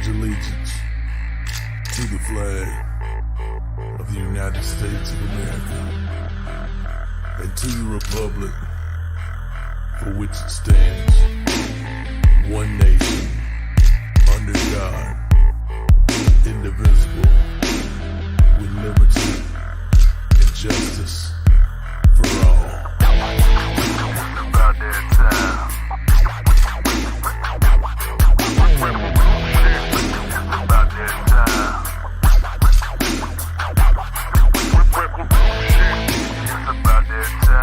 pledge allegiance to the flag of the United States of America and to the republic for which it stands, one nation, under God, indivisible, with liberty and justice for all. About that time. About that time. It's about that time.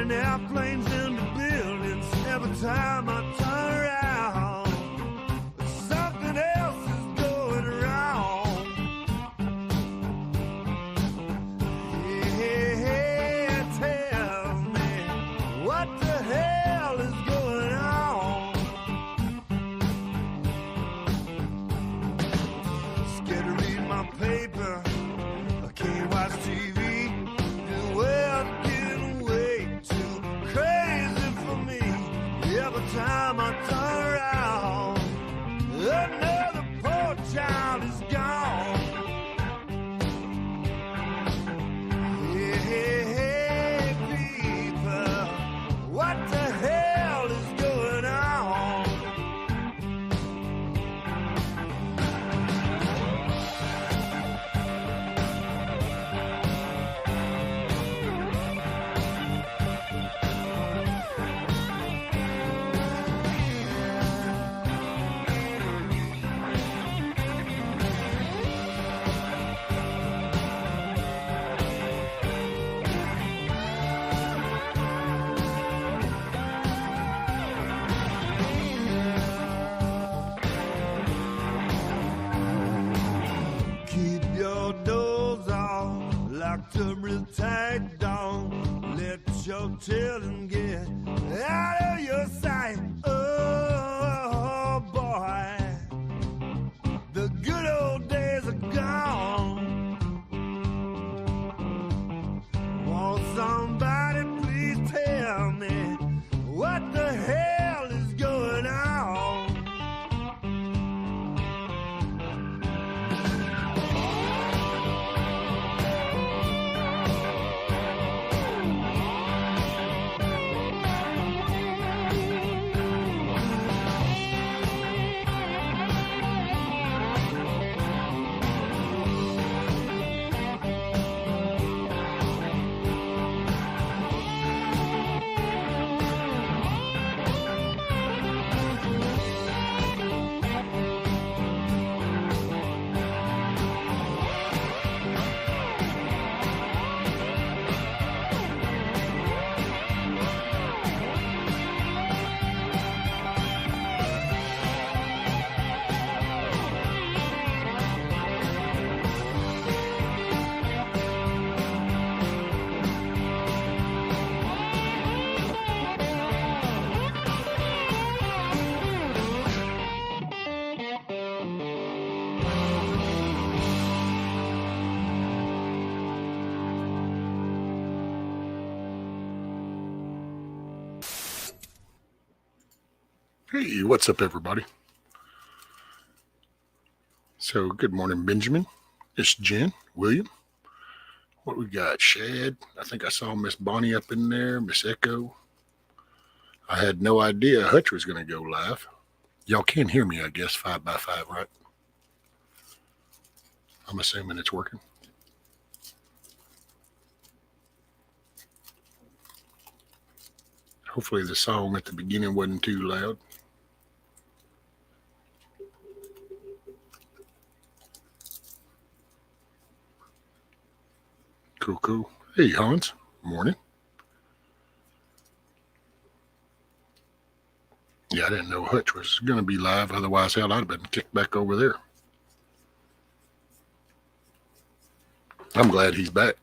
Airplanes into buildings every time I turn around. Something else is going wrong. Yeah, tell me what the hell is going on. Scared to read my paper, I can't watch TV. The world getting way too crazy for me. Every time I turn around, another poor child is gone. Hey, people, what the hell is going on? Keep your doors off, locked up real tight, don't let your children get out of your sight. Oh boy, the good old days are gone. Won't somebody please tell me what the hell is going on? Hey, what's up, everybody? So, good morning, Benjamin. It's Jen, William. What we got? Shad. I think I saw Miss Bonnie up in there, Miss Echo. I had no idea Hutch was going to go live. Y'all can hear me, I guess, 5x5, right? I'm assuming it's working. Hopefully the song at the beginning wasn't too loud. Cool, cool. Hey, Hans. Morning. Yeah, I didn't know Hutch was going to be live. Otherwise, hell, I'd have been kicked back over there. I'm glad he's back.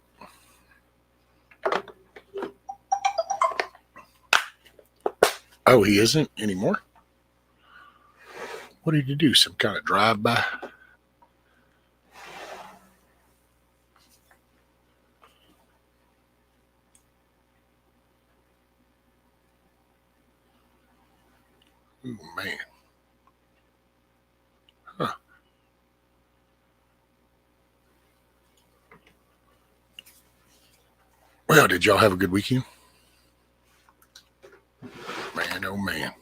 Oh, he isn't anymore? What did you do? Some kind of drive-by? Ooh, man. Huh. Well, did y'all have a good weekend? Man, oh man.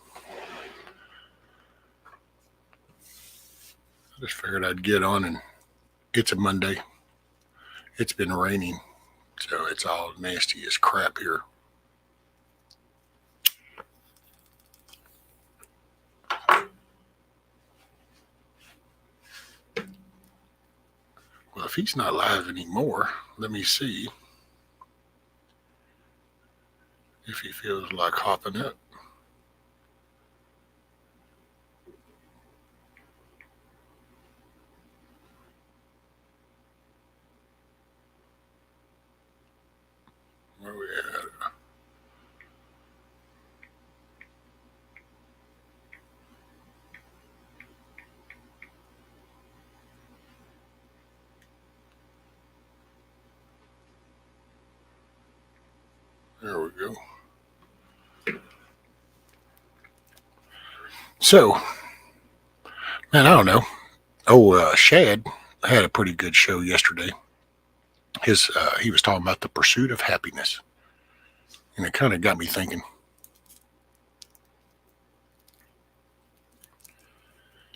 I just figured I'd get on, and it's a Monday. It's been raining, so it's all nasty as crap here. Well, if he's not live anymore, let me see if he feels like hopping up. Where we at? There we go. So, man, I don't know. Oh, Shad had a pretty good show yesterday. He was talking about the pursuit of happiness, and it kind of got me thinking.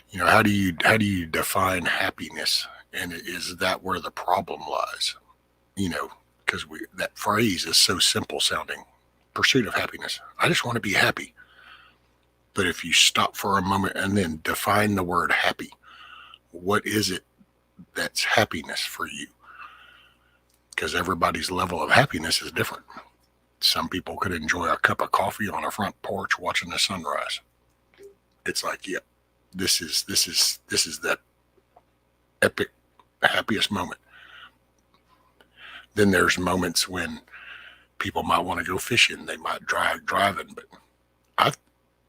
You know, how do you define happiness, and is that where the problem lies? You know, because that phrase is so simple sounding. Pursuit of happiness. I just want to be happy. But if you stop for a moment and then define the word happy, what is it that's happiness for you? Because everybody's level of happiness is different. Some people could enjoy a cup of coffee on a front porch watching the sunrise. It's like, yeah, this is that epic happiest moment. Then there's moments when people might want to go fishing, they might driving, but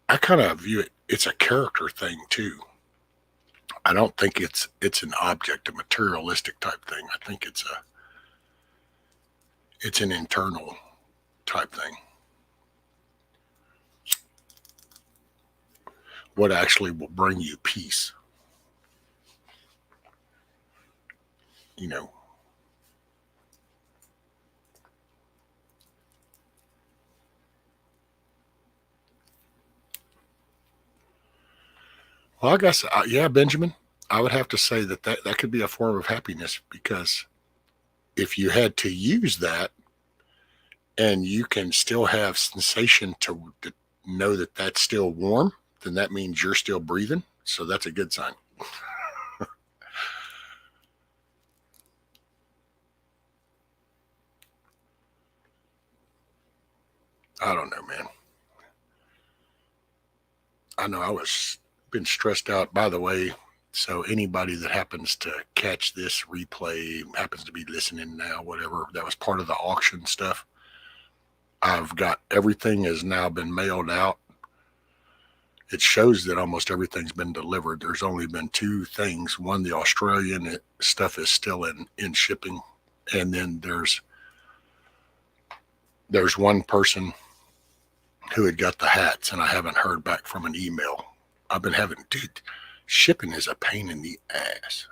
I kind of view it's a character thing too. I don't think it's an object, a materialistic type thing. I think it's an internal type thing. What actually will bring you peace? You know. Well, I guess, yeah, Benjamin, I would have to say that could be a form of happiness, because if you had to use that and you can still have sensation to know that that's still warm, then that means you're still breathing. So that's a good sign. I don't know, man. I know I was been stressed out, by the way. So anybody that happens to catch this replay, happens to be listening now, whatever, that was part of the auction stuff. I've got everything has now been mailed out. It shows that almost everything's been delivered. There's only been two things. One, the Australian stuff is still in shipping. And then there's one person who had got the hats, and I haven't heard back from an email. I've been dude, shipping is a pain in the ass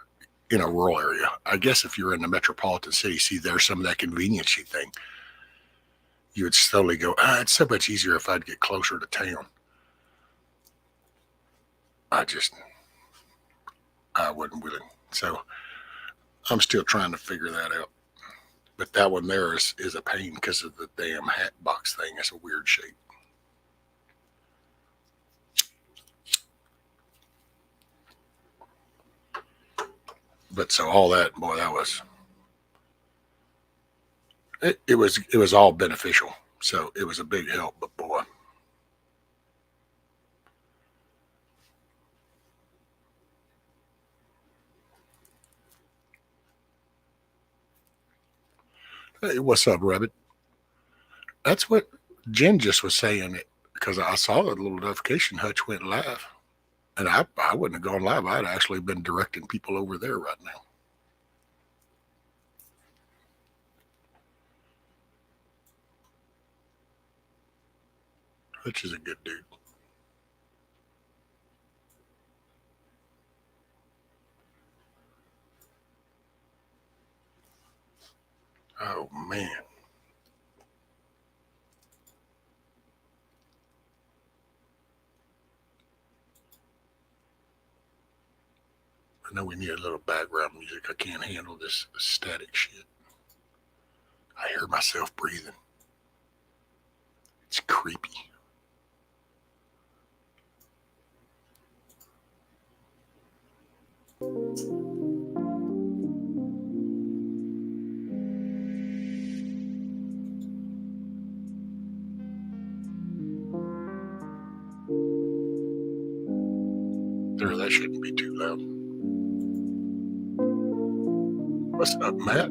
in a rural area. I guess if you're in the metropolitan city, see, there's some of that convenience thing. You would slowly go, it's so much easier if I'd get closer to town. I wasn't willing. So I'm still trying to figure that out. But that one there is a pain because of the damn hat box thing. It's a weird shape. But so all that, boy, that was it was all beneficial. So it was a big help. But boy, hey, what's up, Rabbit? That's what Jen just was saying. It because I saw the little notification Hutch went live, and I wouldn't have gone live. I'd actually been directing people over there right now. Hutch is a good dude. Oh man. I know we need a little background music. I can't handle this static shit. I hear myself breathing. It's creepy. There, that shouldn't be too loud. What's up, Matt?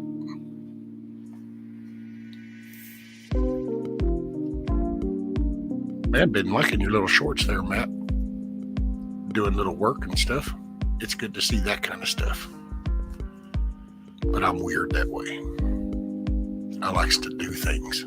Man, been liking your little shorts there, Matt. Doing little work and stuff. It's good to see that kind of stuff. But I'm weird that way. I likes to do things.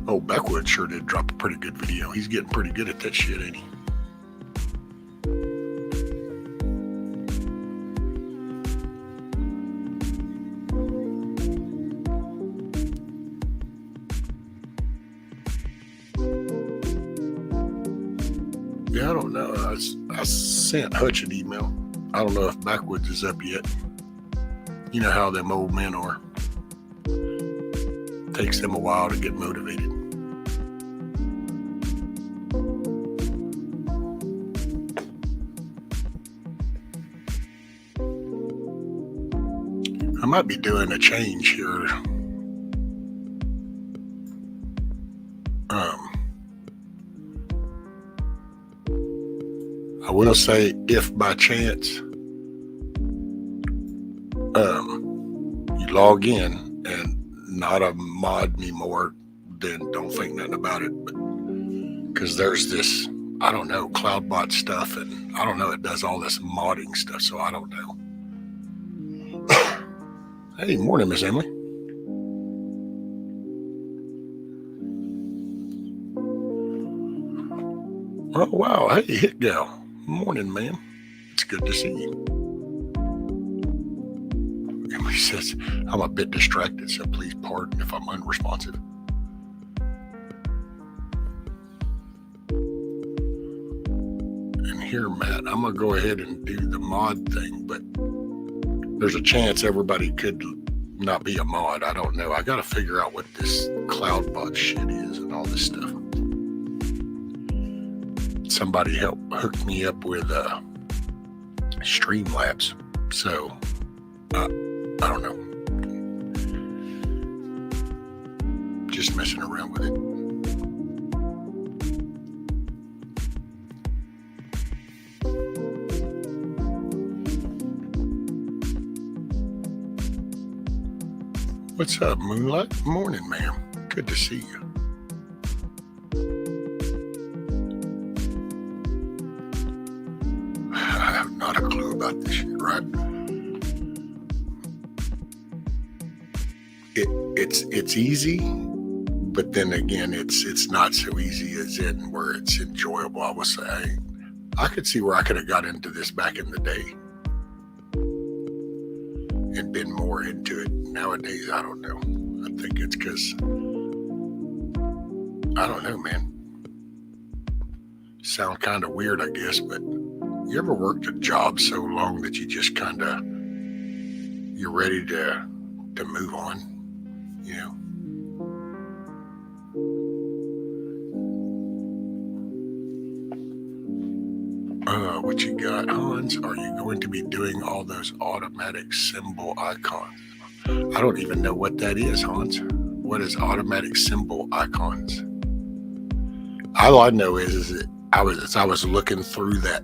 Oh, Beckwood sure did drop a pretty good video. He's getting pretty good at that shit, ain't he? Yeah, I don't know. I sent Hutch an email. I don't know if Backwoods is up yet. You know how them old men are. Takes them a while to get motivated. I might be doing a change here. I will say, if by chance you log in and not a mod anymore, then don't think nothing about it. Because there's this, I don't know, CloudBot stuff, and I don't know, it does all this modding stuff, so I don't know. Hey, morning, Miss Emily. Oh, wow. Hey, Hit Gal. Morning, man. It's good to see you. Emily says, I'm a bit distracted, so please pardon if I'm unresponsive. And here, Matt, I'm going to go ahead and do the mod thing, but there's a chance everybody could not be a mod. I don't know. I got to figure out what this CloudBot shit is and all this stuff. Somebody help hook me up with Streamlabs. So, I don't know. Just messing around with it. What's up, Moonlight? Morning, ma'am. Good to see you. I have not a clue about this shit, right? It's easy, but then again, it's not so easy as in where it's enjoyable. I would say I could see where I could have got into this back in the day and been more into it. Nowadays, I don't know. I think it's because, I don't know, man. Sound kind of weird, I guess, but you ever worked a job so long that you just kind of, you're ready to move on, you know? What you got, Hans? Are you going to be doing all those automatic symbol icons? I don't even know what that is, Hans. What is automatic symbol icons? All I know is that as I was looking through that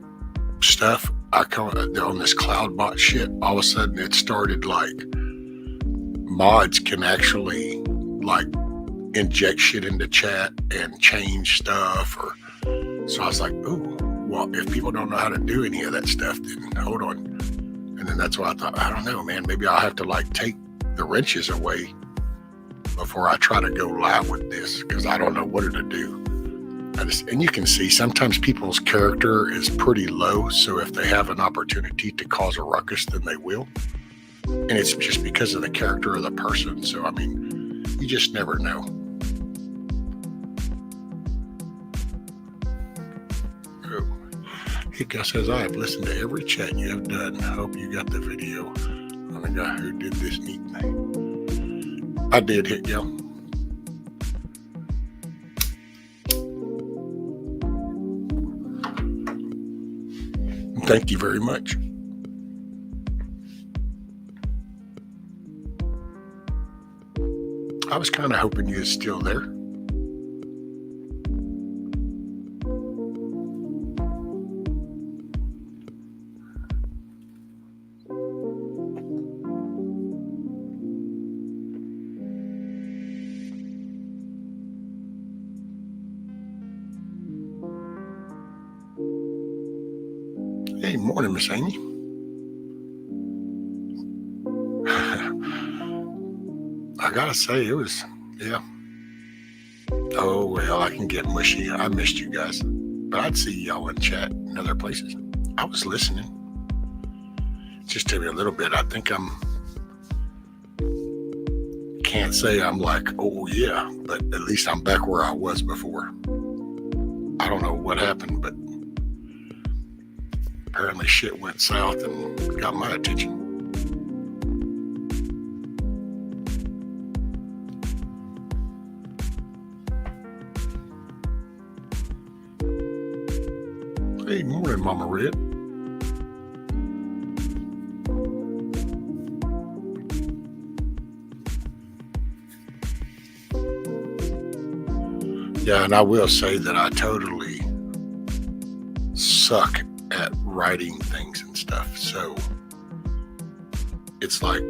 stuff, on this CloudBot shit, all of a sudden it started like mods can actually like inject shit into chat and change stuff, or so I was like, ooh, well, if people don't know how to do any of that stuff, then hold on. And then that's why I thought, I don't know, man, maybe I'll have to like take the wrenches away before I try to go live with this, because I don't know what to do. And you can see sometimes people's character is pretty low, so if they have an opportunity to cause a ruckus, then they will. And it's just because of the character of the person. So, I mean, you just never know. Oh. Hika says, I have listened to every chat you have done. I hope you got the video on the guy who did this neat thing. I did, Hika. Thank you very much. I was kind of hoping you were still there. Hey, morning, Miss Amy. I gotta say, it was, yeah. Oh, well, I can get mushy. I missed you guys. But I'd see y'all in chat in other places. I was listening. Just tell me a little bit. I think can't say I'm like, oh, yeah. But at least I'm back where I was before. I don't know what happened, but apparently shit went south and got my attention. Hey, morning, Mama Red. Yeah, and I will say that I totally suck at writing things and stuff. So it's like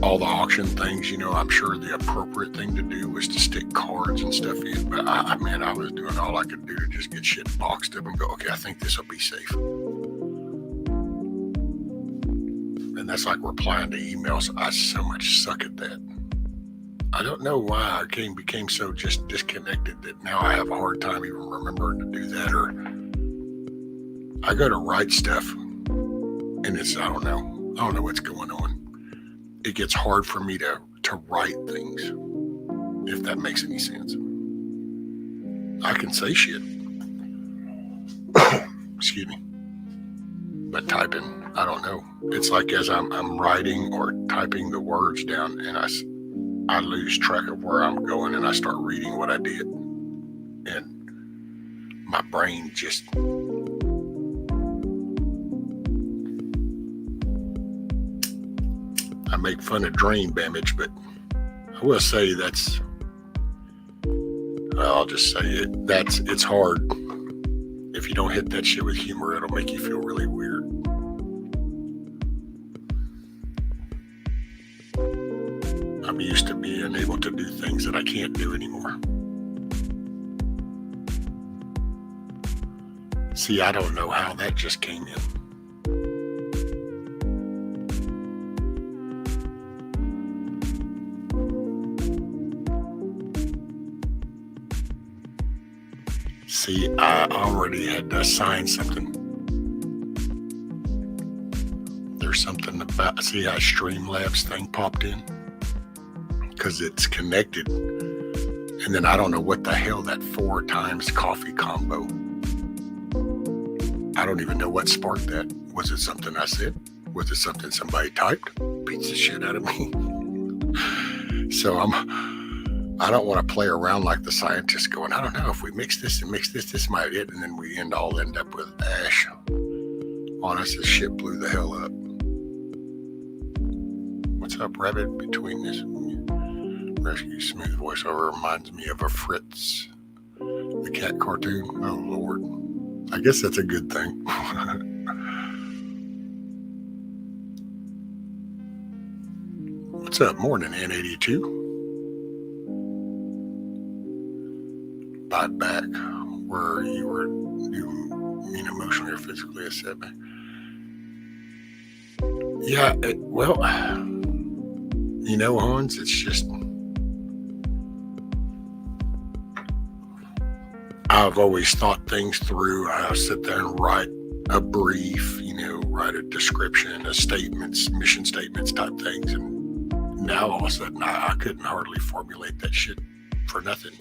all the auction things, you know, I'm sure the appropriate thing to do was to stick cards and stuff in. But I was doing all I could do to just get shit boxed up and go, okay, I think this will be safe. And that's like replying to emails. I so much suck at that. I don't know why I became so just disconnected that now I have a hard time even remembering to do that. Or I go to write stuff and I don't know what's going on. It gets hard for me to write things, if that makes any sense. I can say shit. Excuse me. But typing, I don't know. It's like as I'm writing or typing the words down and I lose track of where I'm going and I start reading what I did. And my brain just... I make fun of brain damage, but I will say I'll just say it's hard. If you don't hit that shit with humor, it'll make you feel really weird. I'm used to being able to do things that I can't do anymore. See, I don't know how that just came in. See, I already had to assign something. There's something about, see how Streamlabs thing popped in? because it's connected. And then I don't know what the hell that 4 times coffee combo. I don't even know what sparked that. Was it something I said? Was it something somebody typed? Beats the shit out of me. So I don't want to play around like the scientists going, I don't know, if we mix this and mix this, this might it. And then we end up with ash on us. This shit blew the hell up. What's up, Rabbit? Between this rescue smooth voiceover reminds me of a Fritz the cat cartoon. Oh, Lord. I guess that's a good thing. What's up? Morning, N82. Bite back where you mean emotionally or physically upset me. Yeah, well, Hans, it's just, I've always thought things through. I'll sit there and write a brief, write a description, a statements, mission statements type things. And now all of a sudden I couldn't hardly formulate that shit for nothing.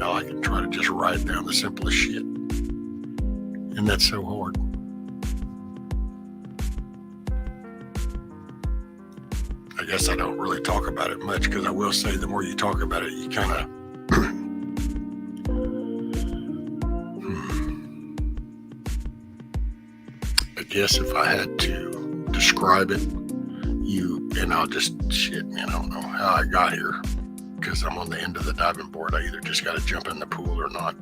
I can try to just write down the simplest shit. And that's so hard. I guess I don't really talk about it much, because I will say the more you talk about it, you kind of I guess if I had to describe it, I'll just I don't know how I got here, because I'm on the end of the diving board. I either just got to jump in the pool or not.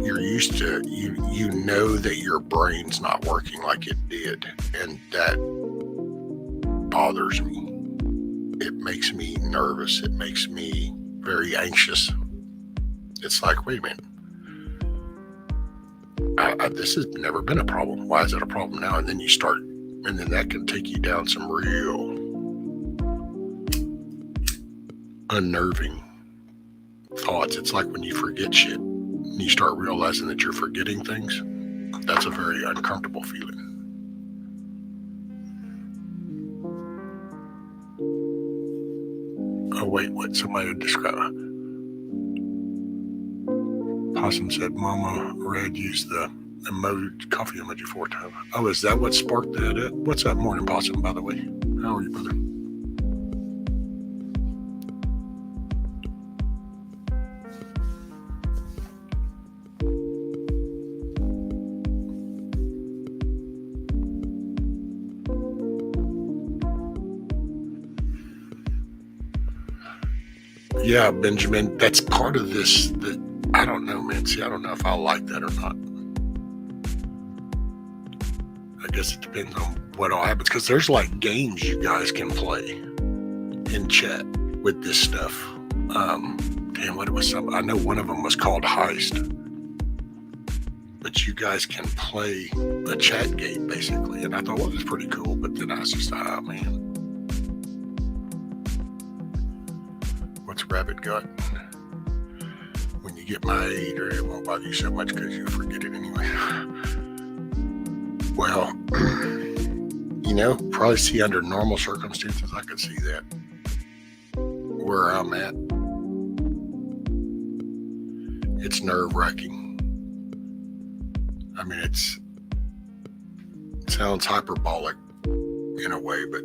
You're used to, you know that your brain's not working like it did, and that bothers me. It makes me nervous. It makes me very anxious. It's like, wait a minute. This has never been a problem. Why is it a problem now? And then you start, and then that can take you down some real unnerving thoughts. It's like when you forget shit and you start realizing that you're forgetting things. That's a very uncomfortable feeling. Oh, wait, what? Somebody describe. Possum said, Mama Red used the coffee emoji 4 times. Oh, is that what sparked that? What's up, Morning Possum, by the way? How are you, brother? Yeah, Benjamin, that's part of this. I don't know, man. See, I don't know if I like that or not. I guess it depends on what all happens, because there's like games you guys can play in chat with this stuff. What it was? I know one of them was called Heist, but you guys can play a chat game basically. And I thought, well, that's pretty cool. But then I was just, oh man, what's Rabbit got? When you get my age, or it won't bother you so much because you forget it anyway. Well, probably see under normal circumstances, I could see that. Where I'm at, it's nerve-wracking. I mean, it sounds hyperbolic in a way, but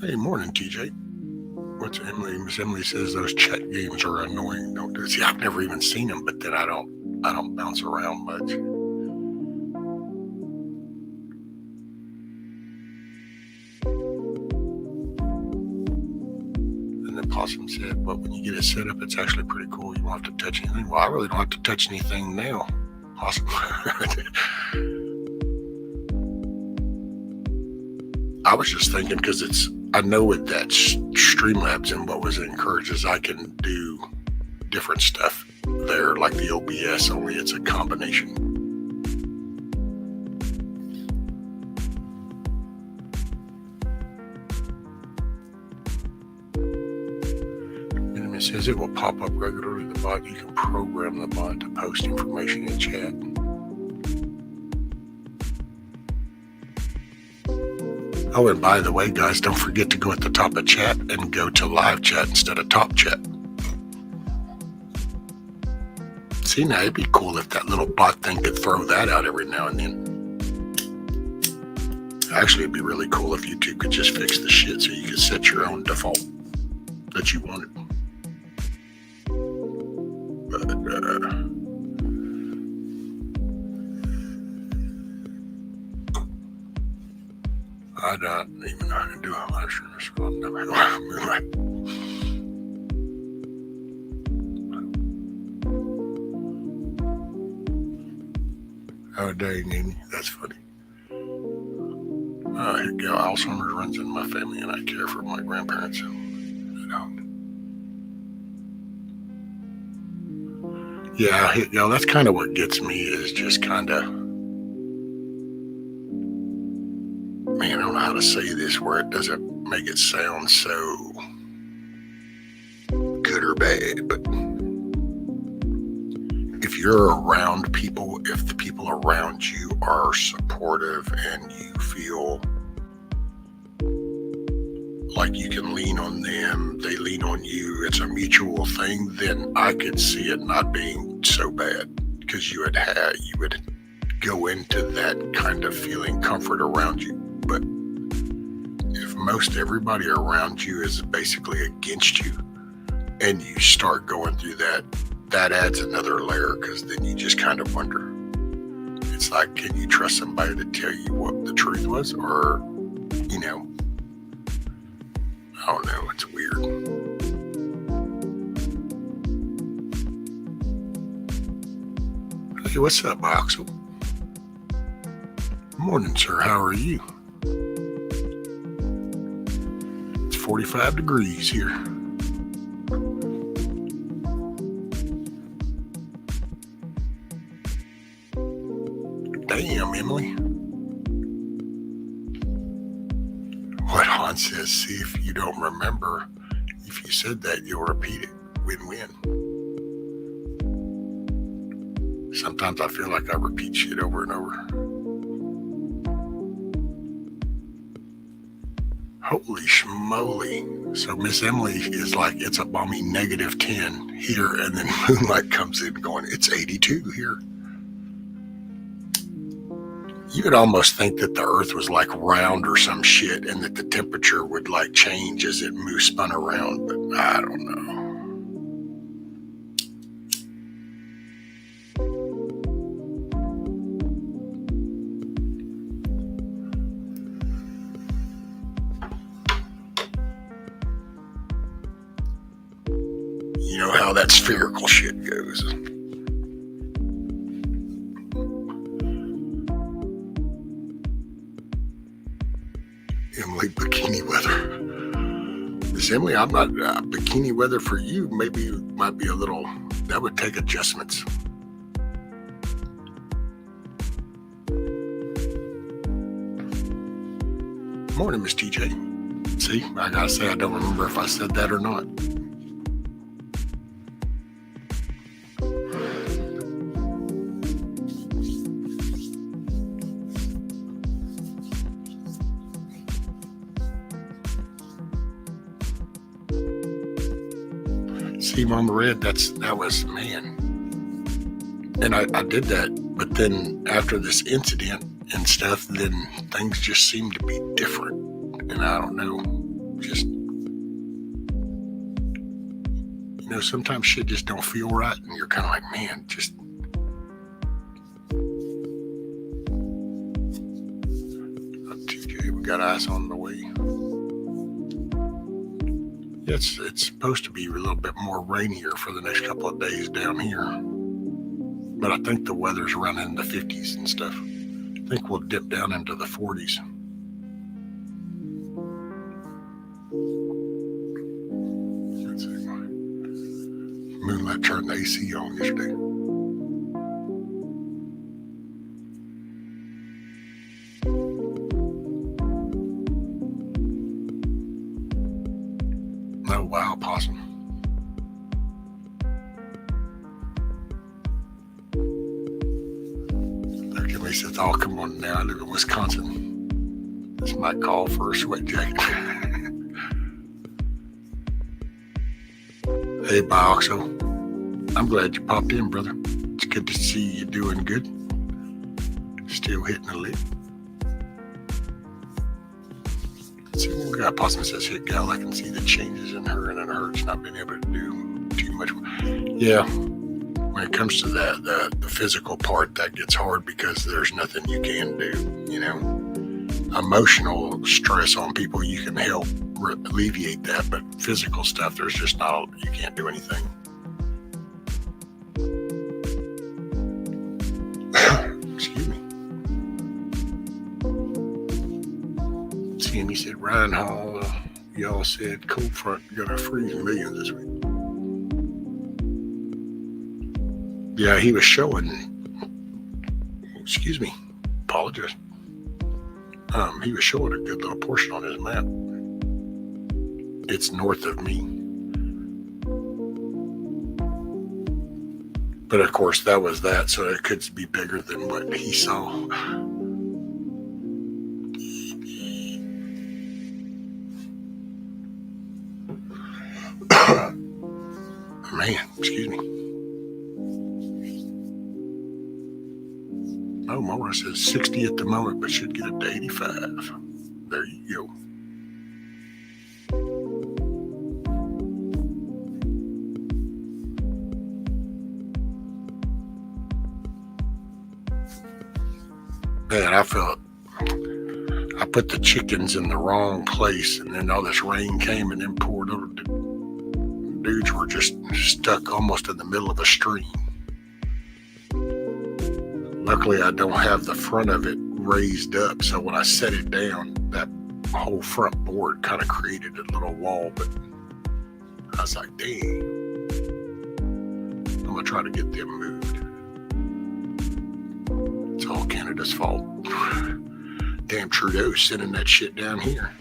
hey, morning, TJ. What's Emily? Miss Emily says those chat games are annoying. Don't do it. See, I've never even seen them, but then I don't bounce around much. And then Possum said, but when you get it set up, it's actually pretty cool. You won't have to touch anything. Well, I really don't have to touch anything now. Possum. I was just thinking, because I know with that Streamlabs, and what was encouraged is I can do different stuff there, like the OBS, only it's a combination. It says it will pop up regularly. The bot, you can program the bot to post information in chat. Oh, and by the way, guys, don't forget to go at the top of chat and go to live chat instead of top chat. See, now it'd be cool if that little bot thing could throw that out every now and then. Actually, it'd be really cool if YouTube could just fix the shit so you could set your own default that you wanted. But, I don't even know how to do a live stream, so I'm never going to Oh, dang, Amy, that's funny. Here you go. Alzheimer's runs in my family, and I care for my grandparents. I don't. Yeah, you know, that's kind of what gets me is just kind of, man, I don't know how to say this where it doesn't make it sound so good or bad, but if you're around people, if the people around you are supportive and you feel like you can lean on them, they lean on you, it's a mutual thing, then I could see it not being so bad, because you would go into that kind of feeling comfort around you. But if most everybody around you is basically against you and you start going through that adds another layer, because then you just kind of wonder. It's like, can you trust somebody to tell you what the truth was? Or, you know, I don't know, it's weird. Hey, what's up, Axel? Morning, sir. How are you? It's 45 degrees here. Damn, Emily. What Han says, see if you don't remember. If you said that, you'll repeat it. Win-win. Sometimes I feel like I repeat shit over and over. Holy schmoly. So Miss Emily is like, it's a balmy -10 here, and then Moonlight comes in going, it's 82 here. You would almost think that the earth was like round or some shit, and that the temperature would like change as it spun around, but I don't know. You know how that spherical shit goes. Emily, bikini weather. Miss Emily, I'm not bikini weather for you. Maybe it might be a little, that would take adjustments. Morning, Miss TJ. See, I gotta say, I don't remember if I said that or not. See, Mama Red, that was, man. And I did that, but then after this incident and stuff, then things just seem to be different. And I don't know, just, you know, sometimes shit just don't feel right, and you're kind of like, man, just. TJ, we got ice on the way. It's supposed to be a little bit more rainier for the next couple of days down here. But I think the weather's running in the 50s and stuff. I think we'll dip down into the 40s. Let's see. Moonlight turned the AC on yesterday. Oh, wow, possum. says, "Oh, come on now. I live in Wisconsin. This might call for a sweat jacket." Hey, Bioxo. I'm glad you popped in, brother. It's good to see you doing good. Still hitting a lick. Let's see what we got. Possum says, "Hit gal, I can see the changes in her and it hurts not being able to do too much." Yeah, when it comes to that, the physical part, that gets hard because there's nothing you can do, you know. Emotional stress on people, you can help alleviate that, but physical stuff, there's just not, you can't do anything. Excuse me. Sammy said, "Ryan Hall, y'all said cold front gonna freeze millions this week." Yeah, he was showing, excuse me, apologize. He was showing a good little portion on his map. It's north of me. But of course, that was that, so it could be bigger than what he saw. Man, excuse me. Oh, Maura says 60 at the moment, but should get it to 85. There you go. Man, I put the chickens in the wrong place, and then all this rain came, and then poor little dudes were just stuck almost in the middle of a stream. Luckily, I don't have the front of it raised up, so when I set it down, that whole front board kind of created a little wall, but I was like, dang, I'm going to try to get them moved. It's all Canada's fault. Damn Trudeau's sending that shit down here.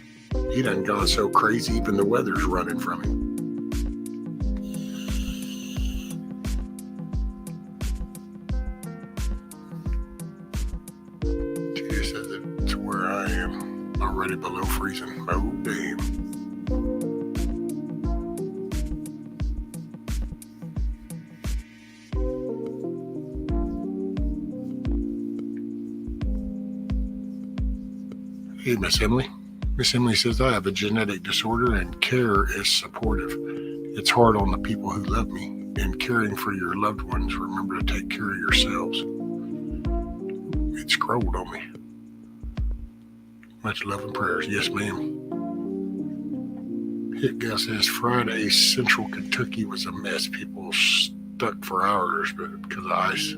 He done gone so crazy, even the weather's running from him. She says it's where I am, already below freezing. Oh, damn. Hey, Miss Emily. Miss Emily says, "I have a genetic disorder and care is supportive. It's hard on the people who love me. In caring for your loved ones, remember to take care of yourselves." It scrolled on me. Much love and prayers. Yes, ma'am. Hit Gal says, "Friday, Central Kentucky was a mess. People stuck for hours because of ice.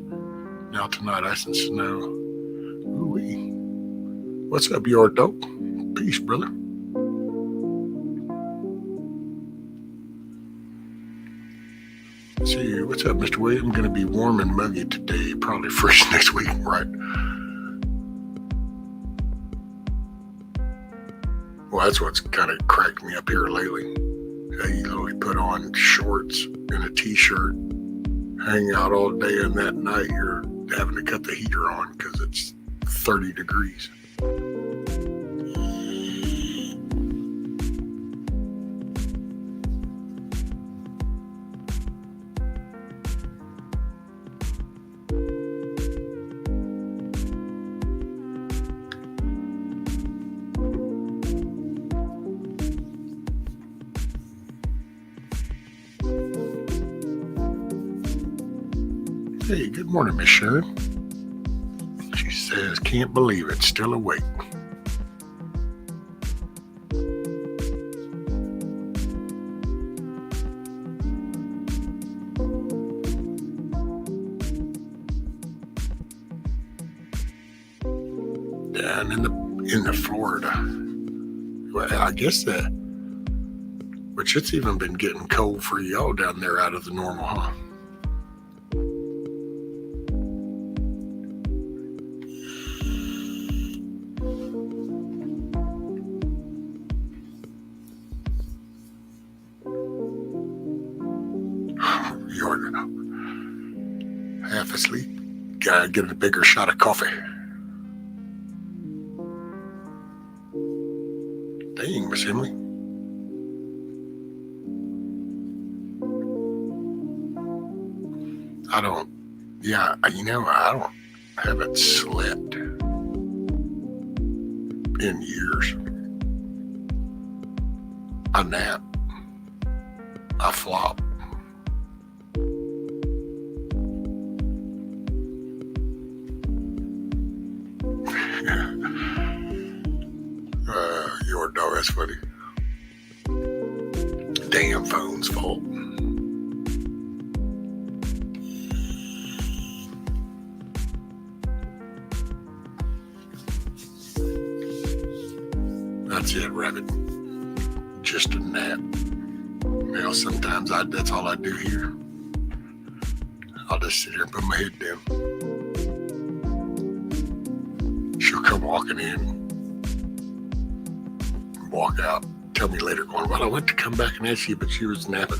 Now tonight, ice and snow. Ooh-wee. What's up, yard dog? Peace, brother." Let's see, what's up, Mr. William? Going to be warm and muggy today. Probably fresh next week, right? Well, that's what's kind of cracked me up here lately. You literally put on shorts and a t-shirt, hang out all day, and that night you're having to cut the heater on because it's 30 degrees. Hey, good morning, Miss Sharon. She says, "Can't believe it, still awake." Down in the Florida. Well, I guess that, which it's even been getting cold for y'all down there out of the normal, huh? You're half asleep. Gotta get a bigger shot of coffee. Travis Emily. I don't haven't slept in years. I nap. I flop. Your dog, that's funny. Damn phone's fault. That's it, Rabbit. Just a nap. Well, sometimes that's all I do here. I'll just sit here and put my head down. She'll come walking in, walk out, tell me later, going, well, I went to come back and ask you, but she was napping.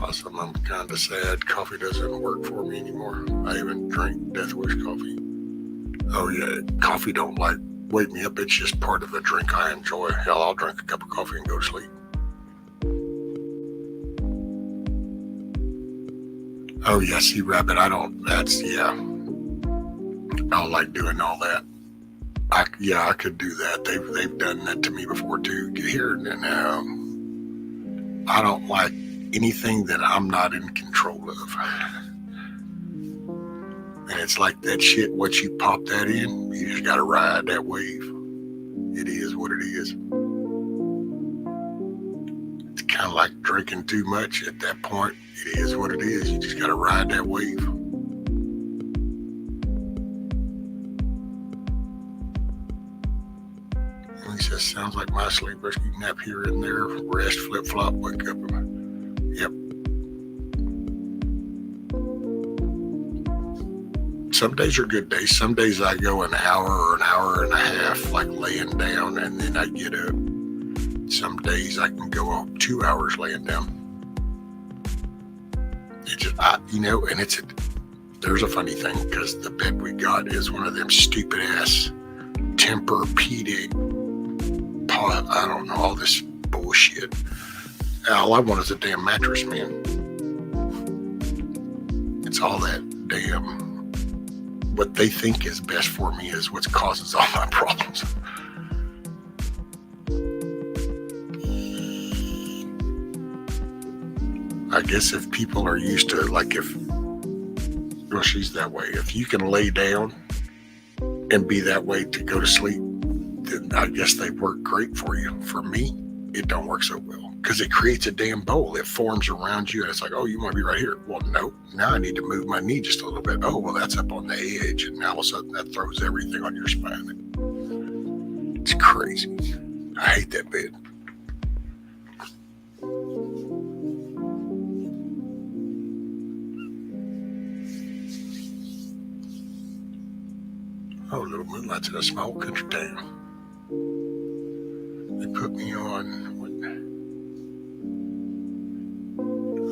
Awesome. I'm kind of sad. Coffee doesn't work for me anymore. I even drink Death Wish coffee. Oh yeah, coffee don't wake me up. It's just part of the drink I enjoy. Hell, I'll drink a cup of coffee and go to sleep. Oh yeah, see, Rabbit, I don't like doing all that. I could do that. They've done that to me before too. Get here and I don't like anything that I'm not in control of. And it's like that shit, once you pop that in, you just gotta ride that wave. It is what it is. It's kind of like drinking too much at that point. It is what it is. You just gotta ride that wave. And he says, sounds like my sleep. You nap here and there, rest, flip-flop, wake up. Yep. Some days are good days. Some days I go an hour or an hour and a half, like laying down, and then I get up. Some days I can go 2 hours laying down. There's a funny thing, because the bed we got is one of them stupid ass Tempur-Pedic, I don't know, all this bullshit. All I want is a damn mattress, man. It's all that damn, what they think is best for me is what causes all my problems. I guess if people are used to, she's that way. If you can lay down and be that way to go to sleep, then I guess they work great for you. For me, it don't work so well, because it creates a damn bowl. It forms around you, and it's like, oh, you want to be right here. Well, no, now I need to move my knee just a little bit. Oh, well, that's up on the edge, and now all of a sudden that throws everything on your spine. It's crazy. I hate that bed. Oh, Little Moonlight's in a small country town. They put me on.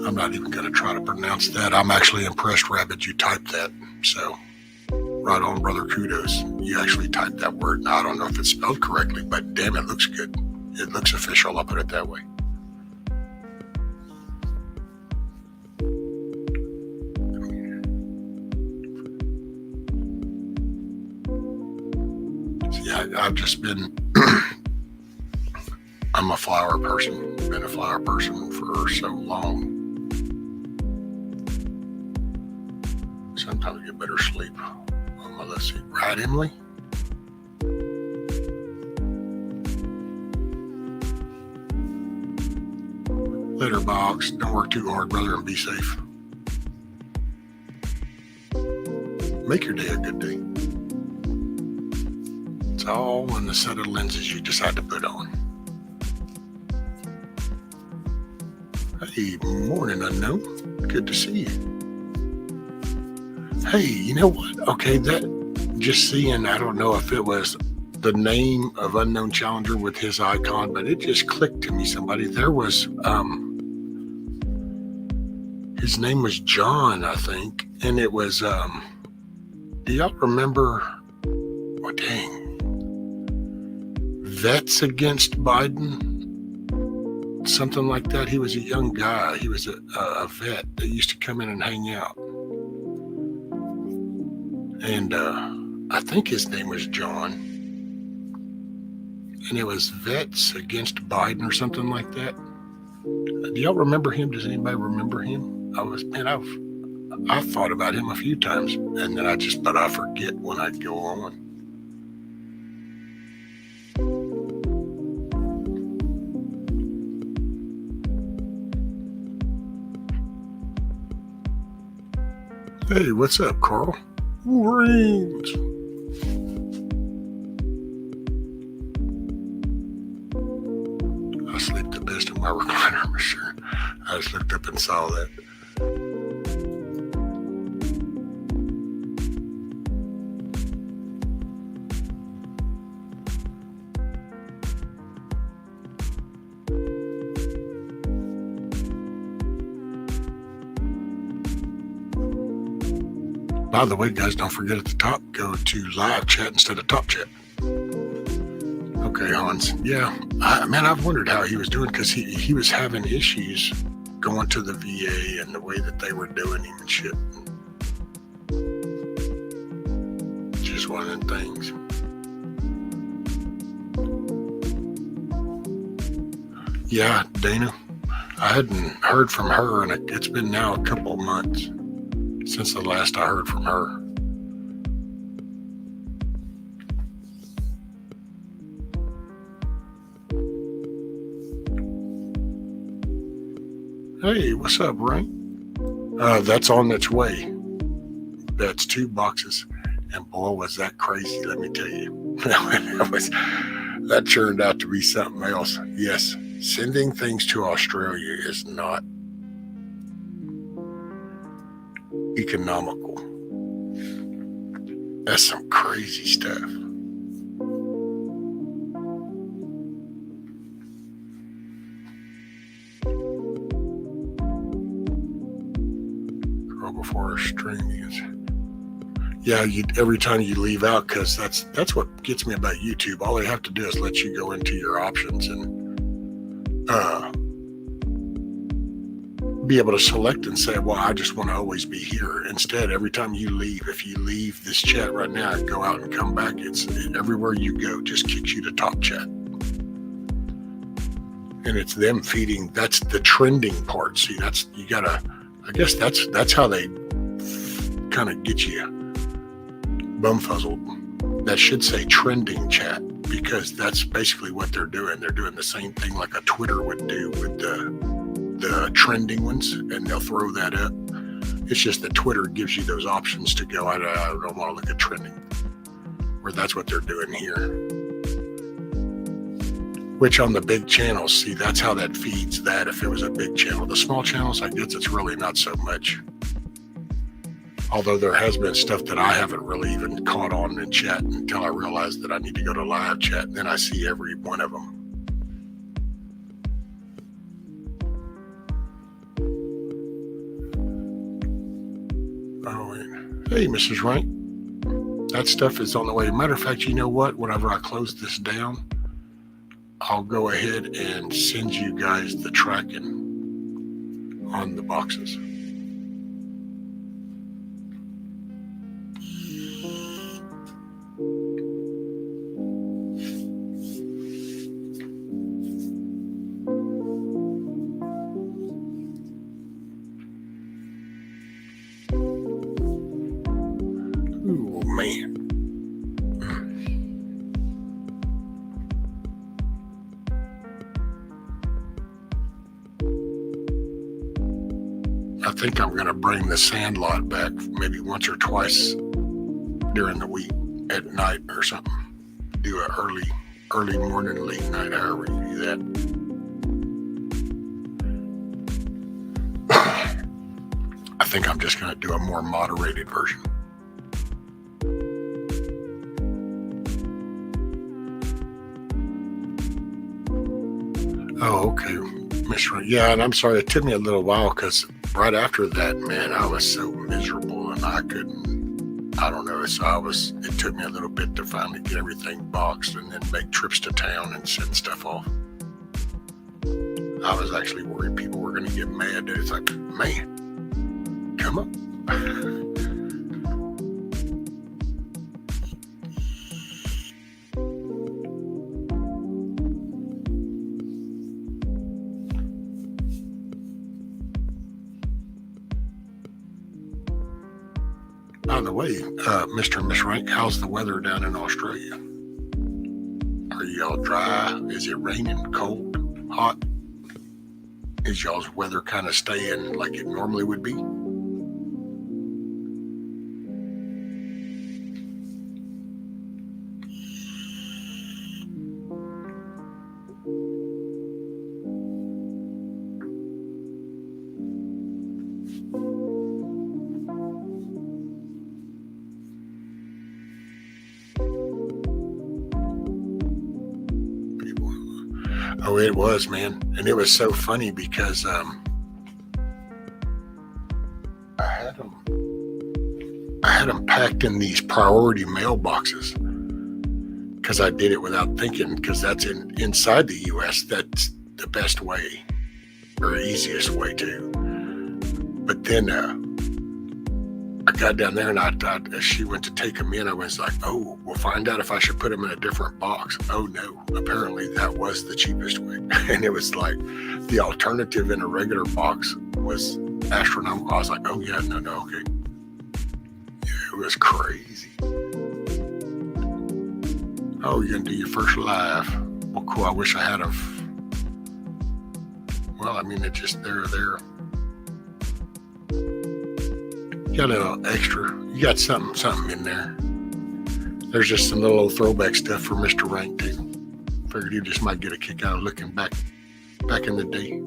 I'm not even going to try to pronounce that. I'm actually impressed, Rabbit, you typed that. So, right on, brother, kudos. You actually typed that word. Now, I don't know if it's spelled correctly, but damn, it looks good. It looks official. I'll put it that way. I've just been, I'm a flower person. Been a flower person for so long. Sometimes I get better sleep. Let's see. Right, Emily? Later, Box. Don't work too hard, brother, and be safe. Make your day a good day. It's all in the set of lenses you decide to put on. Hey, morning, unknown. Good to see you. Hey, you know what? Okay, that just seeing, I don't know if it was the name of Unknown Challenger with his icon, but it just clicked to me. Somebody, there was His name was John, I think, and it was. Do y'all remember? Oh, dang. Vets Against Biden, something like that. He was a young guy. He was a vet that used to come in and hang out. And I think his name was John. And it was Vets Against Biden or something like that. Do y'all remember him? Does anybody remember him? I've thought about him a few times, and then but I forget when I go on. Hey, what's up, Carl? Wolverines. I sleep the best in my recliner, I'm sure. I just looked up and saw that. By the way, guys, don't forget at the top, go to live chat instead of top chat. Okay, Hans. Yeah, I've wondered how he was doing because he was having issues going to the VA and the way that they were doing him and shit. Just one of them things. Yeah, Dana, I hadn't heard from her, and it's been now a couple of months since the last I heard from her. Hey, what's up, Ray? That's on its way. That's 2 boxes. And boy, was that crazy, let me tell you. That turned out to be something else. Yes, sending things to Australia is not economical. That's some crazy stuff. Girl before a string is. Yeah, every time you leave out, because that's what gets me about YouTube. All they have to do is let you go into your options and be able to select and say, well, I just want to always be here. Instead, every time you leave, if you leave this chat right now and go out and come back, it's everywhere you go just kicks you to top chat. And it's them feeding. That's the trending part. See, I guess that's how they kind of get you bumfuzzled. That should say trending chat, because that's basically what they're doing. They're doing the same thing like a Twitter would do with the trending ones, and they'll throw that up. It's just that Twitter gives you those options to go, I don't want to look at trending, where that's what they're doing here. Which on the big channels, see, that's how that feeds that if it was a big channel. The small channels, I guess it's really not so much. Although there has been stuff that I haven't really even caught on in chat until I realized that I need to go to live chat, and then I see every one of them. Oh, hey, Mrs. Rank. That stuff is on the way. Matter of fact, you know what? Whenever I close this down, I'll go ahead and send you guys the tracking on the boxes. Oh, man. I think I'm going to bring the Sandlot back maybe once or twice during the week at night or something. Do an early morning, late night, however you do that. I think I'm just going to do a more moderated version. Oh, okay. Miss Ray. Yeah, and I'm sorry, it took me a little while because right after that, man, I was so miserable and I don't know. So it took me a little bit to finally get everything boxed and then make trips to town and send stuff off. I was actually worried people were going to get mad. It's like, man, come on. By the way, Mr. and Miss Rank, how's the weather down in Australia? Are y'all dry? Is it raining, cold, hot? Is y'all's weather kind of staying like it normally would be? Oh, it was, man. And it was so funny because I had them packed in these priority mailboxes because I did it without thinking, because that's inside the U.S. That's the best way or easiest way to. But then I got down there and I thought, as she went to take them in, I was like, oh, we'll find out if I should put them in a different box. Oh, no. Apparently that was the cheapest way. And it was like the alternative in a regular box was astronomical. I was like, oh, yeah, no, okay. Yeah, it was crazy. Oh, you're going to do your first live. Well, cool. I wish I had well, I mean, it's just they're you got a little extra. You got something in there. There's just some little old throwback stuff for Mr. Rank too. Figured you just might get a kick out of looking back in the day.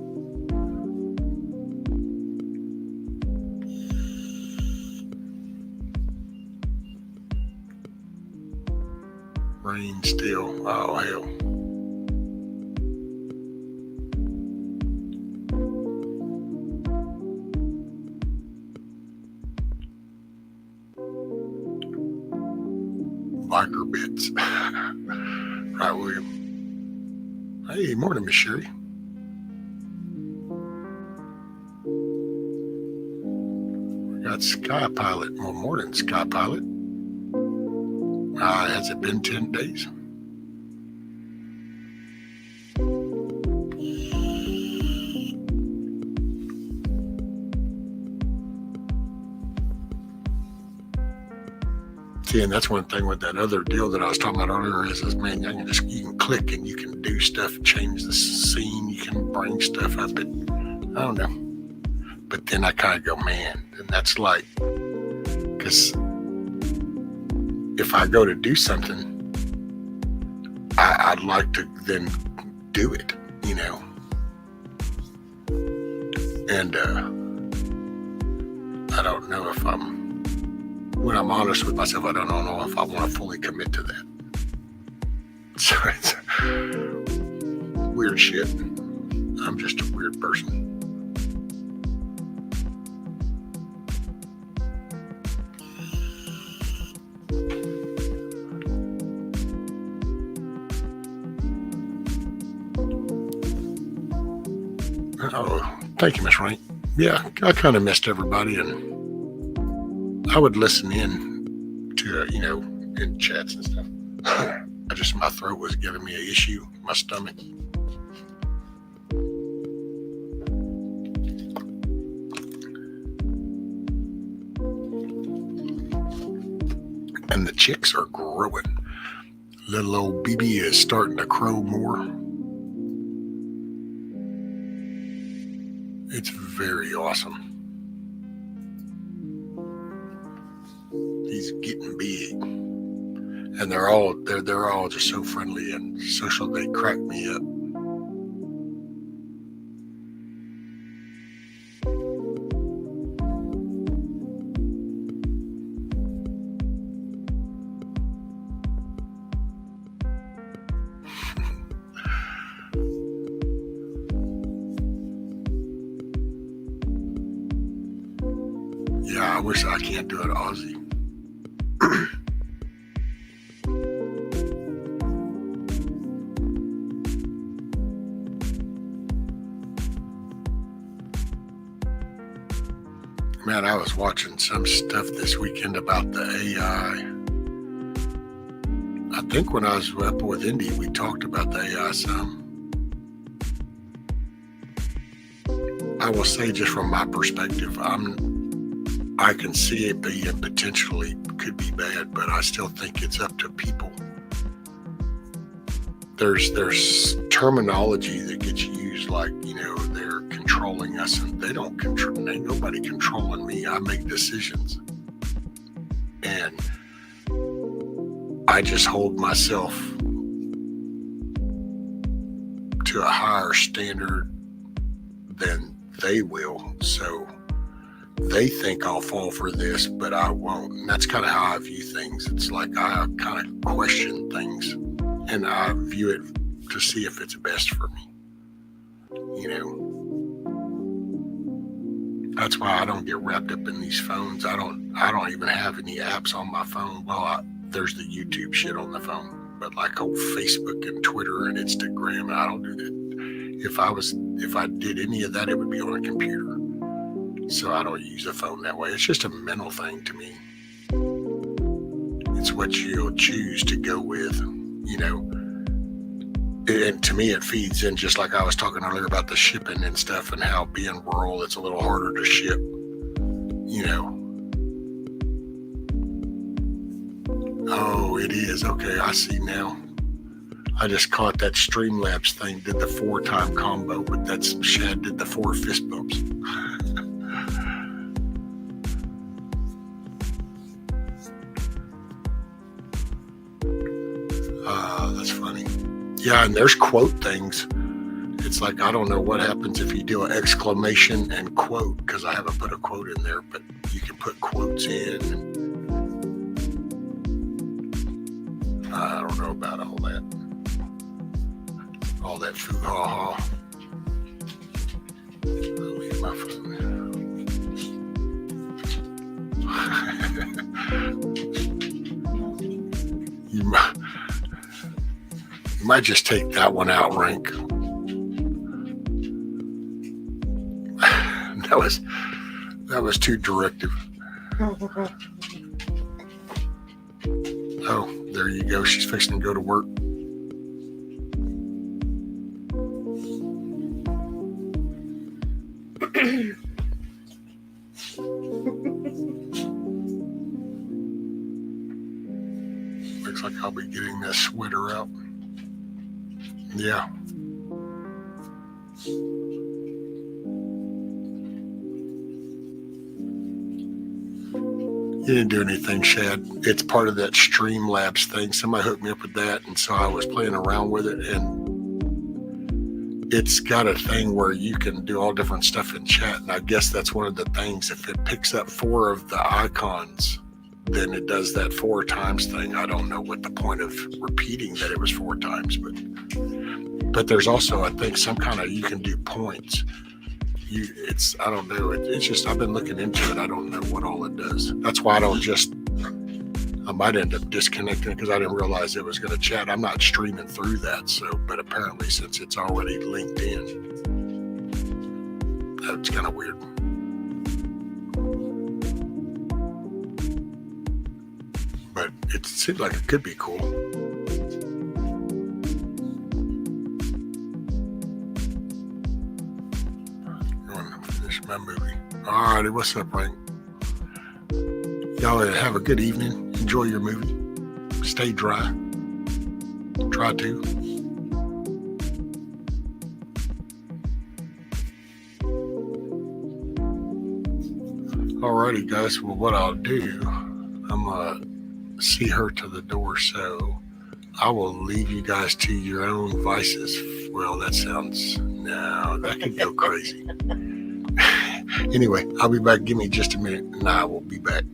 Rain still. Oh hell. Biker bits. Right, William. Hey, morning, Miss Sherry. We got Sky Pilot. Well, morning, Sky Pilot. Has it been 10 days? See, and that's one thing with that other deal that I was talking about earlier is man, you can click and you can do stuff, change the scene, you can bring stuff up. I don't know. But then I kind of go, man, and that's like, because if I go to do something, I'd like to then do it, you know. And I don't know if when I'm honest with myself, I don't know if I want to fully commit to that. So it's weird shit. I'm just a weird person. Oh, thank you, Miss Rank. Yeah, I kind of missed everybody, and I would listen in to, in chats and stuff. My throat was giving me an issue, my stomach. And the chicks are growing. Little old BB is starting to crow more. It's very awesome. He's getting big, and they're all just so friendly and social. They crack me up. wish I can't do it Aussie. Man, I was watching some stuff this weekend about the AI. I think when I was up with Indy, we talked about the AI some. I will say, just from my perspective, I can see it being potentially could be bad, but I still think it's up to people. There's terminology that gets used, like, they're controlling us, and they don't control. Ain't nobody controlling me. I make decisions, and I just hold myself to a higher standard than they will. So they think I'll fall for this, but I won't. And that's kind of how I view things. It's like I kind of question things, and I view it to see if it's best for me. That's why I don't get wrapped up in these phones. I don't even have any apps on my phone. Well, there's the YouTube shit on the phone, but like old Facebook and Twitter and Instagram, I don't do that. If I did any of that, it would be on a computer. So I don't use a phone that way. It's just a mental thing to me. It's what you'll choose to go with, And to me, it feeds in, just like I was talking earlier about the shipping and stuff, and how being rural, it's a little harder to ship, Oh, it is. Okay, I see now. I just caught that Streamlabs thing, did the 4-time combo, but that's Shad did the 4 fist bumps. That's funny. Yeah, and there's quote things. It's like, I don't know what happens if you do an exclamation and quote, because I haven't put a quote in there, but you can put quotes in. And I don't know about all that. All that foo ha ha. I'll leave my phone there. You might just take that one out, Rank. That was too directive. Oh, there you go. She's fixing to go to work. Looks like I'll be getting that sweater out. Yeah. You didn't do anything, Shad. It's part of that Streamlabs thing. Somebody hooked me up with that, and so I was playing around with it, and it's got a thing where you can do all different stuff in chat, and I guess that's one of the things. If it picks up 4 of the icons, then it does that 4 times thing. I don't know what the point of repeating that it was 4 times, but there's also, I think, some kind of, you can do points. I don't know. It's just, I've been looking into it. I don't know what all it does. That's why I might end up disconnecting, because I didn't realize it was going to chat. I'm not streaming through that. So, but apparently, since it's already linked in, that's kind of weird. But it seems like it could be cool. My movie. Alrighty, what's up, Frank? Y'all have a good evening. Enjoy your movie. Stay dry. Try to. Alrighty, guys. Well, what I'll do, I'm gonna see her to the door, so I will leave you guys to your own vices. Well, that could go crazy. Anyway, I'll be back. Give me just a minute, and I will be back.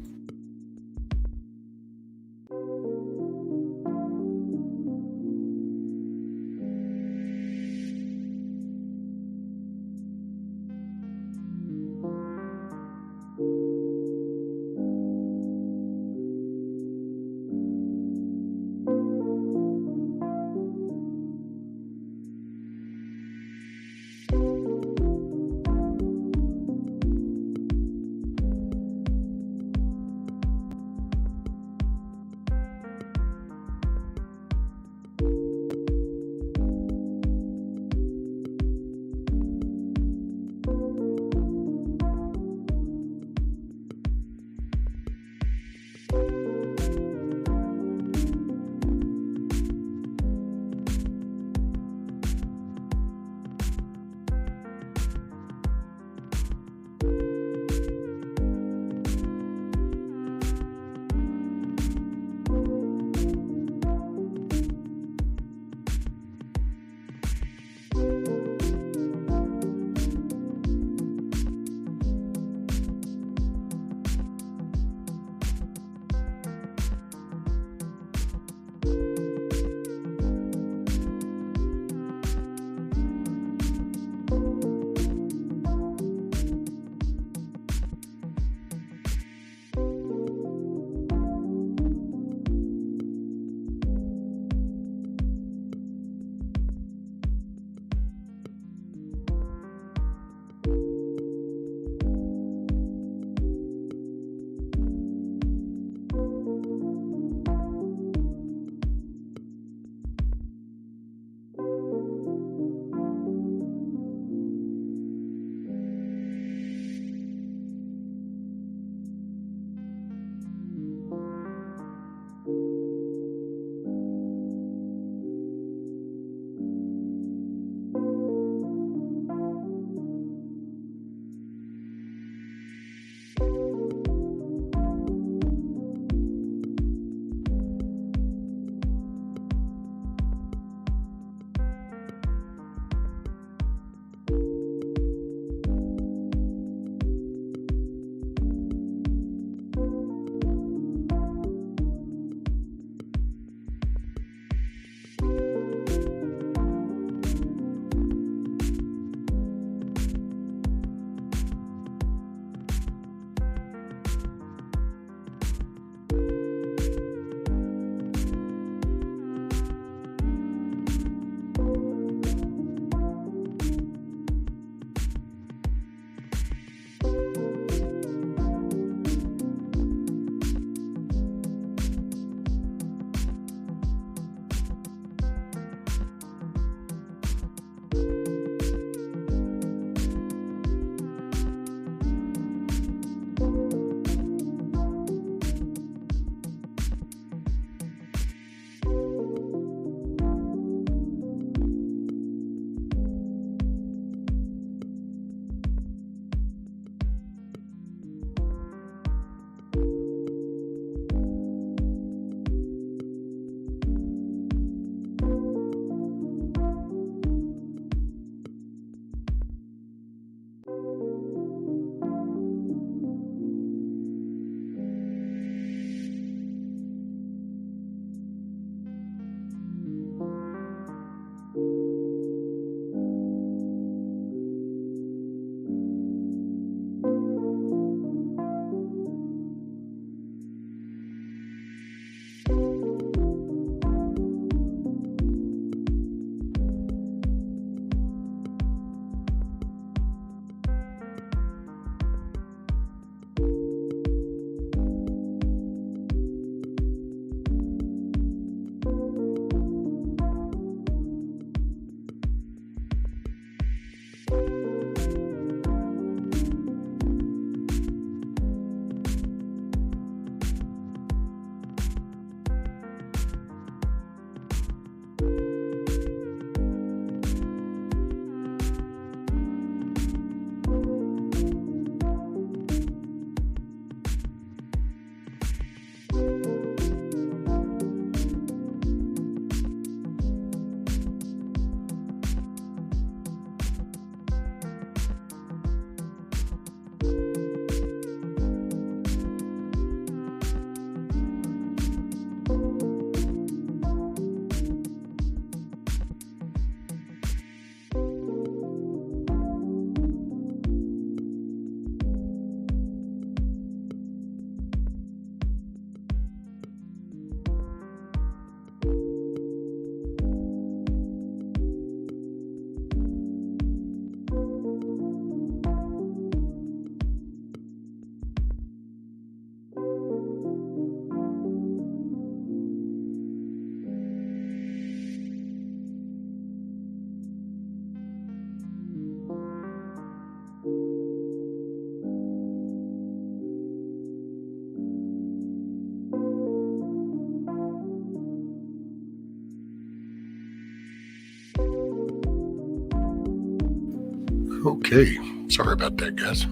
Okay, sorry about that, guys.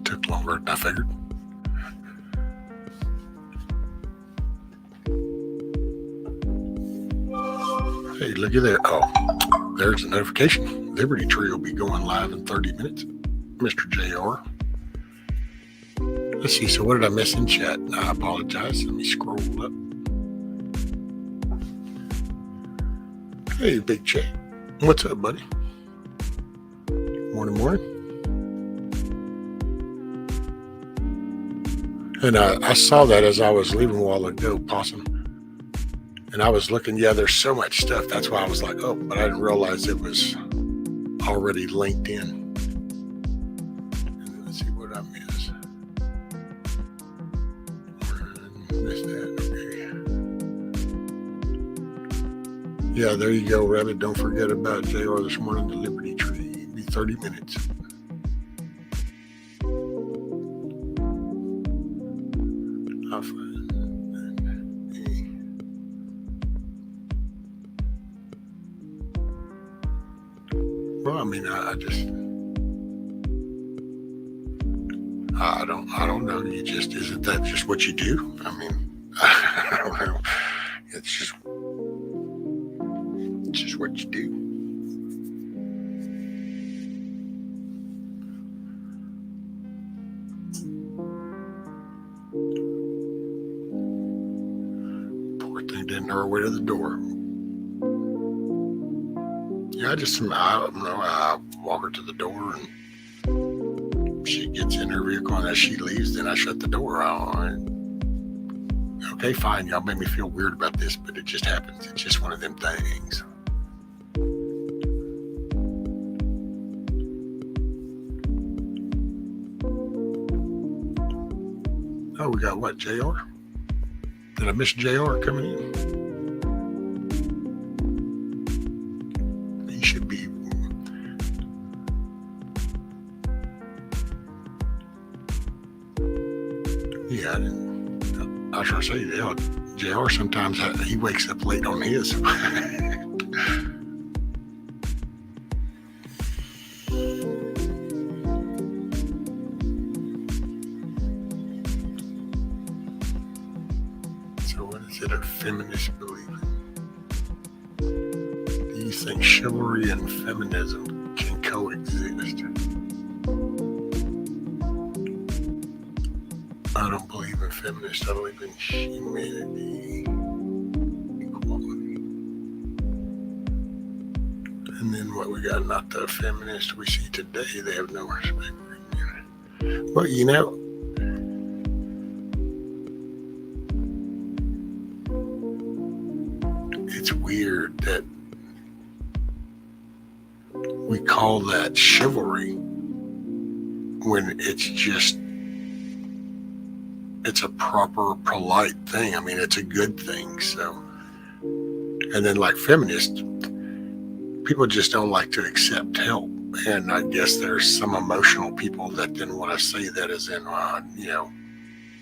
Took longer than I figured. Hey, looky there. Oh, there's a notification. Liberty Tree will be going live in 30 minutes. Mr. JR. Let's see, so what did I miss in chat? I apologize. Let me scroll up. Hey, Big Chat. What's up, buddy? Morning, morning. And I saw that as I was leaving a while ago, Possum. And I was looking, yeah, there's so much stuff. That's why I was like, oh, but I didn't realize it was already linked in. And let's see what I missed. Missed that, okay. Yeah, there you go, Rabbit. Don't forget about JR this morning, the Liberty Tree. It'll be 30 minutes. I'll find that. Well, I mean, I don't know. Isn't that just what you do? I mean, I don't know. It's just what you do. Poor thing didn't know her way to the door. Yeah, I don't know. I walk her to the door and she gets in her vehicle, and as she leaves, then I shut the door. Okay, fine. Y'all made me feel weird about this, but it just happens. It's just one of them things. Oh, we got what, JR? Did I miss JR coming in? He should be. Yeah, I was trying to say, yeah, JR sometimes he wakes up late on his. So what is it a feminist belief? Do you think chivalry and feminism can coexist? I don't believe in feminists. I believe in humanity, equality. And then what we got, not the feminists we see today, they have no respect for humanity. Well, you know, it's weird that we call that chivalry when it's a proper, polite thing. I mean, it's a good thing. So, and then like feminists, people just don't like to accept help. And I guess there's some emotional people that then want to say that as in,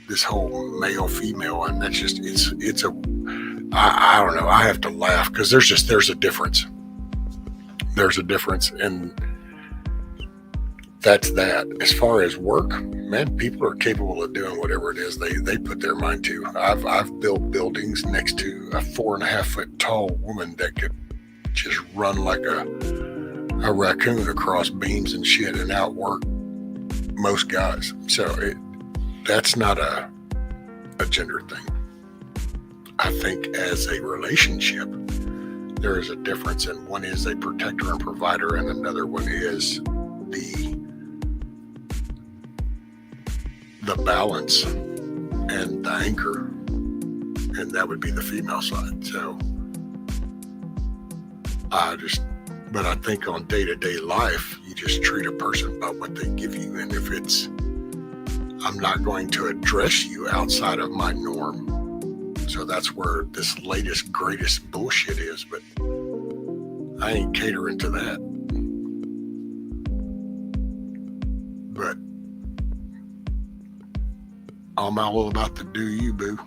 this whole male, female, and that's just, I don't know. I have to laugh because there's a difference. There's a difference, and that's that. As far as work, man, people are capable of doing whatever it is they put their mind to. I've built buildings next to a 4.5 foot tall woman that could just run like a raccoon across beams and shit and outwork most guys. So that's not a gender thing. I think as a relationship, there is a difference, and one is a protector and provider, and another one is the balance and the anchor, and that would be the female side. So but I think on day-to-day life, you just treat a person by what they give you, and if I'm not going to address you outside of my norm. So that's where this latest, greatest bullshit is, but I ain't catering to that. But I'm all about the do you, boo.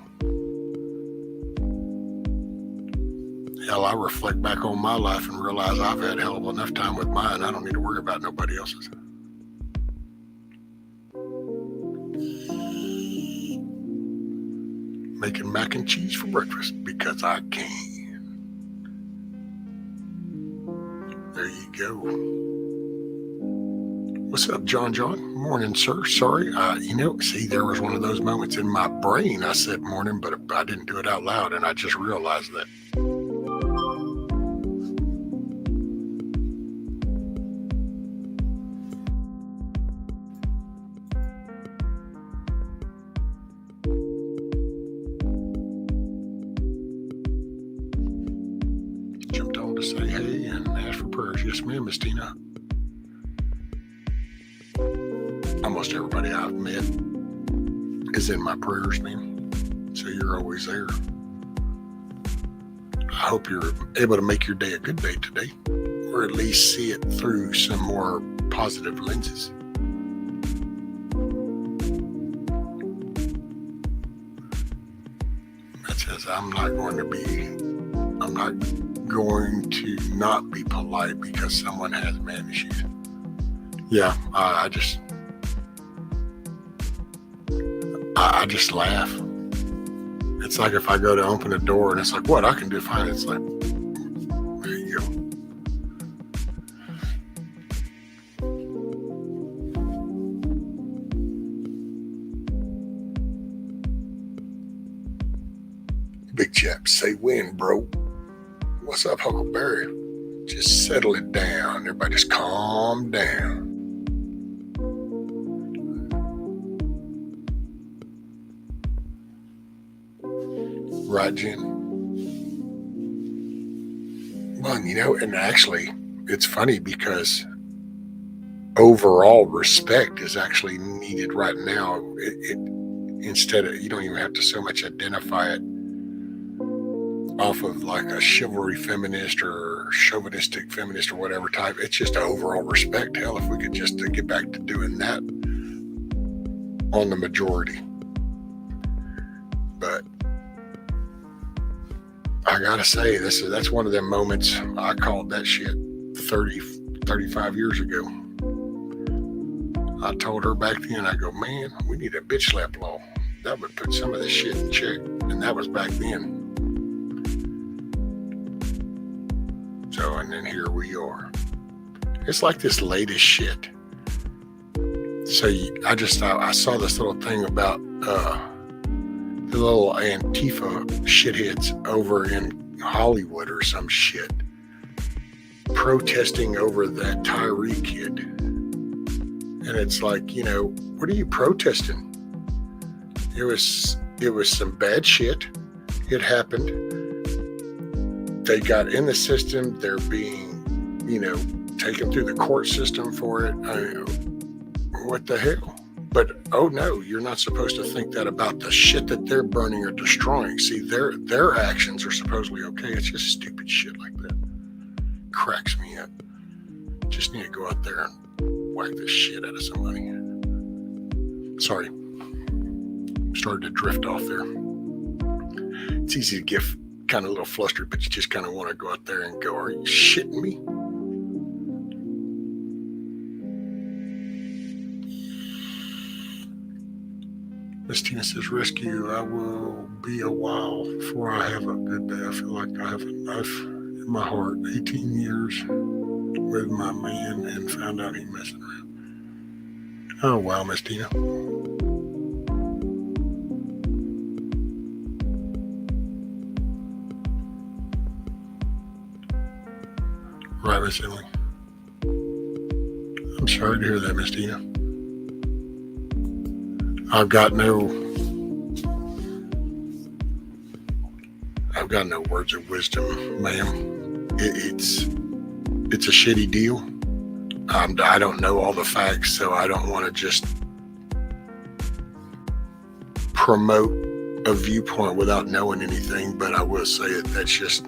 hell, I reflect back on my life and realize I've had hell of enough time with mine. I don't need to worry about nobody else's. Making mac and cheese for breakfast because I can. There you go. What's up, John? Morning, sir. Sorry. See, there was one of those moments in my brain. I said morning, but I didn't do it out loud, and I just realized that. Jumped on to say hey and ask for prayers. Yes, ma'am, Miss Tina. Almost everybody I've met is in my prayers, man. So you're always there. I hope you're able to make your day a good day today, or at least see it through some more positive lenses. That says I'm not going to not be polite because someone has man issues. Yeah, I just laugh. It's like if I go to open a door and it's like, what? I can do fine. It's like, there you go. Big chap, say when, bro. What's up, Huckleberry? Just settle it down. Everybody just calm down. Right, Jen? Well, and actually, it's funny because overall respect is actually needed right now. Instead of, you don't even have to so much identify it off of like a chivalry feminist or chauvinistic feminist or whatever type. It's just overall respect. Hell, if we could just get back to doing that on the majority. But I gotta say, that's one of them moments. I called that shit 35 years ago. I told her back then, I go, man, we need a bitch slap law. That would put some of this shit in check. And that was back then. So, and then here we are. It's like this latest shit. So I saw this little thing about the little Antifa shitheads over in Hollywood or some shit protesting over that Tyree kid. And it's like, what are you protesting? It was some bad shit. It happened. They got in the system. They're being, taken through the court system for it. What the hell? But, oh no, you're not supposed to think that about the shit that they're burning or destroying. See, their actions are supposedly okay. It's just stupid shit like that. Cracks me up. Just need to go out there and whack the shit out of somebody. Sorry. Started to drift off there. It's easy to get kind of a little flustered, but you just kind of want to go out there and go, are you shitting me? Miss Tina says, rescue, I will be a while before I have a good day. I feel like I have enough in my heart. 18 years with my man and found out he messing around. Oh, wow, Miss Tina. Right, Miss Emily. I'm sorry to hear that, Miss Tina. I've got no words of wisdom, ma'am. It's a shitty deal. I don't know all the facts, so I don't want to just promote a viewpoint without knowing anything, but I will say that's just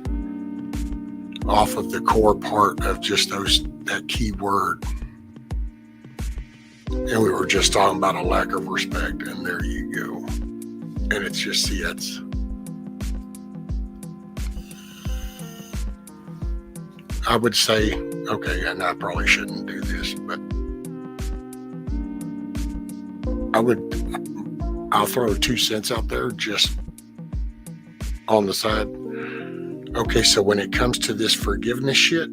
off of the core part of just that key word. And we were just talking about a lack of respect, and there you go. And it's just, see, I would say, okay, and I probably shouldn't do this, but I'll throw 2 cents out there just on the side. Okay, so when it comes to this forgiveness shit,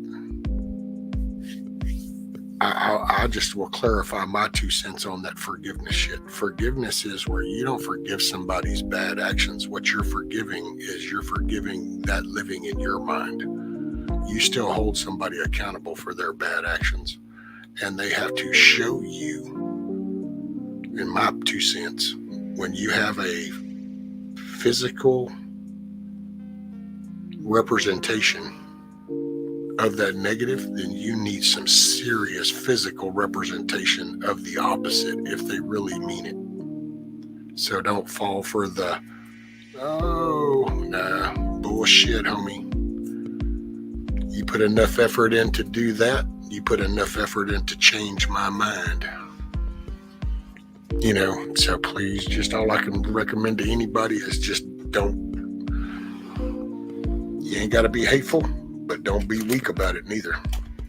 I just will clarify my 2 cents on that forgiveness shit. Forgiveness is where you don't forgive somebody's bad actions. What you're forgiving is you're forgiving that living in your mind. You still hold somebody accountable for their bad actions, and they have to show you, in my 2 cents, when you have a physical representation of that negative, then you need some serious physical representation of the opposite if they really mean it. So don't fall for the, bullshit, homie. You put enough effort in to do that, you put enough effort in to change my mind. So please, just all I can recommend to anybody is just you ain't got to be hateful, but don't be weak about it neither.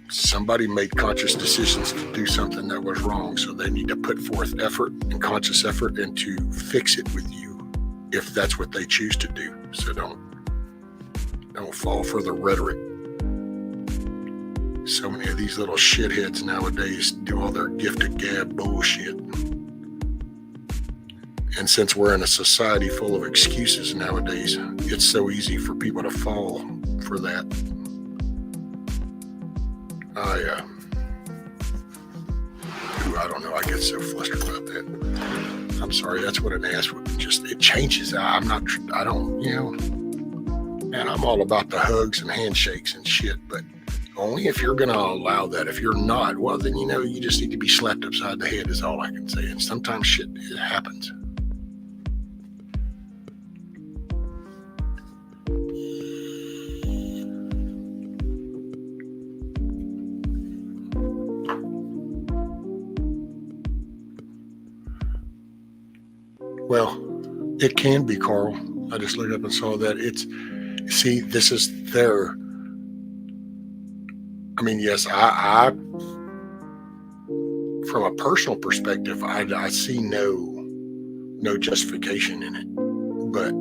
Somebody made conscious decisions to do something that was wrong, so they need to put forth effort and conscious effort and to fix it with you if that's what they choose to do. So don't fall for the rhetoric. So many of these little shitheads nowadays do all their gift of gab bullshit. And since we're in a society full of excuses nowadays, it's so easy for people to fall for that. I don't know. I get so flustered about that. I'm sorry. That's what an ass would just, it changes. And I'm all about the hugs and handshakes and shit, but only if you're going to allow that. If you're not, well, then, you just need to be slapped upside the head is all I can say. And sometimes shit, it happens. Well, it can be, Carl. I just looked up and saw that this is their, yes, I from a personal perspective, I see no justification in it, but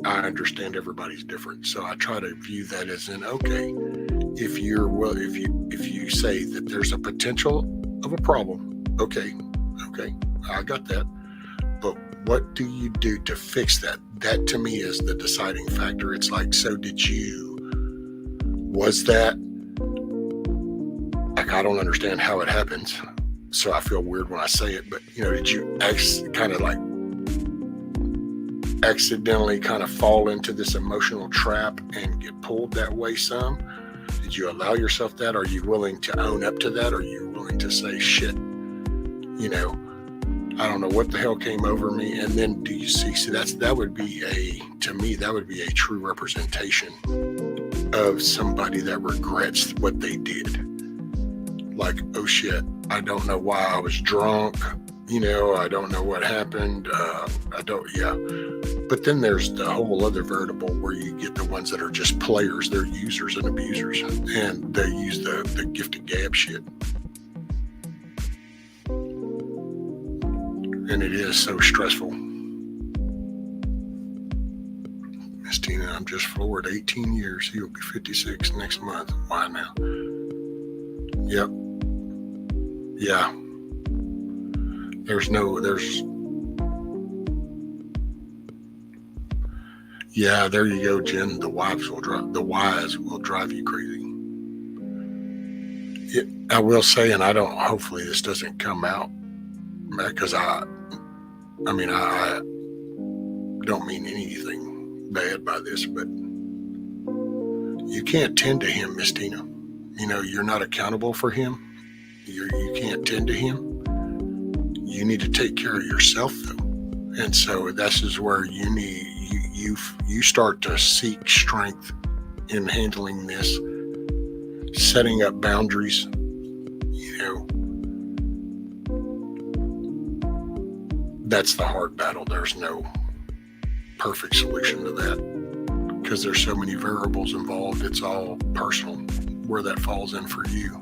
I understand everybody's different. So I try to view that as okay, if you say that there's a potential of a problem, okay, I got that. But what do you do to fix that? That to me is the deciding factor. It's like, so was that, like, I don't understand how it happens. So I feel weird when I say it, but did you accidentally kind of fall into this emotional trap and get pulled that way some? Did you allow yourself that? Are you willing to own up to that? Are you willing to say, shit, I don't know what the hell came over me? And then do you see that would be a true representation of somebody that regrets what they did. Like, oh shit, I don't know why I was drunk. I don't know what happened. But then there's the whole other variable where you get the ones that are just players. They're users and abusers, and they use the gift of gab shit. And it is so stressful. Miss Tina, I'm just floored. 18 years. He'll be 56 next month. Why now? Yep. Yeah. Yeah, there you go, Jen. The whys will drive you crazy. I will say, and hopefully this doesn't come out, because I don't mean anything bad by this, but you can't tend to him, Miss Tina. You're not accountable for him. You can't tend to him. You need to take care of yourself, though. And so this is where you start to seek strength in handling this, setting up boundaries. That's the hard battle. There's no perfect solution to that, because there's so many variables involved. It's all personal where that falls in for you.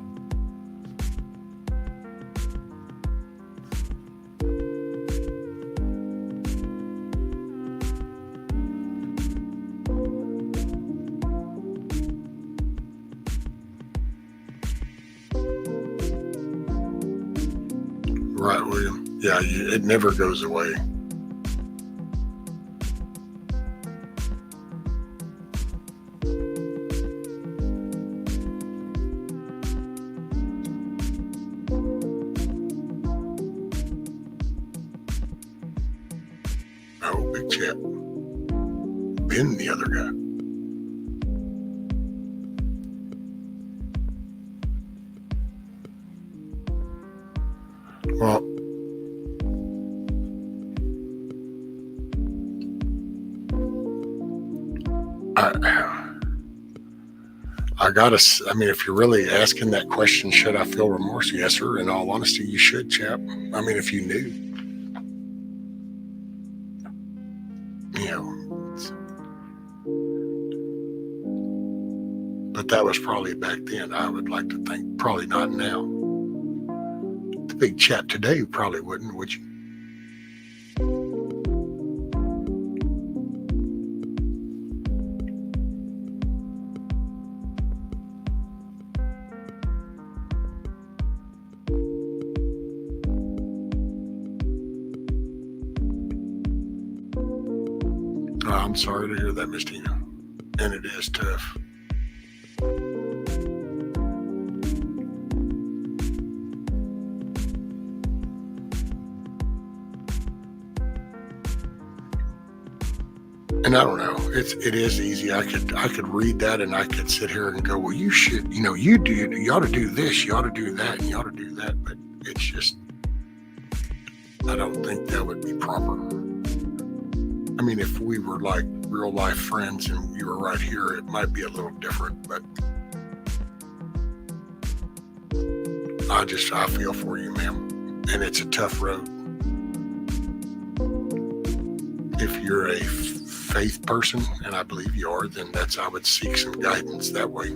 Right, William. Yeah, it never goes away. Oh, big chap. Ben, the other guy. Well, I mean, if you're really asking that question, should I feel remorse? Yes, sir. In all honesty, you should, chap. I mean, if you knew, but that was probably back then. I would like to think probably not now. The big chap today probably wouldn't, would you? I'm sorry to hear that, Miss Tina. And it is tough. And I don't know. It is easy. I could read that and I could sit here and go, well, you should, you ought to do this, you ought to do that, and you ought to do that. But it's just, I don't think that would be proper. I mean, if we were like real life friends and you were right here, it might be a little different, but I feel for you, ma'am. And it's a tough road. If you're a faith person, and I believe you are, then I would seek some guidance that way.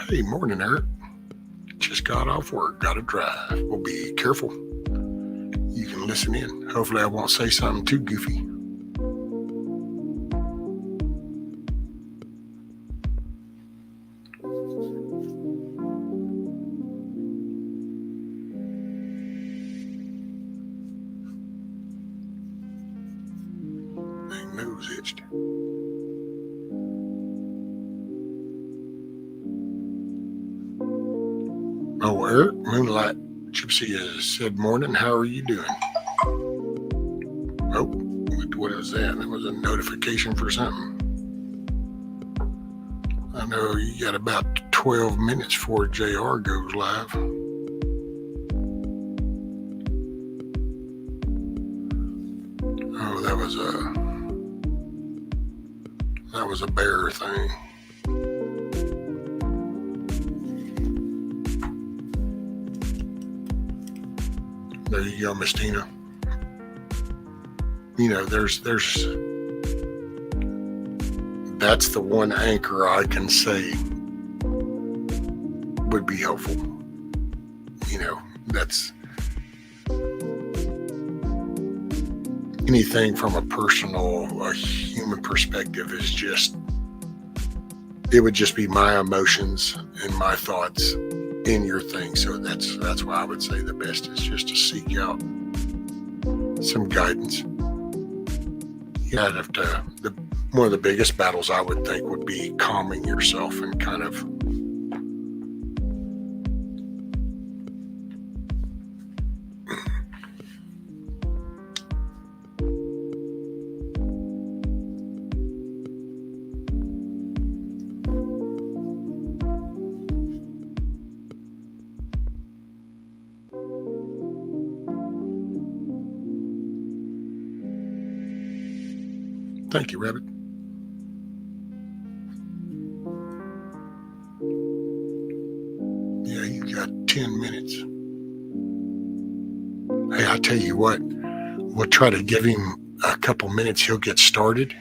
Hey, morning, Eric. Just got off work, got to drive. Well, be careful. You can listen in. Hopefully I won't say something too goofy. My nose itched. Oh, Eric, Moonlight Gypsy has said, morning, how are you doing? Oh, what was that? That was a notification for something. I know you got about 12 minutes before JR goes live. Oh, that was a bear thing. There you go, Miss Tina. That's the one anchor I can say would be helpful. That's anything from a human perspective is just, it would just be my emotions and my thoughts in your thing. So that's why I would say the best is just to seek out some guidance. One of the biggest battles I would think would be calming yourself and kind of Thank you, Rabbit. Yeah, you got 10 minutes. Hey, I tell you what, we'll try to give him a couple minutes. He'll get started,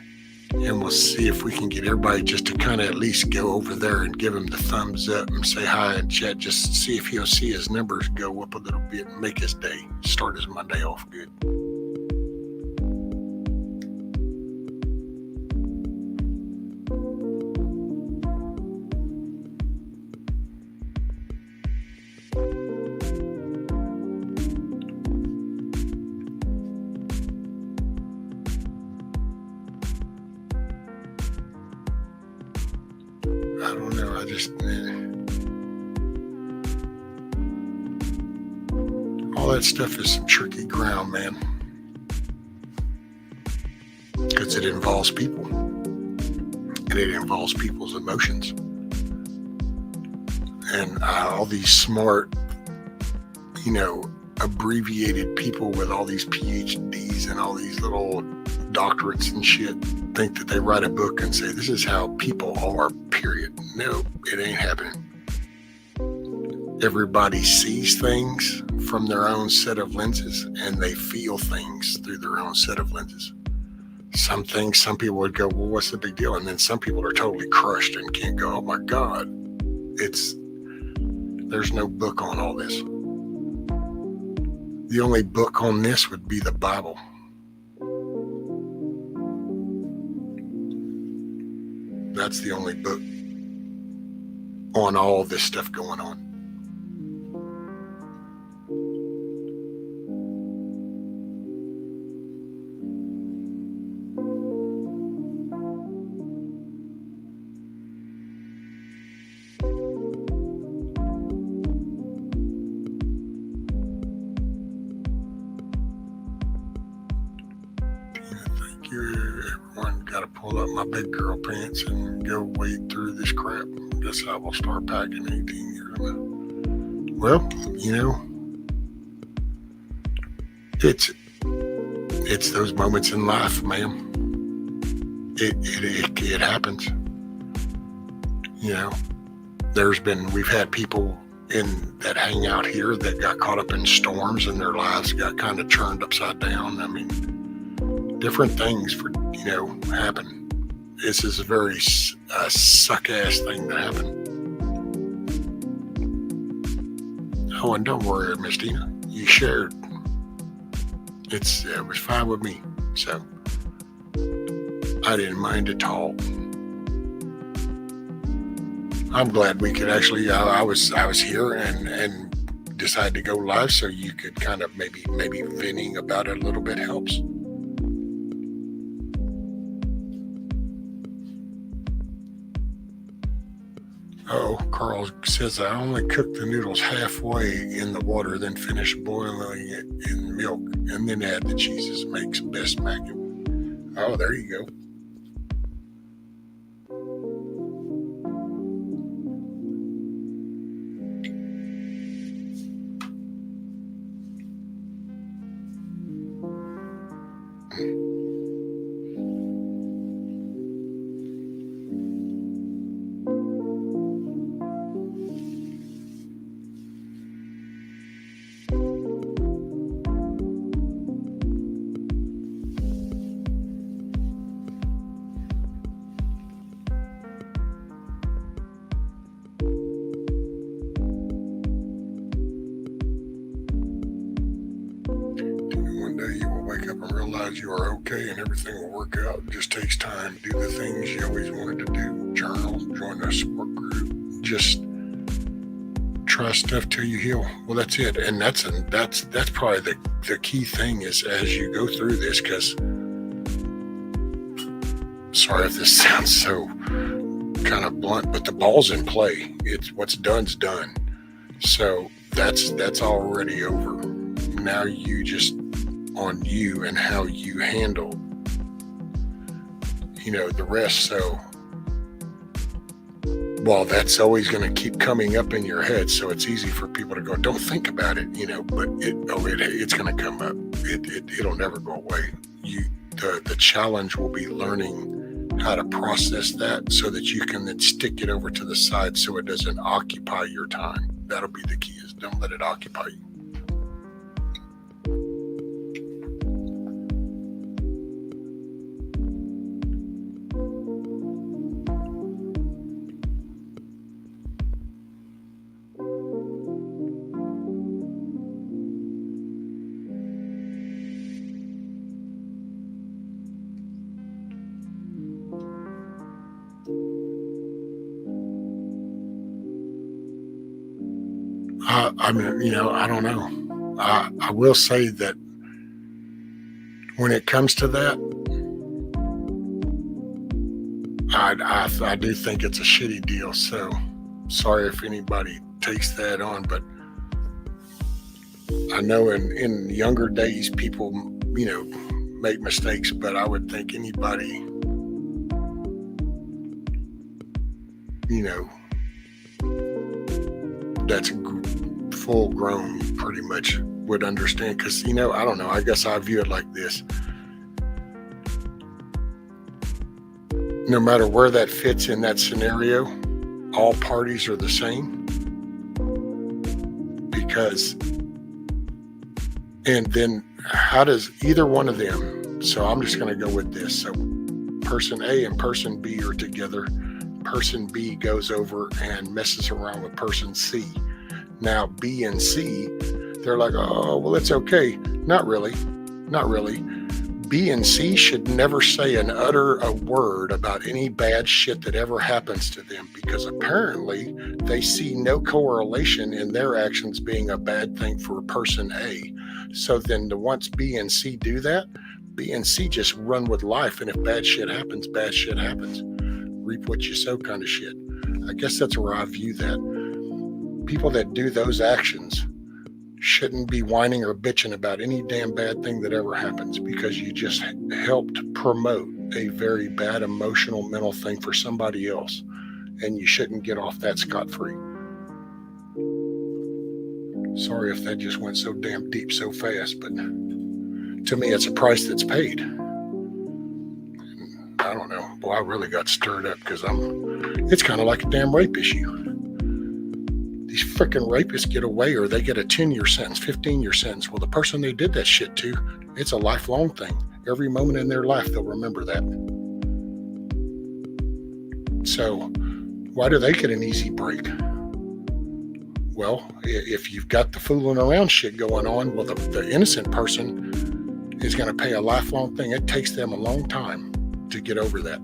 and we'll see if we can get everybody just to kind of at least go over there and give him the thumbs up and say hi and chat. Just see if he'll see his numbers go up a little bit and make his day, start his Monday off good. I don't know. I just all that stuff is some tricky ground, man, because it involves people and it involves people's emotions, and all these smart, abbreviated people with all these PhDs and all these little doctorates and shit think that they write a book and say this is how people are, period. No, it ain't happening. Everybody sees things from their own set of lenses, and they feel things through their own set of lenses. Some things, some people would go, well, what's the big deal? And then some people are totally crushed and can't go, oh my God. There's no book on all this. The only book on this would be the Bible. That's the only book on all this stuff going on. Thank you, everyone. Got to pull up my big girl pants and go wade through this crap. Guess I will start packing 18 years ago. Well, it's those moments in life, ma'am. It happens. We've had people that hang out here that got caught up in storms and their lives got kind of turned upside down. I mean, different things happen. This is a very suck-ass thing to happen. Oh, and don't worry, Miss Tina. You shared. It was fine with me. So, I didn't mind at all. I'm glad we could actually, I was here and decided to go live so you could kind of maybe venting about it a little bit helps. Oh, Carl says I only cook the noodles halfway in the water, then finish boiling it in milk, and then add the cheeses. Makes best mac. Oh, there you go. You are okay and everything will work out. It just takes time. Do the things you always wanted to do. Journal, join a support group. Just try stuff till you heal. Well, that's it. And that's probably the key thing is as you go through this, because sorry if this sounds so kind of blunt, but the ball's in play. It's what's done's done. So that's already over. Now you just on you and how you handle the rest. So while that's always going to keep coming up in your head, so it's easy for people to go, don't think about it, but it's going to come up. It'll never go away. The challenge will be learning how to process that so that you can then stick it over to the side so it doesn't occupy your time. That'll be the key, is don't let it occupy you. I mean, I don't know. I will say that when it comes to that, I do think it's a shitty deal. So sorry if anybody takes that on, but I know in younger days people, make mistakes, but I would think anybody, that's full grown pretty much would understand. Because, I don't know. I guess I view it like this. No matter where that fits in that scenario, all parties are the same. Because, and then how does either one of them, so I'm just going to go with this. So person A and person B are together. Person B goes over and messes around with person C. Now B and C, they're like, oh, well, it's okay. Not really. B and C should never say and utter a word about any bad shit that ever happens to them, because apparently they see no correlation in their actions being a bad thing for person A. So then once B and C do that, B and C just run with life. And if bad shit happens, bad shit happens. Reap what you sow kind of shit. I guess that's where I view that. People that do those actions shouldn't be whining or bitching about any damn bad thing that ever happens, because you just helped promote a very bad emotional mental thing for somebody else, and you shouldn't get off that scot-free. Sorry if that just went so damn deep so fast, but to me it's a price that's paid. I don't know. Boy, I really got stirred up because it's kind of like a damn rape issue. These freaking rapists get away, or they get a 10-year sentence, 15-year sentence. Well, the person they did that shit to, it's a lifelong thing. Every moment in their life, they'll remember that. So why do they get an easy break? Well, if you've got the fooling around shit going on, well, the innocent person is going to pay a lifelong thing. It takes them a long time to get over that.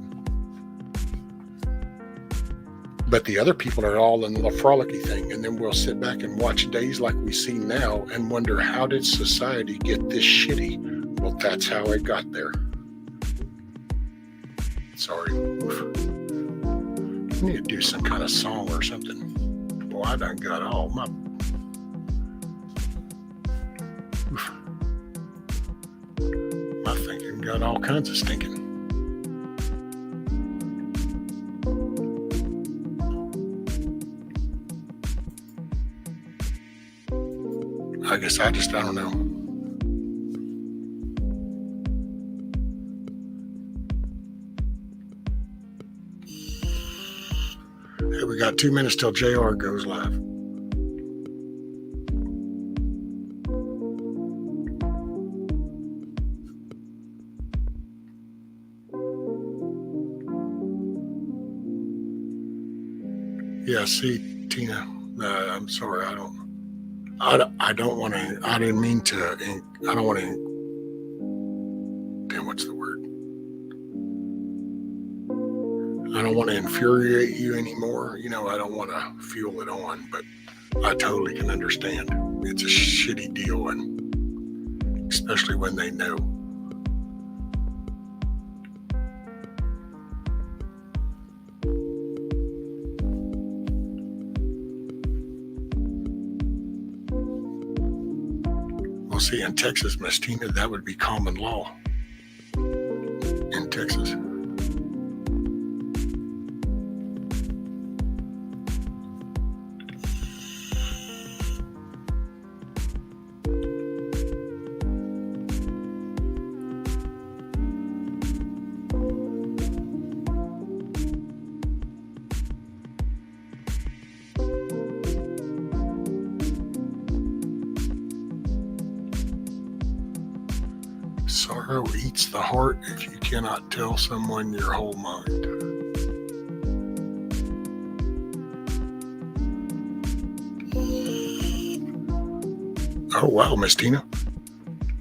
But the other people are all in the frolicky thing, and then we'll sit back and watch days like we see now and wonder, how did society get this shitty? Well, that's how it got there. Sorry. I need to do some kind of song or something. Boy, I done got all my... My thinking got all kinds of stinking. I guess I don't know. Hey, we got 2 minutes till JR goes live. Yeah, see, Tina, I'm sorry, I don't want to, I didn't mean to, I don't want to, damn, what's the word? I don't want to infuriate you anymore. I don't want to fuel it on, but I totally can understand. It's a shitty deal, and especially when they know. See, in Texas, Miss Tina, that would be common law in Texas. Sorrow eats the heart if you cannot tell someone your whole mind. Oh, wow, Miss Tina.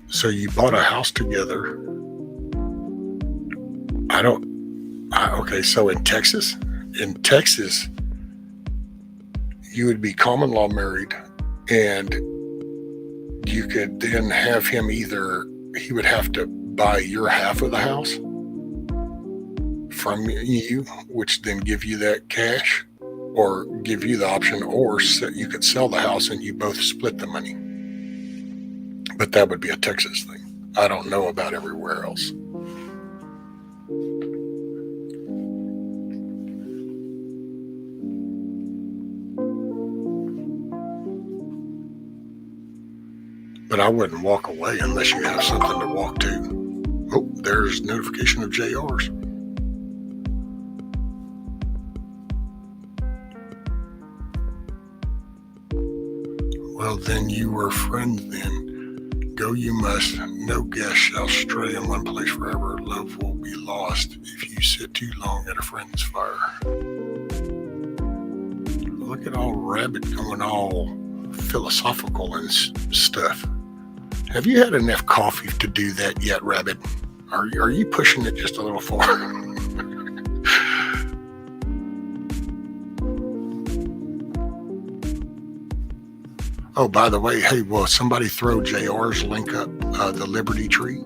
So you bought a house together. Okay, so in Texas, you would be common law married, And you could then have him he would have to buy your half of the house from you, which then give you that cash, or give you the option, or you could sell the house and you both split the money. But that would be a Texas thing. I don't know about everywhere else. But I wouldn't walk away unless you have something to walk to. Oh, there's notification of JRs. Well, then you were friends then. Go you must, no guest shall stray in one place forever. Love will be lost if you sit too long at a friend's fire. Look at all Rabbit going all philosophical and stuff. Have you had enough coffee to do that yet, Rabbit? Are you pushing it just a little far? Oh, by the way, hey, will somebody throw JR's link up, the Liberty Tree?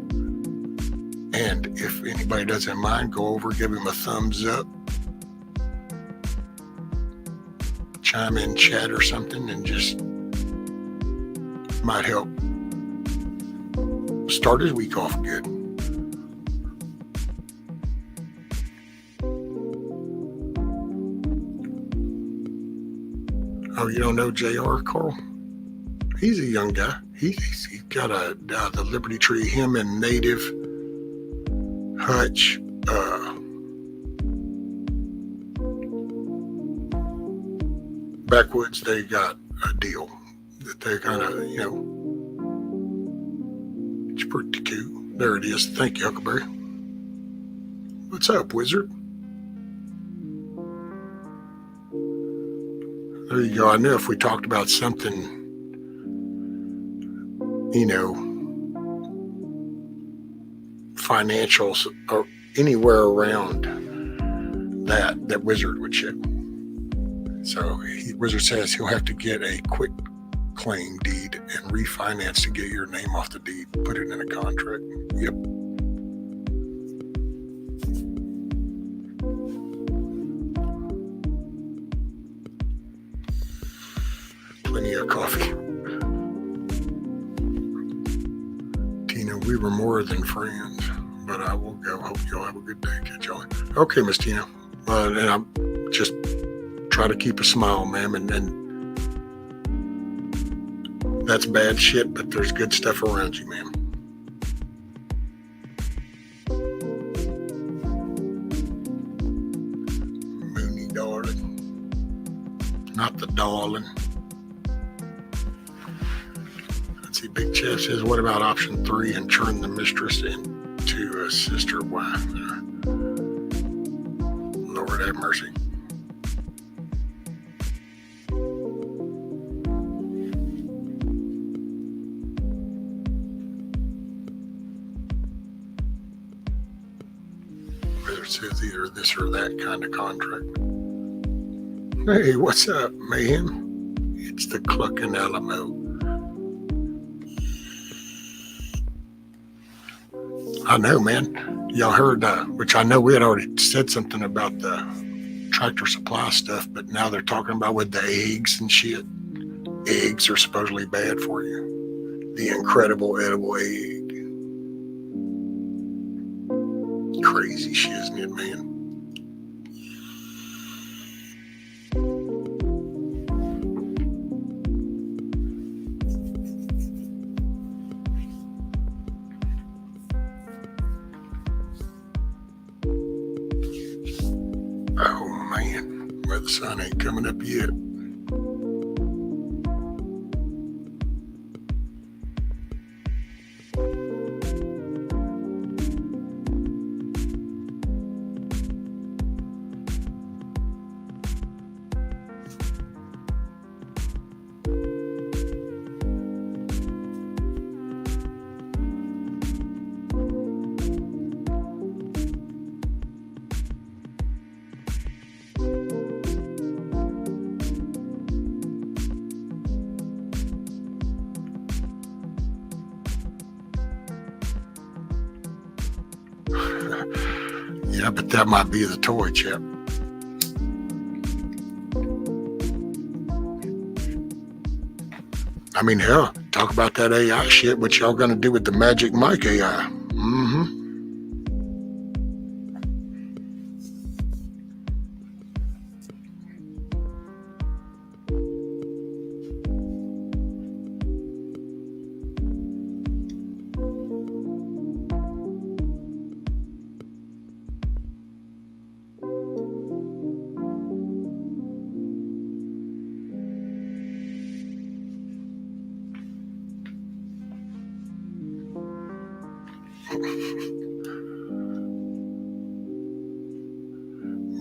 And if anybody doesn't mind, go over, give him a thumbs up, chime in chat or something, and just might help start his week off good. Oh, you don't know JR, Carl? He's a young guy. He's got the Liberty Tree, him and Native, Hutch, Backwoods, they got a deal that they kind of, it's pretty cool. There it is. Thank you, Huckleberry. What's up, Wizard? There you go. I knew if we talked about something, financials or anywhere around that Wizard would show. So Wizard says he'll have to get a quick claim deed and refinance to get your name off the deed. Put it in a contract. Yep. Plenty of coffee. Tina, we were more than friends, but I will go. Hope y'all have a good day. Catch y'all. Okay, Miss Tina. And I'm just try to keep a smile, ma'am, and that's bad shit, but there's good stuff around you, ma'am. Mooney darling. Not the darling. Let's see, Big Chef says, what about option 3 and turn the mistress into a sister wife? Lord have mercy. Says either this or that kind of contract. Hey, what's up, Mayhem? It's the Cluckin Alamo. I know, man. Y'all heard, which I know we had already said something about the Tractor Supply stuff, but now they're talking about with the eggs and shit. Eggs are supposedly bad for you. The incredible edible egg. Crazy shit, isn't it, man? Oh, man. Well, the sun ain't coming up yet. Yeah, but that might be the toy, Chip. I mean, hell, talk about that AI shit. What y'all gonna do with the Magic Mike AI? Mm-hmm.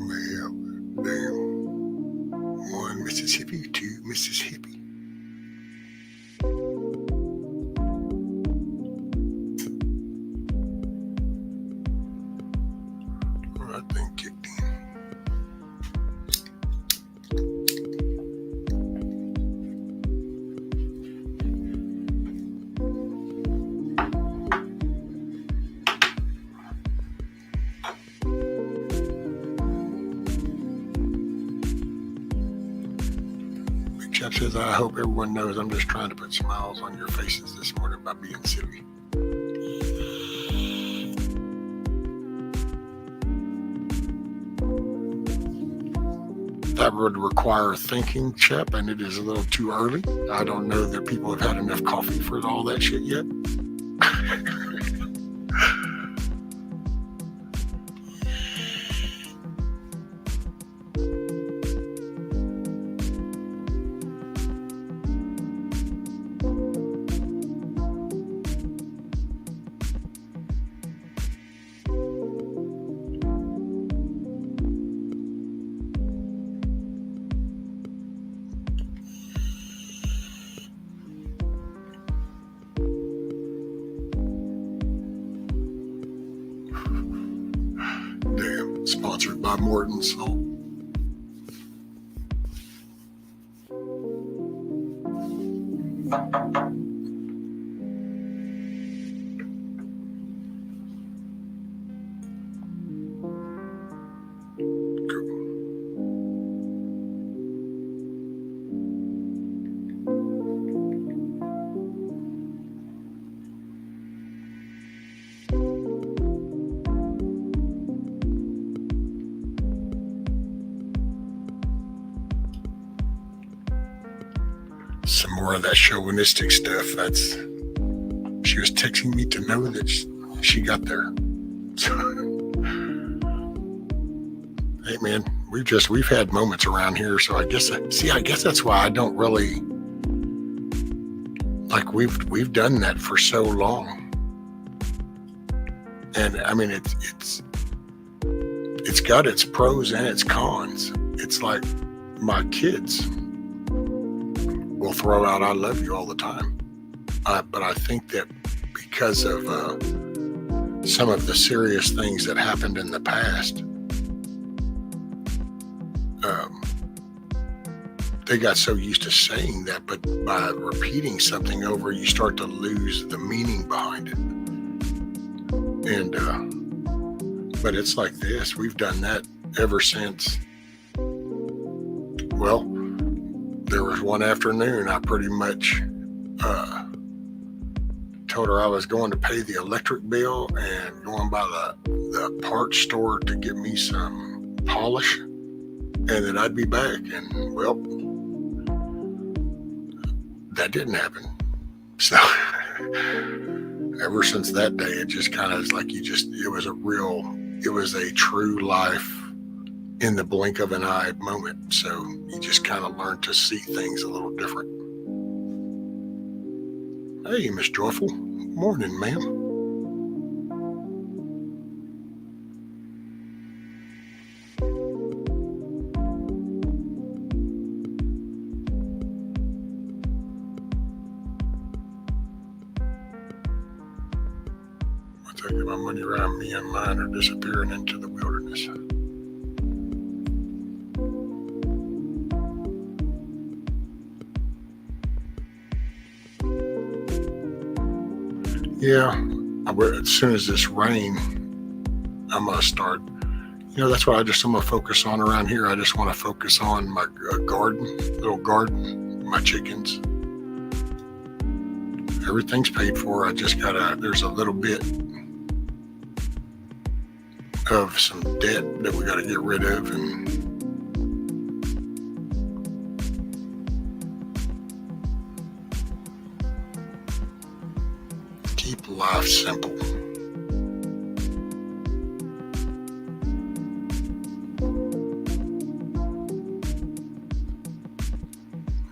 Well, damn. One Mississippi, two Mississippi. Well, that thing kicked in. Big Chap says, I hope everyone knows I'm just trying to put smiles on your faces this morning by being silly. That would require thinking, Chap, and it is a little too early. I don't know that people have had enough coffee for all that shit yet. Damn, sponsored by Morton Salt. Some more of that chauvinistic stuff. She was texting me to know that she got there. Hey man, we've had moments around here, so I guess that's why I don't really like we've done that for so long. And I mean it's got its pros and its cons. It's like my kids will throw out I love you all the time. But I think that because of some of the serious things that happened in the past, they got so used to saying that, but by repeating something over, you start to lose the meaning behind it. And but it's like this. We've done that ever since. Well, there was one afternoon I pretty much told her I was going to pay the electric bill and going by the parts store to get me some polish, and that I'd be back. And well, that didn't happen. So ever since that day, it just kind of is like it was a true life in the blink of an eye moment. So you just kind of learn to see things a little different. Hey, Miss Joyful. Morning, ma'am. I take my money around, me and mine are disappearing into the wilderness. Yeah, as soon as this rain, I'm going to start That's what I'm going to focus on around here. I just want to focus on my little garden, my chickens. Everything's paid for. I just there's a little bit of some debt that we got to get rid of, and keep life simple.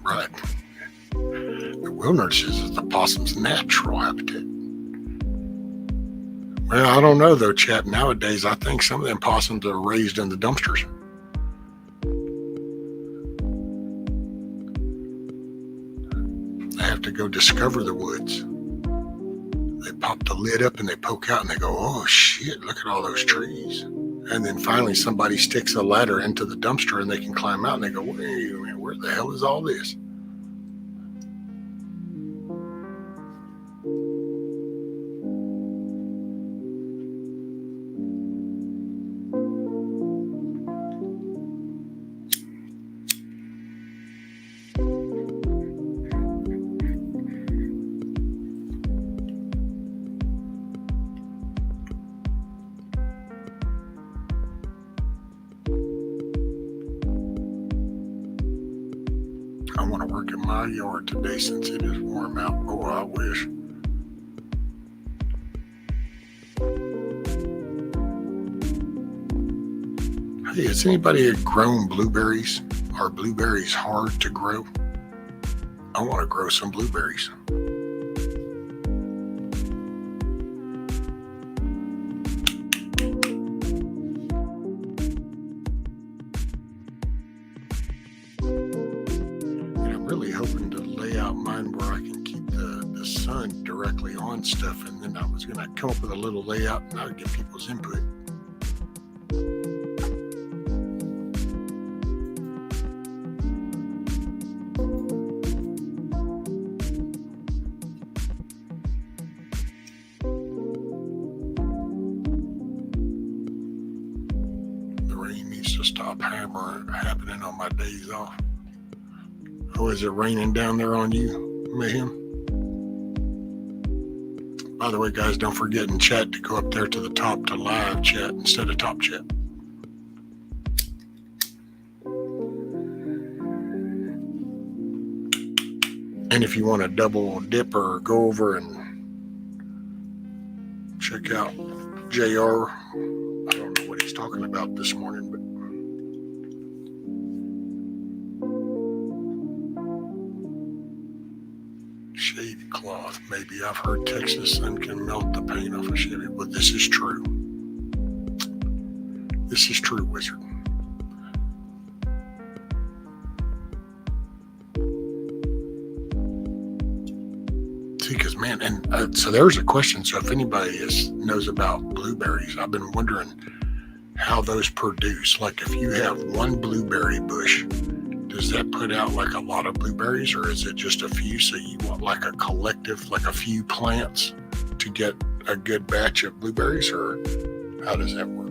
Right. The wilderness is the possum's natural habitat. Well, I don't know though, chat. Nowadays, I think some of them possums are raised in the dumpsters. They have to go discover the woods. They pop the lid up and they poke out and they go, oh shit, look at all those trees. And then finally somebody sticks a ladder into the dumpster and they can climb out and they go, wait a minute, where the hell is all this? I want to work in my yard today since it is warm out. Oh, I wish. Hey, has anybody grown blueberries? Are blueberries hard to grow? I want to grow some blueberries. Really hoping to lay out mine where I can keep the sun directly on stuff, and then I was going to come up with a little layout and I would get people's input. The rain needs to stop happening on my days off. Oh, is it raining down there on you, Mayhem? By the way, guys, don't forget in chat to go up there to the top to live chat instead of top chat. And if you want to double dip or go over and check out JR, I don't know what he's talking about this morning, but shade cloth, maybe. I've heard Texas sun can melt the paint off a Chevy, but this is true. This is true, Wizard. See, because man, and so there's a question. So if anybody knows about blueberries, I've been wondering how those produce. Like if you have one blueberry bush, does that put out like a lot of blueberries, or is it just a few? So you want like a collective, like a few plants to get a good batch of blueberries, or how does that work?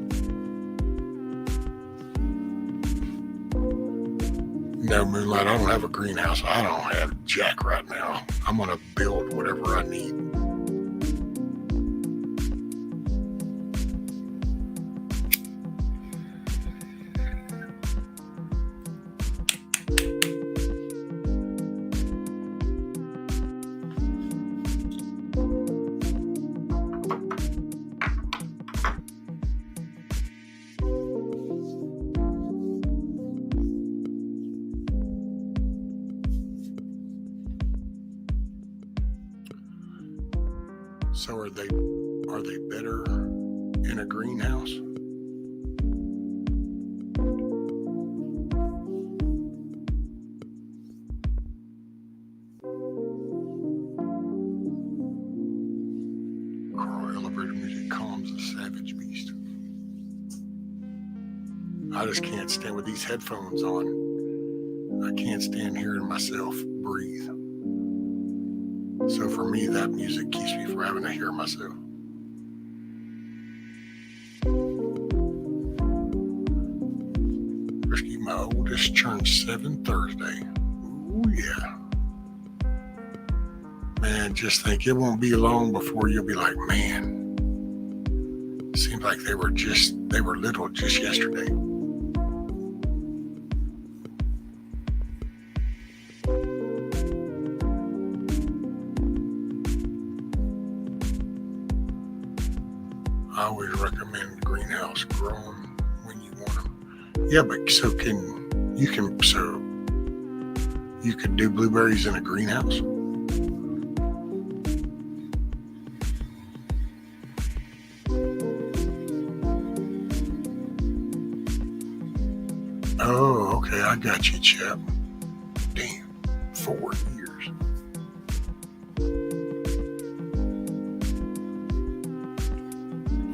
No, Moonlight, I don't have a greenhouse. I don't have jack right now. I'm going to build whatever I need. So are they better in a greenhouse? Car elevator music calms the savage beast. I just can't stand with these headphones on. I can't stand hearing myself breathe. So for me, that music keeps me from having to hear myself. oldest turned 7 Thursday. Ooh, yeah. Man, just think it won't be long before you'll be like, man, seems like they were little just yesterday. I always recommend greenhouse growing when you want them. Yeah, but you could do blueberries in a greenhouse. Oh, okay, I got you, chap. Damn, 4 years.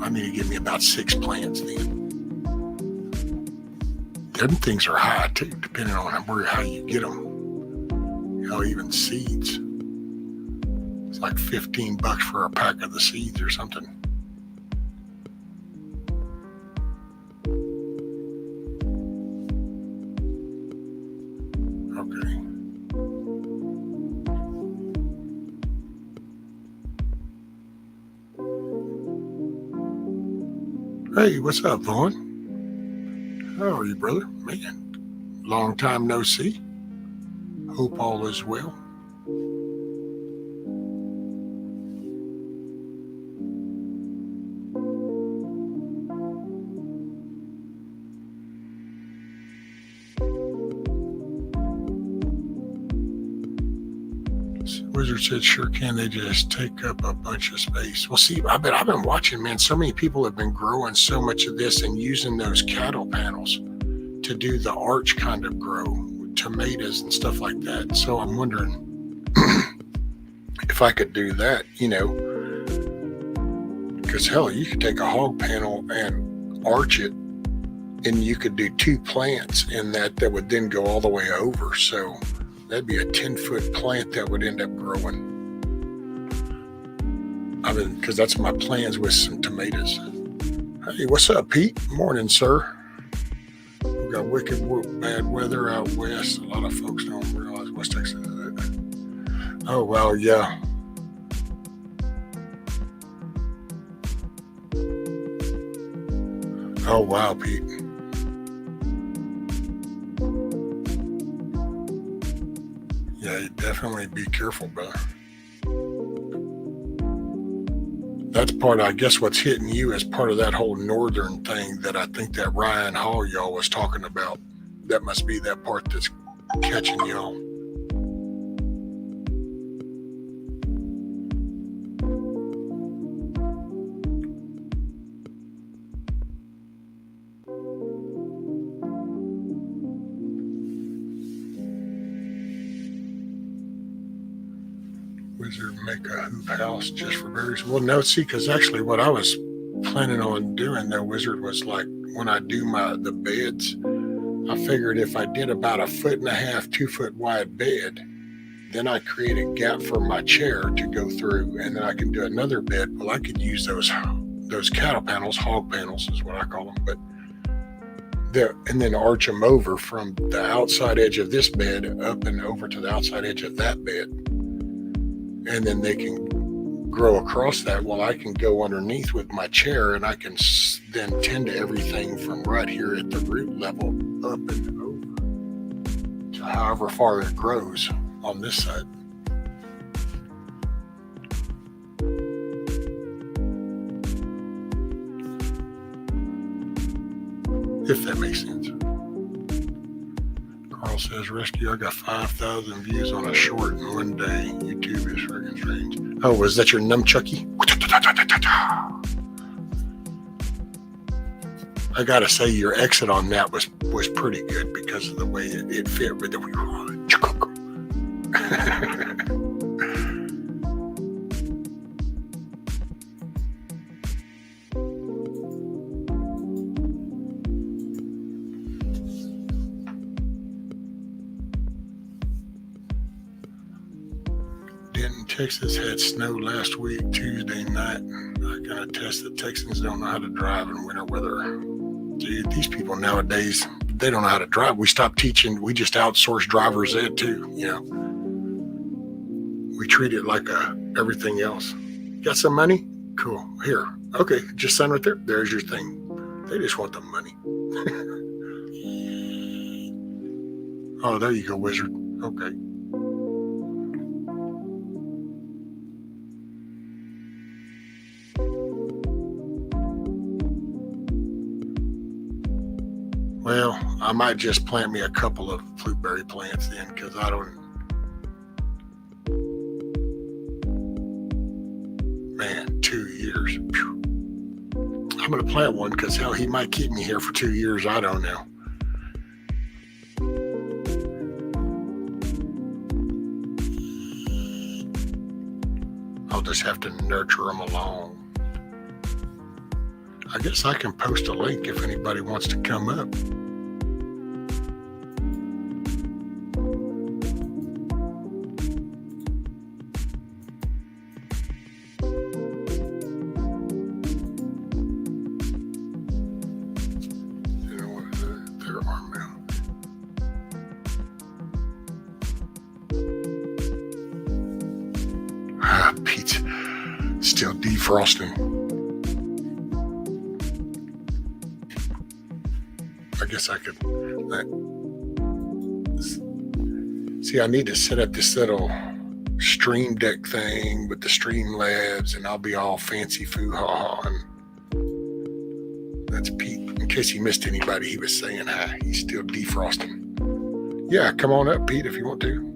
I need to give me about 6 plants then. Them things are high too, depending on how you get them. Even seeds. It's like $15 for a pack of the seeds or something. Okay. Hey, what's up, Vaughn? How are you, brother? Man, long time no see. Hope all is well. Wizard said, sure can. They just take up a bunch of space. Well, see, I've been watching, man. So many people have been growing so much of this and using those cattle panels to do the arch kind of grow, with tomatoes and stuff like that. So I'm wondering if I could do that, because hell, you could take a hog panel and arch it, and you could do 2 plants in that would then go all the way over. So that'd be a 10-foot plant that would end up growing. Because that's my plans with some tomatoes. Hey, what's up, Pete? Morning, sir. We got wicked bad weather out west. A lot of folks don't realize West Texas is that. Oh, well, yeah. Oh, wow, Pete. Yeah, you definitely be careful, brother. That's part of, I guess, what's hitting you as part of that whole northern thing that I think that Ryan Hall y'all was talking about. That must be that part that's catching y'all. Wizard make a hoop house just for berries. Well, no, see, because actually what I was planning on doing, though, Wizard, was like when I do the beds, I figured if I did about 1.5 2 foot wide bed, then I create a gap for my chair to go through, and then I can do another bed. Well, I could use those cattle panels, hog panels is what I call them, but and then arch them over from the outside edge of this bed up and over to the outside edge of that bed. And then they can grow across that while I can go underneath with my chair, and I can then tend to everything from right here at the root level up and over to however far it grows on this side. If that makes sense. Carl says, Rescue, I got 5,000 views on a short in one day. YouTube is freaking strange. Oh, was that your nunchucky? I gotta say, your exit on that was pretty good because of the way it fit with the Texas had snow last week, Tuesday night. I can attest that Texans don't know how to drive in winter weather. Dude, these people nowadays, they don't know how to drive. We stopped teaching. We just outsourced driver's ed too. We treat it like everything else. Got some money? Cool. Here. Okay. Just sign right there. There's your thing. They just want the money. Oh, there you go, wizard. Okay. Well, I might just plant me a couple of blueberry plants then, because I don't. Man, 2 years. Whew. I'm going to plant one because hell, he might keep me here for 2 years. I don't know. I'll just have to nurture them along. I guess I can post a link if anybody wants to come up. There are mountains. Pete's still defrosting. I guess I could. See, I need to set up this little stream deck thing with the Streamlabs, and I'll be all fancy foo-ha-ha. And that's Pete. In case he missed anybody, he was saying hi. He's still defrosting. Yeah, come on up, Pete, if you want to.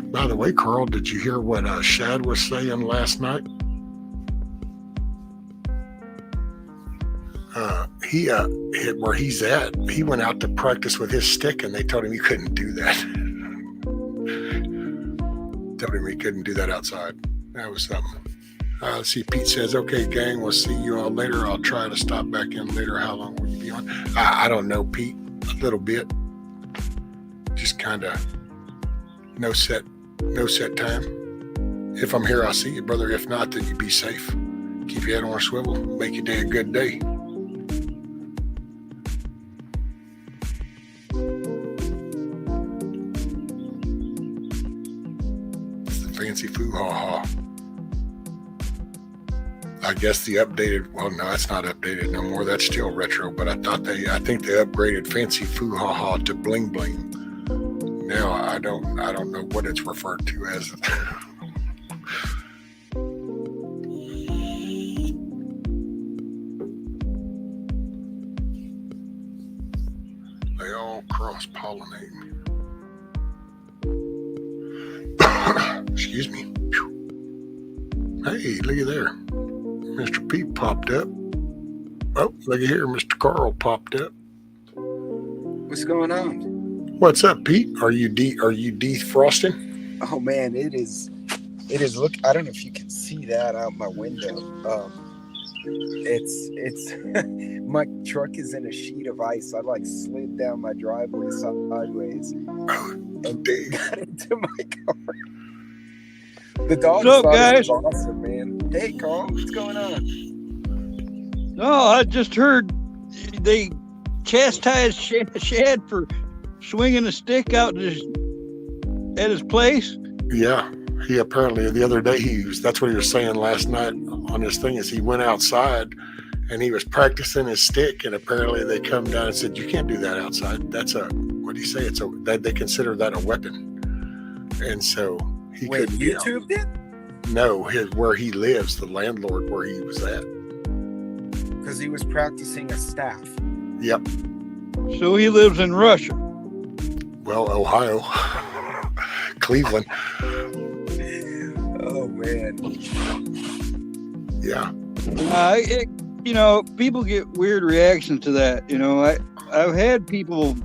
By the way, Carl, did you hear what Shad was saying last night? He where he's at, he went out to practice with his stick, and they told him he couldn't do that. Told him he couldn't do that outside. That was something. See, Pete says, "Okay, gang, we'll see you all later. I'll try to stop back in later. How long will you be on?" I don't know, Pete. A little bit. Just kind of no set time. If I'm here, I'll see you, brother. If not, then you be safe. Keep your head on a swivel. Make your day a good day. It's the fancy foo-ha-ha. I guess the updated, well, no, it's not updated no more. That's still retro, but I think they upgraded fancy foo-ha-ha to bling bling. Now I don't know what it's referred to as. They all cross-pollinate. Excuse me. Hey, look at there. Mr. Pete popped up. Oh, look at here. Mr. Carl popped up. What's going on? What's up, Pete? Are you defrosting? Oh man, it is. Look, I don't know if you can see that out my window. It's my truck is in a sheet of ice. I slid down my driveway sideways and got into my car. The dog What's up, thought guys? it was awesome, man. Hey, Carl, what's going on? No, I just heard they chastised Shad for swinging a stick out at his place. Yeah, he apparently the other day that's what he was saying last night on his thing is he went outside and he was practicing his stick, and apparently they come down and said, "You can't do that outside. That's what do you say? They consider that a weapon." And so he Wait, couldn't. YouTube did? No, where he lives, the landlord where he was at. Because he was practicing a staff. Yep. So he lives in Russia. Well, Ohio, Cleveland. Oh man. Yeah. People get weird reactions to that. I've had people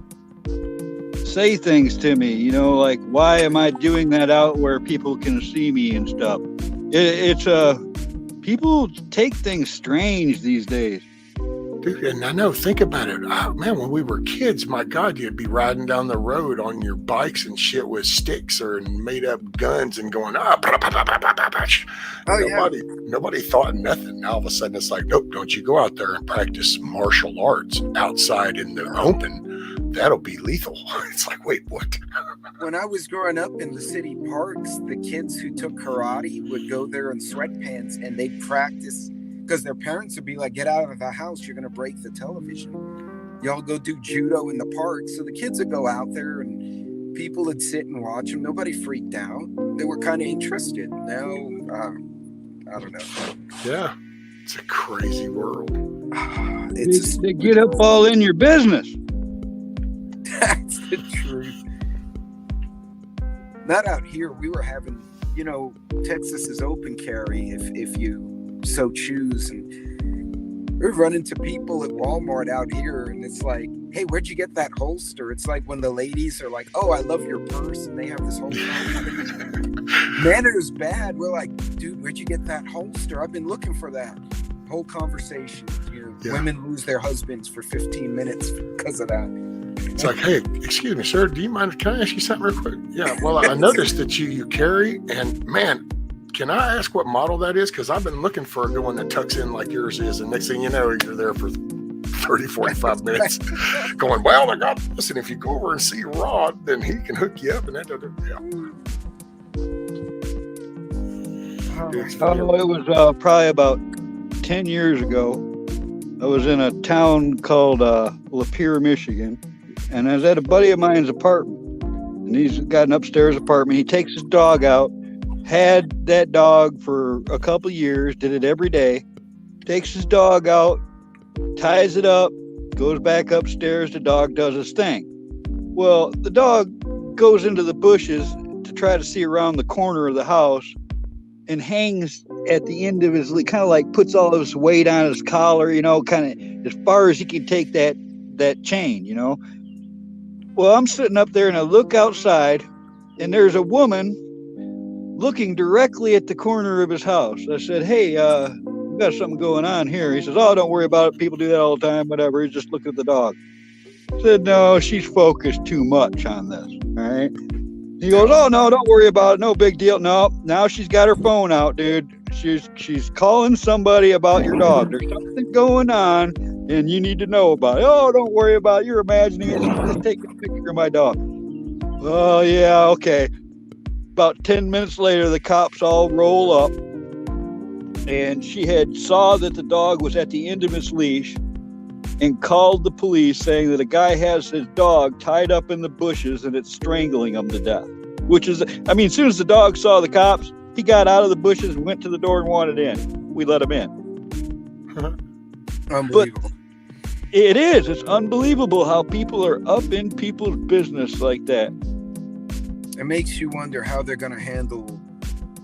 say things to me, you know, like, why am I doing that out where people can see me and stuff? It's people take things strange these days. Dude, and I know, think about it. Man, when we were kids, my God, you'd be riding down the road on your bikes and shit with sticks or made up guns and going, nobody thought nothing. Now all of a sudden it's like, nope, don't you go out there and practice martial arts outside in the open. That'll be lethal. It's like, wait, what? When I was growing up in the city parks, the kids who took karate would go there in sweatpants and they'd practice because their parents would be like, get out of the house, you're going to break the television. Y'all go do judo in the park. So the kids would go out there and people would sit and watch them. Nobody freaked out. They were kind of interested. Now, I don't know. Yeah, it's a crazy world. They get up all in your business. That's the truth. Not out here. We were having, you know, Texas is open carry if you so choose, and we're running to people at Walmart out here, and it's like, hey, where'd you get that holster? It's like when the ladies are like, oh, I love your purse, and they have this holster. Manners bad. We're like, dude, where'd you get that holster? I've been looking for that. Whole conversation. You know, Yeah. Women lose their husbands for 15 minutes because of that. It's like, hey, excuse me, sir, do you mind? Can I ask you something real quick? Yeah, well, I noticed that you carry, and man, can I ask what model that is? Because I've been looking for a good one that tucks in like yours is, and next thing you know, you're there for 30, 45 minutes going, well, I got this, and if you go over and see Rod, then he can hook you up, and that, yeah. It's funny. Oh, it was probably about 10 years ago. I was in a town called Lapeer, Michigan, and I was at a buddy of mine's apartment, and he's got an upstairs apartment. He takes his dog out, had that dog for a couple years, did it every day, takes his dog out, ties it up, goes back upstairs, the dog does his thing. Well, the dog goes into the bushes to try to see around the corner of the house and hangs at the end of his, kind of like puts all his weight on his collar, you know, kind of as far as he can take that chain, you know. Well, I'm sitting up there and I look outside and there's a woman looking directly at the corner of his house. I said, hey, we got something going on here. He says, oh, don't worry about it. People do that all the time, whatever. He's just looking at the dog. I said, no, she's focused too much on this. All right. He goes, oh, no, don't worry about it. No big deal. No, now she's got her phone out, dude. She's calling somebody about your dog. There's something going on and you need to know about it. Oh, don't worry about it. You're imagining it. She's just taking a picture of my dog. Oh, yeah, okay. About 10 minutes later, the cops all roll up, and she had saw that the dog was at the end of his leash and called the police saying that a guy has his dog tied up in the bushes and it's strangling him to death. Which is, I mean, as soon as the dog saw the cops, he got out of the bushes, went to the door and wanted in. We let him in. Unbelievable. But it is. It's unbelievable how people are up in people's business like that. It makes you wonder how they're going to handle.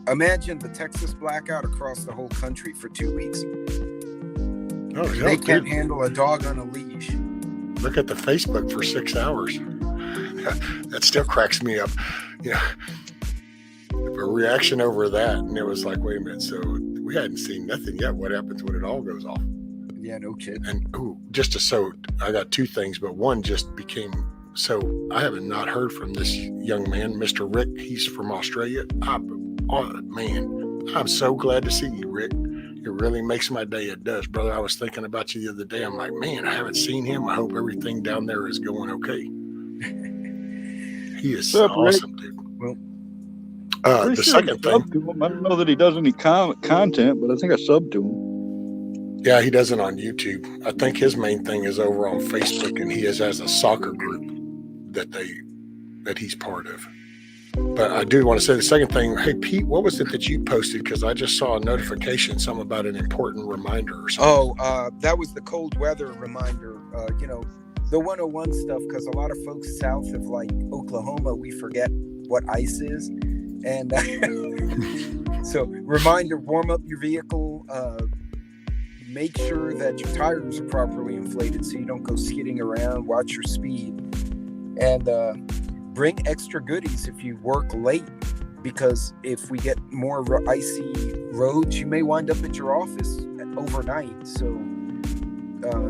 Imagine the Texas blackout across the whole country for 2 weeks. Oh, yeah, They can't dude. handle a dog on a leash. Look at the Facebook for 6 hours. That still cracks me up. Yeah. A reaction over that, and it was like, wait a minute, so we hadn't seen nothing yet. What happens when it all goes off? Yeah, no kidding. And I got two things, but one just became so. I haven't not heard from this young man, Mr. Rick. He's from Australia. Man, I'm so glad to see you, Rick. It really makes my day. It does, brother. I was thinking about you the other day. I'm like, man, I haven't seen him. I hope everything down there is going okay. He is What's up, awesome, dude. Well, The second thing, To him. I don't know that he does any content, but I think I subbed to him. yeah, he does it on YouTube. I think his main thing is over on Facebook, and he has a soccer group that he's part of. But I do want to say the second thing. Hey, Pete, what was it that you posted? Because I just saw a notification, something about an important reminder or something. Oh, that was the cold weather reminder. The 101 stuff, because a lot of folks south of like Oklahoma, we forget what ice is. And so reminder, warm up your vehicle. Make sure that your tires are properly inflated so you don't go skidding around. Watch your speed. And bring extra goodies if you work late, because if we get more icy roads, you may wind up at your office overnight. So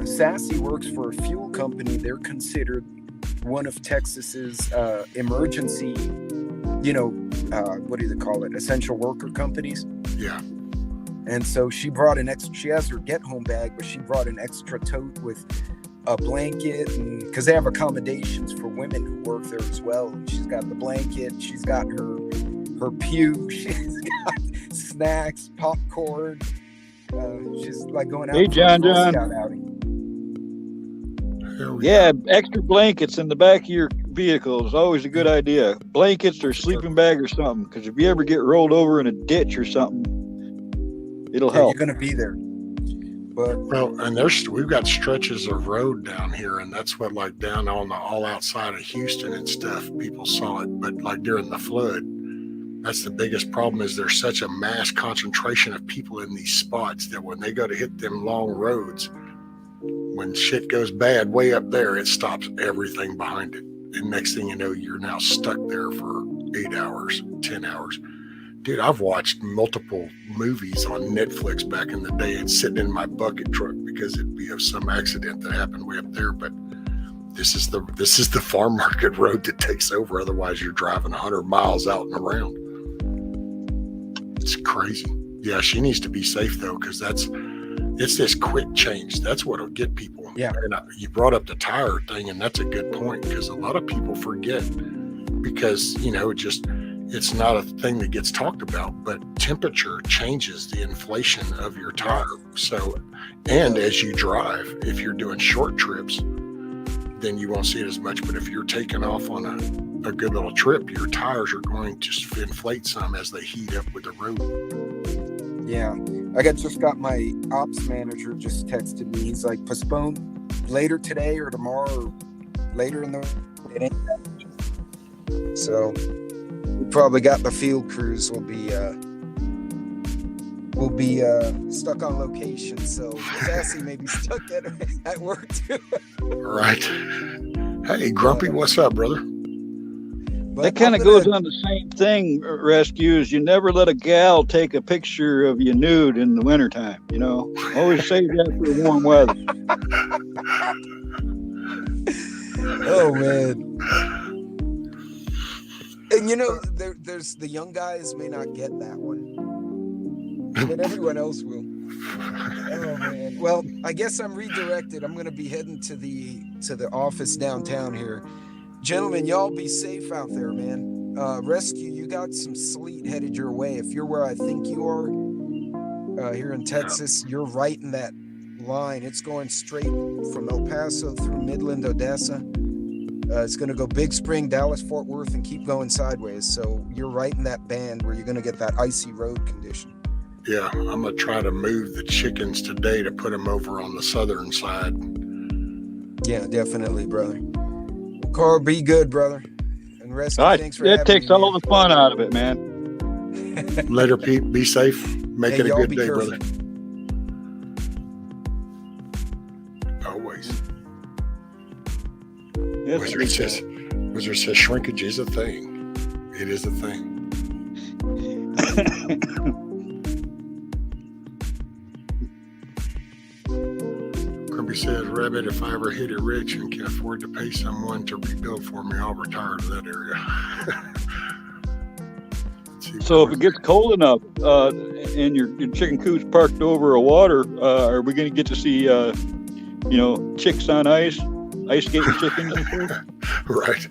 Sassy works for a fuel company. They're considered one of Texas's emergency, what do they call it? Essential worker companies. Yeah. And so she brought an extra, she has her get home bag, but she brought an extra tote with a blanket, and because they have accommodations for women who work there as well. And she's got the blanket, she's got her pew, she's got snacks, popcorn. She's like going out Hey, for John, a Girl John. Scout outing. Yeah, extra blankets in the back of your vehicle is always a good idea. Blankets or sleeping bag or something, because if you ever get rolled over in a ditch or something, it'll help. You're gonna be there. But Well, and we've got stretches of road down here, and that's what, like down on the all outside of Houston and stuff, people saw it. But like during the flood, that's the biggest problem, is there's such a mass concentration of people in these spots that when they go to hit them long roads, when shit goes bad way up there, it stops everything behind it. And next thing you know, you're now stuck there for 8 hours, 10 hours. Dude, I've watched multiple movies on Netflix back in the day and sitting in my bucket truck because it'd be of some accident that happened way up there. But this is the farm market road that takes over. Otherwise, you're driving 100 miles out and around. It's crazy. Yeah, she needs to be safe though, because it's this quick change. That's what'll get people. Yeah. And you brought up the tire thing, and that's a good point, because a lot of people forget, because it's not a thing that gets talked about, but temperature changes the inflation of your tire. So, and as you drive, if you're doing short trips, then you won't see it as much. But if you're taking off on a good little trip, your tires are going to inflate some as they heat up with the road. yeah, I just got my ops manager just texted me. He's like, postpone later today or tomorrow or later in the it ain't that. So we probably got the field crews will be stuck on location. So Sassy may be stuck at work too. Right. Hey, Grumpy, what's up, brother? But That kind of goes on the same thing, Rescues. You never let a gal take a picture of you nude in the wintertime, Always save that for warm weather. Oh, man. And there's the young guys may not get that one, but everyone else will. Oh, man. Well, I guess I'm redirected. I'm going to be heading to the office downtown here. Gentlemen, y'all be safe out there, man. Rescue, you got some sleet headed your way. If you're where I think you are, here in Texas, you're right in that line. It's going straight from El Paso through Midland, Odessa. It's going to go Big Spring, Dallas, Fort Worth, and keep going sideways. So you're right in that band where you're going to get that icy road condition. Yeah, I'm going to try to move the chickens today to put them over on the southern side. Yeah, definitely, brother. Well, Carl, be good, brother. And Rescue, thanks for having me. That takes all the fun out of it, man. Later, Pete. Be safe. Make it a good day, careful. brother. Always. Yes, Wizard says shrinkage is a thing. It is a thing. Kirby says, Rabbit, if I ever hit it rich and can afford to pay someone to rebuild for me, I'll retire to that area. So if it gets cold enough and your chicken coop's parked over a water, are we going to get to see, chicks on ice skating chickens? Right.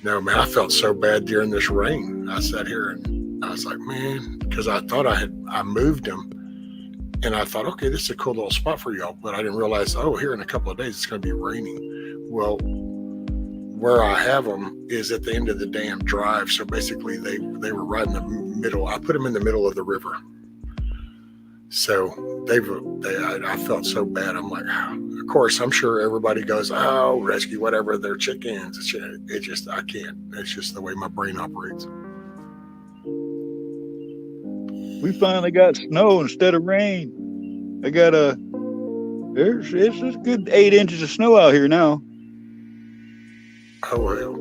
No, man, I felt so bad during this rain. I sat here and I was like, man, because I thought I moved them. And I thought, okay, this is a cool little spot for y'all. But I didn't realize, here in a couple of days, it's going to be raining. Well, where I have them is at the end of the damn drive. So basically they were right in the middle. I put them in the middle of the river. So I felt so bad. I'm like, of course, I'm sure everybody goes, oh, rescue, whatever, they're chickens. It just, I can't. It's just the way my brain operates. We finally got snow instead of rain. I got it's a good 8 inches of snow out here now. Oh, hell.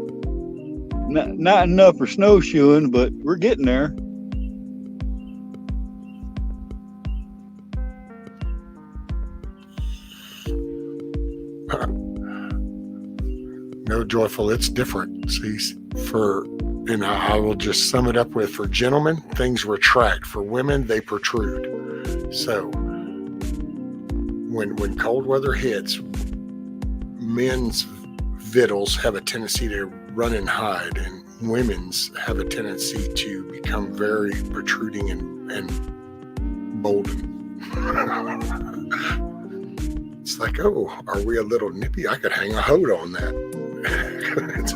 Not enough for snowshoeing, but we're getting there. No, Joyful, it's different. See, and I will just sum it up with, for gentlemen, things retract. For women, they protrude. So when cold weather hits, men's vittles have a tendency to run and hide, and women's have a tendency to become very protruding and bolden. It's like, oh, are we a little nippy? I could hang a hoed on that. That's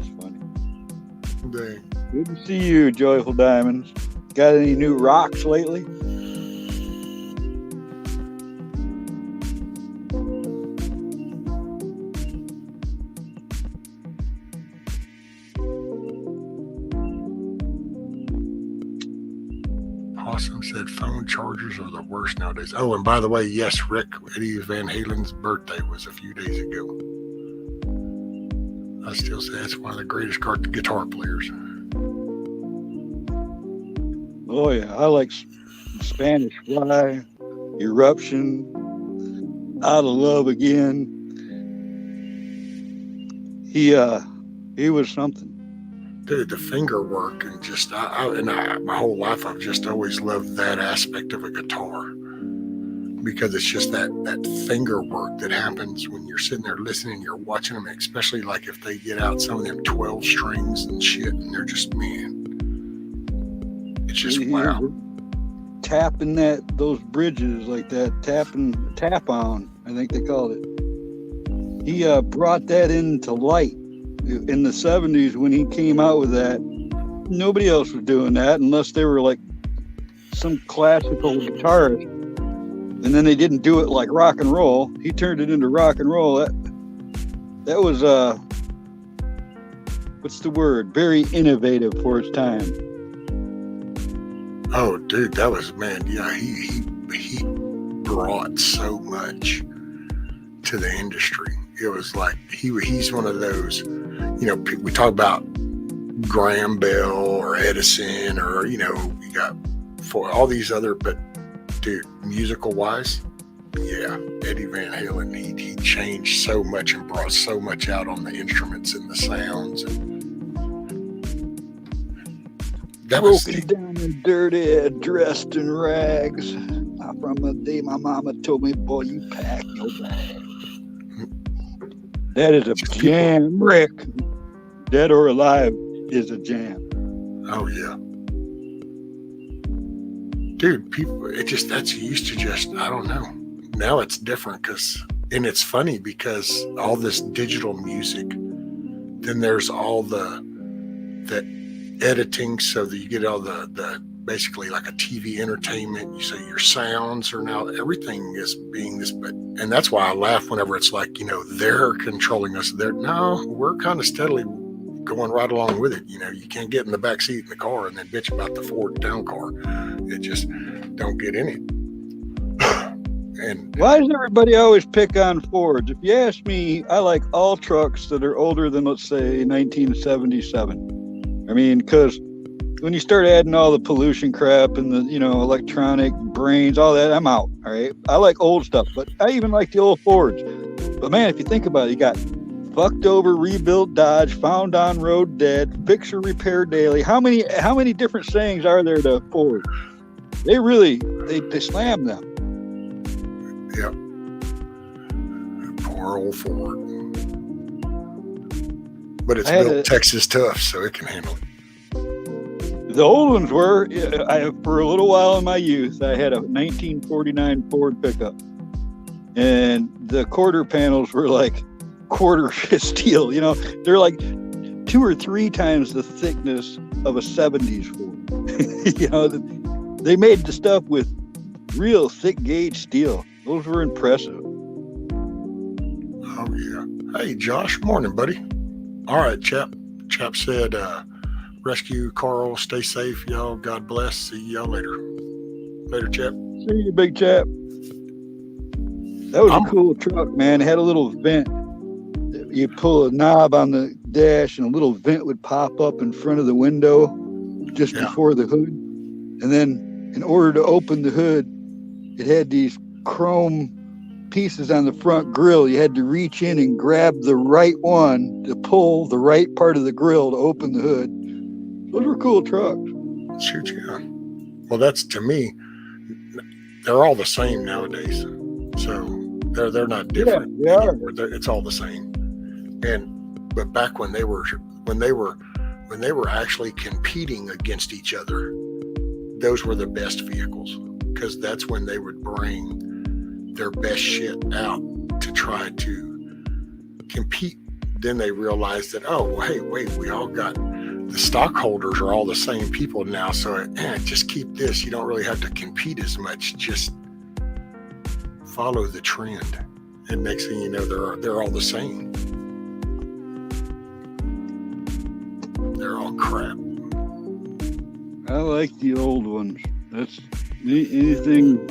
funny. Dang. Good to see you, Joyful Diamonds. Got any new rocks lately? Awesome said phone chargers are the worst nowadays. Oh, and by the way, yes, Rick, Eddie Van Halen's birthday was a few days ago. I still say that's one of the greatest guitar players. Oh yeah, I like Spanish Fly, Eruption, Out of Love Again. He was something. Dude, the finger work and just my whole life I've just always loved that aspect of a guitar, because it's just that finger work that happens when you're sitting there listening, you're watching them, especially like if they get out some of them 12 strings and shit, and they're just, man, it's just wow. Tapping those bridges like that, tap on, I think they called it. He brought that into light in the 70s when he came out with that. Nobody else was doing that unless they were like some classical guitarist, and then they didn't do it like rock and roll. He turned it into rock and roll. That was what's the word? Very innovative for its time. Oh, dude, that was, man, yeah, he brought so much to the industry. It was like he's one of those, we talk about Graham Bell or Edison, or you got for all these other, but dude, musical wise, yeah, Eddie Van Halen, he changed so much and brought so much out on the instruments and the sounds. And that was broken down and dirty, dressed in rags. From the day my mama told me, boy, you pack your bag. That is a jam, Rick. Dead or Alive is a jam. Oh yeah, dude. People, that's used to just, I don't know. Now it's different and it's funny because all this digital music, then there's all the editing, so that you get all the basically like a TV entertainment. So your sounds are now, everything is being this, and that's why I laugh whenever it's like, they're controlling us. No, we're kind of steadily going right along with it. You can't get in the back seat in the car and then bitch about the Ford town car. It just don't get in it. And why does everybody always pick on Fords? If you ask me, I like all trucks that are older than, let's say, 1977. I mean, because when you start adding all the pollution crap and the, electronic brains, all that, I'm out. All right. I like old stuff, but I even like the old Fords. But man, if you think about it, you got fucked over, rebuilt Dodge, found on road dead, fix or repair daily. How many different sayings are there to Ford? They really, they slam them. Yep. Poor old Ford. But it's built Texas tough, so it can handle it. The old ones were, for a little while in my youth, I had a 1949 Ford pickup. And the quarter panels were like quarter steel, they're like 2 or 3 times the thickness of a 70s Ford. They made the stuff with real thick gauge steel. Those were impressive. Oh yeah. Hey Josh, morning buddy. All right, chap said, rescue Carl, stay safe, y'all, God bless, see y'all later, chap. See you, big chap. That was a cool truck, man. It had a little vent. You pull a knob on the dash, and a little vent would pop up in front of the window just before the hood. And then in order to open the hood, it had these chrome pieces on the front grill. You had to reach in and grab the right one to pull the right part of the grill to open the hood. Those were cool trucks. Shoot, yeah. Well, that's, to me, they're all the same nowadays. So they're not different. Yeah, it's all the same. But back when they were actually competing against each other, those were the best vehicles, because that's when they would bring their best shit out to try to compete. Then they realized that, oh, well, hey, wait, we all got, the stockholders are all the same people now, so just keep this. You don't really have to compete as much. Just follow the trend, and next thing you know, they're all the same. They're all crap. I like the old ones. That's anything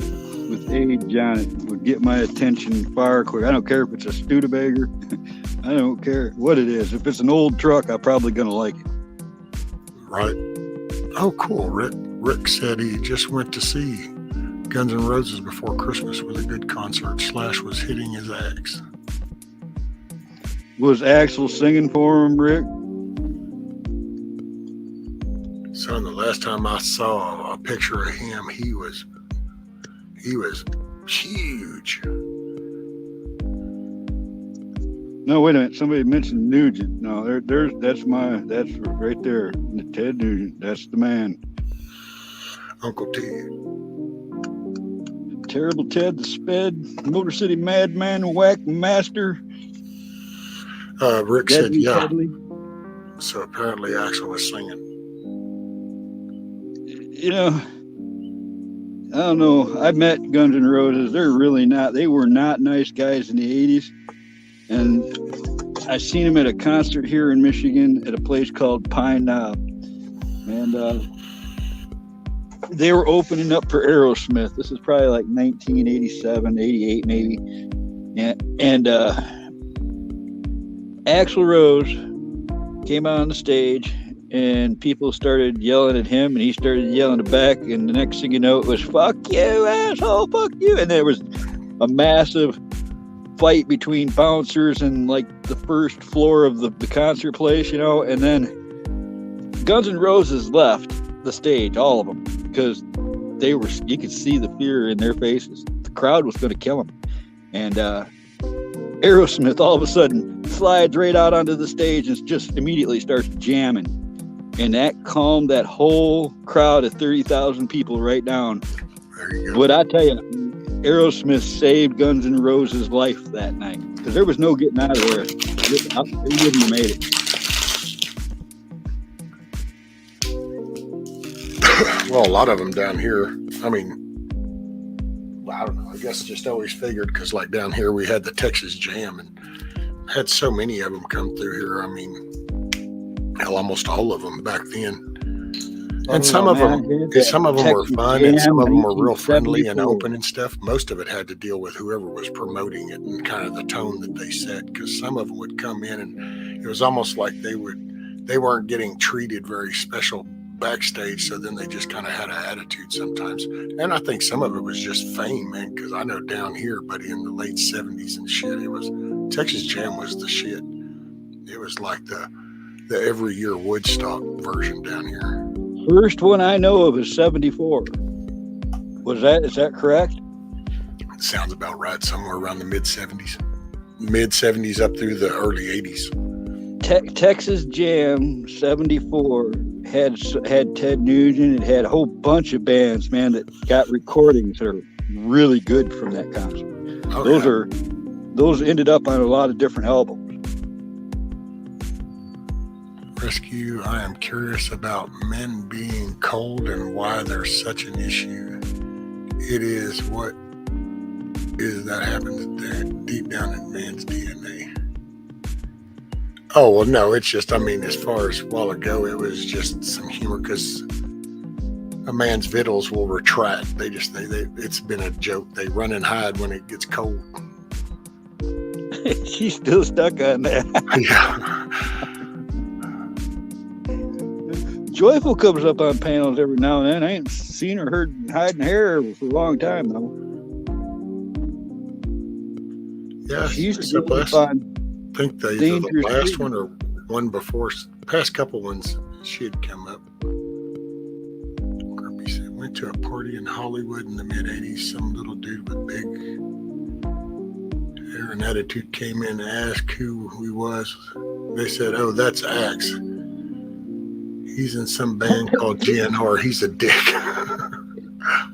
with age on it would get my attention far quick. I don't care if it's a Studebaker. I don't care what it is. If it's an old truck, I'm probably gonna like it. Right. Oh, cool. Rick said he just went to see Guns N' Roses before Christmas. Was a good concert. Slash was hitting his axe. Was Axl singing for him, Rick? Son, the last time I saw a picture of him, he was huge. No, wait a minute. Somebody mentioned Nugent. No, that's right there. Ted Nugent. That's the man. Uncle Ted. Terrible Ted the Sped, Motor City Madman, Whack Master. Rick said, yeah. Tedley. So apparently Axl was singing. You know, I don't know. I met Guns N' Roses. They were not nice guys in the 80s. And I seen them at a concert here in Michigan at a place called Pine Knob. And they were opening up for Aerosmith. This is probably like 1987, 88 maybe. And Axl Rose came out on the stage, and people started yelling at him, and he started yelling back. And the next thing you know, it was, fuck you, asshole, fuck you. And there was a massive fight between bouncers and like the first floor of the concert place, you know. And then Guns N' Roses left the stage, all of them, because you could see the fear in their faces. The crowd was going to kill them. And Aerosmith all of a sudden slides right out onto the stage and just immediately starts jamming. And that calmed that whole crowd of 30,000 people right down. There you go. But I tell you, Aerosmith saved Guns N' Roses' life that night, because there was no getting out of there. They wouldn't have made it. Well, a lot of them down here, I mean, I don't know. I guess just always figured, because like down here we had the Texas Jam and had so many of them come through here. I mean, hell, almost all of them back then. And some of them were fun, and some of them were real friendly and open and stuff. Most of it had to deal with whoever was promoting it and kind of the tone that they set, because some of them would come in and it was almost like they weren't getting treated very special backstage, so then they just kind of had an attitude sometimes. And I think some of it was just fame, man, because I know down here, buddy, in the late 70s and shit, it was Texas Jam was the shit. It was like the every year Woodstock version down here. First one I know of is 74. Is that correct? It sounds about right, somewhere around the mid 70s up through the early 80s. Texas Jam 74 had Ted Nugent. It had a whole bunch of bands, man, that got recordings that are really good from that concert. Oh, those ended up on a lot of different albums. Rescue, I am curious about men being cold and why there's such an issue. It is what is that happens deep down in man's DNA. Oh, well, no, it's just, I mean, as far as a while ago, it was just some humor, because a man's vittles will retract. It's been a joke. They run and hide when it gets cold. She's still stuck on that. Yeah. Joyful comes up on panels every now and then. I ain't seen or heard hiding hair for a long time though. Yeah, She used it's to the be last, up I on think either the Dangerous last Street. one or one before, past couple ones, she had come up. Grumpy said, went to a party in Hollywood in the mid-'80s. Some little dude with big hair and attitude came in and asked who he was. They said, oh, that's Axe. He's in some band called GNR. He's a dick.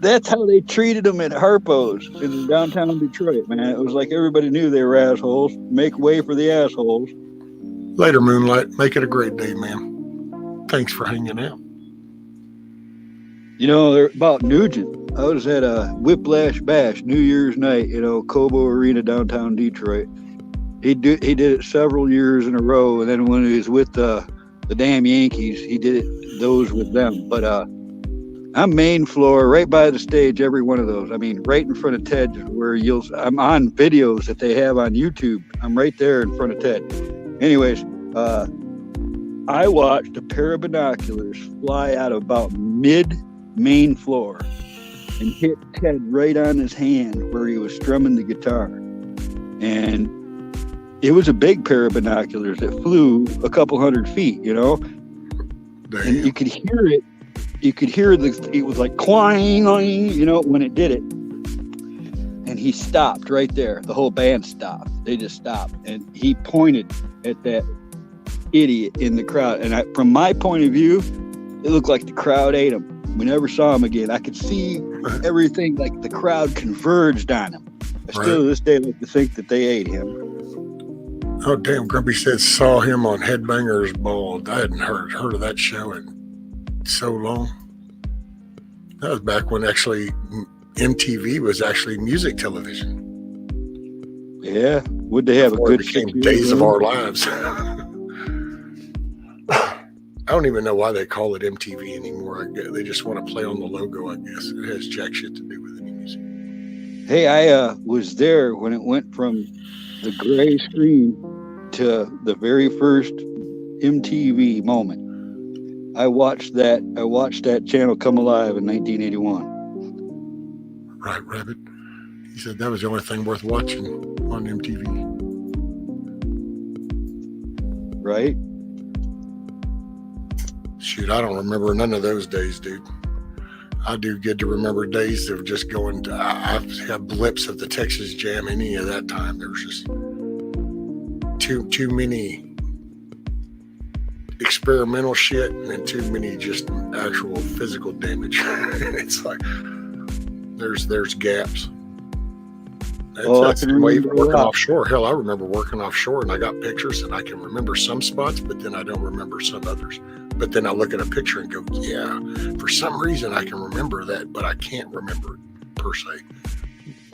That's how they treated them at Harpo's in downtown Detroit, man. It was like everybody knew they were assholes. Make way for the assholes. Later, Moonlight. Make it a great day, man. Thanks for hanging out. You know, they're about Nugent. I was at a Whiplash Bash New Year's night, Cobo Arena, downtown Detroit. He did it several years in a row, and then when he was with the damn Yankees, he did those with them. But I'm main floor, right by the stage, every one of those. I mean, right in front of Ted, where I'm on videos that they have on YouTube. I'm right there in front of Ted. Anyways, I watched a pair of binoculars fly out of about mid-main floor and hit Ted right on his hand where he was strumming the guitar. And it was a big pair of binoculars that flew a couple 100 feet, Damn. and you could hear it. You could hear it was like quang, when it did it. And he stopped right there. The whole band stopped. They just stopped. And he pointed at that idiot in the crowd. And from my point of view, it looked like the crowd ate him. We never saw him again. I could see everything, like the crowd converged on him. I still to this day like to think that they ate him. Oh, damn. Grumpy said saw him on Headbangers Ball. I hadn't heard of that show in so long. That was back when actually MTV was actually music television. Yeah. Would they have Before a good it became 6 years Days of ago? Our Lives. I don't even know why they call it MTV anymore. They just want to play on the logo, I guess. It has jack shit to do with any music. Hey, I was there when it went from the gray screen to the very first MTV moment. I watched that channel come alive in 1981. Right, Rabbit. He said that was the only thing worth watching on MTV. Right? Shoot, I don't remember none of those days, dude. I do get to remember days of just going to, I've had blips of the Texas Jam any of that time. There was just too many experimental shit and then too many just actual physical damage. It's like there's gaps. That's the way working offshore. Hell, I remember working offshore and I got pictures and I can remember some spots, but then I don't remember some others. But then I look at a picture and go, yeah, for some reason I can remember that, but I can't remember it per se.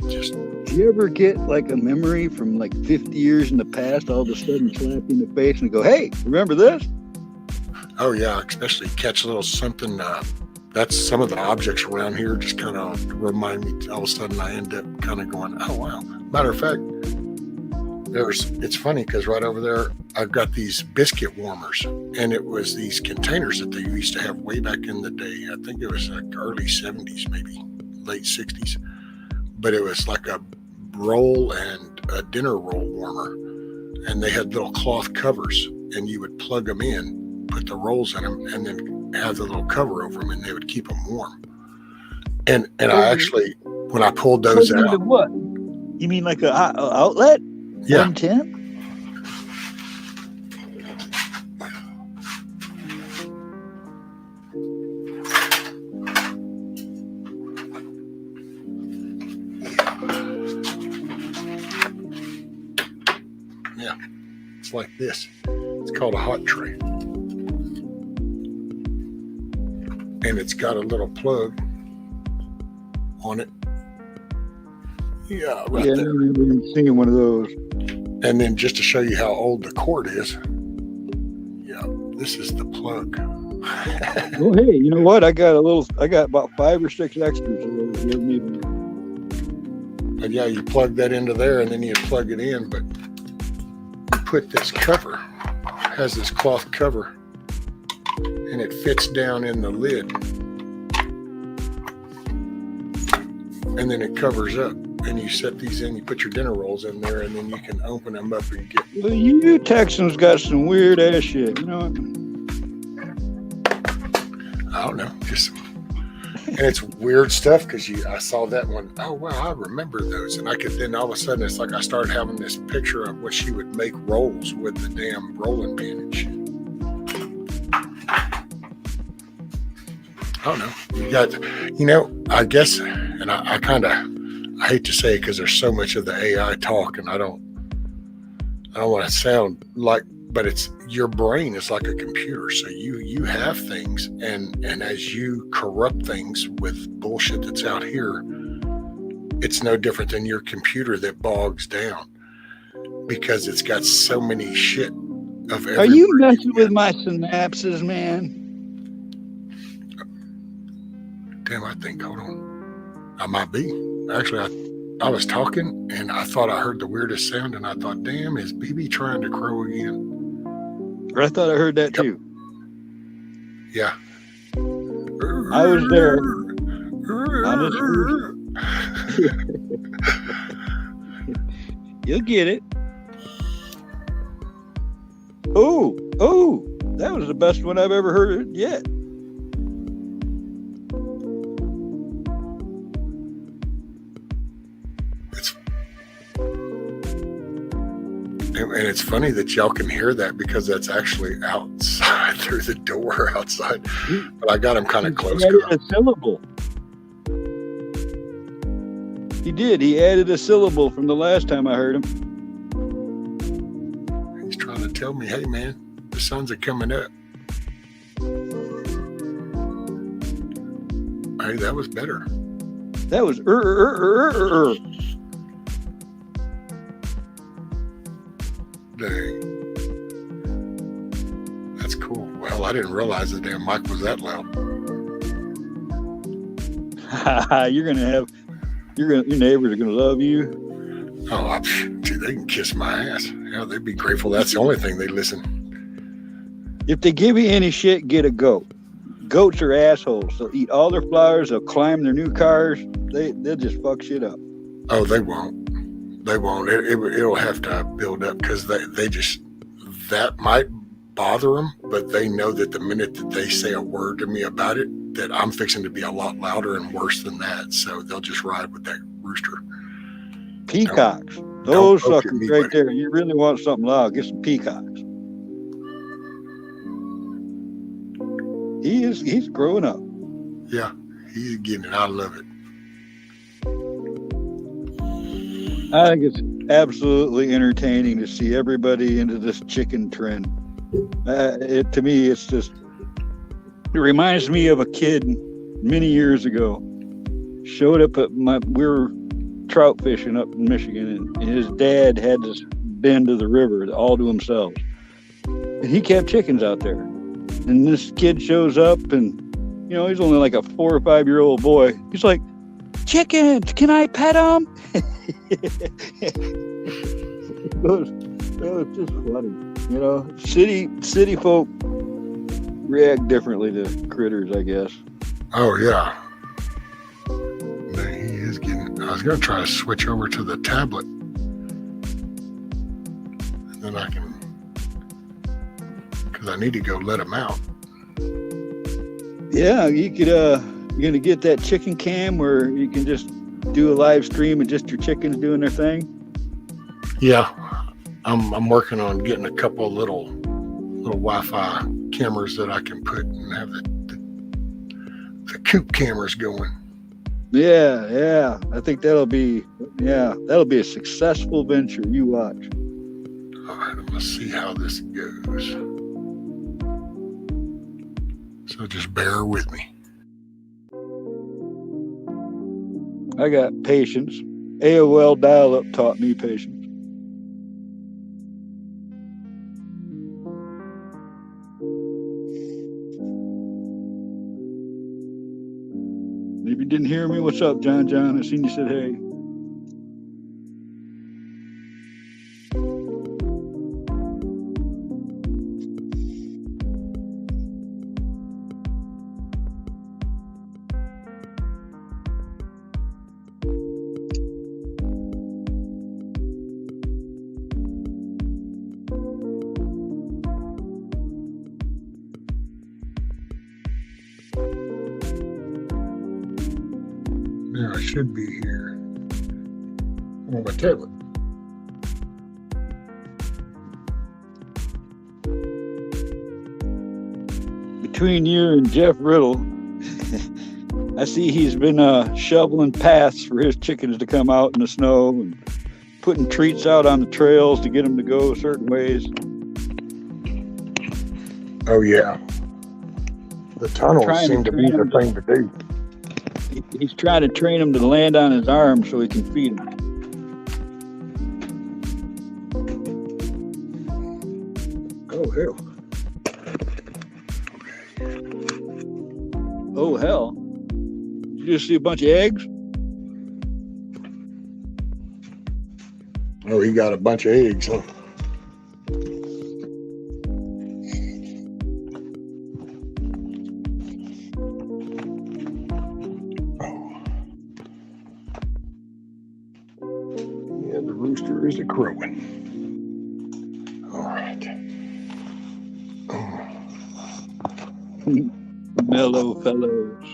Just. Do you ever get like a memory from like 50 years in the past, all of a sudden slap you in the face and go, hey, remember this? Oh yeah, especially catch a little something. That's some of the objects around here just kind of remind me. All of a sudden I end up kind of going, oh wow. Matter of fact, it's funny because right over there I've got these biscuit warmers, and it was these containers that they used to have way back in the day. I think it was like early 70s, maybe late 60s. But it was like a roll and a dinner roll warmer, and they had little cloth covers, and you would plug them in, put the rolls in them, and then have the little cover over them, and they would keep them warm. And I actually, when I pulled those out, what? You mean like an outlet? Yeah. 110? Yeah, it's like this. It's called a hot tray. And it's got a little plug on it. Yeah, right there. I remember seeing one of those. And then just to show you how old the cord is, yeah, this is the plug. Well, hey, you know what? I got about 5 or 6 extras. But yeah, you plug that into there and then you plug it in. But put this cover, has this cloth cover, and it fits down in the lid. And then it covers up. And you set these in, you put your dinner rolls in there, and then you can open them up and get. Well, you Texans got some weird ass shit, you know. I don't know, just, and it's weird stuff because I saw that one. Oh wow, I remember those, and I could then all of a sudden it's like I started having this picture of what she would make rolls with the damn rolling pin and shit. I don't know. You got, I guess, and I hate to say it because there's so much of the AI talk, and I don't want to sound like, but it's your brain is like a computer. So you have things, and as you corrupt things with bullshit that's out here, it's no different than your computer that bogs down because it's got so many shit of everything. Are you messing with my synapses, man? Damn, I think, hold on. I might be. Actually, I was talking and I thought I heard the weirdest sound, and I thought, damn, is BB trying to crow again? I thought I heard that too. Yeah. I was there. You'll get it. Oh, that was the best one I've ever heard yet. And it's funny that y'all can hear that because that's actually outside through the door outside. But I got him kind of close. He added a syllable. He did. He added a syllable from the last time I heard him. He's trying to tell me, hey, man, the sun's coming up. Hey, that was better. That was Dang. That's cool. Well, I didn't realize the damn mic was that loud. Your neighbors are gonna love you. Oh, dude, they can kiss my ass. Hell, they'd be grateful. That's the only thing they listen. If they give you any shit, get a goat. Goats are assholes. They'll eat all their flowers. They'll climb their new cars. They'll just fuck shit up. Oh, they won't. They won't. It'll have to build up because they just, that might bother them, but they know that the minute that they say a word to me about it, that I'm fixing to be a lot louder and worse than that. So they'll just ride with that rooster. Peacocks. Those suckers right there. You really want something loud, get some peacocks. He's growing up. Yeah, he's getting it. I love it. I think it's absolutely entertaining to see everybody into this chicken trend. To me, it's just, it reminds me of a kid many years ago. Showed up at we were trout fishing up in Michigan, and his dad had this bend to the river all to himself. And he kept chickens out there. And this kid shows up, and, he's only like a 4 or 5 year old boy. He's like, chickens, can I pet them? It was just funny. City folk react differently to critters, I guess. Oh, yeah. Man, he is getting, I was going to try to switch over to the tablet. And then I can, because I need to go let him out. Yeah, you could, you're going to get that chicken cam where you can just do a live stream and just your chickens doing their thing? Yeah, I'm working on getting a couple of little Wi-Fi cameras that I can put and have the coop cameras going. Yeah. I think that'll be a successful venture. You watch. All right, I'm gonna see how this goes. So just bear with me. I got patience. AOL dial-up taught me patience. If you didn't hear me, what's up, John? I seen you said hey. should be here on my tablet. Between you and Jeff Riddle, I see he's been shoveling paths for his chickens to come out in the snow and putting treats out on the trails to get them to go certain ways. Oh, yeah. The tunnels seem to be the thing to do. He's trying to train them to land on his arm so he can feed them. Oh, hell. Oh, hell. Did you just see a bunch of eggs? Oh, he got a bunch of eggs, huh? Yeah, the rooster is a crowing. All right. Mellow fellows.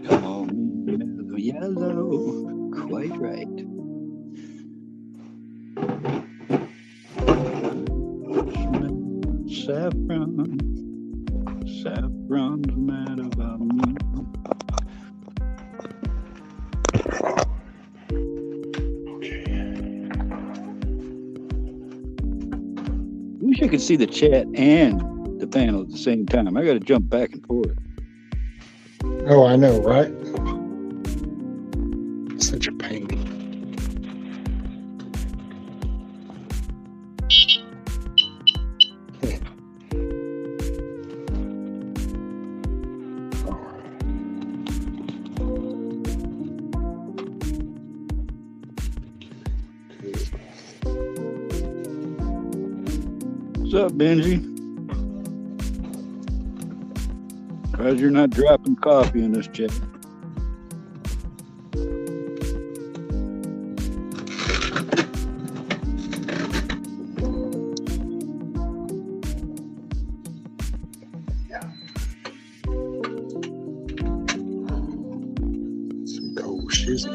Call me mellow yellow. Quite right. Saffron. Saffron's mad about me. Wish I could see the chat and the panel at the same time. I got to jump back and forth. Oh, I know, right? Such a pain. What's up, Benji? Surprised you're not dropping coffee in this chat. Some cold shizzle.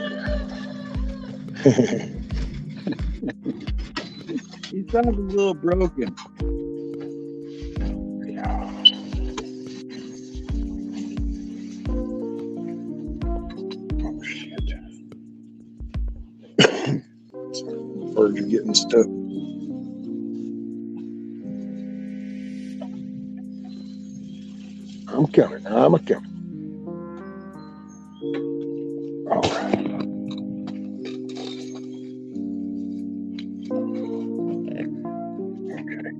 He sounds a little broken. Birds are getting stuck. I'm coming. I'm a coming. All right. Okay.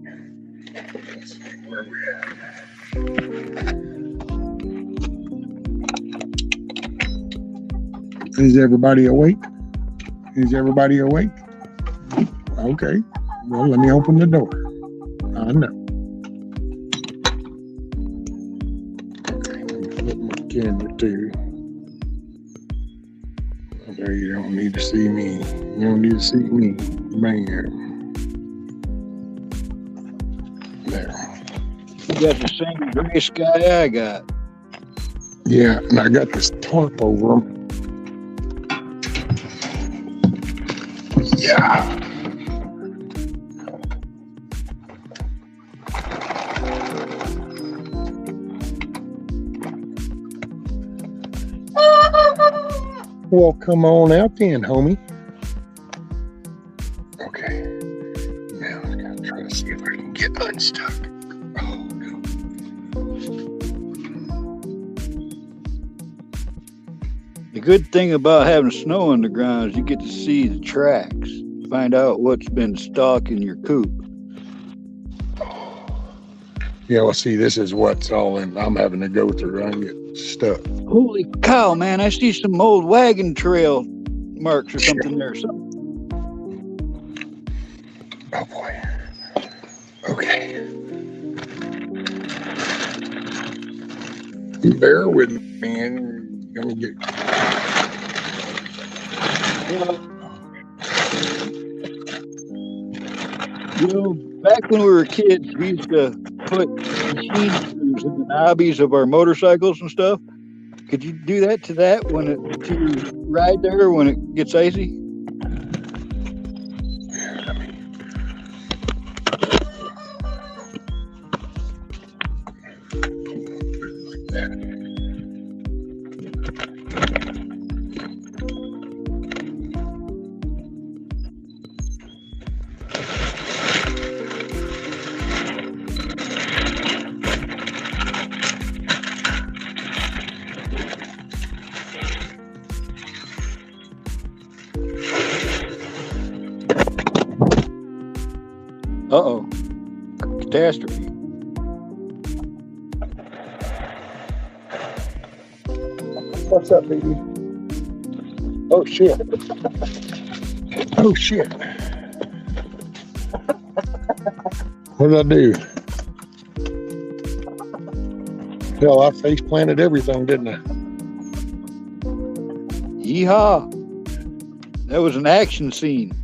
Let's see where we're at. Is everybody awake? Is everybody awake? Okay. Well, let me open the door. I know. Okay, let me flip my camera too. There, you don't need to see me. You don't need to see me. Bam. There. You got the same gray sky I got. Yeah, and I got this tarp over them. Yeah. Well, come on out then, homie. Okay. Now I gotta try to see if I can get unstuck. Oh, no. The good thing about having snow on the ground is you get to see the tracks, find out what's been stalking your coop. Yeah, well, see, this is what's all in. I'm having to go through. I get stuck. Holy cow, man! I see some old wagon trail marks or something there. Oh boy. Okay. Bear with me, and I'm gonna get. You know, back when we were kids, we used to put machine screws in the knobbies of our motorcycles and stuff. Could you do that to you ride there when it gets icy? Uh-oh. Catastrophe. What's up, baby? Oh, shit. Oh, shit. What did I do? Hell, I face planted everything, didn't I? Yeehaw. That was an action scene.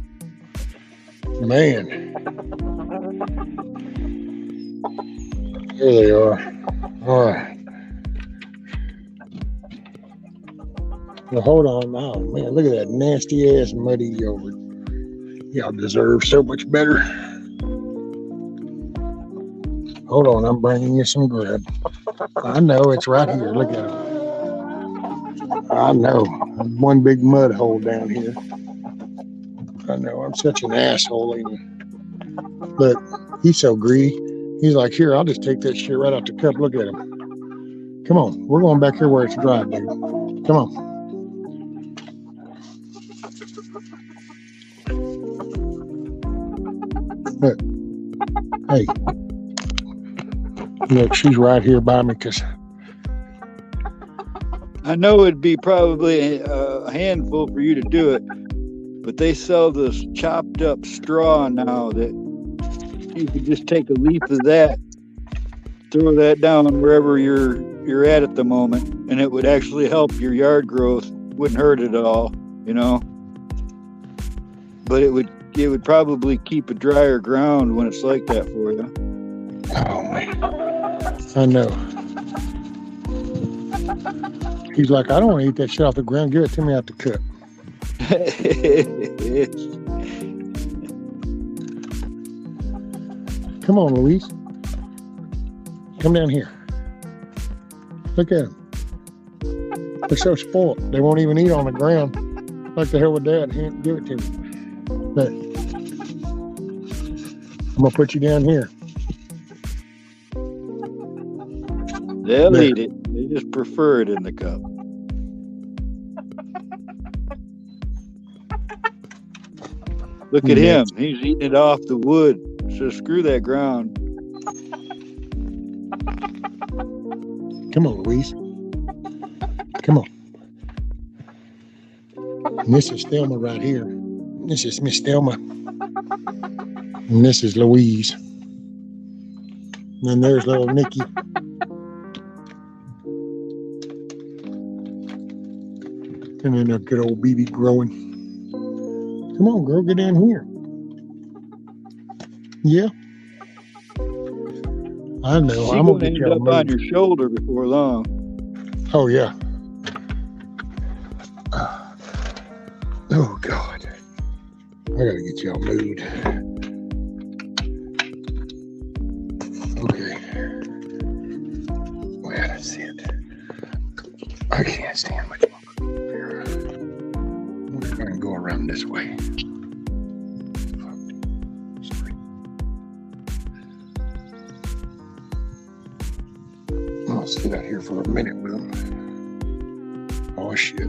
Man. There they are. All right. Well, hold on. Oh, man, look at that nasty ass muddy yogurt. Y'all deserve so much better. Hold on, I'm bringing you some grub. I know, it's right here. Look at it. I know. One big mud hole down here. I know, I'm such an asshole, ain't I? Look, he's so greedy. He's like, here, I'll just take that shit right out the cup. Look at him. Come on, we're going back here where it's dry, dude. Come on. Look. Hey. Look, she's right here by me because I know it'd be probably a handful for you to do it, but they sell this chopped up straw now that you could just take a leaf of that, throw that down wherever you're at the moment, and it would actually help your yard growth. Wouldn't hurt it at all, you know. But it would probably keep a drier ground when it's like that for you. oh man, I know. He's like, I don't want to eat that shit off the ground. Give it to me out the cup. Come on, Louise. Come down here. Look at them. They're so spoiled. They won't even eat on the ground. Like the hell with Dad. He didn't give it to me. But I'm going to put you down here. They'll eat it. They just prefer it in the cup. Look at him. He's eating it off the wood. So screw that ground. Come on, Louise. Come on. And this is Thelma right here. This is Miss Thelma. And this is Louise. And then there's little Nikki. And then a good old BB growing. Come on, girl, get in here. Yeah. I know. She's I'm gonna gonna end get y'all up moved. on your shoulder before long. Oh yeah. Oh God. I gotta get y'all moved. Okay. Well, that's it. I can't stand much longer. I wonder if I can go around this way. Sorry. I'll sit out here for a minute with them. Oh shit.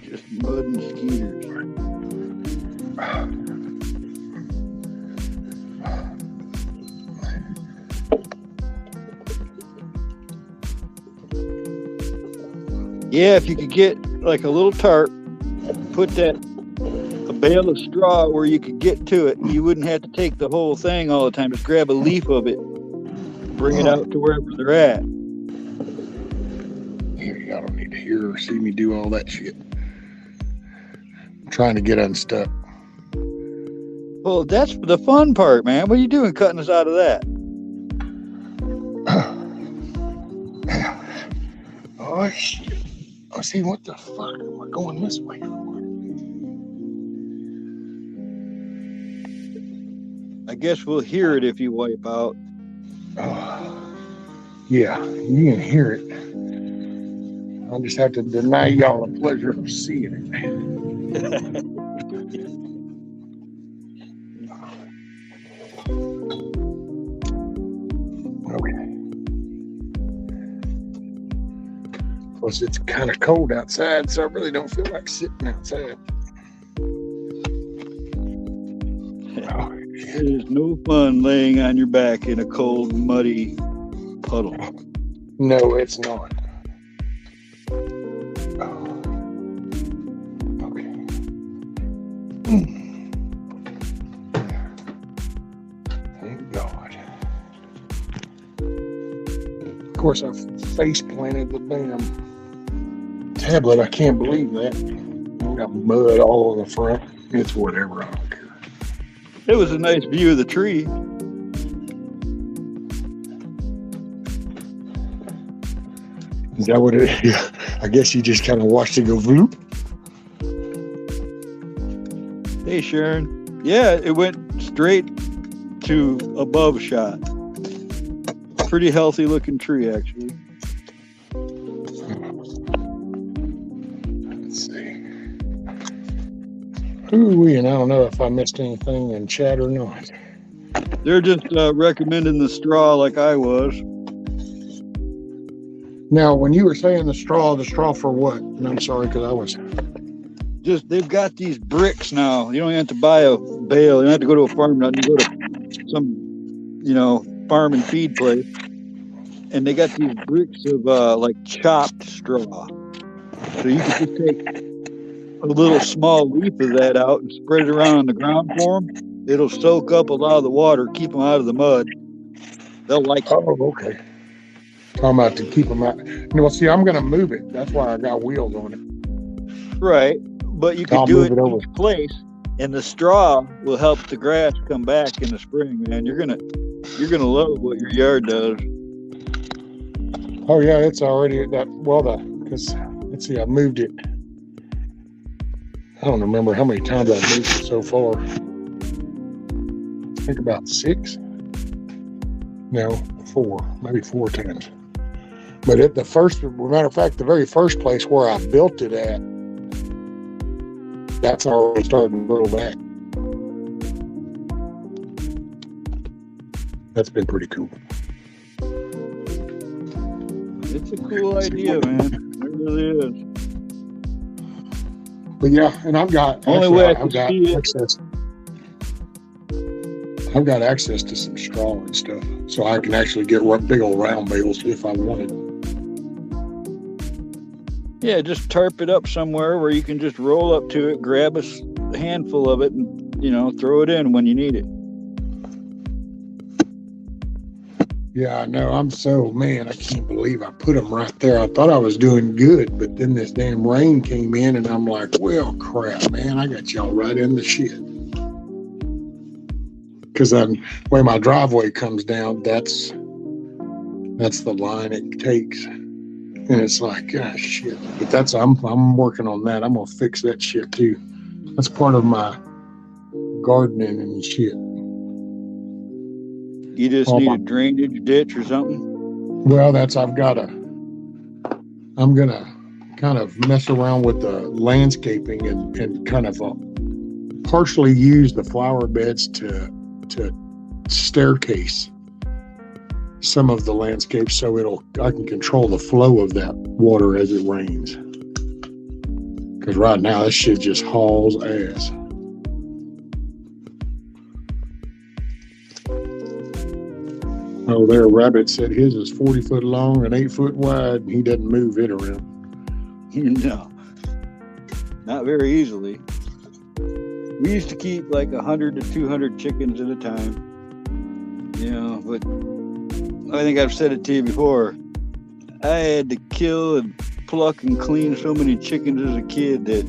Just mud and skeeters. Yeah, if you could get like a little tarp, put a bale of straw where you could get to it, you wouldn't have to take the whole thing all the time. Just grab a leaf of it, bring it out to wherever they're at. Y'all don't need to hear or see me do all that shit. I'm trying to get unstuck. Well, that's the fun part, man. What are you doing cutting us out of that? Oh, shit. Oh, see, what the fuck am I going this way for? I guess we'll hear it if you wipe out. Oh, yeah, you can hear it. I'll just have to deny y'all the pleasure of seeing it. Okay. Plus, it's kind of cold outside, so I really don't feel like sitting outside. Oh, It is no fun laying on your back in a cold, muddy puddle. no, it's not. Oh. Okay. Thank God. Of course, I face planted the damn tablet. I can't believe that. I got mud all on the front. It's whatever. I don't care. It was a nice view of the tree. Is that what it is? I guess you just kind of watched it go bloop. Hey, Sharon. Yeah, it went straight to above shot. Pretty healthy looking tree, actually. Let's see. Ooh, and I don't know if I missed anything in chat or not. They're just recommending the straw like I was. Now, when you were saying the straw for what? And I'm sorry, because I was... Just, they've got these bricks now. You don't have to buy a bale. You don't have to go to a farm. You go to some, farm and feed place. And they got these bricks of like chopped straw. So you can just take a little small leaf of that out and spread it around on the ground for them. It'll soak up a lot of the water, keep them out of the mud. They'll like it. Oh, okay. Talking about to keep them out. Well, see, I'm going to move it. That's why I got wheels on it. Right. But you can do it in each place, and the straw will help the grass come back in the spring, man. You're gonna love what your yard does. Oh, yeah, it's already because, let's see, I moved it. I don't remember how many times I've moved it so far. I think about 6. No, 4, maybe 4 times. But at matter of fact, the very first place where I built it at, that's already starting to grow back. That's been pretty cool. It's a cool idea, man. It really is. But yeah, and I've got access. I've got access to some straw and stuff, so I can actually get big old round bales if I wanted. Yeah, just tarp it up somewhere where you can just roll up to it, grab a handful of it, and throw it in when you need it. Yeah, I know. I can't believe I put them right there. I thought I was doing good, but then this damn rain came in, and I'm like, well, crap, man, I got y'all right in the shit. Because the way my driveway comes down, that's the line it takes. And it's like, gosh, shit. But I'm working on that. I'm gonna fix that shit too. That's part of my gardening and shit. You just need a drainage ditch or something? Well, I'm gonna kind of mess around with the landscaping and kind of partially use the flower beds to staircase some of the landscape so I can control the flow of that water as it rains. Because right now this shit just hauls ass. Oh, there, Rabbit said his is 40 foot long and 8 foot wide, and he doesn't move it around. No, not very easily. We used to keep like 100 to 200 chickens at a time. But I think I've said it to you before. I had to kill and pluck and clean so many chickens as a kid that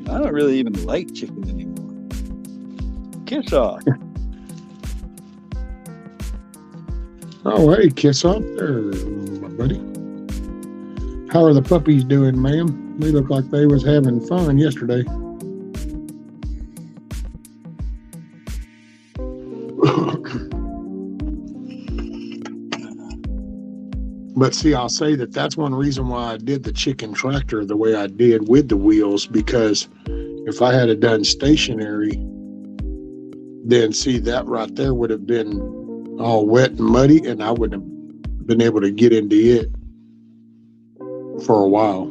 I don't really even like chickens anymore. Kiss Off. Oh, hey, Kiss Off there, my buddy. How are the puppies doing, ma'am? They look like they was having fun yesterday. But see, I'll say that's one reason why I did the chicken tractor the way I did with the wheels, because if I had it done stationary, then see, that right there would have been all wet and muddy, and I wouldn't have been able to get into it for a while.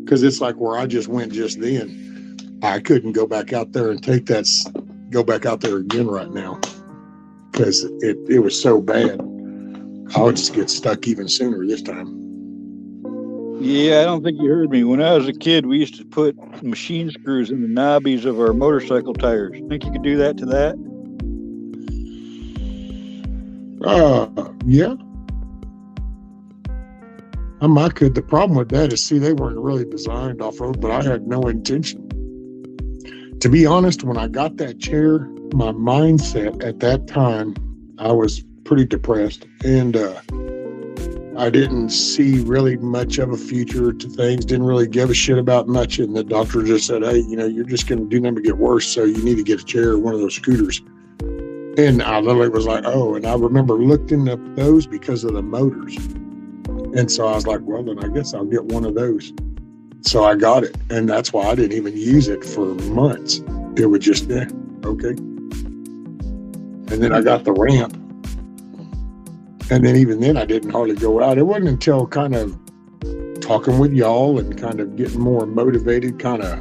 Because it's like where I just went just then, I couldn't go back out there and go back out there again right now, because it was so bad. I would just get stuck even sooner this time. Yeah, I don't think you heard me. When I was a kid, we used to put machine screws in the knobbies of our motorcycle tires. Think you could do that to that? Yeah. I could. The problem with that is, see, they weren't really designed off-road, but I had no intention. To be honest, when I got that chair, my mindset at that time, I was pretty depressed, and I didn't see really much of a future to things, didn't really give a shit about much, and the doctor just said, hey, you're just going to do nothing but get worse, so you need to get a chair or one of those scooters. And I literally was like, oh, and I remember looking up those because of the motors. And so I was like, well, then I guess I'll get one of those. So I got it, and that's why I didn't even use it for months. It would just, okay. And then I got the ramp. And then even then, I didn't hardly go out. It wasn't until kind of talking with y'all and kind of getting more motivated, kind of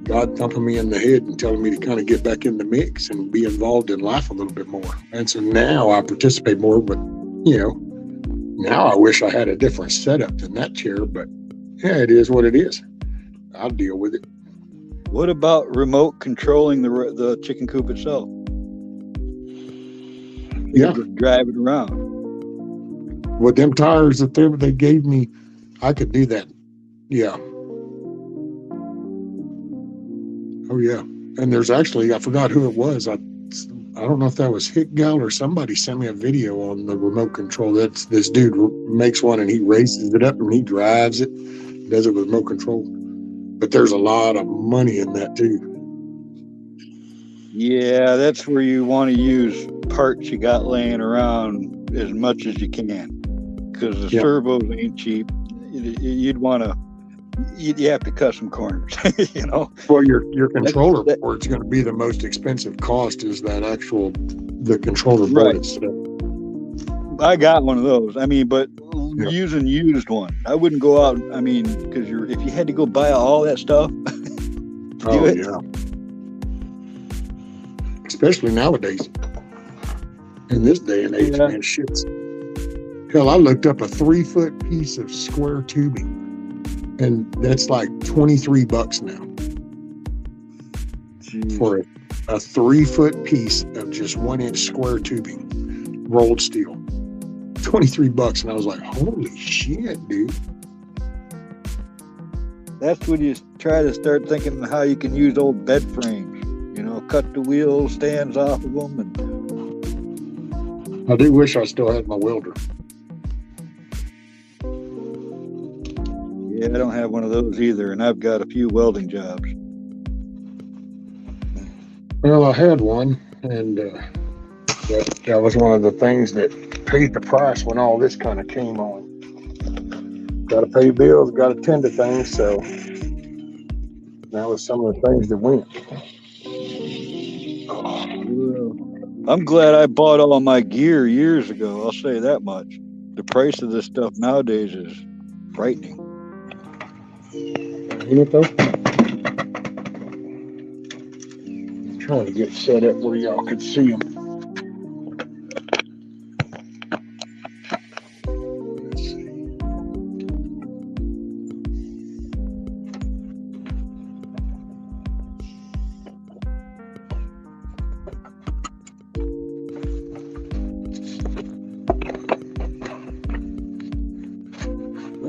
God thumping me in the head and telling me to kind of get back in the mix and be involved in life a little bit more. And so now I participate more, but, now I wish I had a different setup than that chair, but yeah, it is what it is. I'll deal with it. What about remote controlling the chicken coop itself? Yeah. Just drive it around. With them tires that they gave me, I could do that. Yeah. Oh, yeah. And there's actually, I forgot who it was. I don't know if that was Hickgal or somebody sent me a video on the remote control. That's this dude makes one and he raises it up and he drives it, does it with remote control. But there's a lot of money in that too. Yeah, that's where you want to use parts you got laying around as much as you can, because the servos ain't cheap. You'd have to cut some corners, Well, your controller board's going to be the most expensive cost, is the controller board itself. I got one of those. But using used one, I wouldn't go out. Because if you had to go buy all that stuff, yeah. Especially nowadays, in this day and age, man, shit's. Hell, I looked up a 3-foot piece of square tubing. And that's like $23 now. Jeez. For a 3-foot piece of just 1-inch square tubing, rolled steel. $23, and I was like, holy shit, dude. That's when you try to start thinking how you can use old bed frames. Cut the wheel stands off of them. And I do wish I still had my welder. Yeah, I don't have one of those either, and I've got a few welding jobs. Well, I had one, and that was one of the things that paid the price when all this kind of came on. Got to pay bills, got to tend to things, so that was some of the things that went. I'm glad I bought all my gear years ago, I'll say that much. The price of this stuff nowadays is frightening. Ain't it though? I'm trying to get set up where y'all could see them. Let's see.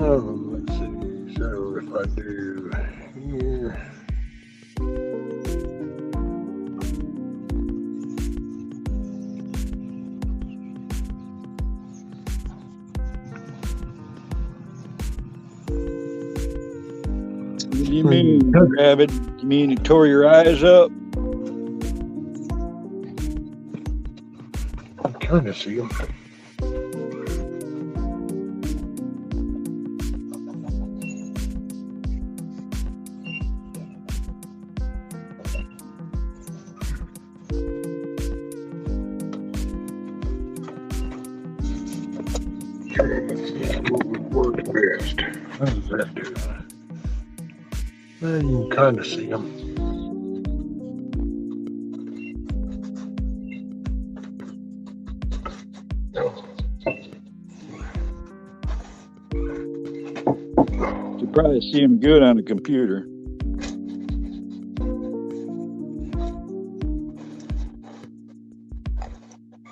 Oh, let's see. So if I do here, You mean, Rabbit? You mean you tore your eyes up? I'm trying to see them. What would work best? How does that do? Well, you can kind of see them. You probably see them good on the computer.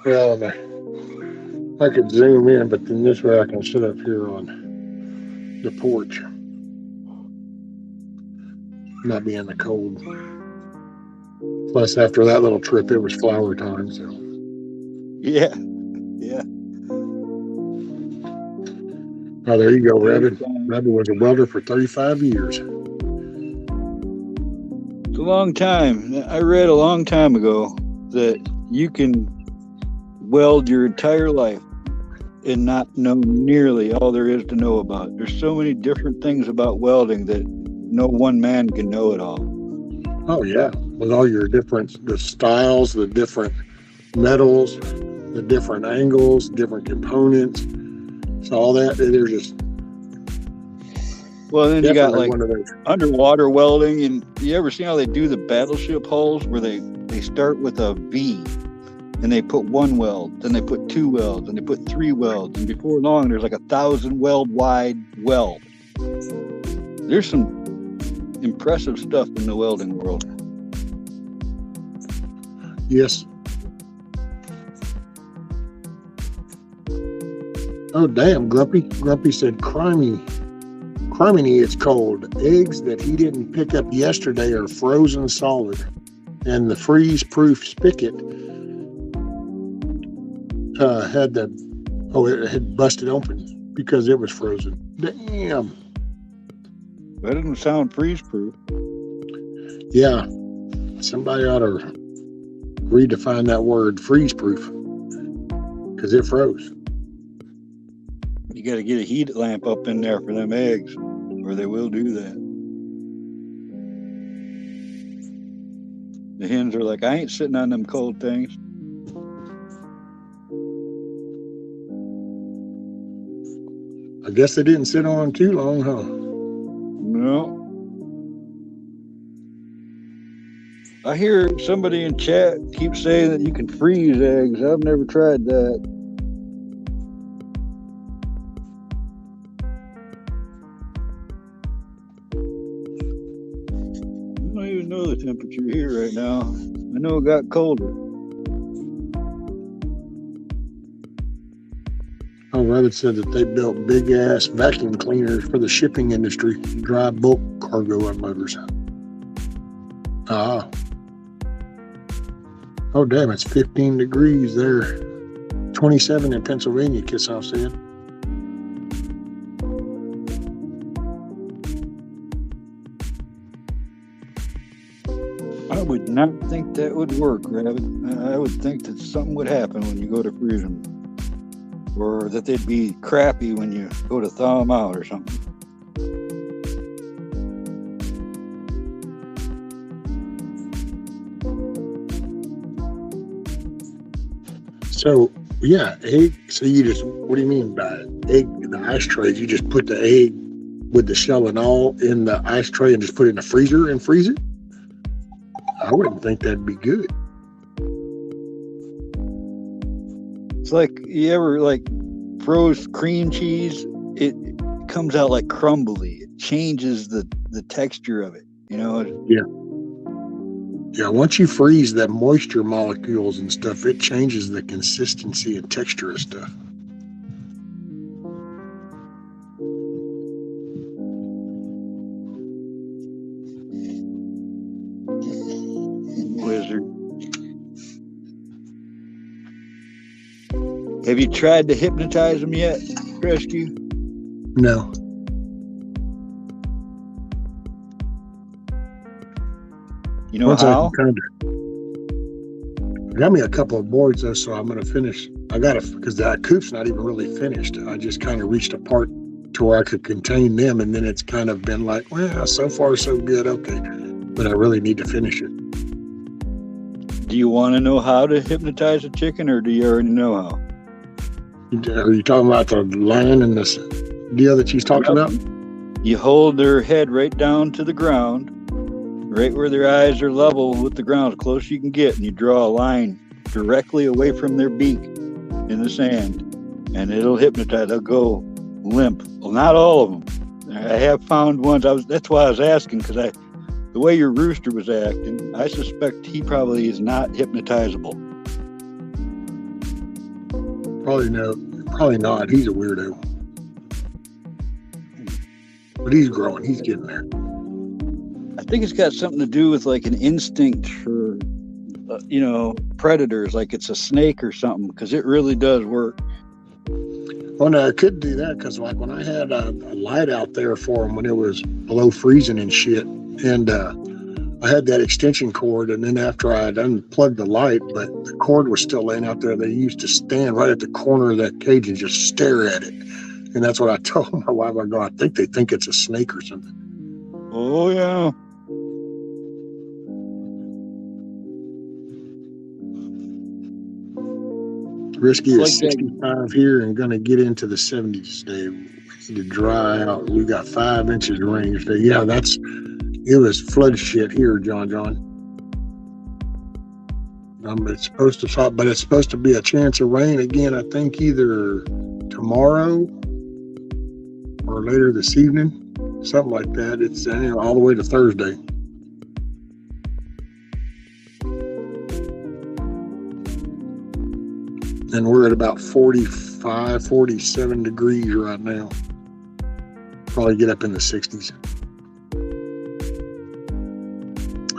Well, I could zoom in, but then this way I can sit up here on the porch. Not be in the cold. Plus, after that little trip, it was flower time, so. Yeah. Oh, there you go, Rabbit. Rabbit was a welder for 35 years. It's a long time. I read a long time ago that you can weld your entire life and not know nearly all there is to know about it. There's so many different things about welding that no one man can know it all. Oh, yeah. With all your the styles, the different metals, the different angles, different components. So all that, there's just. Well, then you got like one of those. Underwater welding, and you ever seen how they do the battleship hulls where they start with a V and they put one weld, then they put two welds, and they put three welds, and before long there's like 1,000 weld wide weld. There's some impressive stuff in the welding world. Yes. Oh, damn, Grumpy. Grumpy said, Criminy, it's cold. Eggs that he didn't pick up yesterday are frozen solid. And the freeze-proof spigot it had busted open because it was frozen. Damn. That doesn't sound freeze-proof. Yeah. Somebody ought to redefine that word, freeze-proof. Because it froze. You got to get a heat lamp up in there for them eggs, or they will do that. The hens are like, I ain't sitting on them cold things. I guess they didn't sit on them too long, huh? No. I hear somebody in chat keep saying that you can freeze eggs. I've never tried that. I don't even know the temperature here right now. I know it got colder. Oh, Rabbit said that they built big-ass vacuum cleaners for the shipping industry, dry bulk cargo unloaders. Ah. Oh, damn, it's 15 degrees there. 27 in Pennsylvania, Kissoff said. I would not think that would work, Rabbit. I would think that something would happen when you go to freeze them. Or that they'd be crappy when you go to thaw them out or something. So, yeah, egg. So you just, what do you mean by egg in the ice trays? You just put the egg with the shell and all in the ice tray and just put it in the freezer and freeze it? I wouldn't think that'd be good. It's like, you ever like froze cream cheese? It comes out like crumbly. It changes the texture of it, you know? Yeah. Yeah, once you freeze the moisture molecules and stuff, it changes the consistency and texture of stuff. Wizard. Have you tried to hypnotize them yet, Rescue? No. know Once I how? can kind of got me a couple of boards though, so I'm gonna finish. I gotta because that coop's not even really finished. I just kind of reached a part to where I could contain them, and then it's kind of been like, well, so far so good, okay, but I really need to finish it. Do you want to know how to hypnotize a chicken, or do you already know how? Are you talking about the line and this deal that she's talking about? You hold their head right down to the ground, right where their eyes are level with the ground, as close as you can get, and you draw a line directly away from their beak in the sand, and it'll hypnotize. They'll go limp. Well, not all of them. I have found ones. That's why I was asking, because the way your rooster was acting, I suspect he probably is not hypnotizable. Probably no, probably not. He's a weirdo, but he's growing. He's getting there. I think it's got something to do with like an instinct for, predators, like it's a snake or something, because it really does work. Well, no, I could do that because, like, when I had a light out there for him when it was below freezing and shit, and I had that extension cord, and then after I had unplugged the light, but the cord was still laying out there, they used to stand right at the corner of that cage and just stare at it. And that's what I told my wife. I go, I think they think it's a snake or something. Oh, yeah. Risky It's is like 65 here and going to get into the 70s today. We need to dry out. We got 5 inches of rain today. Yeah, it was flood shit here, John. It's supposed to stop, but it's supposed to be a chance of rain again, I think either tomorrow or later this evening, something like that. It's all the way to Thursday. And we're at about 45, 47 degrees right now. Probably get up in the 60s.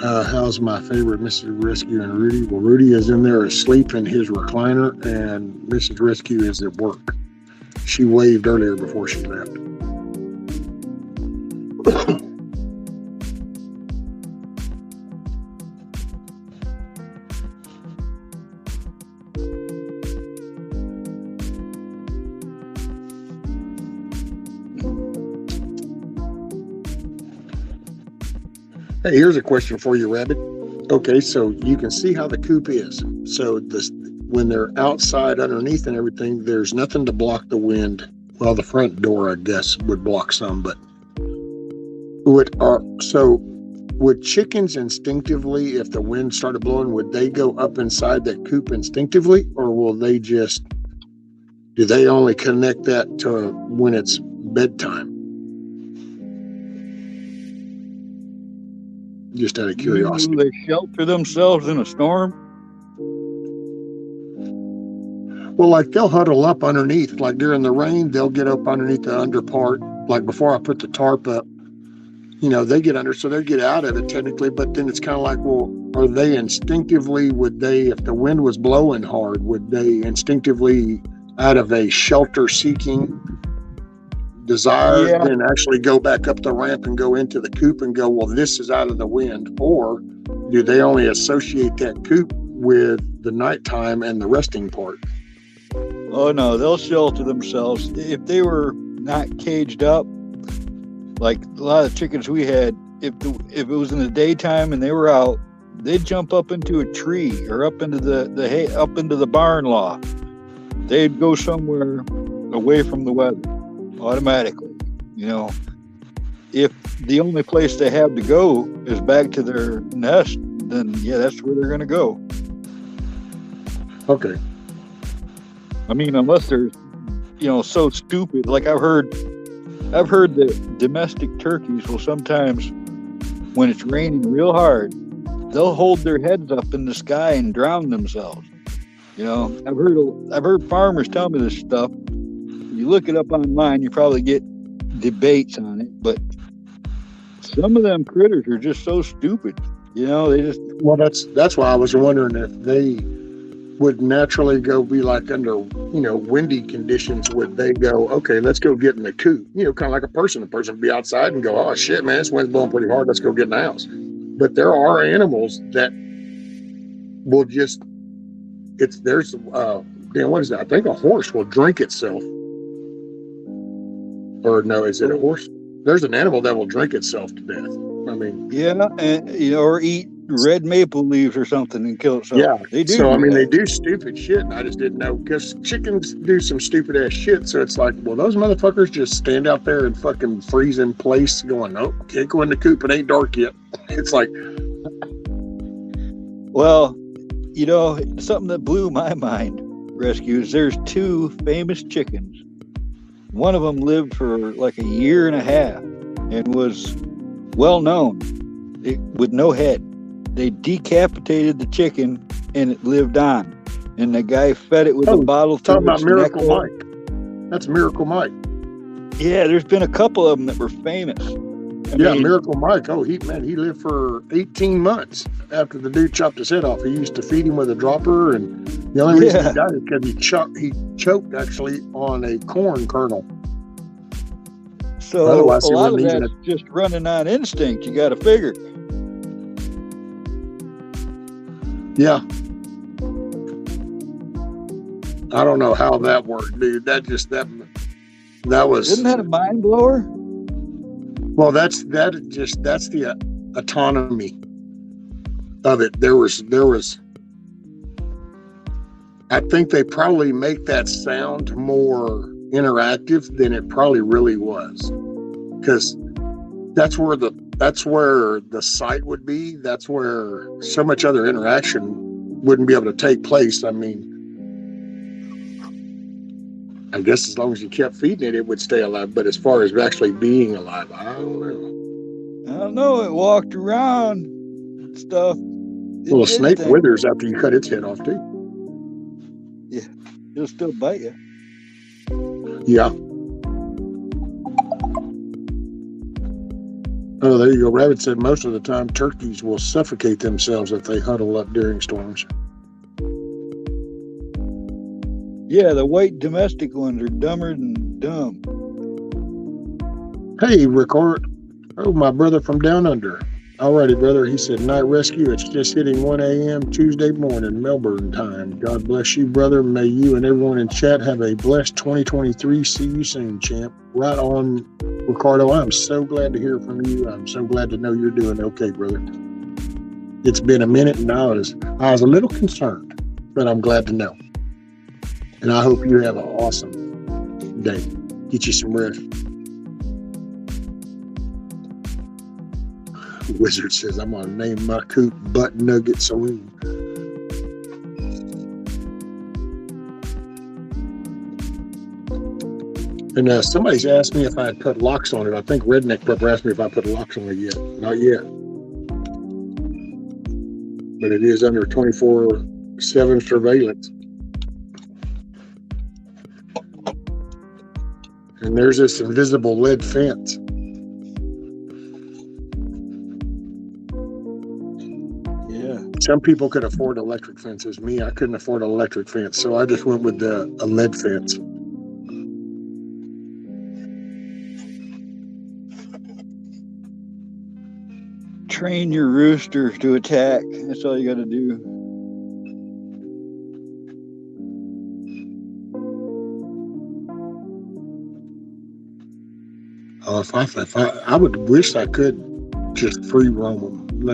How's my favorite Mrs. Rescue and Rudy? Well, Rudy is in there asleep in his recliner, and Mrs. Rescue is at work. She waved earlier before she left. Hey, here's a question for you, Rabbit. Okay, so you can see how the coop is. So when they're outside underneath and everything, there's nothing to block the wind. Well, the front door, I guess, would block some, but would chickens instinctively, if the wind started blowing, would they go up inside that coop instinctively, or will they do they only connect that to when it's bedtime? Just out of curiosity. Will they shelter themselves in a storm? Well, like they'll huddle up underneath. Like during the rain, they'll get up underneath the under part. Like before I put the tarp up, they get under, so they get out of it technically. But then it's kind of like, well, are they instinctively, if the wind was blowing hard, would they instinctively, out of a shelter-seeking desire, then actually go back up the ramp and go into the coop and go, well, this is out of the wind? Or do they only associate that coop with the nighttime and the resting part? Oh, no, they'll shelter themselves. If they were not caged up, like a lot of chickens we had, if it was in the daytime and they were out, they'd jump up into a tree or up into up into the barn loft. They'd go somewhere away from the weather automatically. If the only place they have to go is back to their nest, then yeah, that's where they're going to go. Okay. I mean, unless they're, so stupid. Like I've heard that domestic turkeys will sometimes, when it's raining real hard, they'll hold their heads up in the sky and drown themselves. I've heard farmers tell me this stuff. You look it up online, you probably get debates on it, but some of them critters are just so stupid. They just. Well, that's why I was wondering if they would naturally go be like under, windy conditions. Would they go, okay, let's go get in the coop? Kind of like a person. The person would be outside and go, oh shit, man, this wind's blowing pretty hard. Let's go get in the house. But there are animals that will just, there's what is that? I think a horse will drink itself. Or no, is it a horse? There's an animal that will drink itself to death. I mean, yeah, and or eat red maple leaves or something and kill itself. yeah. They do. So I mean, that. they do stupid shit, and I just didn't know, because chickens do some stupid ass shit. So it's like, well, those motherfuckers just stand out there and fucking freeze in place, going, "Oh, can't go in the coop. It ain't dark yet." It's like, well, something that blew my mind, rescues. There's 2 famous chickens. One of them lived for like a year and a half and was well known with no head. They decapitated the chicken and it lived on. And the guy fed it with a bottle through talking about its Miracle neck. Mike. That's Miracle Mike. Yeah, there's been a couple of them that were famous. I mean, Miracle Mike. Oh, he lived for 18 months after the dude chopped his head off. He used to feed him with a dropper, and the only reason he died is because he choked actually on a corn kernel. So otherwise, a lot of that's just running on instinct. You got to figure. Yeah. I don't know how that worked, dude. That was. Isn't that a mind blower? Well, that's the autonomy of it. There was. I think they probably make that sound more interactive than it probably really was, because that's where the site would be. That's where so much other interaction wouldn't be able to take place. I mean, I guess as long as you kept feeding it, it would stay alive. But as far as actually being alive, I don't know. I don't know. It walked around and stuff. Well, a snake withers after you cut its head off, too. Yeah, it'll still bite you. Yeah. Oh, there you go. Rabbit said most of the time turkeys will suffocate themselves if they huddle up during storms. Yeah, the white domestic ones are dumber than dumb. Hey, Rickard. Oh, my brother from down under. Alrighty, brother. He said, night rescue. It's just hitting 1 a.m. Tuesday morning, Melbourne time. God bless you, brother. May you and everyone in chat have a blessed 2023. See you soon, champ. Right on, Ricardo. I'm so glad to hear from you. I'm so glad to know you're doing okay, brother. It's been a minute, and I was a little concerned, but I'm glad to know. And I hope you have an awesome day. Get you some rest. Wizard says, I'm going to name my coop Butt Nugget Saloon. And somebody's asked me if I had put locks on it. I think Redneck Pepper asked me if I put locks on it yet. Not yet. But it is under 24/7 surveillance. And there's this invisible lead fence. Yeah. Some people could afford electric fences. Me, I couldn't afford an electric fence, so I just went with a lead fence. Train your rooster to attack. That's all you got to do. I would wish I could just free roam them.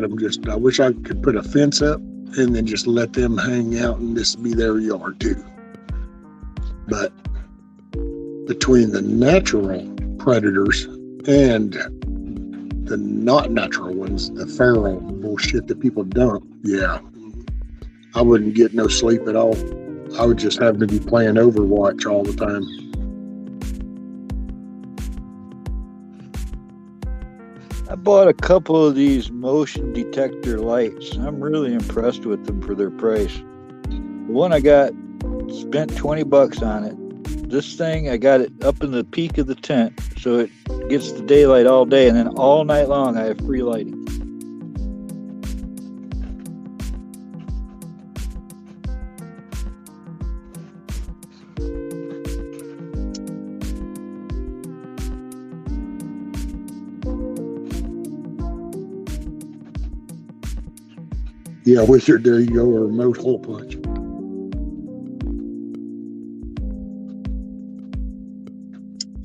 I wish I could put a fence up and then just let them hang out and this be their yard too. But between the natural predators and the not natural ones, the feral bullshit that people dump, yeah, I wouldn't get no sleep at all. I would just have to be playing Overwatch all the time. I bought a couple of these motion detector lights. I'm really impressed with them for their price. The one I got, spent $20 on it. This thing, I got it up in the peak of the tent, so it gets the daylight all day, and then all night long I have free lighting. Yeah, Wizard, there you go, or remote hole punch.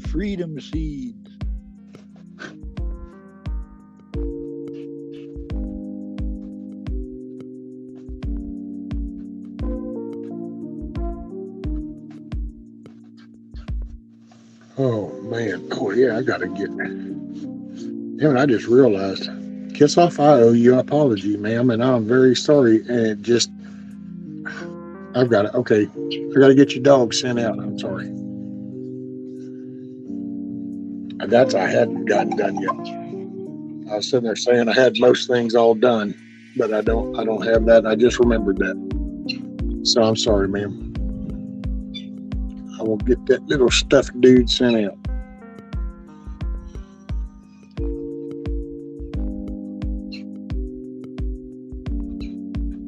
Freedom seeds. Oh man. Oh yeah, I gotta get. Damn, I just realized. Kiss off, I owe you an apology, ma'am, and I'm very sorry. And it just, I've got it. Okay, I gotta get your dog sent out. I'm sorry. And that's I hadn't gotten done yet. I was sitting there saying I had most things all done, but I don't have that. I just remembered that. So I'm sorry, ma'am. I will get that little stuffed dude sent out.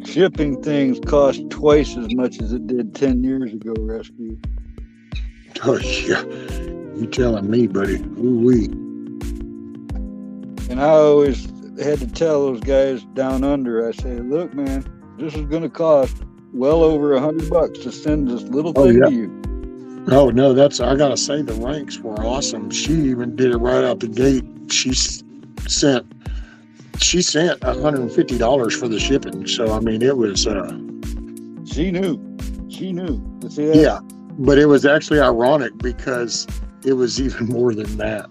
Shipping things cost twice as much as it did 10 years ago, Rescue. Oh yeah, you telling me, buddy? Ooh-wee. And I always had to tell those guys down under, I say, look, man, this is going to cost well over $100 to send this little thing to you. Oh no, I gotta say the ranks were awesome. She even did it right out the gate. She sent $150 for the shipping. So I mean, it was. She knew. See that? Yeah, but it was actually ironic because it was even more than that.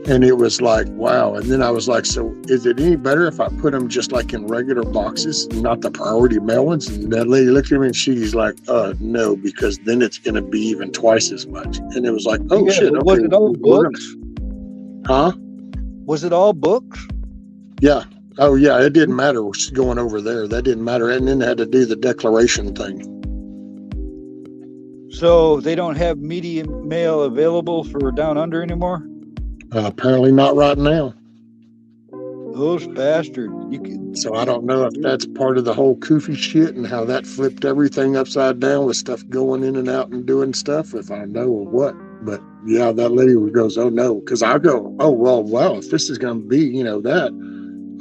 And it was like, wow. And then I was like, so is it any better if I put them just like in regular boxes, not the priority mail ones? And that lady looked at me and she's like, no, because then it's going to be even twice as much. And it was like, oh, yeah, shit. Okay, was it all books? Huh? Was it all books? Yeah. Oh, yeah. It didn't matter going over there. That didn't matter. And then they had to do the declaration thing. So they don't have media mail available for down under anymore? Apparently not right now. Those bastards. So I don't know if that's part of the whole Koofy shit and how that flipped everything upside down with stuff going in and out and doing stuff, if I know or what. But yeah, that lady goes, oh no, because I go, oh well, wow, if this is going to be, that,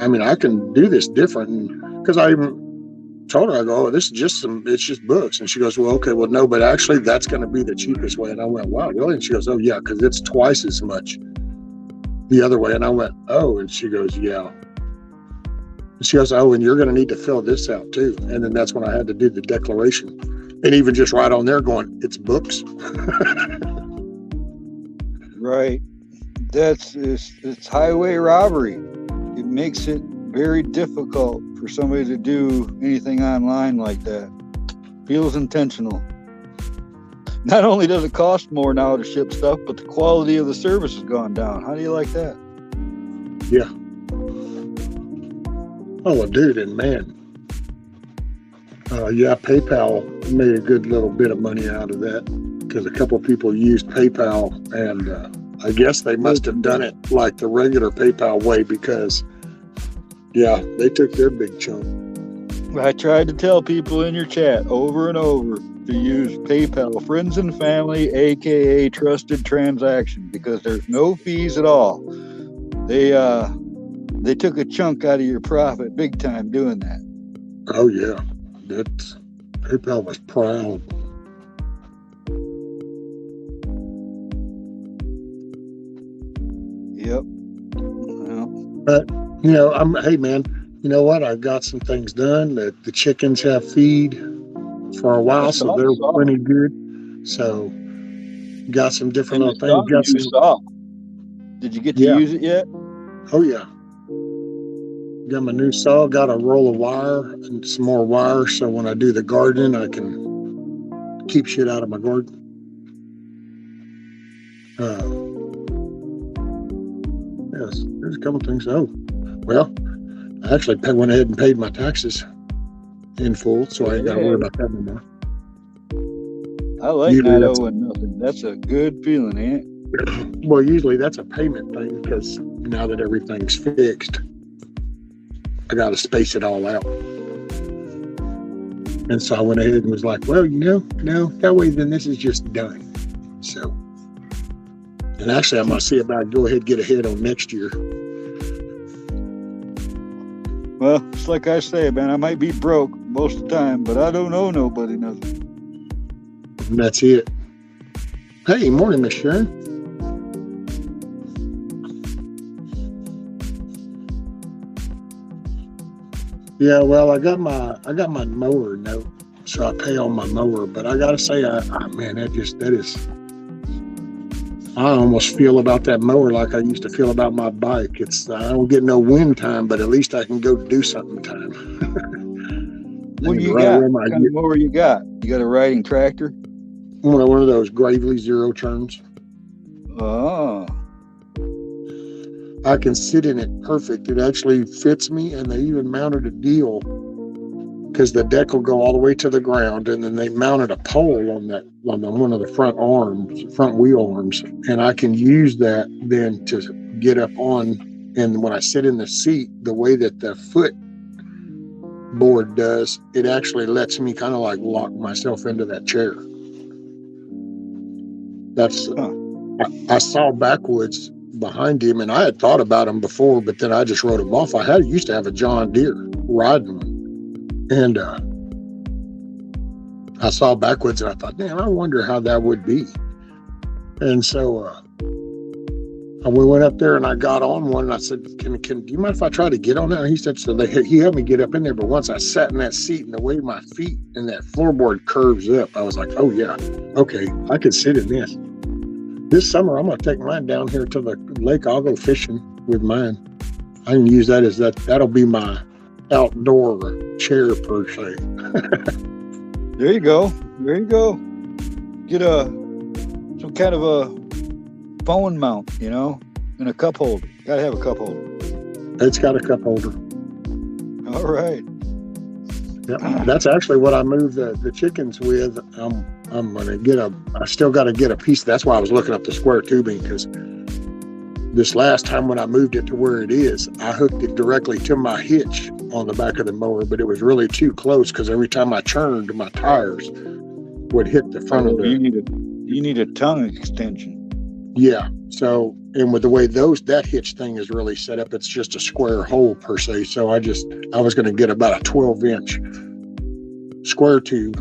I mean, I can do this different. Because I even told her, I go, oh, this is just it's just books. And she goes, well, okay, well, no, but actually that's going to be the cheapest way. And I went, wow, really? And she goes, oh yeah, because it's twice as much the other way. And I went, oh, and she goes, yeah. And she goes, oh, and you're going to need to fill this out too. And then that's when I had to do the declaration. And even just right on there going, it's books. Right. It's highway robbery. It makes it very difficult for somebody to do anything online like that. Feels intentional. Not only does it cost more now to ship stuff, but the quality of the service has gone down. How do you like that? Yeah. Oh, dude, and man. Yeah, PayPal made a good little bit of money out of that because a couple of people used PayPal, and I guess they must have done it like the regular PayPal way because, yeah, they took their big chunk. I tried to tell people in your chat over and over to use PayPal, friends and family, aka trusted transaction, because there's no fees at all. They took a chunk out of your profit big time doing that. Oh yeah, PayPal was proud. Yep. Well, but hey man, you know what? I've got some things done. The chickens have feed for a while, so they're plenty good. So got some different little things. Got some saw. Did you get to use it yet? Oh yeah. Got my new saw. Got a roll of wire and some more wire, so when I do the gardening, I can keep shit out of my garden. Yes, there's a couple things. Oh, well, I actually went ahead and paid my taxes in full, so I ain't got to worry about that anymore. I like not owing nothing. That's a good feeling, ain't it? Well, usually that's a payment thing because now that everything's fixed, I got to space it all out. And so I went ahead and was like, well, no, that way then this is just done. So, and actually I'm going to see about go ahead and get ahead on next year. Well, it's like I say, man, I might be broke most of the time, but I don't owe nobody nothing. And that's it. Hey, morning, Miss Sharon. Yeah, well, I got my mower note, so I pay on my mower. But I gotta say, man, that is. I almost feel about that mower like I used to feel about my bike. I don't get no wind time, but at least I can go do something time. What do you got? What kind of mower you got? You got a riding tractor? One of those Gravely zero turns. Oh. I can sit in it perfect. It actually fits me, and they even mounted a deal because the deck will go all the way to the ground, and then they mounted a pole on one of the front wheel arms, and I can use that then to get up on. And when I sit in the seat, the way that the foot board does, it actually lets me kind of like lock myself into that chair. I saw backwoods behind him, and I had thought about him before, but then I just wrote him off. I used to have a John Deere riding one, and I saw backwoods, and I thought, man, I wonder how that would be. And so we went up there, and I got on one, and I said, "Do you mind if I try to get on that?" And he said, so he helped me get up in there. But once I sat in that seat, and the way my feet and that floorboard curves up, I was like, oh yeah, okay, I could sit in this. This summer, I'm going to take mine down here to the lake. I'll go fishing with mine. I can use that that'll be my outdoor chair per se. There you go. Get some kind of a phone mount, and a cup holder. Got to have a cup holder. It's got a cup holder. All right. Yeah, that's actually what I moved the chickens with. I'm gonna I still got to get a piece. That's why I was looking up the square tubing, because this last time when I moved it to where it is, I hooked it directly to my hitch on the back of the mower, but it was really too close because every time I churned, my tires would hit the front of the. You need a tongue extension. Yeah. So, and with the way that hitch thing is really set up, it's just a square hole per se. So I was going to get about a 12-inch square tube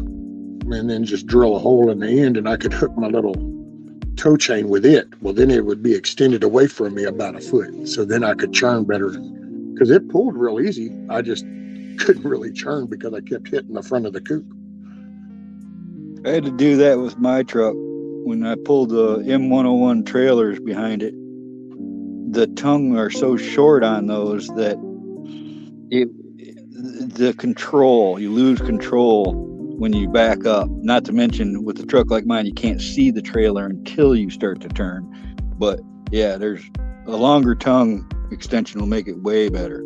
and then just drill a hole in the end, and I could hook my little tow chain with it. Well, then it would be extended away from me about a foot. So then I could churn better, because it pulled real easy. I just couldn't really churn because I kept hitting the front of the coop. I had to do that with my truck when I pulled the M101 trailers behind it. The tongue are so short on those that you lose control when you back up. Not to mention, with a truck like mine, you can't see the trailer until you start to turn. But yeah, there's a longer tongue extension will make it way better.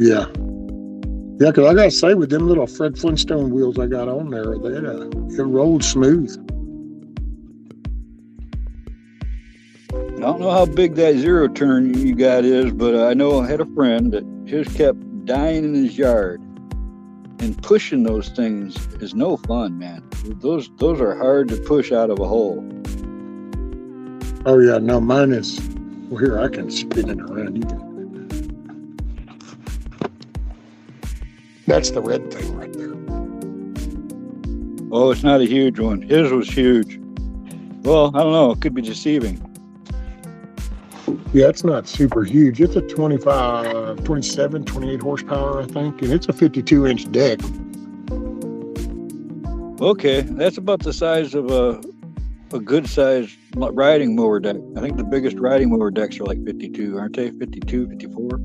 Yeah, because I gotta say, with them little Fred Flintstone wheels I got on there, it rolled smooth. I don't know how big that zero turn you got is, but I know I had a friend that just kept dying in his yard. And pushing those things is no fun, man. Those are hard to push out of a hole. Oh yeah, no, mine is. Well, here, I can spin it around. That's the red thing right there. Oh, it's not a huge one. His was huge. Well, I don't know. It could be deceiving. Yeah, it's not super huge. It's a 25, 27, 28 horsepower, I think. And it's a 52-inch deck. Okay, that's about the size of a good-sized riding mower deck. I think the biggest riding mower decks are like 52, aren't they? 52, 54?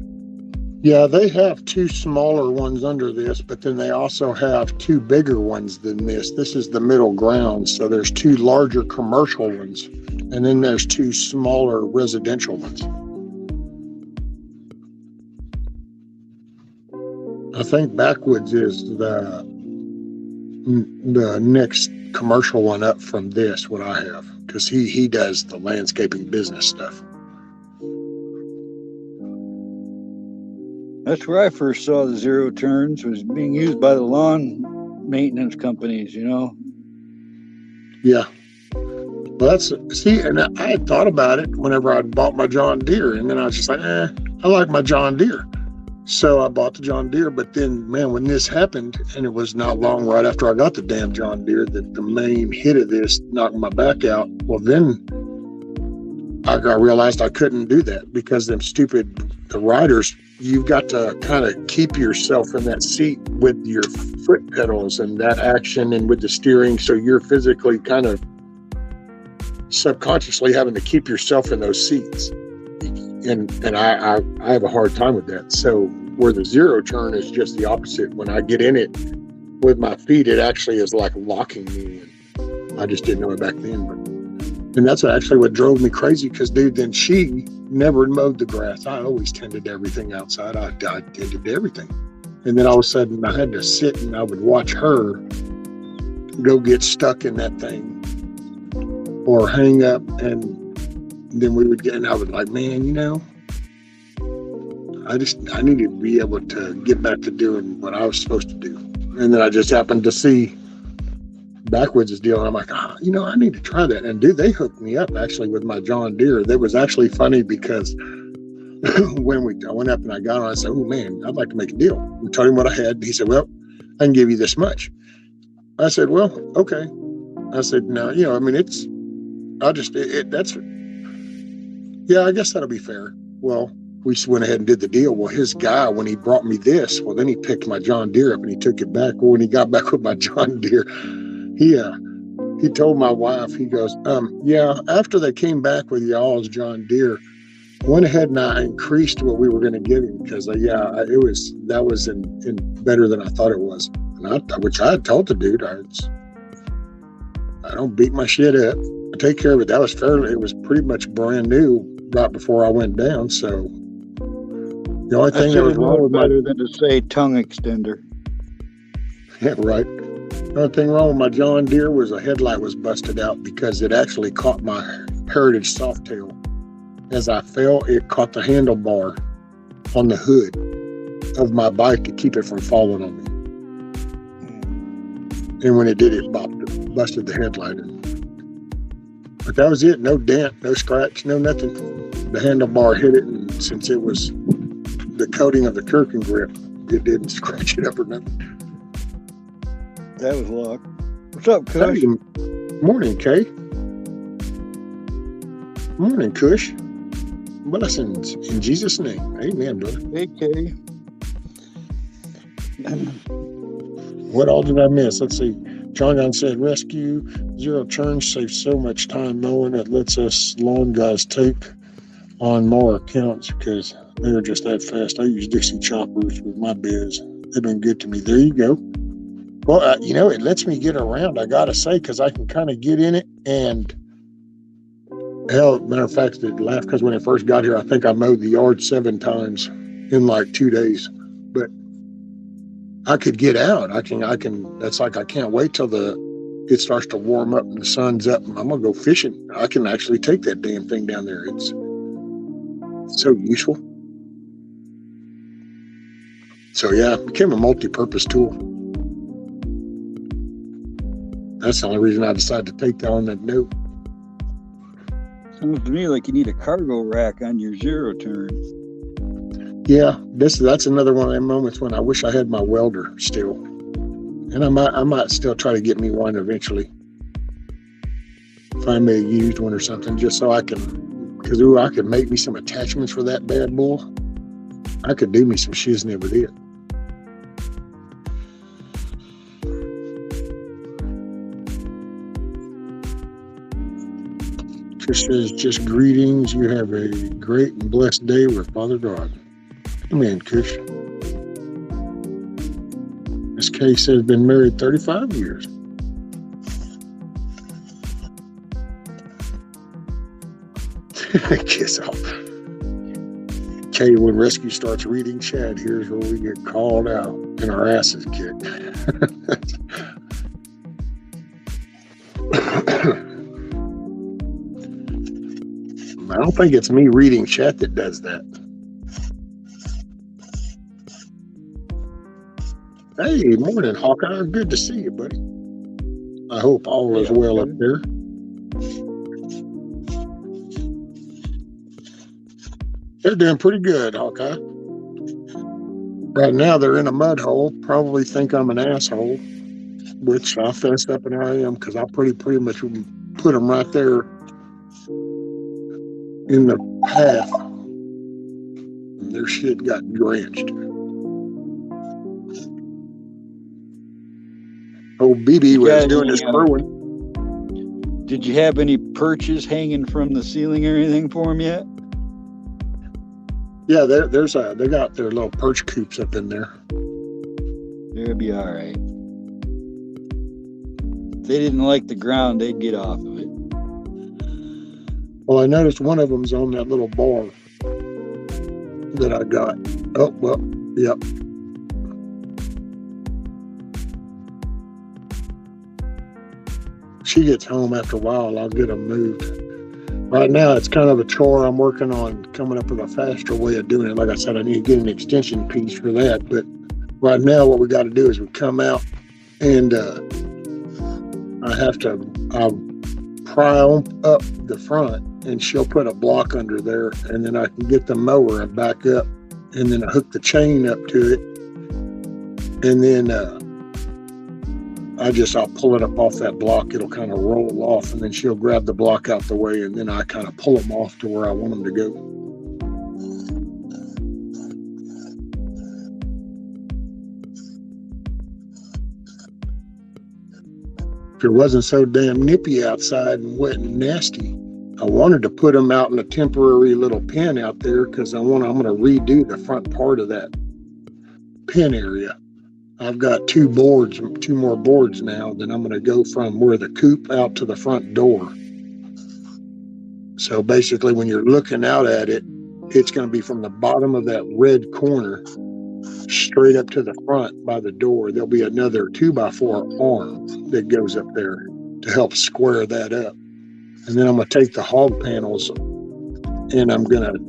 Yeah, they have two smaller ones under this, but then they also have two bigger ones than this. This is the middle ground, so there's two larger commercial ones, and then there's two smaller residential ones. I think Backwoods is the next commercial one up from this, what I have, because he does the landscaping business stuff. That's where I first saw the zero turns, was being used by the lawn maintenance companies, Yeah. Well, and I had thought about it whenever I bought my John Deere, and then I was just like, I like my John Deere. So I bought the John Deere, but then, man, when this happened, and it was not long right after I got the damn John Deere that the main hit of this knocked my back out. Well, then I realized I couldn't do that because the riders, you've got to kind of keep yourself in that seat with your foot pedals and that action and with the steering. So you're physically kind of subconsciously having to keep yourself in those seats. And I have a hard time with that. So where the zero turn is just the opposite. When I get in it with my feet, it actually is like locking me. And I just didn't know it back then. And that's actually what drove me crazy because, dude, then she never mowed the grass. I always tended to everything outside. I tended to everything. And then all of a sudden I had to sit and I would watch her go get stuck in that thing or hang up, and then we would get, and I was like, man, I needed to be able to get back to doing what I was supposed to do. And then I just happened to see Backwoods' deal, and I'm like, I need to try that. And dude, they hooked me up actually with my John Deere. That was actually funny because when I went up and I got on, I said, oh man, I'd like to make a deal. We told him what I had. He said, well, I can give you this much. I said, well, okay. I said, no, I guess that'll be fair. Well, we went ahead and did the deal. Well, his guy, when he brought me this, well, then he picked my John Deere up and he took it back. Well, when he got back with my John Deere, he told my wife, he goes, after they came back with y'all's John Deere, I went ahead and I increased what we were going to give him because, that was in better than I thought it was. And which I had told the dude, I don't beat my shit up. I take care of it. It was pretty much brand new right before I went down. So the only thing that was wrong with better than to say tongue extender. Yeah, right. The only thing wrong with my John Deere was a headlight was busted out because it actually caught my Heritage Softail. As I fell, it caught the handlebar on the hood of my bike to keep it from falling on me. And when it did, it busted the headlight in. But that was it. No dent, no scratch, no nothing. The handlebar hit it, and since it was the coating of the Cluckin grip, it didn't scratch it up or nothing. That was luck. What's up, Kush? Hey, morning, Kay. Morning, Kush. Blessings in Jesus' name. Amen, brother. Hey, Kay. What all did I miss? Let's see. John said, rescue, zero turns, saves so much time mowing. It lets us lawn guys take on more accounts because they're just that fast. I use Dixie choppers with my biz. They've been good to me. There you go. Well, it lets me get around, I got to say, because I can kind of get in it. And hell, matter of fact, it laughed because when I first got here, I think I mowed the yard 7 times in like 2 days. But I could get out. I can, that's like, I can't wait till it starts to warm up and the sun's up and I'm going to go fishing. I can actually take that damn thing down there. It's so useful. So yeah, it became a multi-purpose tool. That's the only reason I decided to take that on that note. Sounds to me like you need a cargo rack on your zero turn. Yeah, that's another one of them moments when I wish I had my welder still, and I might still try to get me one eventually. Find me a used one or something, just so I can, because I could make me some attachments for that bad boy. I could do me some shiznit with it. Just says, just greetings. You have a great and blessed day with Father God. Amen, Kush. Miss Kay says, been married 35 years. Kiss off. Kay, when Rescue starts reading chat, here's where we get called out and our asses kicked. I don't think it's me reading chat that does that. Hey, morning, Hawkeye. Good to see you, buddy. I hope all is well up there. They're doing pretty good, Hawkeye. Right now, they're in a mud hole. Probably think I'm an asshole, which I fessed up and I am, because I pretty much put them right there in the path. And their shit got drenched. Old BB was doing his crowing. Did you have any perches hanging from the ceiling or anything for them yet? Yeah, they got their little perch coops up in there. They'll be all right. If they didn't like the ground, they'd get off of it. Well, I noticed one of them's on that little bar that I got. Oh, well, yep. She gets home after a while, I'll get them moved. Right now, it's kind of a chore. I'm working on coming up with a faster way of doing it. Like I said, I need to get an extension piece for that. But right now, what we got to do is we come out and I'll pry up the front, and she'll put a block under there, and then I can get the mower and back up, and then I hook the chain up to it, and then I'll pull it up off that block. It'll kind of roll off, and then she'll grab the block out the way, and then I kind of pull them off to where I want them to go. If it wasn't so damn nippy outside and wet and nasty, I wanted to put them out in a temporary little pen out there, because I'm going to redo the front part of that pen area. I've got two more boards now. Then I'm going to go from where the coop out to the front door. So basically, when you're looking out at it, it's going to be from the bottom of that red corner straight up to the front by the door. There'll be another 2x4 arm that goes up there to help square that up. And then I'm going to take the hog panels, and I'm going to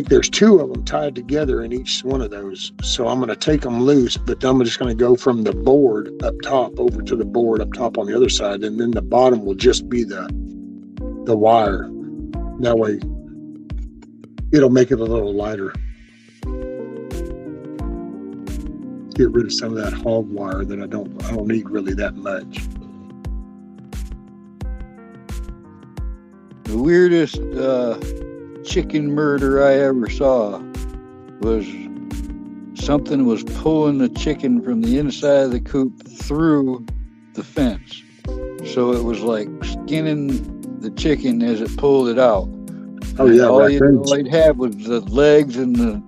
there's two of them tied together in each one of those. So I'm going to take them loose, but I'm just going to go from the board up top over to the board up top on the other side. And then the bottom will just be the wire. That way it'll make it a little lighter. Get rid of some of that hog wire that I don't need really that much. The weirdest chicken murder I ever saw was something was pulling the chicken from the inside of the coop through the fence. So it was like skinning the chicken as it pulled it out. Oh yeah, all you'd have was the legs and the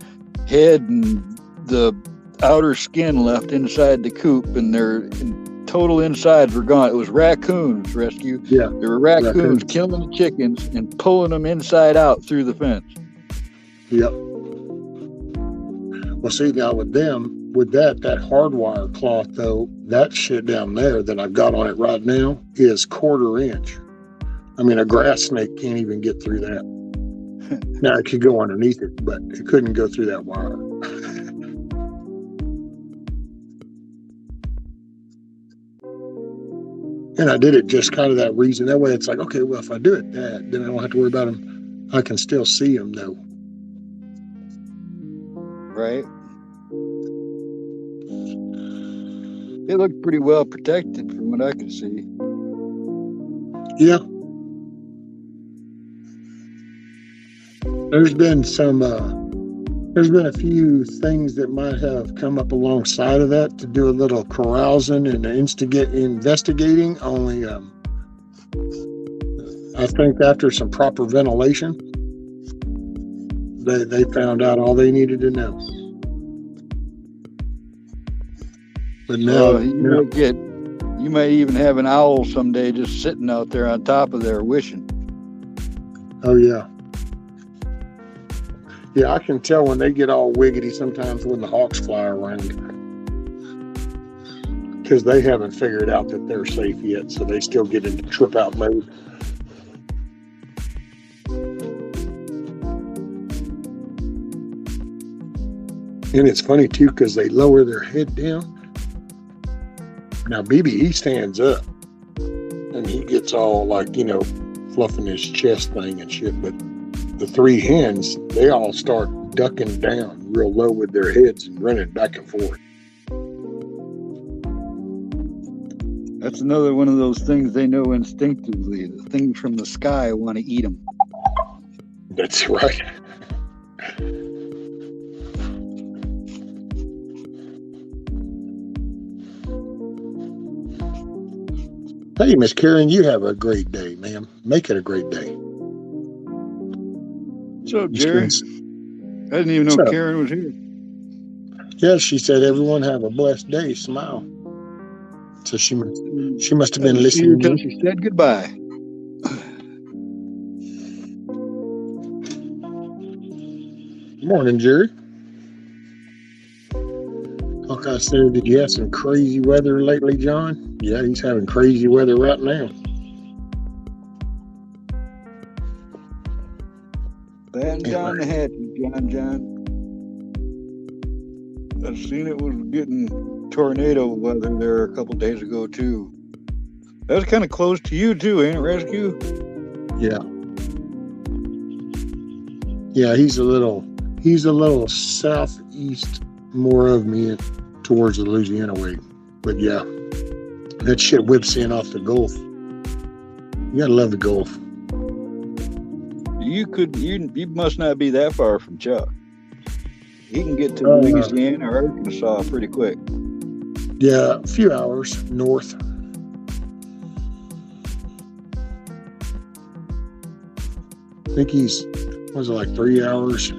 head and the outer skin left inside the coop, and their total insides were gone. It was raccoons rescue. Yeah, there were raccoons killing the chickens and pulling them inside out through the fence. Yep. Well, see, now with that hardwire cloth though, that shit down there that I've got on it right now is 1/4 inch. I mean, a grass snake can't even get through that. Now it could go underneath it, but it couldn't go through that wire. And I did it just kind of that reason. That way it's like, okay, well, if I do it that, then I don't have to worry about them. I can still see them though. Right. It looked pretty well protected from what I could see. Yeah. There's been a few things that might have come up alongside of that to do a little carousing and investigating. Only, I think after some proper ventilation, they found out all they needed to know. But now, you might even have an owl someday just sitting out there on top of there wishing. Oh yeah. Yeah, I can tell when they get all wiggity sometimes when the hawks fly around, because they haven't figured out that they're safe yet, so they still get into trip out mode. And it's funny too, because they lower their head down. Now BB, he stands up and he gets all like, fluffing his chest thing and shit, but the three hens, they all start ducking down real low with their heads and running back and forth. That's another one of those things they know instinctively. The things from the sky want to eat them. That's right. Hey, Miss Karen, you have a great day, ma'am. Make it a great day. What's up, Miss Jerry? Karen's- I didn't even know What's up? Karen was here. Yeah, she said everyone have a blessed day. Smile. So she must have been I didn't see her listening. till she said goodbye. Morning, Jerry. Like I said, did you have some crazy weather lately, John? Yeah, he's having crazy weather right now. Batten down the hatches, John. I've seen it was getting tornado weather there a couple days ago too. That was kind of close to you too, ain't it, Rescue? Yeah. Yeah, he's a little southeast more of me towards the Louisiana way. But yeah, that shit whips in off the Gulf. You gotta love the Gulf. You must not be that far from Chuck. He can get to Louisiana or Arkansas pretty quick. Yeah, a few hours north. I think was it like 3 hours?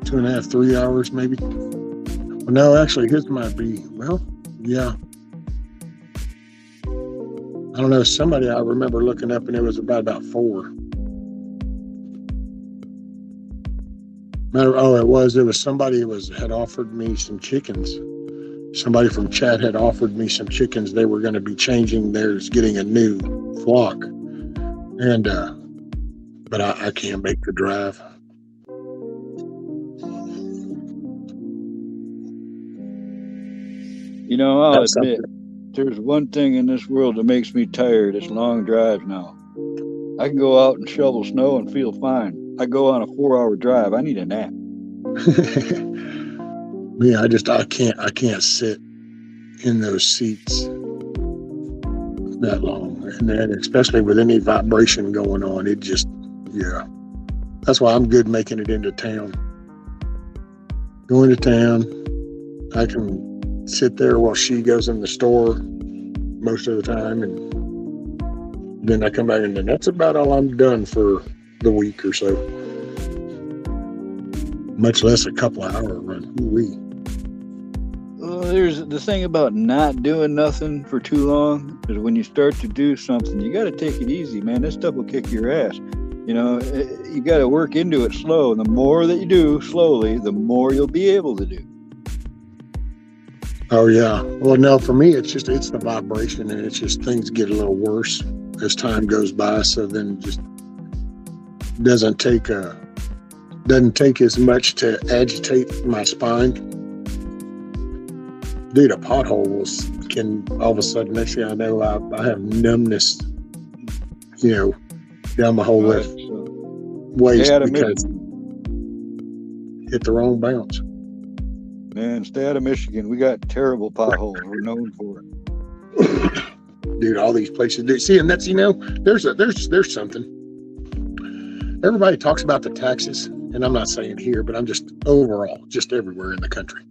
2.5, 3 hours maybe? Well, no, actually his might be, yeah. I don't know, somebody I remember looking up and it was about 4. It was somebody had offered me some chickens. Somebody from chat had offered me some chickens. They were going to be changing theirs, getting a new flock. And, but I can't make the drive. You know, I'll That's admit, there's one thing in this world that makes me tired. It's long drives now. I can go out and shovel snow and feel fine. I go on a 4-hour drive. I need a nap. Me, I can't sit in those seats that long. And then especially with any vibration going on, it just, yeah. That's why I'm good making it into town. Going to town, I can sit there while she goes in the store most of the time, and then I come back and then that's about all I'm done for the week or so. Much less a couple of hour run. Ooh-wee. Well, there's the thing about not doing nothing for too long is when you start to do something, you got to take it easy, man. This stuff will kick your ass. You know, you got to work into it slow. And the more that you do slowly, the more you'll be able to do. Oh yeah. Well, no, for me, it's the vibration, and it's just things get a little worse as time goes by. So then it just doesn't take as much to agitate my spine. Dude, a pothole can all of a sudden, next thing I know, I have numbness, down my whole left waist because hit the wrong bounce. Man, stay out of Michigan. We got terrible potholes. We're known for it. Dude, all these places do. See, and that's, there's something. Everybody talks about the taxes, and I'm not saying here, but I'm just overall, just everywhere in the country.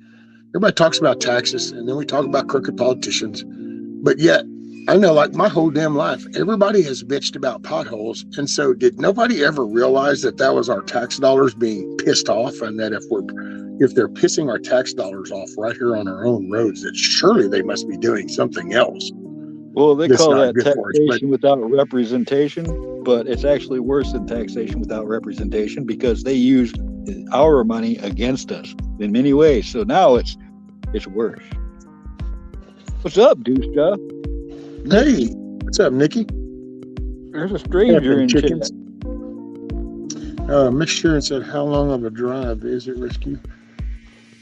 Everybody talks about taxes, and then we talk about crooked politicians. But yet, I know, like my whole damn life, everybody has bitched about potholes. And so did nobody ever realize that was our tax dollars being pissed off, and that if they're pissing our tax dollars off right here on our own roads, that surely they must be doing something else. Well, they call that taxation without representation, but it's actually worse than taxation without representation because they use our money against us in many ways. So now it's worse. What's up, Deuce Job? Hey, what's up, Nikki? There's a stranger in chickens. Miss Sharon said, "How long of a drive is it, Rescue?"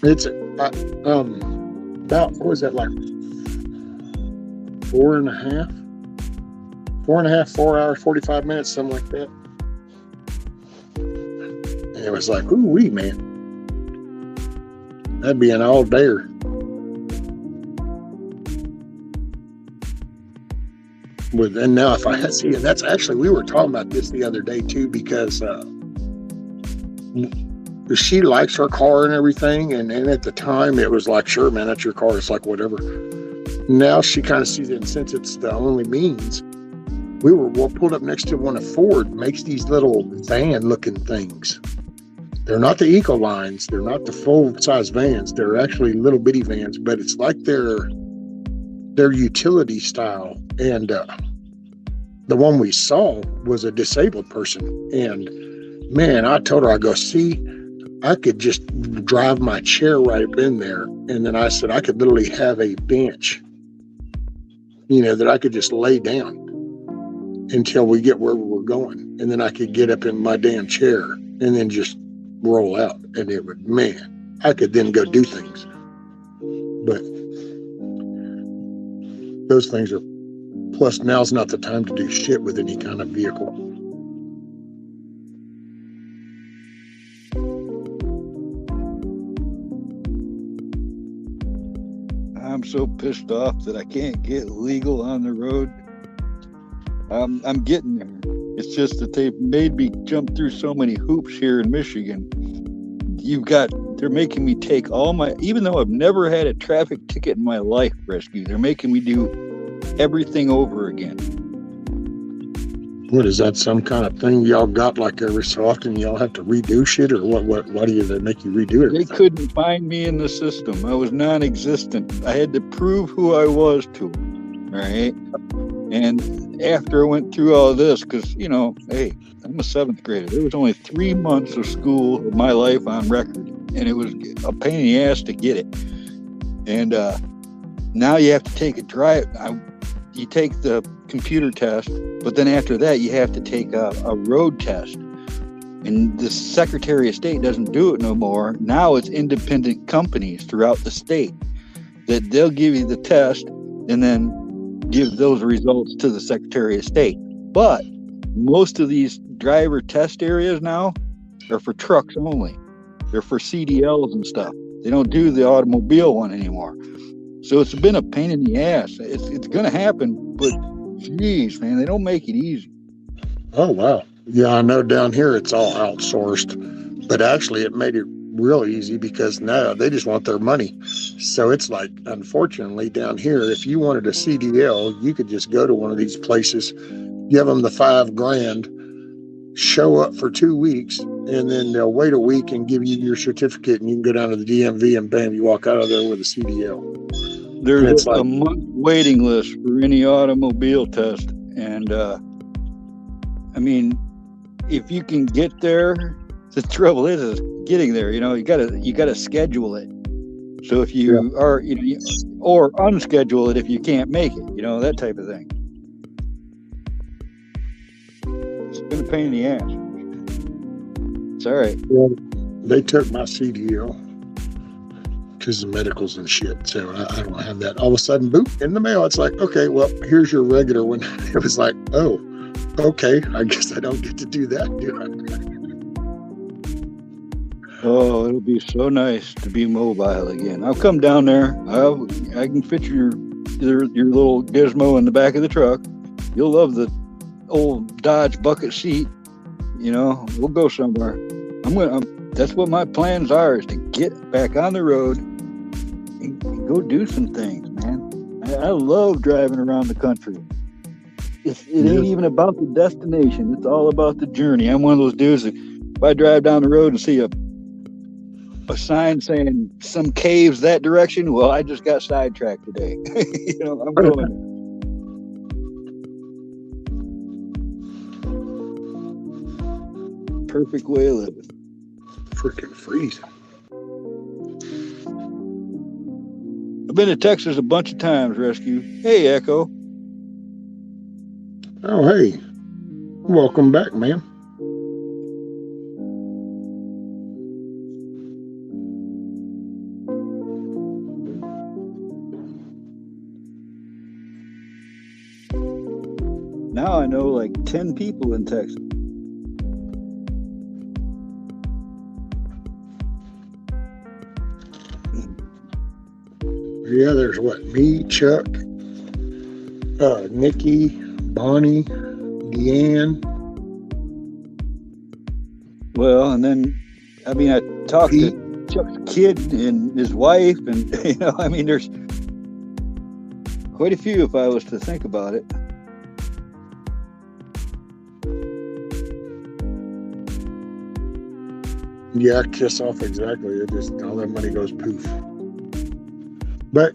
It's about what was that, like 4 hours, 45 minutes, something like that. And it was like, ooh wee, man. That'd be an all dayer. And now if I had see, and that's actually, we were talking about this the other day too, because she likes her car and everything, and at the time it was like, sure man, that's your car, it's like whatever. Now she kind of sees it, and since it's the only means, we'll pulled up next to one of Ford makes these little van looking things. They're not the eco lines, they're not the full size vans, they're actually little bitty vans, but it's like they're utility style. And the one we saw was a disabled person, and man, I told her, I go, see, I could just drive my chair right up in there, and then I said I could literally have a bench, that I could just lay down until we get wherever we're going, and then I could get up in my damn chair and then just roll out, and it would, man, I could then go do things. But those things are, plus now's not the time to do shit with any kind of vehicle. I'm so pissed off that I can't get legal on the road. I'm getting there. It's just that they've made me jump through so many hoops here in Michigan. They're making me take even though I've never had a traffic ticket in my life, Rescue, they're making me do everything over again. What is that, some kind of thing y'all got, like every so often y'all have to redo shit, or what why do they make you redo it? They couldn't find me in the system. I was non-existent. I had to prove who I was to them, right? And after I went through all this, because, hey, I'm a 7th grader. There was only 3 months of school of my life on record, and it was a pain in the ass to get it. And now you have to take a drive. You take the computer test, but then after that, you have to take a road test. And the Secretary of State doesn't do it no more. Now it's independent companies throughout the state that they'll give you the test and then give those results to the Secretary of State. But most of these driver test areas now are for trucks only. They're for CDLs and stuff. They don't do the automobile one anymore. So it's been a pain in the ass. It's going to happen, but geez, man, they don't make it easy. Oh, wow. Yeah, I know down here it's all outsourced, but actually it made it real easy because now they just want their money. So it's like, unfortunately, down here, if you wanted a CDL, you could just go to one of these places, give them the $5,000, show up for 2 weeks, and then they'll wait a week and give you your certificate, and you can go down to the DMV and bam, you walk out of there with a CDL. There's a month waiting list for any automobile test. And I mean, if you can get there, the trouble is getting there. You gotta schedule it. So if you are, or unschedule it if you can't make it, that type of thing. It's been a pain in the ass. It's all right. Well, they took my CDL because of medicals and shit, so I don't have that. All of a sudden, boop, in the mail. It's like, okay, well, here's your regular one. It was like, oh, okay, I guess I don't get to do that, do I? Oh, it'll be so nice to be mobile again. I'll come down there. I can fit your little gizmo in the back of the truck. You'll love the old Dodge bucket seat. We'll go somewhere. That's what my plans are, is to get back on the road and go do some things, man. I love driving around the country. It ain't even about the destination. It's all about the journey. I'm one of those dudes that if I drive down the road and see a sign saying some caves that direction, well, I just got sidetracked today. I'm going there. Perfect way of living. Freaking freezing. I've been to Texas a bunch of times, Rescue. Hey, Echo. Oh, hey. Welcome back, man. Now I know like 10 people in Texas. Yeah, there's what? Me, Chuck, Nikki, Bonnie, Deanne, Well, and then, I mean, I talked Pete. to Chuck's kid and his wife, and I mean, there's quite a few if I was to think about it. Yeah, kiss off exactly. It just all that money goes poof. But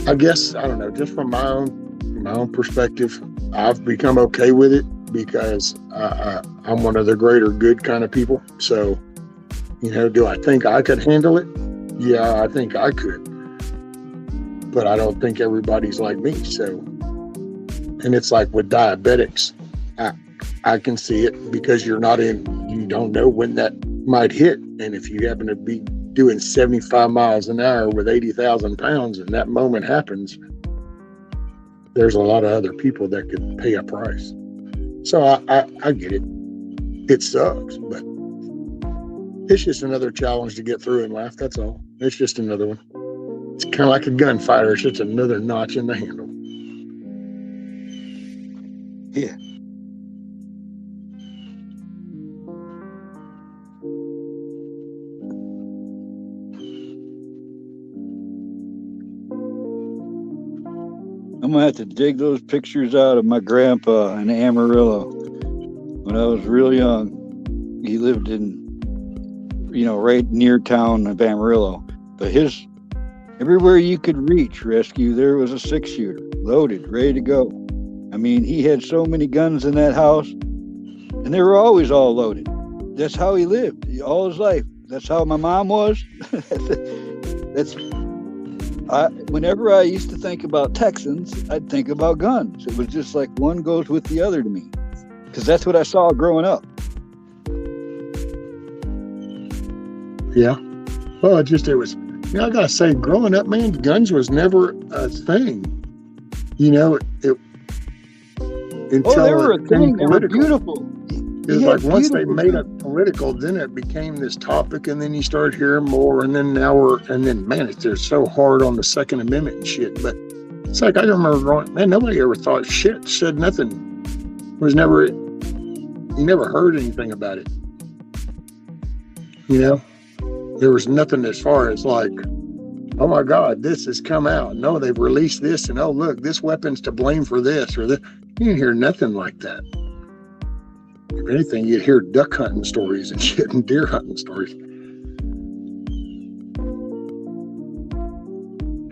I guess I don't know. Just from my own perspective, I've become okay with it because I'm one of the greater good kind of people. So, do I think I could handle it? Yeah, I think I could. But I don't think everybody's like me. So, and it's like with diabetics, I can see it because you don't know when that might hit. And if you happen to be doing 75 miles an hour with 80,000 pounds and that moment happens, there's a lot of other people that could pay a price. So I get it. It sucks, but it's just another challenge to get through and laugh. That's all. It's just another one. It's kind of like a gunfighter. It's just another notch in the handle. Yeah. I'm gonna have to dig those pictures out of my grandpa in Amarillo when I was real young. He lived in, right near town of Amarillo. But everywhere you could reach rescue, there was a 6-shooter loaded, ready to go. I mean, he had so many guns in that house, and they were always all loaded. That's how he lived all his life. That's how my mom was. Whenever I used to think about Texans, I'd think about guns. It was just like one goes with the other to me, because that's what I saw growing up. Yeah. Well, it was. I gotta say, growing up, man, guns was never a thing. Until they were a it became thing. They were political. beautiful. It was like once they made it political, then it became this topic, and then you started hearing more, and then man, they're so hard on the Second Amendment and shit. But it's like I remember going, man, nobody ever thought shit, said nothing. You never heard anything about it. There was nothing as far as like, oh my God, this has come out. No, they've released this, and oh look, this weapon's to blame for this or that. You didn't hear nothing like that. If anything, you'd hear duck hunting stories and shit and deer hunting stories.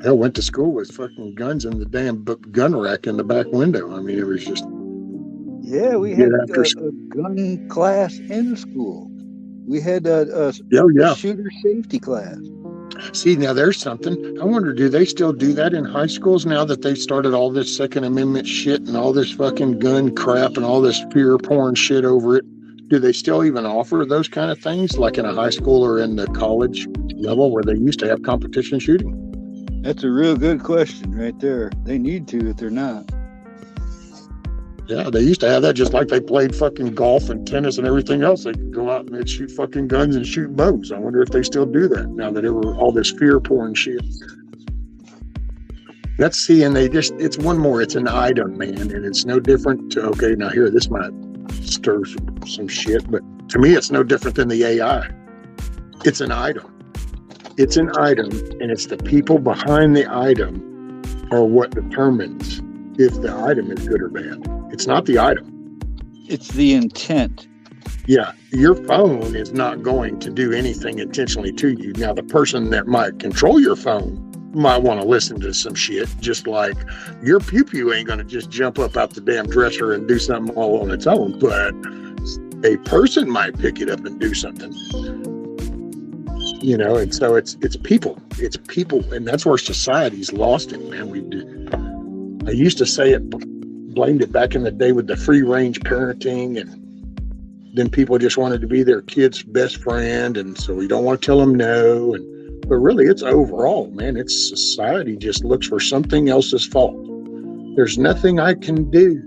Hell, went to school with fucking guns in the damn gun rack in the back window. I mean, it was just... Yeah, we had a gun class in school. We had a shooter safety class. See, now there's something. I wonder, do they still do that in high schools now that they've started all this Second Amendment shit and all this fucking gun crap and all this fear porn shit over it? Do they still even offer those kind of things like in a high school or in the college level where they used to have competition shooting? That's a real good question right there. They need to if they're not. Yeah, they used to have that just like they played fucking golf and tennis and everything else. They could go out and they'd shoot fucking guns and shoot bows. I wonder if they still do that now that all this fear porn shit. Let's see, and it's one more. It's an item, man, and it's no different to, okay, now here, this might stir some shit, but to me, it's no different than the AI. It's an item. It's an item, and it's the people behind the item are what determines if the item is good or bad. It's not the item. It's the intent. Yeah, your phone is not going to do anything intentionally to you. Now, the person that might control your phone might want to listen to some shit, just like your pew-pew ain't going to just jump up out the damn dresser and do something all on its own, but a person might pick it up and do something. And so it's people. It's people, and that's where society's lost it, man. I used to say it, blamed it back in the day with the free range parenting, and then people just wanted to be their kid's best friend, and so we don't want to tell them no. But really, it's overall, man. It's society just looks for something else's fault. There's nothing I can do.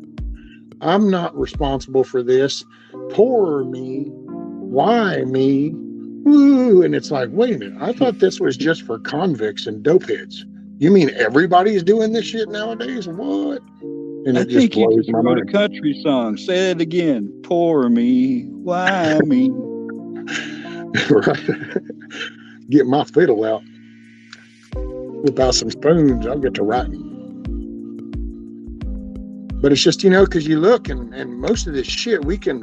I'm not responsible for this. Poor me. Why me? Woo! And it's like, wait a minute, I thought this was just for convicts and dopeheads. You mean everybody's doing this shit nowadays? What? And I it just think you blows just my wrote a mind. country song. Say it again. Poor me. Why me? Right? Get my fiddle out. Whip out some spoons. I'll get to writing. But it's just, because you look and most of this shit, we can,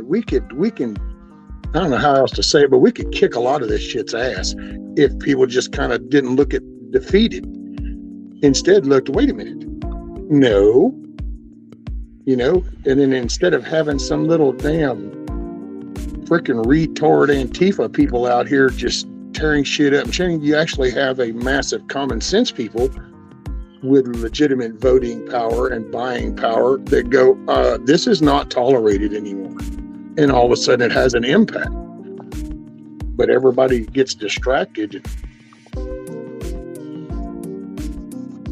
I don't know how else to say it, but we could kick a lot of this shit's ass if people just kind of didn't look at defeated. Instead looked, wait a minute. No. And then instead of having some little damn freaking retard Antifa people out here just tearing shit up and showing you actually have a massive common sense people with legitimate voting power and buying power that go, this is not tolerated anymore. And all of a sudden it has an impact. But everybody gets distracted.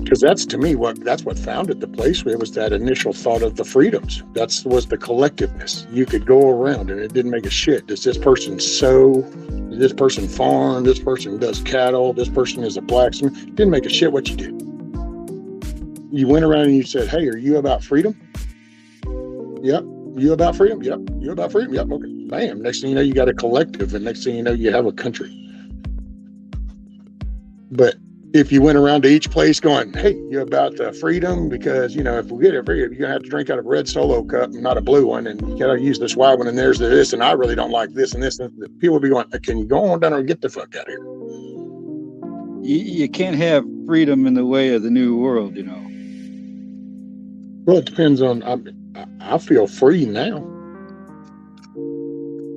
Because that's, to me, that's what founded the place. It was that initial thought of the freedoms. That was the collectiveness. You could go around and it didn't make a shit. Does this person sew? Does this person farm? This person does cattle? This person is a blacksmith? It didn't make a shit what you did. You went around and you said, hey, are you about freedom? Yep. You about freedom? Yep. You about freedom? Yep. Okay. Bam. Next thing you know, you got a collective, and next thing you know, you have a country. But if you went around to each place going, hey, you about freedom? Because, if we get it free, you're going to have to drink out of a red Solo cup and not a blue one. And you got to use this white one, and there's this, and I really don't like this and this. And people will be going, can you go on down and get the fuck out of here? You can't have freedom in the way of the new world, Well, it depends on, I feel free now.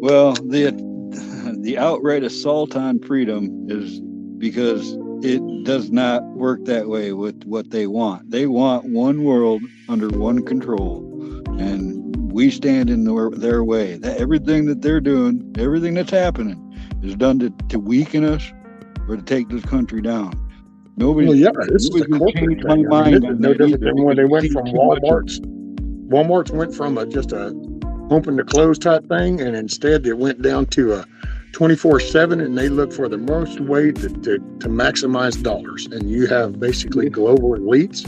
Well, the outright assault on freedom is because it does not work that way with what they want. They want one world under one control, and we stand in their way. Everything that they're doing, everything that's happening, is done to weaken us or to take this country down. Nobody. Well, yeah, this is a corporate change thing. my mind on No that different either, than when they because went from Walmart's went from just a open to close type thing, and instead it went down to a 24/7, and they look for the most way to maximize dollars. And you have basically global elites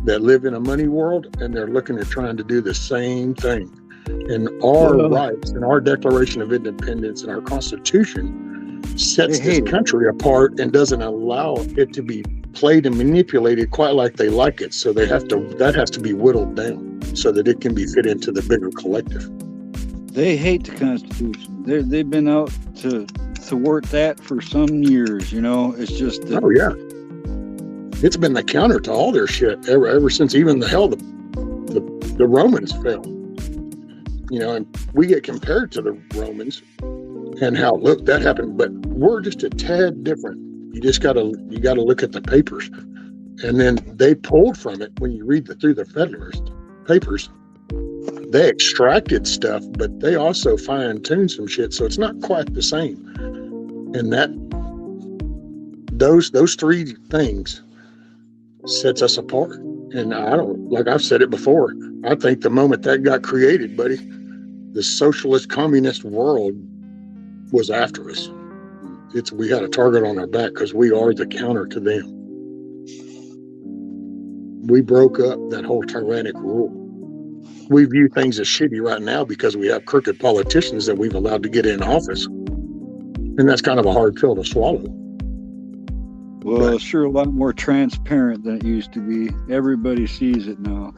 that live in a money world, and they're looking at trying to do the same thing. And our rights and our Declaration of Independence and our Constitution sets this country apart and doesn't allow it to be played and manipulated quite like they like it. So that has to be whittled down so that it can be fit into the bigger collective. They hate the Constitution. They've been out to thwart that for some years. It's just that, oh yeah, it's been the counter to all their shit ever since even the Romans fell. And we get compared to the Romans and how, look, that happened, but we're just a tad different. You gotta look at the papers, and then they pulled from it. When you read through the Federalist Papers, they extracted stuff, but they also fine-tuned some shit, so it's not quite the same. And those three things sets us apart. And like I've said it before, I think the moment that got created, buddy, the socialist communist world was after us. We had a target on our back because we are the counter to them. We broke up that whole tyrannic rule. We view things as shitty right now because we have crooked politicians that we've allowed to get in office. And that's kind of a hard pill to swallow. Well, it's sure a lot more transparent than it used to be. Everybody sees it now.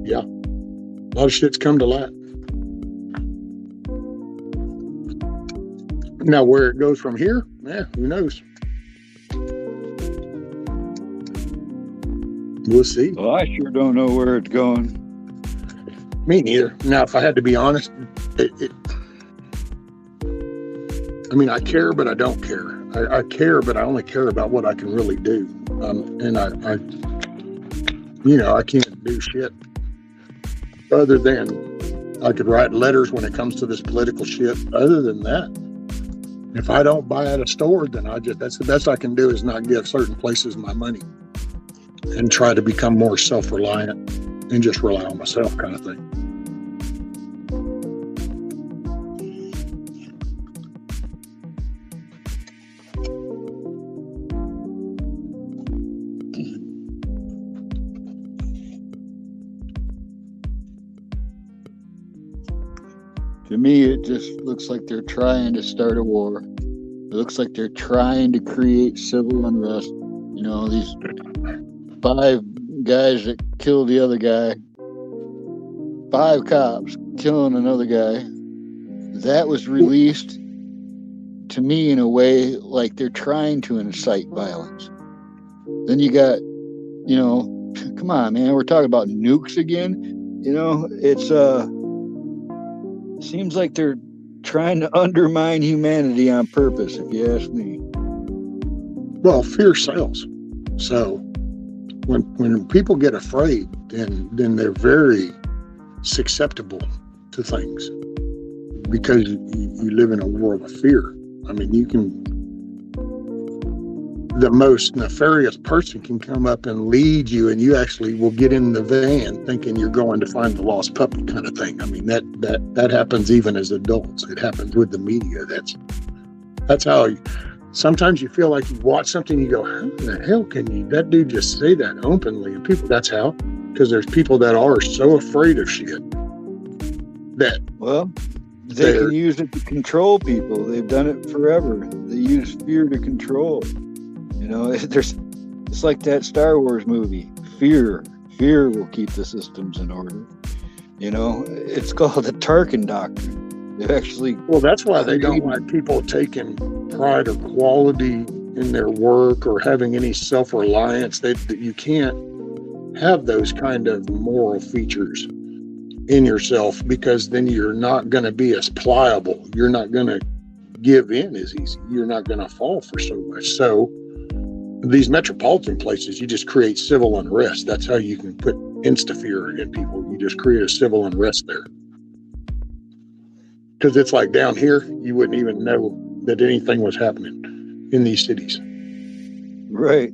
Yeah. A lot of shit's come to light. Now, where it goes from here, who knows? We'll see. Well, I sure don't know where it's going. Me neither. Now, if I had to be honest, I care, but I don't care. I care, but I only care about what I can really do. And I can't do shit other than I could write letters when it comes to this political shit. Other than that, if I don't buy at a store, then that's the best I can do is not give certain places my money and try to become more self-reliant and just rely on myself, kind of thing. To me, it just looks like they're trying to start a war. It looks like they're trying to create civil unrest. You know, these 5 guys that killed the other guy, 5 cops killing another guy. That was released to me in a way like they're trying to incite violence. Then you got, you know, come on, man, we're talking about nukes again. You know, it's seems like they're trying to undermine humanity on purpose, if you ask me. Well, fear sells. So when people get afraid, then they're very susceptible to things because you live in a world of fear. I mean, the most nefarious person can come up and lead you, and you actually will get in the van thinking you're going to find the lost puppy kind of thing. I mean, that happens even as adults. It happens with the media. That's how sometimes you feel like you watch something, you go, how in the hell can that dude just say that openly? And people, that's how, because there's people that are so afraid of shit that, well, they can use it to control people. They've done it forever. They use fear to control. You know, it's like that Star Wars movie, Fear will keep the systems in order. You know, it's called the Tarkin Doctrine. They've actually... Well, that's why they don't like people taking pride or quality in their work or having any self-reliance. That you can't have those kind of moral features in yourself, because then you're not going to be as pliable. You're not going to give in as easy. You're not going to fall for so much. So these metropolitan places, you just create civil unrest. That's how you can put insta-fear in people. You just create a civil unrest there. Because it's like down here, you wouldn't even know that anything was happening in these cities. Right.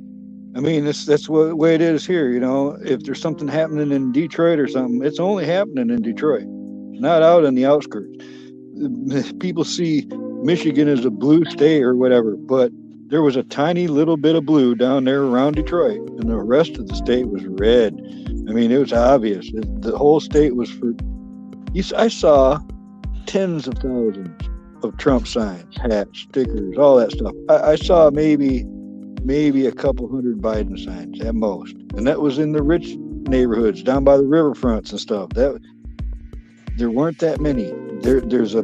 I mean, that's what the way it is here. You know, if there's something happening in Detroit or something, it's only happening in Detroit, not out in the outskirts. People see Michigan as a blue state or whatever, but there was a tiny little bit of blue down there around Detroit, and the rest of the state was red. I mean, it was obvious. The whole state was for... I saw tens of thousands of Trump signs, hats, stickers, all that stuff. I saw maybe a couple hundred Biden signs at most, and that was in the rich neighborhoods down by the riverfronts and stuff. There weren't that many. There's a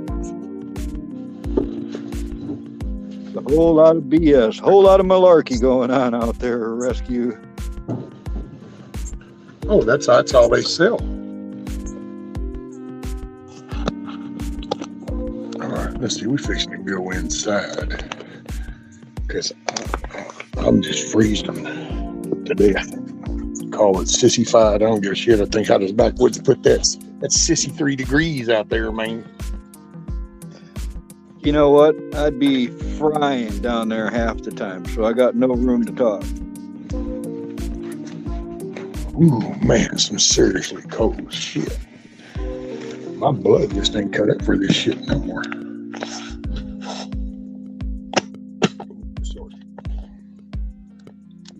whole lot of BS, whole lot of malarkey going on out there. Rescue. Oh, that's all they sell. All right, let's see. We're fixing to go inside because I'm just freezing to death. Call it sissified. I don't give a shit. I think I just backwoods put that's sissy 3 degrees out there, man. You know what? I'd be frying down there half the time, so I got no room to talk. Ooh, man, some seriously cold shit. My blood just ain't cut up for this shit no more.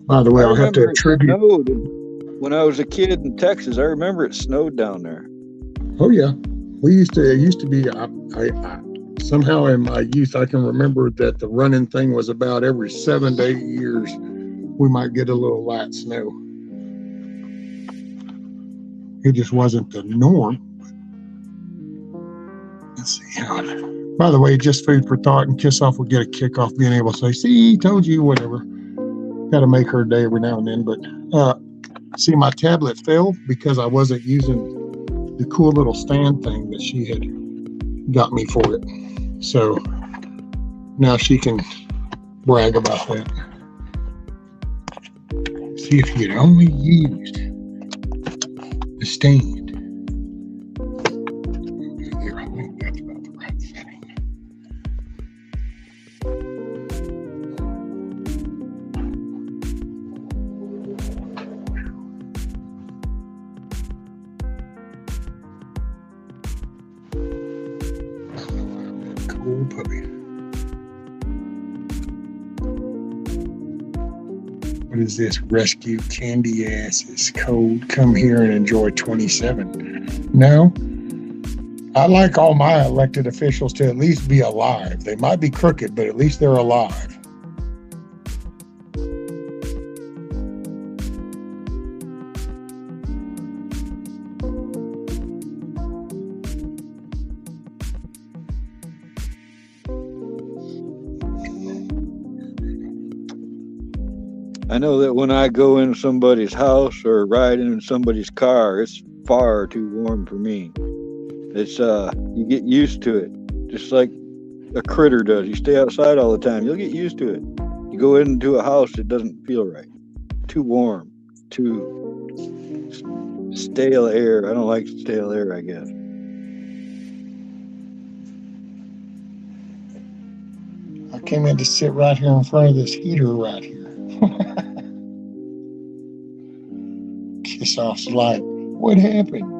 By the way, I'll have to attribute... When I was a kid in Texas, I remember it snowed down there. Oh, yeah. It used to be... somehow in my youth, I can remember that the running thing was about every 7 to 8 years, we might get a little light snow. It just wasn't the norm. Let's see. By the way, just food for thought, and Kiss Off will get a kick off being able to say, see, told you, whatever. Got to make her day every now and then. But see, my tablet fell because I wasn't using the cool little stand thing that she had got me for it. So now she can brag about that. See, if you'd only used the stand. Here, I think that's about the right setting. Cool puppy. What is this? Rescue candy ass is cold. Come here and enjoy 27. No, I like all my elected officials to at least be alive. They might be crooked, but at least they're alive. I know that when I go in somebody's house or ride in somebody's car, it's far too warm for me. It's you get used to it, just like a critter does. You stay outside all the time, you'll get used to it. You go into a house, it doesn't feel right. Too warm, too stale air. I don't like stale air, I guess. I came in to sit right here in front of this heater right here. Kiss off's like, what happened?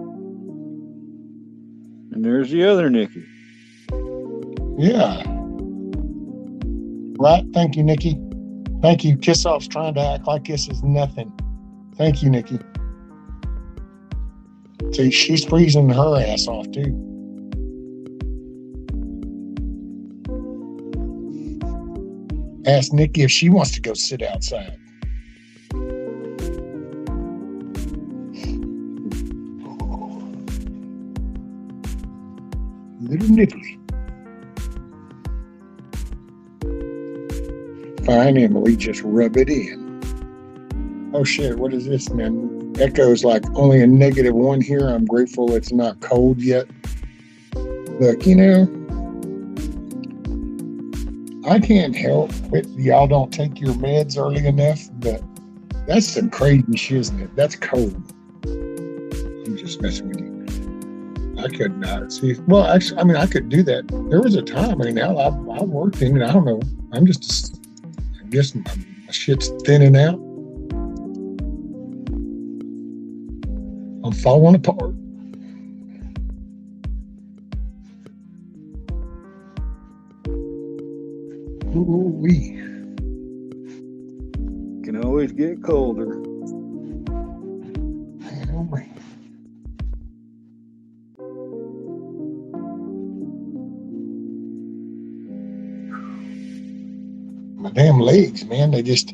And there's the other Nikki. Yeah. Right. Thank you, Nikki. Thank you. Kiss off's trying to act like this is nothing. Thank you, Nikki. See, she's freezing her ass off too. Ask Nikki if she wants to go sit outside. Little nipply. Fine, Emily, just rub it in. Oh shit, what is this, man? Echo's like only a -1 here. I'm grateful it's not cold yet. Look, you know, I can't help it. Y'all don't take your meds early enough, but that's some crazy shit, isn't it? That's cold. I'm just messing with you. I could not see. Well, actually, I mean, I could do that. There was a time. I mean, now I worked in it. I don't know. I guess my shit's thinning out. I'm falling apart. Ooh-wee. Can always get colder. Man, oh man. My damn legs, man, they just,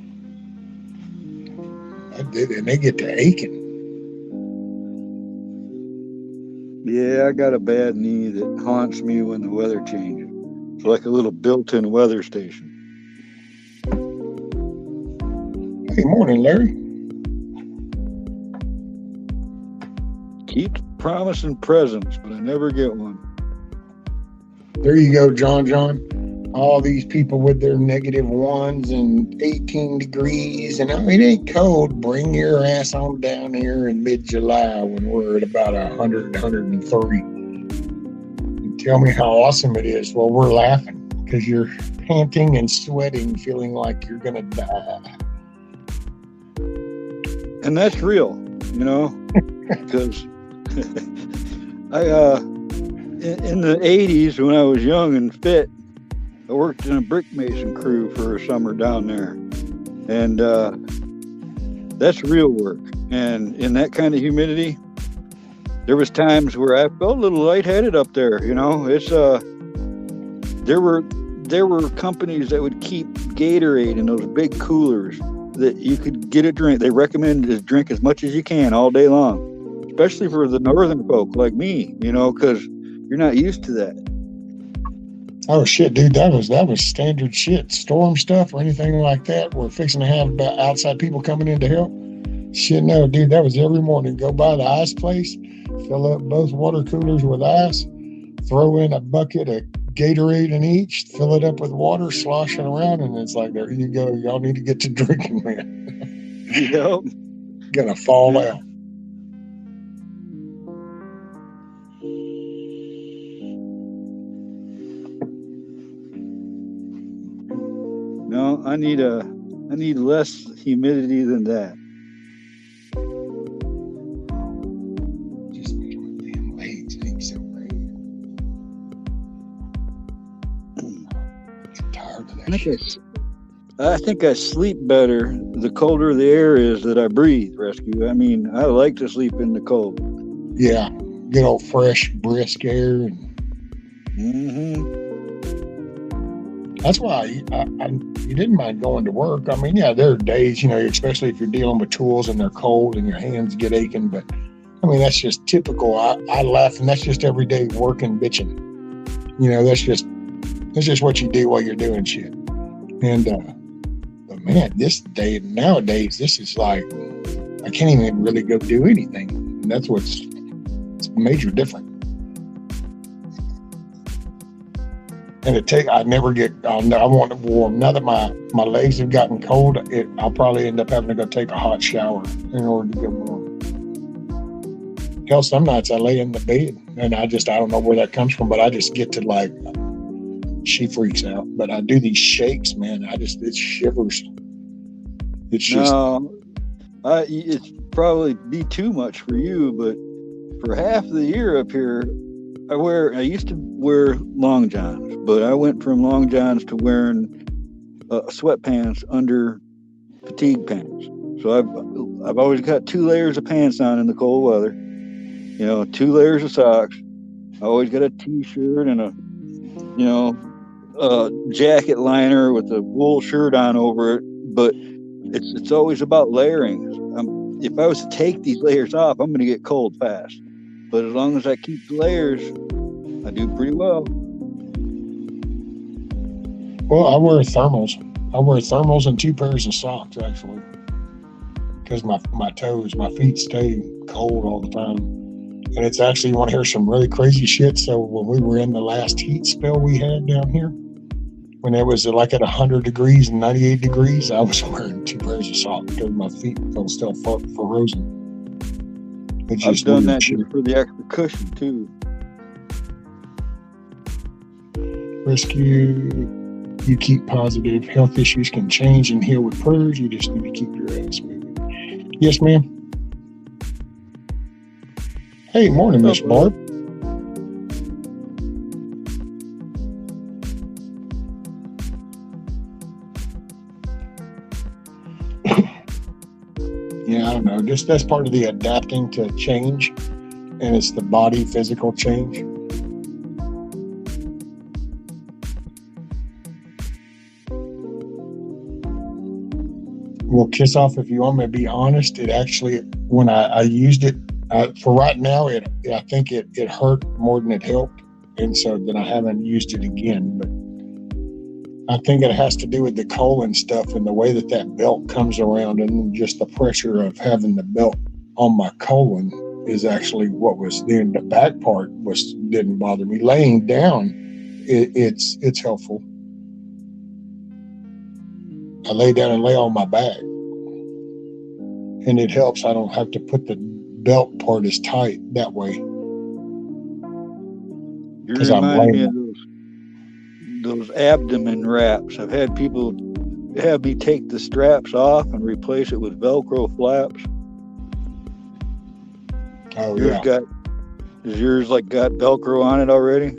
and they get to aching. Yeah, I got a bad knee that haunts me when the weather changes. It's like a little built-in weather station. Hey, morning, Larry. Keeps promising presents, but I never get one. There you go, John. All these people with their -1s and 18 degrees, and I mean, it ain't cold. Bring your ass on down here in mid-July when we're at about 100, 130. And tell me how awesome it is. Well, we're laughing because you're panting and sweating, feeling like you're gonna die. And that's real, you know, because in the 80s when I was young and fit, I worked in a brick mason crew for a summer down there, and that's real work. And in that kind of humidity, there was times where I felt a little lightheaded up there. You know, it's there were companies that would keep Gatorade in those big coolers that you could get a drink. They recommended to drink as much as you can all day long, especially for the northern folk like me. You know, because you're not used to that. Oh shit, dude, that was standard shit. Storm stuff or anything like that. We're fixing to have outside people coming in to help. Shit, no, dude, that was every morning. Go by the ice place, fill up both water coolers with ice, throw in a bucket of Gatorade in each, fill it up with water, slosh it around, and it's like, there you go. Y'all need to get to drinking, man. Yep. Gonna fall out. No, I need less humidity than that. Just making my damn legs ache so bad. I'm tired of that shit. I think I sleep better the colder the air is that I breathe, Rescue. I mean, I like to sleep in the cold. Yeah, good old fresh, brisk air. And that's why you didn't mind going to work. I mean, yeah, there are days, especially if you're dealing with tools and they're cold and your hands get aching. But I mean, that's just typical. I laugh, and that's just every day working, bitching. That's just what you do while you're doing shit. And but man, nowadays, this is like I can't even really go do anything, and that's it's major different. And I never get. I want it warm. Now that my legs have gotten cold, I'll probably end up having to go take a hot shower in order to get warm. Hell, some nights I lay in the bed, and I don't know where that comes from, but I just get to like. She freaks out, but I do these shakes, man. It shivers. It's just. No, it's probably be too much for you, but for half the year up here, I used to wear long johns, but I went from long johns to wearing sweatpants under fatigue pants. So I've always got 2 layers of pants on in the cold weather. 2 layers of socks. I always got a t-shirt and a jacket liner with a wool shirt on over it. But it's always about layering. If I was to take these layers off, I'm going to get cold fast. But as long as I keep the layers, I do pretty well. Well, I wear thermals. And 2 pairs of socks, actually. Because my feet stay cold all the time. And it's actually, you want to hear some really crazy shit? So when we were in the last heat spell we had down here, when it was like at 100 degrees and 98 degrees, I was wearing 2 pairs of socks because my feet felt still frozen. I've done that just for the extra cushion too. Rescue, you keep positive. Health issues can change and heal with prayers. You just need to keep your ass moving. Yes, ma'am. Hey, morning, Miss Barb. Yeah, I don't know. Just that's part of the adapting to change, and it's the body physical change. Well, kiss off if you want me to be honest. It actually, when I used it, for right now, I think it hurt more than it helped, and so then I haven't used it again. But I think it has to do with the colon stuff and the way that belt comes around, and just the pressure of having the belt on my colon is actually what was then the back part didn't bother me. Laying down, it's helpful. I lay down and lay on my back, and it helps. I don't have to put the belt part as tight that way. You remind me of those abdomen wraps. I've had people have me take the straps off and replace it with Velcro flaps. Oh, Does yours got Velcro on it already?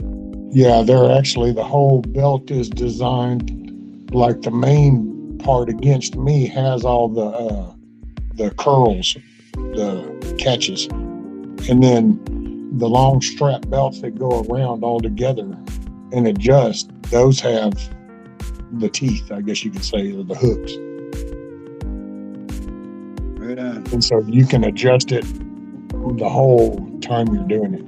Yeah, they're actually, the whole belt is designed like the main part against me has all the curls, the catches, and then the long strap belts that go around all together and adjust, those have the teeth, I guess you could say, or the hooks. Right on. And so you can adjust it the whole time you're doing it.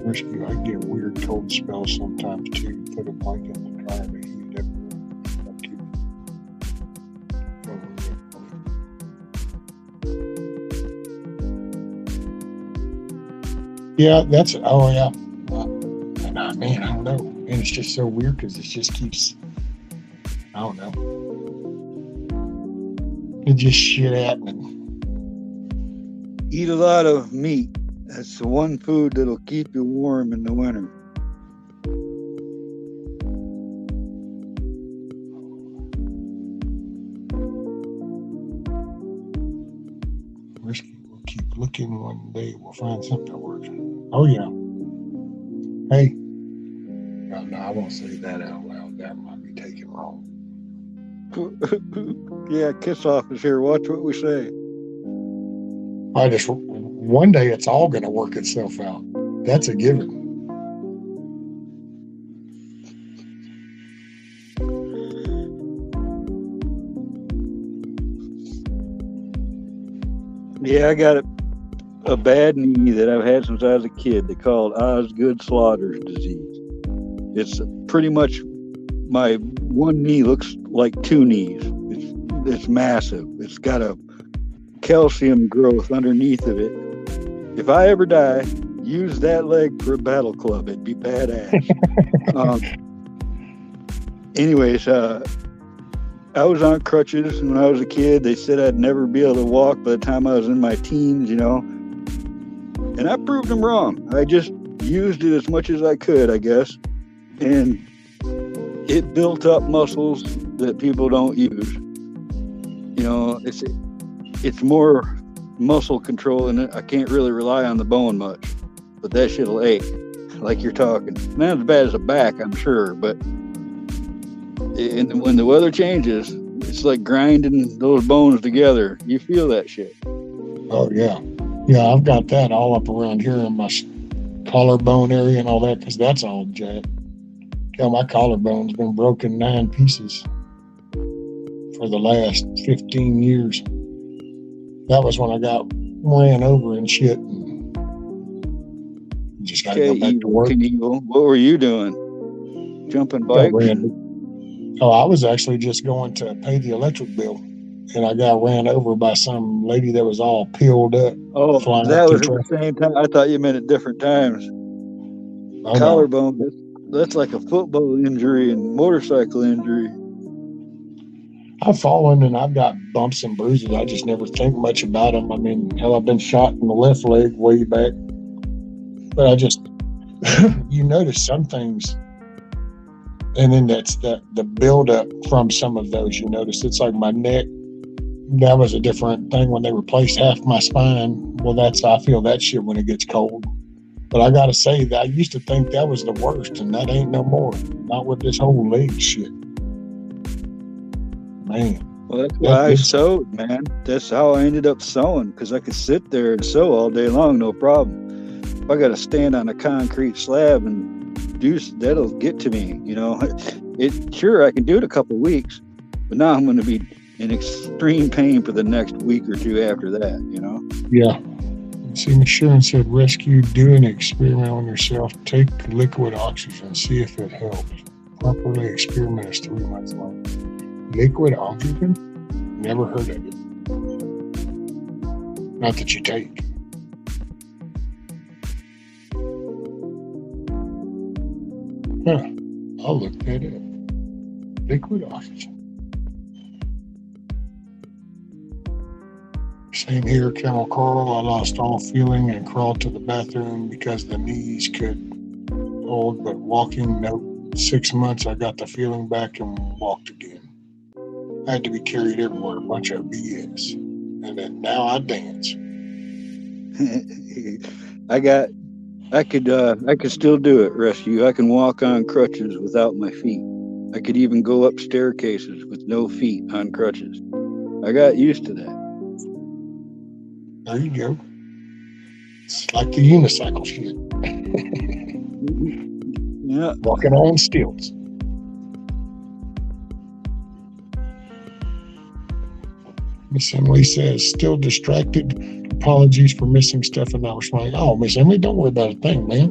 Rescue, I get weird cold spells sometimes too. Put a blanket in the dryer to heat it. Yeah, man, I don't know. And it's just so weird because it just keeps, I don't know. It just shit happening. Eat a lot of meat. That's the one food that'll keep you warm in the winter. Risky. We'll keep looking. One day we'll find something that works. Oh, yeah. Hey. No, I won't say that out loud. That might be taken wrong. Yeah, Kiss Off is here. Watch what we say. One day it's all going to work itself out. That's a given. Yeah, I got a bad knee that I've had since I was a kid. They call it Osgood-Schlatters disease. It's pretty much my one knee looks like two knees. It's massive. It's got a calcium growth underneath of it. If I ever die, use that leg for a battle club. It'd be badass. Anyways, I was on crutches when I was a kid. They said I'd never be able to walk by the time I was in my teens, you know. And I proved them wrong. I just used it as much as I could, I guess. And it built up muscles that people don't use. You know, it's more muscle control, and I can't really rely on the bone much. But that shit'll ache, like you're talking. Not as bad as a back, I'm sure, but when the weather changes, it's like grinding those bones together. You feel that shit. Oh, yeah. Yeah, I've got that all up around here in my collarbone area and all that, because that's all jacked. Yeah, my collarbone's been broken 9 pieces for the last 15 years. That was when I got ran over and shit. And just got to go back to work. What were you doing? Jumping bikes? I was actually just going to pay the electric bill, and I got ran over by some lady that was all peeled up. Oh, that was at the same time. I thought you meant at different times. Oh, collarbone, no. That's like a football injury and motorcycle injury. I've fallen and I've got bumps and bruises. I just never think much about them. I mean, hell, I've been shot in the left leg way back. But I just, you notice some things, and then that's the buildup from some of those. You notice it's like my neck. That was a different thing when they replaced half my spine. Well, I feel that shit when it gets cold. But I got to say that I used to think that was the worst, and that ain't no more. Not with this whole leg shit. Man. Well, that's why I sewed, man. That's how I ended up sewing, because I could sit there and sew all day long, no problem. If I got to stand on a concrete slab and do, that'll get to me, you know. Sure, I can do it a couple of weeks, but now I'm going to be in extreme pain for the next week or two after that, you know. Yeah. See, Sharon said, rescue, do an experiment on yourself. Take liquid oxygen, see if it helps. Properly experiment is 3 months long. Liquid oxygen? Never heard of it. Not that you take. Huh. I'll look that up. Liquid oxygen. Same here, Camel Carl. I lost all feeling and crawled to the bathroom because the knees could hold, but walking, nope. 6 months, I got the feeling back and walked again. I had to be carried everywhere, a bunch of BS. And then now I dance. I could still do it, rescue. I can walk on crutches without my feet. I could even go up staircases with no feet on crutches. I got used to that. There you go. It's like the unicycle shit. Yeah. Walking on stilts. Miss Emily says, still distracted. Apologies for missing stuff and not responding. Oh, Miss Emily, don't worry about a thing, man.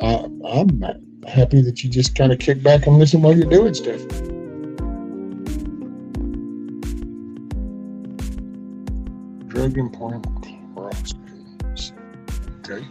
I'm happy that you just kind of kick back and listen while you're doing stuff. Drug employment cross. Okay.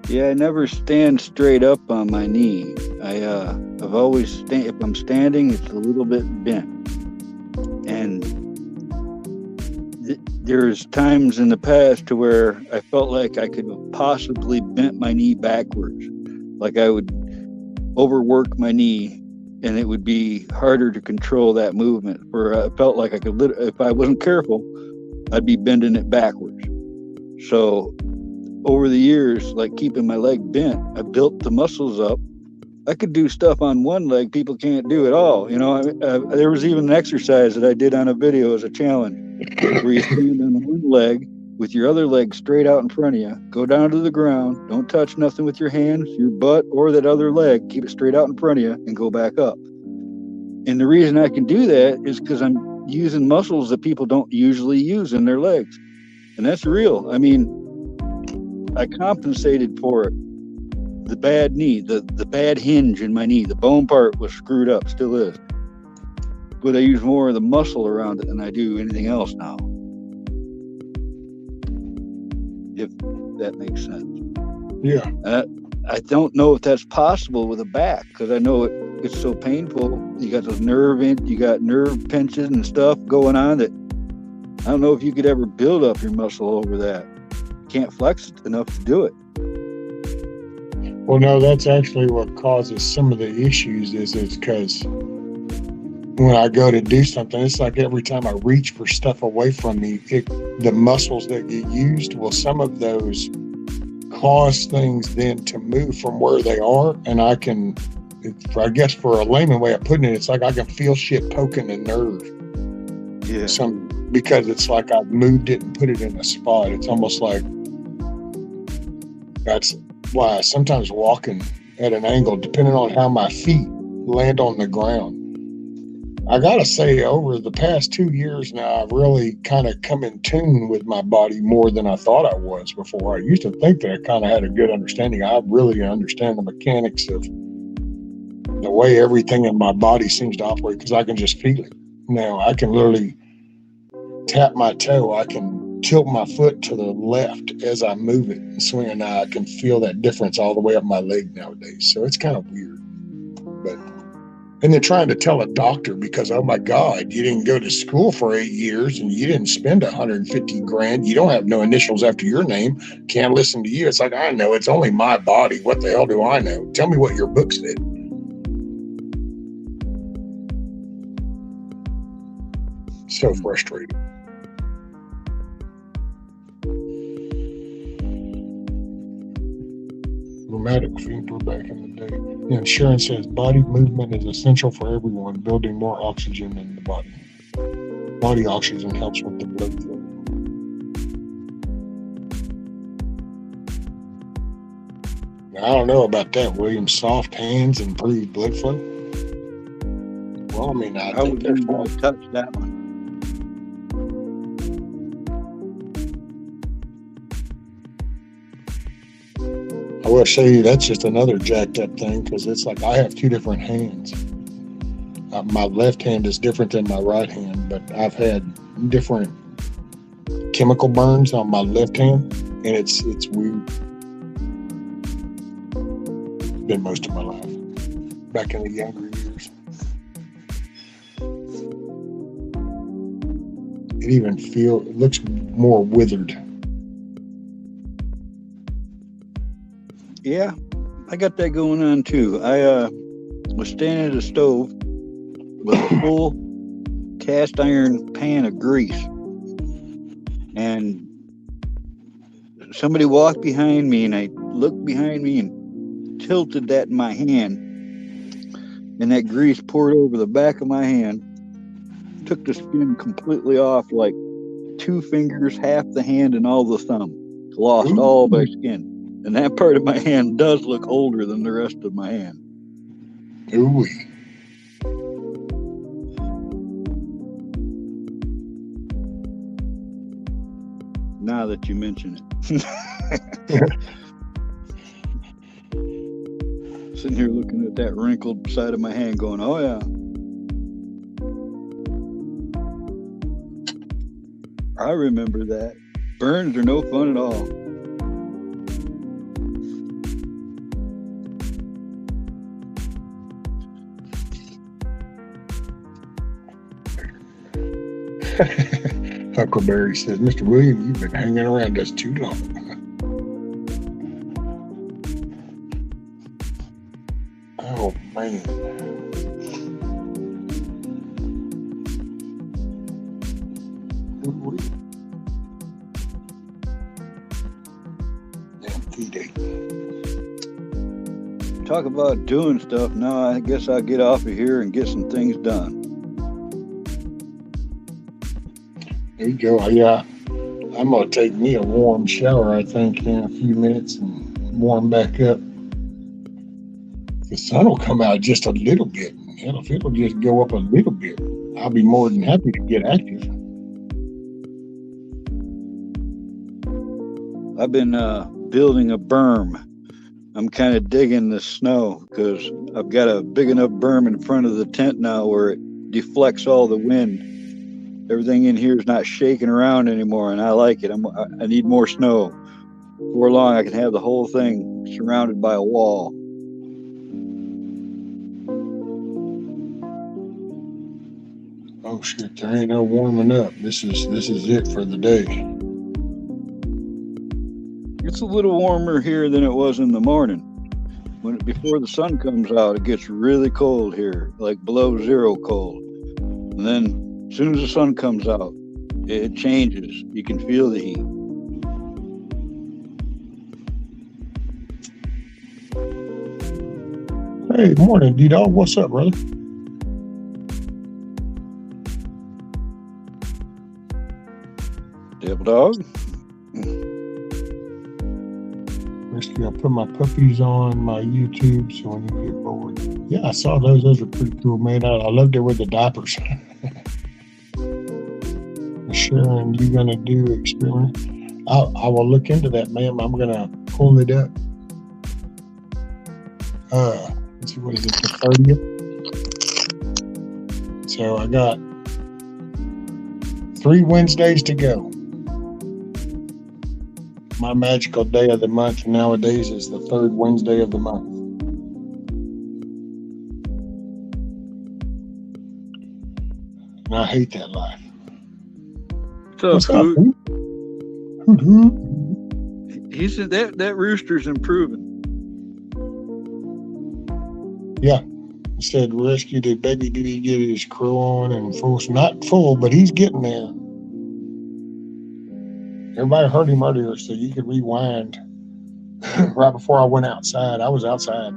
Yeah, I never stand straight up on my knee. I've always if I'm standing, it's a little bit bent. And there's times in the past to where I felt like I could have possibly bent my knee backwards, like I would overwork my knee and it would be harder to control that movement. Where I felt like I could, if I wasn't careful, I'd be bending it backwards. So over the years, like keeping my leg bent, I built the muscles up. I could do stuff on one leg people can't do at all. You know, there was even an exercise that I did on a video as a challenge where you stand on one leg with your other leg straight out in front of you, go down to the ground, don't touch nothing with your hands, your butt, or that other leg, keep it straight out in front of you and go back up. And the reason I can do that is because I'm using muscles that people don't usually use in their legs. And that's real. I mean, I compensated for it. The bad knee, the bad hinge in my knee, the bone part was screwed up, still is. But I use more of the muscle around it than I do anything else now. If that makes sense. Yeah. I don't know if that's possible with a back, because I know it's so painful. You got those you got nerve pinches and stuff going on that I don't know if you could ever build up your muscle over that. You can't flex it enough to do it. Well, no, that's actually what causes some of the issues is because when I go to do something, it's like every time I reach for stuff away from me, the muscles that get used, well, some of those cause things then to move from where they are. And I guess for a layman way of putting it, it's like I can feel shit poking a nerve. Yeah. Because it's like I've moved it and put it in a spot. It's almost like that's why sometimes walking at an angle, depending on how my feet land on the ground. I gotta say, over the past 2 years now, I've really kind of come in tune with my body more than I thought I was before. I used to think that I kind of had a good understanding. I really understand the mechanics of the way everything in my body seems to operate because I can just feel it. Now I can literally tap my toe. I can tilt my foot to the left as I move it and swing it. Now I can feel that difference all the way up my leg nowadays. So it's kind of weird. And they're trying to tell a doctor because, oh my God, you didn't go to school for 8 years and you didn't spend 150 grand. You don't have no initials after your name. Can't listen to you. It's like, I know, it's only my body. What the hell do I know? Tell me what your book said. So frustrating. Rheumatic fever back in the day. The insurance says body movement is essential for everyone, building more oxygen in the body. Body oxygen helps with the blood flow. Now, I don't know about that, William. Soft hands improve blood flow? Well, I mean, I think they're fine. Touch that one. I will show you that's just another jacked up thing because it's like I have two different hands. My left hand is different than my right hand, but I've had different chemical burns on my left hand, and it's weird. Been most of my life back in the younger years. It looks more withered. Yeah, I got that going on too. I was standing at a stove with a full cast iron pan of grease, and somebody walked behind me, and I looked behind me and tilted that in my hand, and that grease poured over the back of my hand, took the skin completely off, like 2 fingers, half the hand, and all the thumb. Lost all my skin. And that part of my hand does look older than the rest of my hand. Ooh. Now that you mention it. Sitting here looking at that wrinkled side of my hand going, oh yeah. I remember that. Burns are no fun at all. Huckleberry says, Mr. William, you've been hanging around us too long. Oh, man. talk about doing stuff. Now I guess I'll get off of here and get some things done. There you go. Yeah, I'm gonna take me a warm shower, I think, in a few minutes and warm back up. The sun will come out just a little bit. Hell, if it'll just go up a little bit, I'll be more than happy to get active. I've been building a berm. I'm kind of digging the snow because I've got a big enough berm in front of the tent now where it deflects all the wind. Everything in here is not shaking around anymore, and I like it. I need more snow. Before long, I can have the whole thing surrounded by a wall. Oh shit, there ain't no warming up. This is it for the day. It's a little warmer here than it was in the morning. Before the sun comes out, it gets really cold here, like below zero cold. And then as soon as the sun comes out, it changes. You can feel the heat. Hey, morning, D-Dog. What's up, brother? Devil dog. Risky, I'll put my puppies on my YouTube so when you get bored. Yeah, I saw those. Those are pretty cool made out. I loved it with the diapers. Sharon, you gonna do experiment? I will look into that, ma'am. I'm gonna pull it up. Let's see, what is it, the 30th? So I got 3 Wednesdays to go. My magical day of the month nowadays is the 3rd Wednesday of the month. And I hate that life. What's up, Hoot? Hoot, hoot. He said that rooster's improving. Yeah. He said, rescue the baby. Did he get his crow on and full? Not full, but he's getting there. Everybody heard him earlier, so you could rewind. Right before I went outside, I was outside.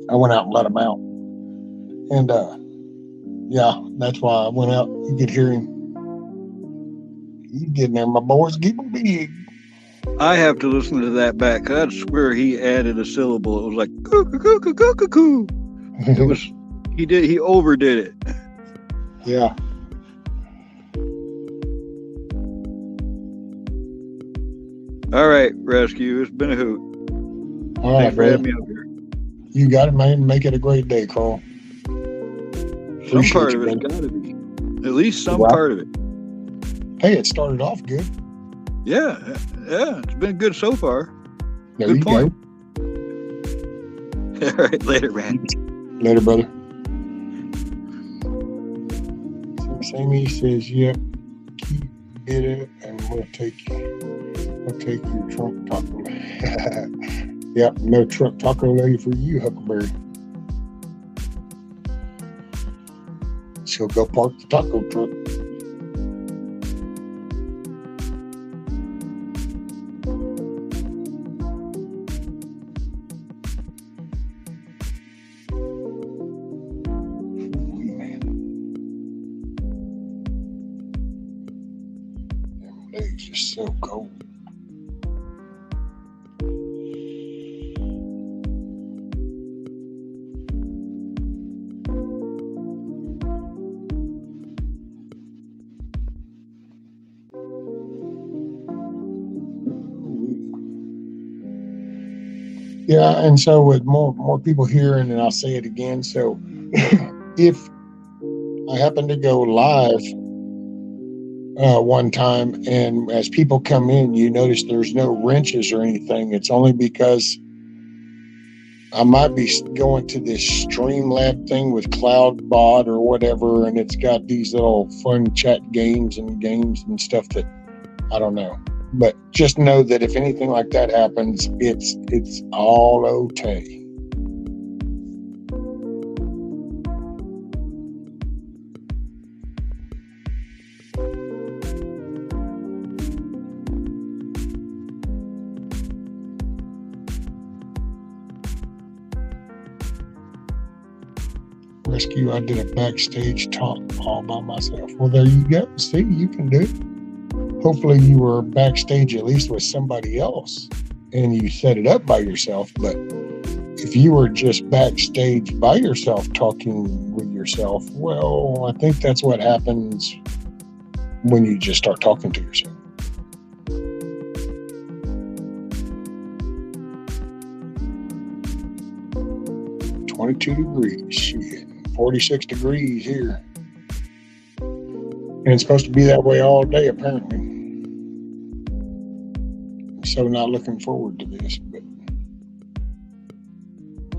I went out and let him out. And, yeah, that's why I went out. You could hear him. He's getting there. My boys getting big. I have to listen to that back. 'Cause I'd swear he added a syllable. It was like coo coo coo coo coo coo coo. It was he overdid it. Yeah. All right, Rescue. It's been a hoot. All right, Thanks for brother. having me up here. You got it, man. Make it a great day, Carl. Some Appreciate part you, of it's brother. got to be. At least some Wow. part of it. Hey, it started off good. Yeah. It's been good so far. There Good you point. All right, later, man. go. Later, brother. Sammy says, yep, keep it and we'll take your trunk taco. Yep, no trunk taco lady for you, Huckleberry. She'll go park the taco truck. It's just so cold. Yeah, and so with more people here, and then I'll say it again. So if I happen to go live one time, and as people come in, you notice there's no wrenches or anything. It's only because I might be going to this Streamlab thing with CloudBot or whatever, and it's got these little fun chat games and stuff that I don't know. But just know that if anything like that happens, it's all okay. Rescue, I did a backstage talk all by myself. Well, there you go. See, you can do it. Hopefully you were backstage at least with somebody else and you set it up by yourself. But if you were just backstage by yourself talking with yourself, well, I think that's what happens when you just start talking to yourself. $22 degrees, shit, 46 degrees here. And it's supposed to be that way all day, apparently. So not looking forward to this, but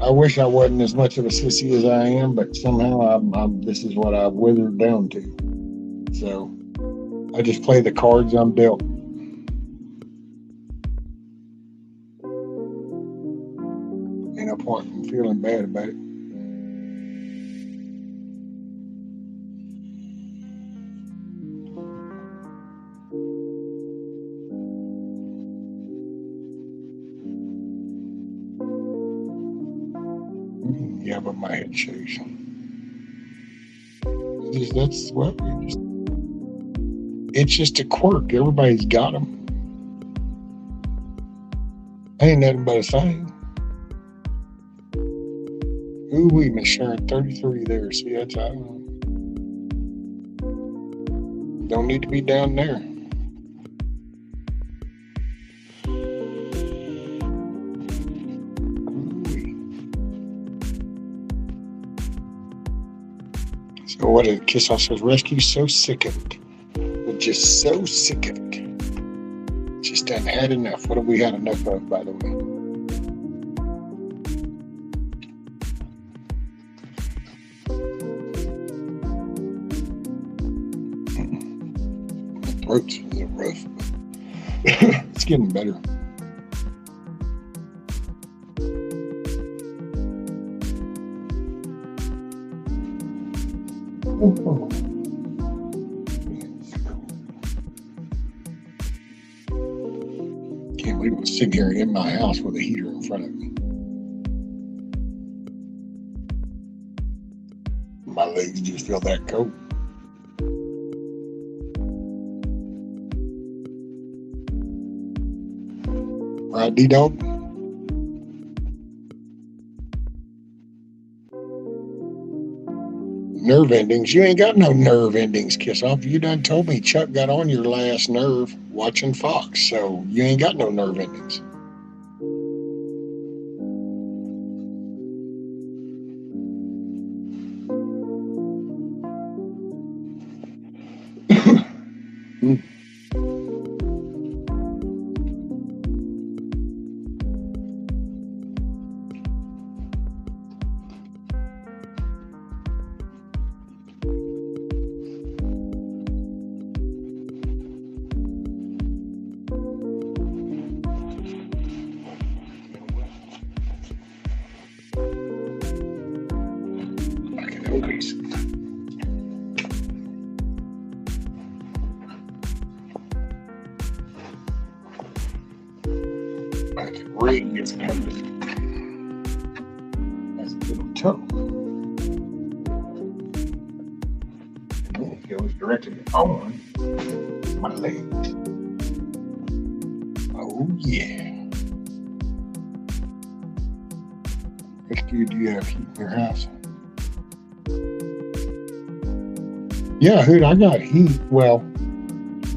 I wish I wasn't as much of a sissy as I am, but somehow this is what I've withered down to. So I just play the cards I'm dealt. Ain't no point in feeling bad about it. Yeah, but my head shakes. It's just a quirk. Everybody's got them. Ain't nothing but a thing. Ooh, we Miss Sharon, 33 there. See, that's I don't know. Don't need to be down there. So what did Kiss Off says? Rescue, so sick of it. We're just so sick of it. Just done had enough. What have we had enough of, by the way? My throat's a little rough. It's getting better. Can't believe I was sitting here in my house with a heater in front of me. My legs just feel that cold. Right, D-Dog? Nerve endings. You ain't got no nerve endings, Kiss Off. You done told me Chuck got on your last nerve watching Fox, so you ain't got no nerve endings. Ring gets covered. That's a little toe. And then it goes directly on my legs. Oh yeah. Rescue, do you have heat in your house? Yeah, Hood, I got heat. Well,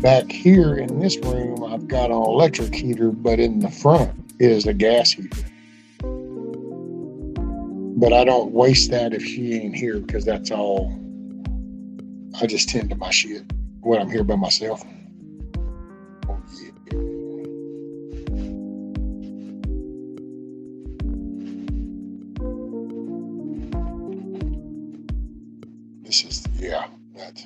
back here in this room, I've got an electric heater, but in the front is a gas heater. But I don't waste that if she ain't here because that's all. I just tend to my shit when I'm here by myself. Oh, yeah. This is, yeah, that's.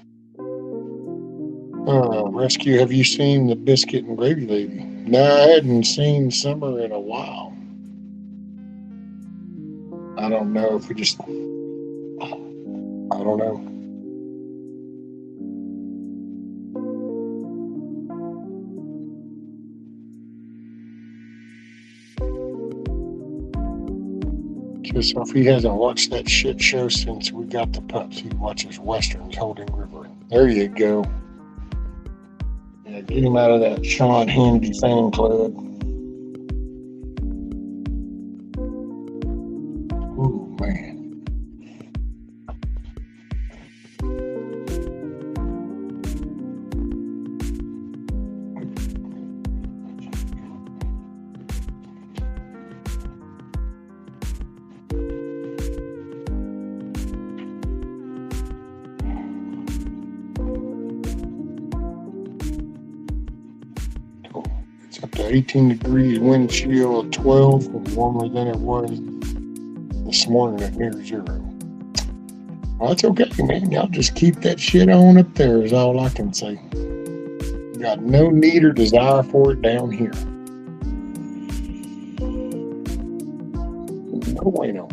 Rescue, have you seen the Biscuit and Gravy Lady? No, I hadn't seen Summer in a while. I don't know if we just, I don't know. So if he hasn't watched that shit show since we got the pups, he watches Westerns holding River. There you go. Yeah, get him out of that Sean Handy fan club. Oh man. It's up to 18 degrees, wind chill of 12, warmer than it was this morning at near zero. Well, that's okay, man. Y'all just keep that shit on up there is all I can say. Got no need or desire for it down here. No way, no.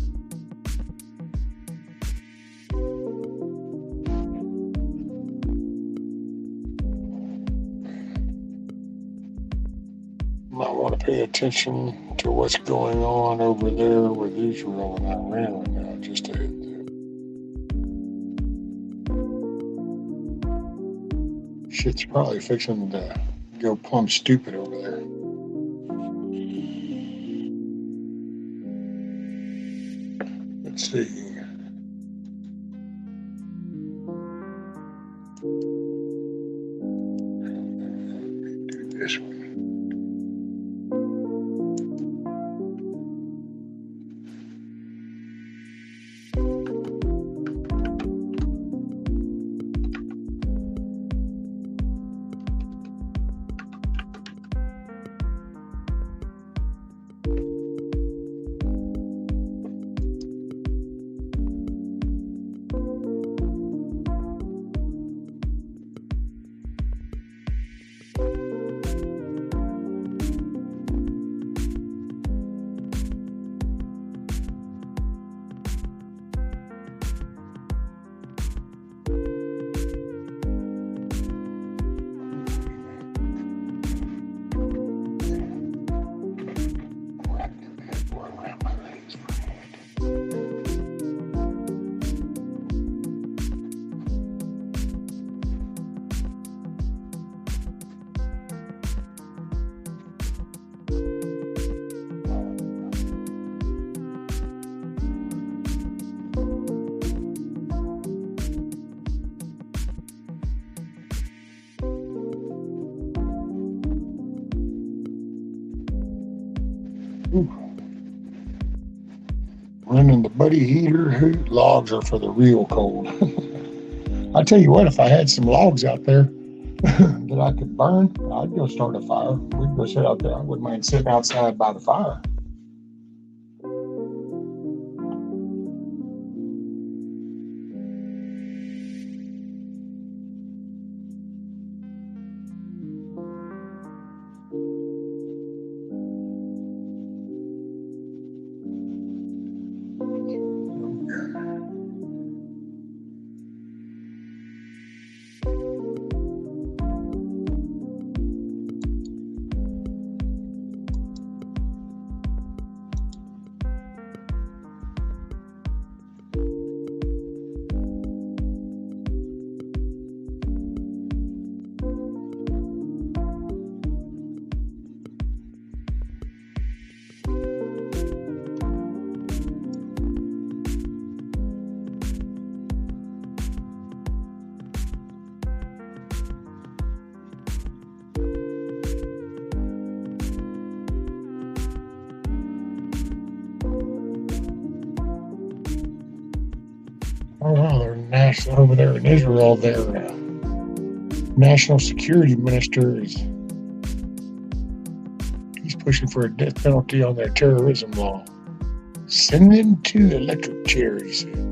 Might want to pay attention to what's going on over there with Israel and Iran right now, just to hit that. Shit's probably fixing to go plumb stupid over there. Let's see. Do this one. Running the buddy heater, logs are for the real cold. I tell you what, if I had some logs out there that I could burn, I'd go start a fire. We'd go sit out there. I wouldn't mind sitting outside by the fire. Oh wow, they're national over there in Israel. Their national security minister he's pushing for a death penalty on their terrorism law. Send them to electric chair, he said.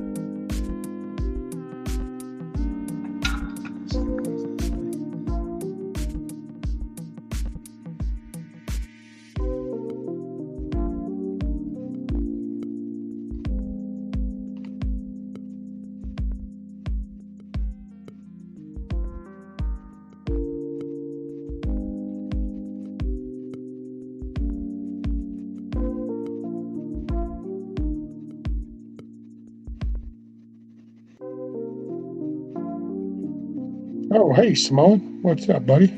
Oh, hey, Simone. What's up, buddy?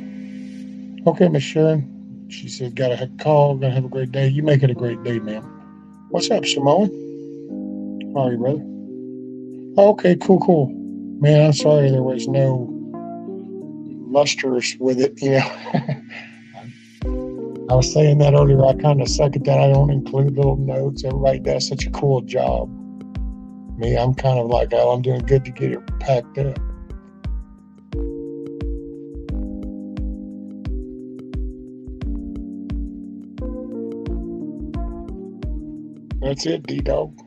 Okay, Miss Sharon. She said, got a call. Gonna have a great day. You make it a great day, ma'am. What's up, Simone? How are you, brother? Okay, cool. Man, I'm sorry there was no lustrous with it. I was saying that earlier. I kind of suck at that. I don't include little notes. Everybody does such a cool job. Me, I'm kind of like, oh, I'm doing good to get it packed up. That's it, D-Dog.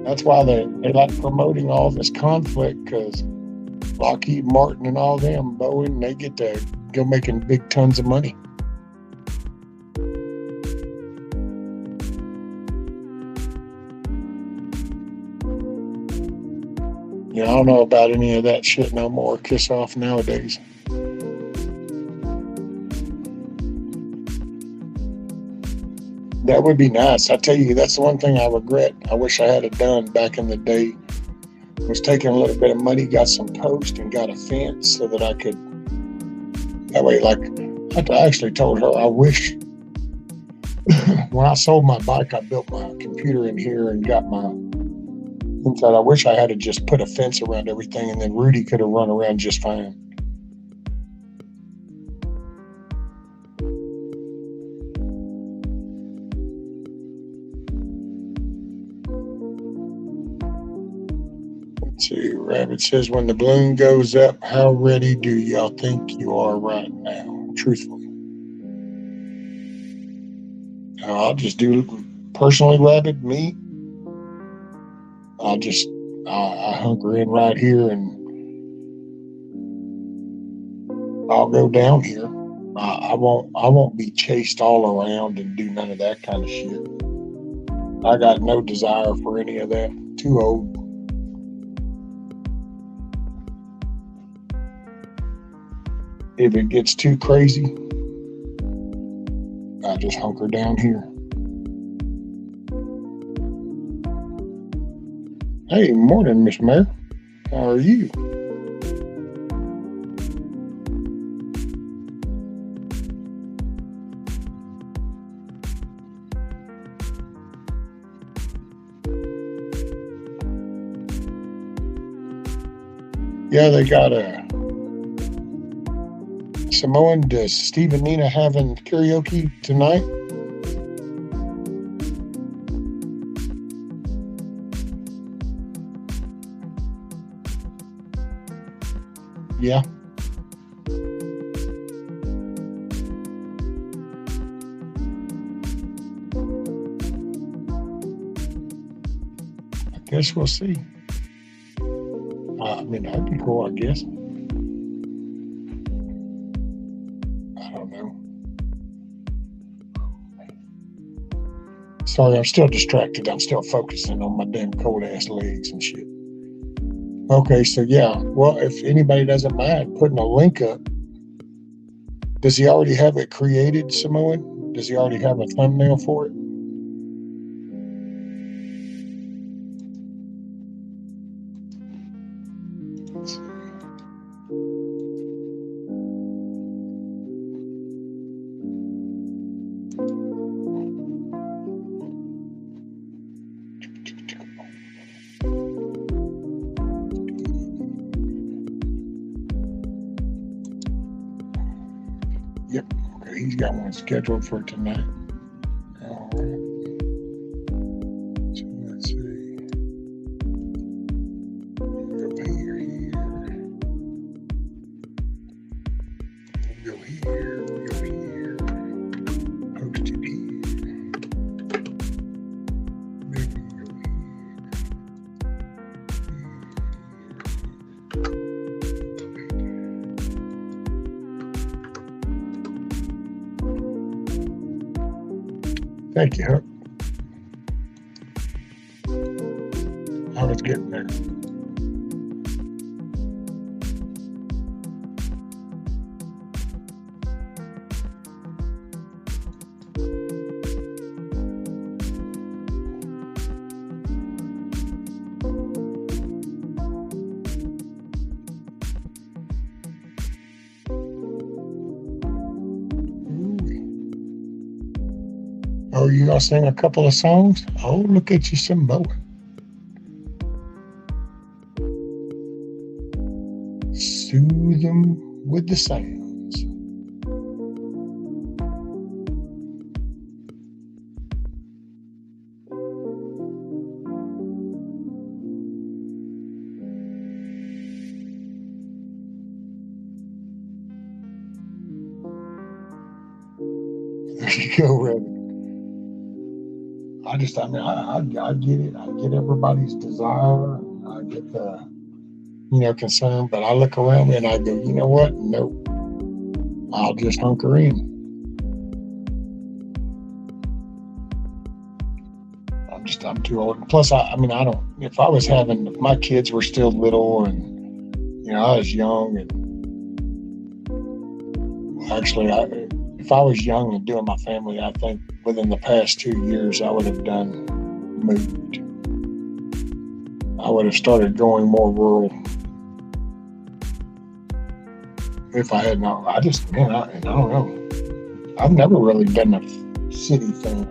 That's why they like promoting all this conflict, because Lockheed Martin and all them, Boeing, they get to go making big tons of money. I don't know about any of that shit no more. Kiss off nowadays. That would be nice. I tell you, that's the one thing I regret. I wish I had it done back in the day. Was taking a little bit of money, got some post, and got a fence so that I could. That way, like I actually told her, I wish when I sold my bike, I built my computer in here and got my inside. I wish I had to just put a fence around everything, and then Rudy could have run around just fine. Let's see, Rabbit says, when the balloon goes up, how ready do y'all think you are right now? Truthfully. I'll just do, personally, Rabbit, me, I hunker in right here and I'll go down here. I won't be chased all around and do none of that kind of shit. I got no desire for any of that. Too old. If it gets too crazy, I just hunker down here. Hey, morning, Miss Mayor. How are you? Yeah, they got a Samoan. Does Steve and Nina having karaoke tonight? Yeah. I guess we'll see. I mean, that'd be cool, I guess. I don't know. Sorry, I'm still distracted. I'm still focusing on my damn cold ass legs and shit. Okay, so yeah. Well, if anybody doesn't mind putting a link up, does he already have it created, Samoan? Does he already have a thumbnail for it? Let's see. Yep. Okay, he's got one scheduled for tonight. All right. So let's see. Go here. Go here. Post it here. Maybe go here. Thank you, Huck. I was getting there. Oh, you gonna sing a couple of songs? Oh, look at you, Samoa. Soothe them with the sounds. There you go, Reverend. I get it. I get everybody's desire. I get the, concern. But I look around me and I go, you know what? Nope. I'll just hunker in. I'm too old. Plus, I don't. If my kids were still little and, I was young and actually, if I was young and doing my family, I think within the past 2 years, I would have moved. I would have started going more rural. If I had not, I don't know. I've never really been a city fan.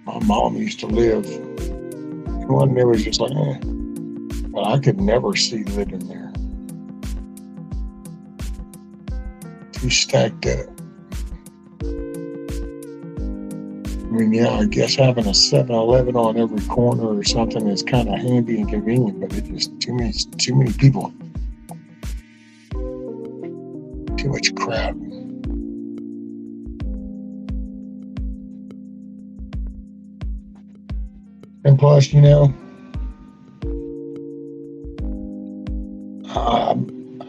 My mom used to live, one day was just like, but I could never see living there. Too stacked up. I guess having a 7-Eleven on every corner or something is kind of handy and convenient, but it's just too many people. Too much crowd. And plus, I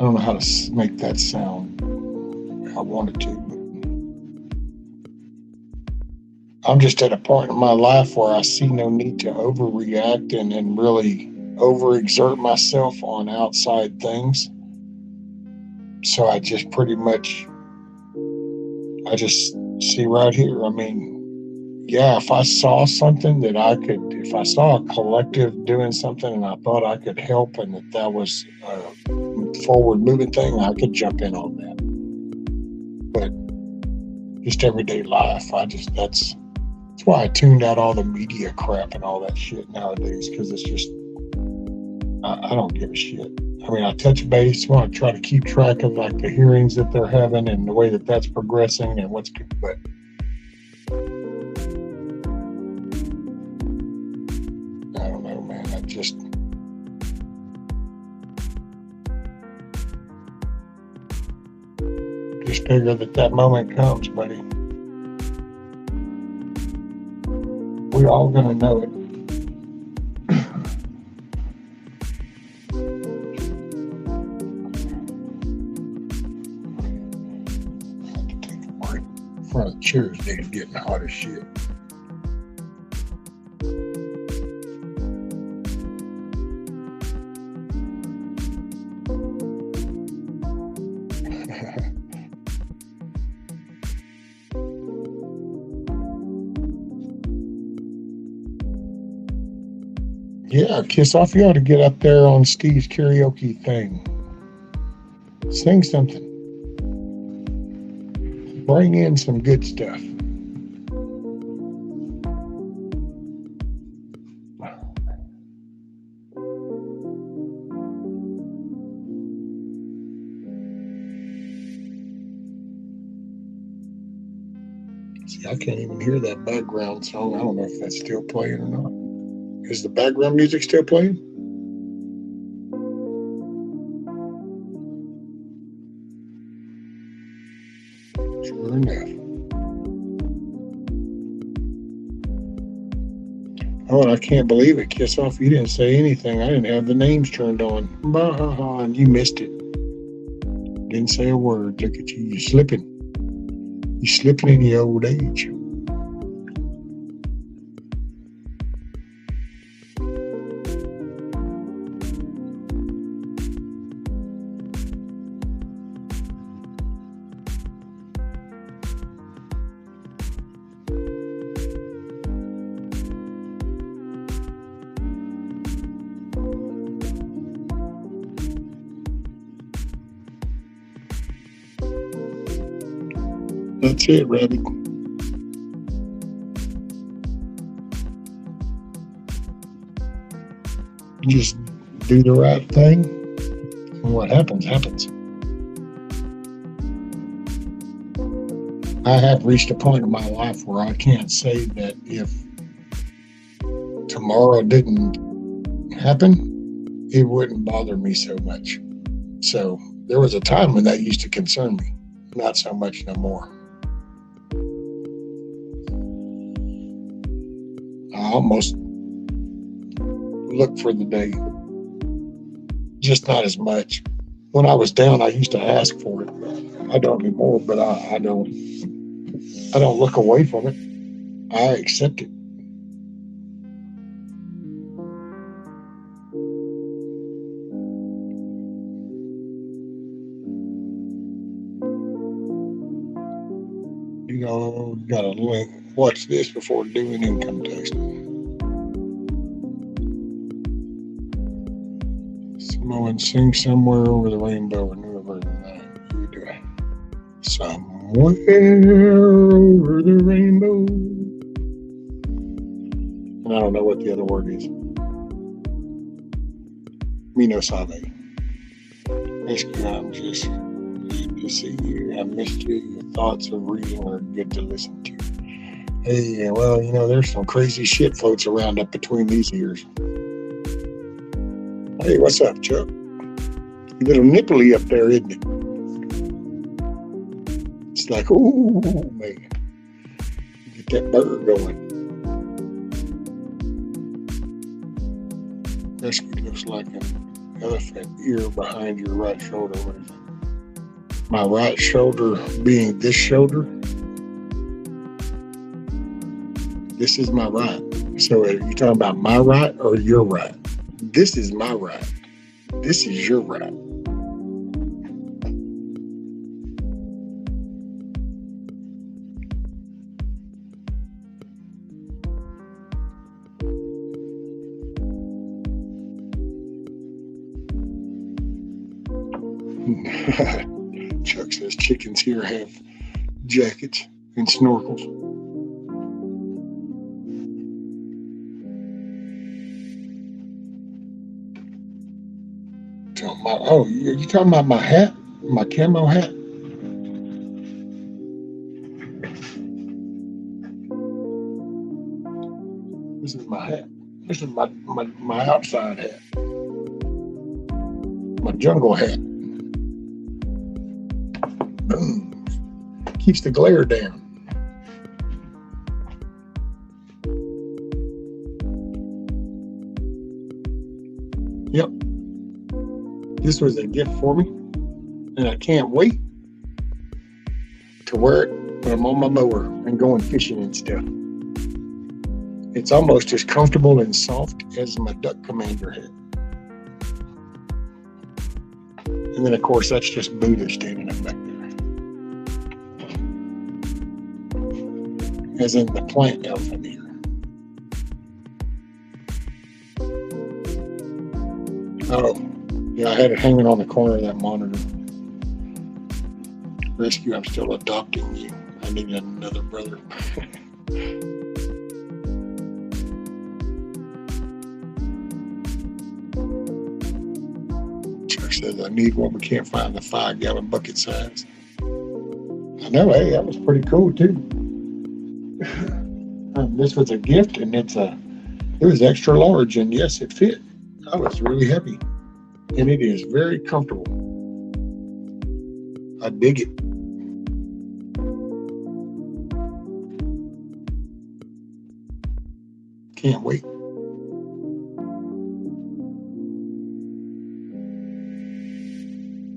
don't know how to make that sound. I wanted to, but I'm just at a point in my life where I see no need to overreact and really overexert myself on outside things. So I just pretty much, I just see right here. If I saw something if I saw a collective doing something and I thought I could help and that was a forward moving thing, I could jump in on that. But just everyday life, that's why I tuned out all the media crap and all that shit nowadays, because it's just, I don't give a shit. I touch base, want to try to keep track of like the hearings that they're having and the way that's progressing and what's good, but I don't know, man. I just figure that moment comes, buddy. We're all gonna know it. Front of the chairs, they're getting hot as shit. Yeah, Kiss Off, you ought to get up there on Steve's karaoke thing. Sing something. Bring in some good stuff. See, I can't even hear that background song. I don't know if that's still playing or not. Is the background music still playing? Sure enough. Oh, and I can't believe it. Kiss Off, you didn't say anything. I didn't have the names turned on. Bah, and you missed it. Didn't say a word. Look at you. You're slipping. You're slipping in your old age. That's it, Rabbit. Just do the right thing, and what happens, happens. I have reached a point in my life where I can't say that if tomorrow didn't happen, it wouldn't bother me so much. So there was a time when that used to concern me, not so much no more. I almost look for the day, just not as much. When I was down, I used to ask for it. I don't anymore, but I don't look away from it. I accept it. You gotta watch this before doing income tax. Someone sing somewhere over the rainbow, a newer version of that. You do it. Somewhere over the rainbow. And I don't know what the other word is. Me no sabe. Basically, I'm just glad to see you. I missed you. Your thoughts of reading are good to listen to. Hey, well, there's some crazy shit floats around up between these ears. Hey, what's up, Chuck? A little nipply up there, isn't it? It's like, ooh, man. Get that bird going. Rescue looks like an elephant ear behind your right shoulder. What is it? My right shoulder being this shoulder. This is my right. So are you talking about my right or your right? This is my right. This is your right. Chuck says chickens here have jackets and snorkels. Oh, you talking about my hat? My camo hat? This is my hat. This is my outside hat. My jungle hat. Boom. Keeps the glare down. Yep. This was a gift for me, and I can't wait to wear it when I'm on my mower and going fishing and stuff. It's almost as comfortable and soft as my Duck Commander hat. And then, of course, that's just Buddha standing up back there. As in the plant elephant here. Oh, yeah, I had it hanging on the corner of that monitor. Rescue, I'm still adopting you. I need another brother. Chuck says, I need one. We can't find the 5-gallon bucket size. I know, hey, that was pretty cool too. This was a gift, and it was extra large, and yes, it fit. I was really happy, and it is very comfortable. I dig it. Can't wait.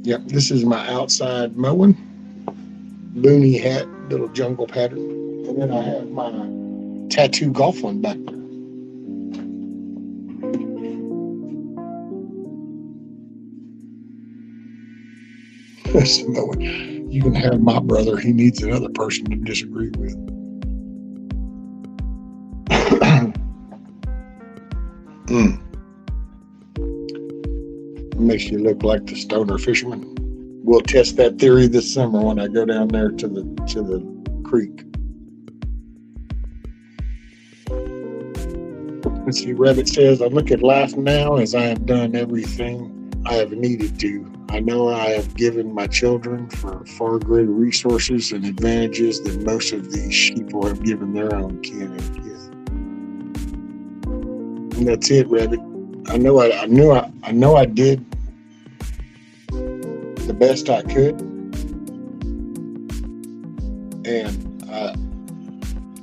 Yep, this is my outside mowing. Boonie hat, little jungle pattern. And then I have my tattoo golf one back there. You can have my brother. He needs another person to disagree with. Makes you look like the stoner fisherman. we'll test that theory this summer when I go down there to the creek. Let's see, Rabbit says, I look at life now as I have done everything I have needed to. I know I have given my children for far greater resources and advantages than most of these people have given their own kin and kith. And that's it, Rabbit. I know I did the best I could, and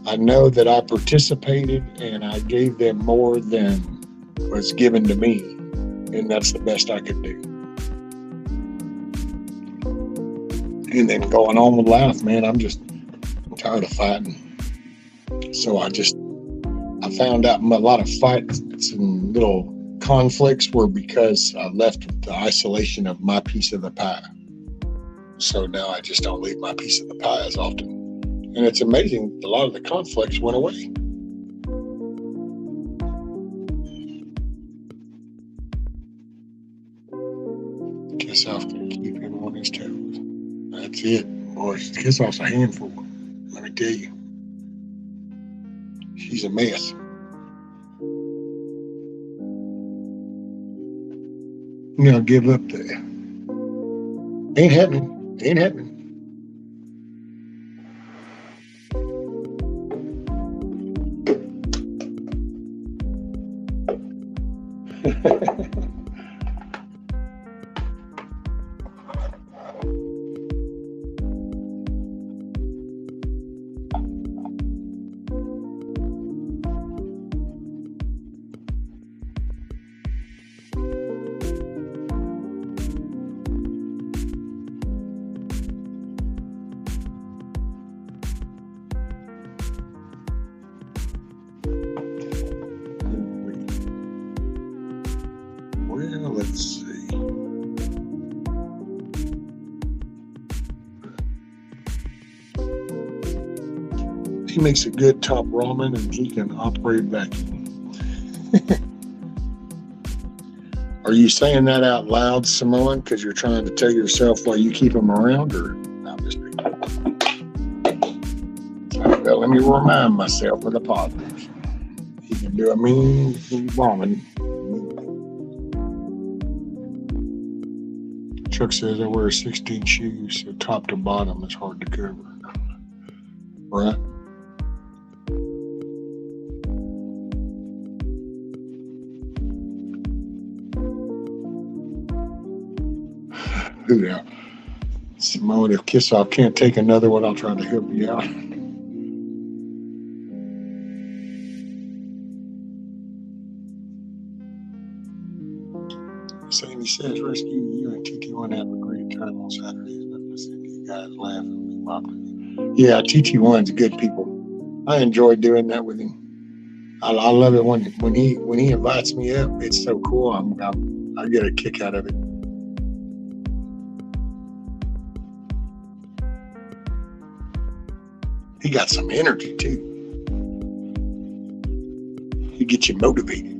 I know that I participated and I gave them more than was given to me, and that's the best I could do. And then going on with life, man, I'm tired of fighting. So I found out a lot of fights and little conflicts were because I left the isolation of my piece of the pie. So now I just don't leave my piece of the pie as often. And it's amazing, a lot of the conflicts went away. Kissoff can keep him on his toes. That's it, boys. Kissoff's a handful. Let me tell you. She's a mess. You know, give up there. Ain't happening. Ain't happening. Well, let's see. He makes a good top ramen and he can operate vacuum. Are you saying that out loud, Simone, because you're trying to tell yourself why you keep him around, or no, I'm just picking. Well, let me remind myself of the positives. He can do a mean ramen. Chuck says I wear 16 shoes, so top to bottom is hard to cover. Right? Yeah. Simone, if Kissoff can't take another one, I'll try to help you out. Sammy says, rescue you and TT1 have a great time on Saturdays. Nothing to see you guys laugh and be mocked. Yeah, TT1's good people. I enjoy doing that with him. I love it when he invites me up. It's so cool. I get a kick out of it. He got some energy too. He gets you motivated.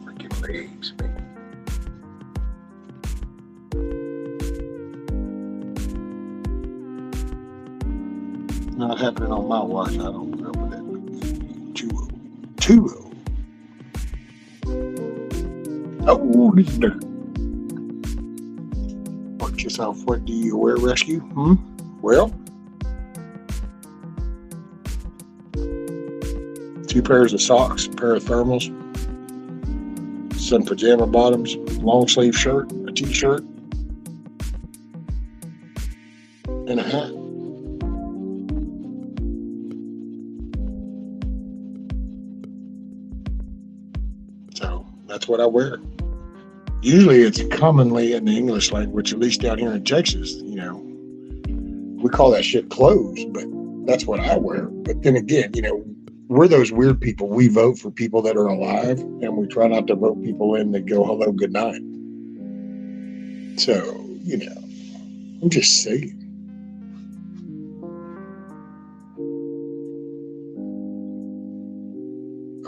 Freaking legs, man. Not happening on my watch. I don't put up with that. Too old. Oh, this is dirt. What, Kissoff, what do you wear, rescue? Well, 2 pairs of socks, a pair of thermals, some pajama bottoms, long sleeve shirt, a t-shirt, and a hat. So that's what I wear. Usually it's commonly in the English language, at least down here in Texas, we call that shit clothes, but that's what I wear. But then again, we're those weird people. We vote for people that are alive, and we try not to vote people in that go hello, good night. So, I'm just saying.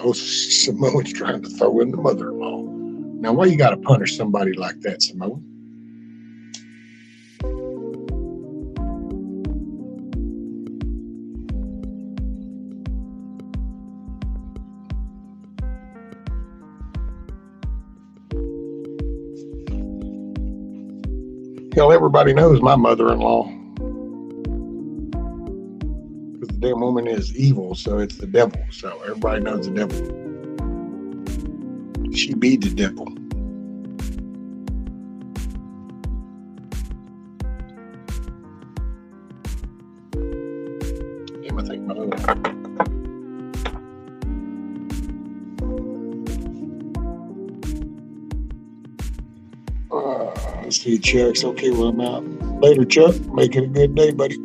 Oh, Samoan's trying to throw in the mother-in-law. Now, why you got to punish somebody like that, Samoan? Hell, everybody knows my mother-in-law. Because the damn woman is evil, so it's the devil. So everybody knows the devil. She be the devil. Damn, I think my little... Let's see, Chuck's okay. Well, I'm out. Later, Chuck. Make it a good day, buddy.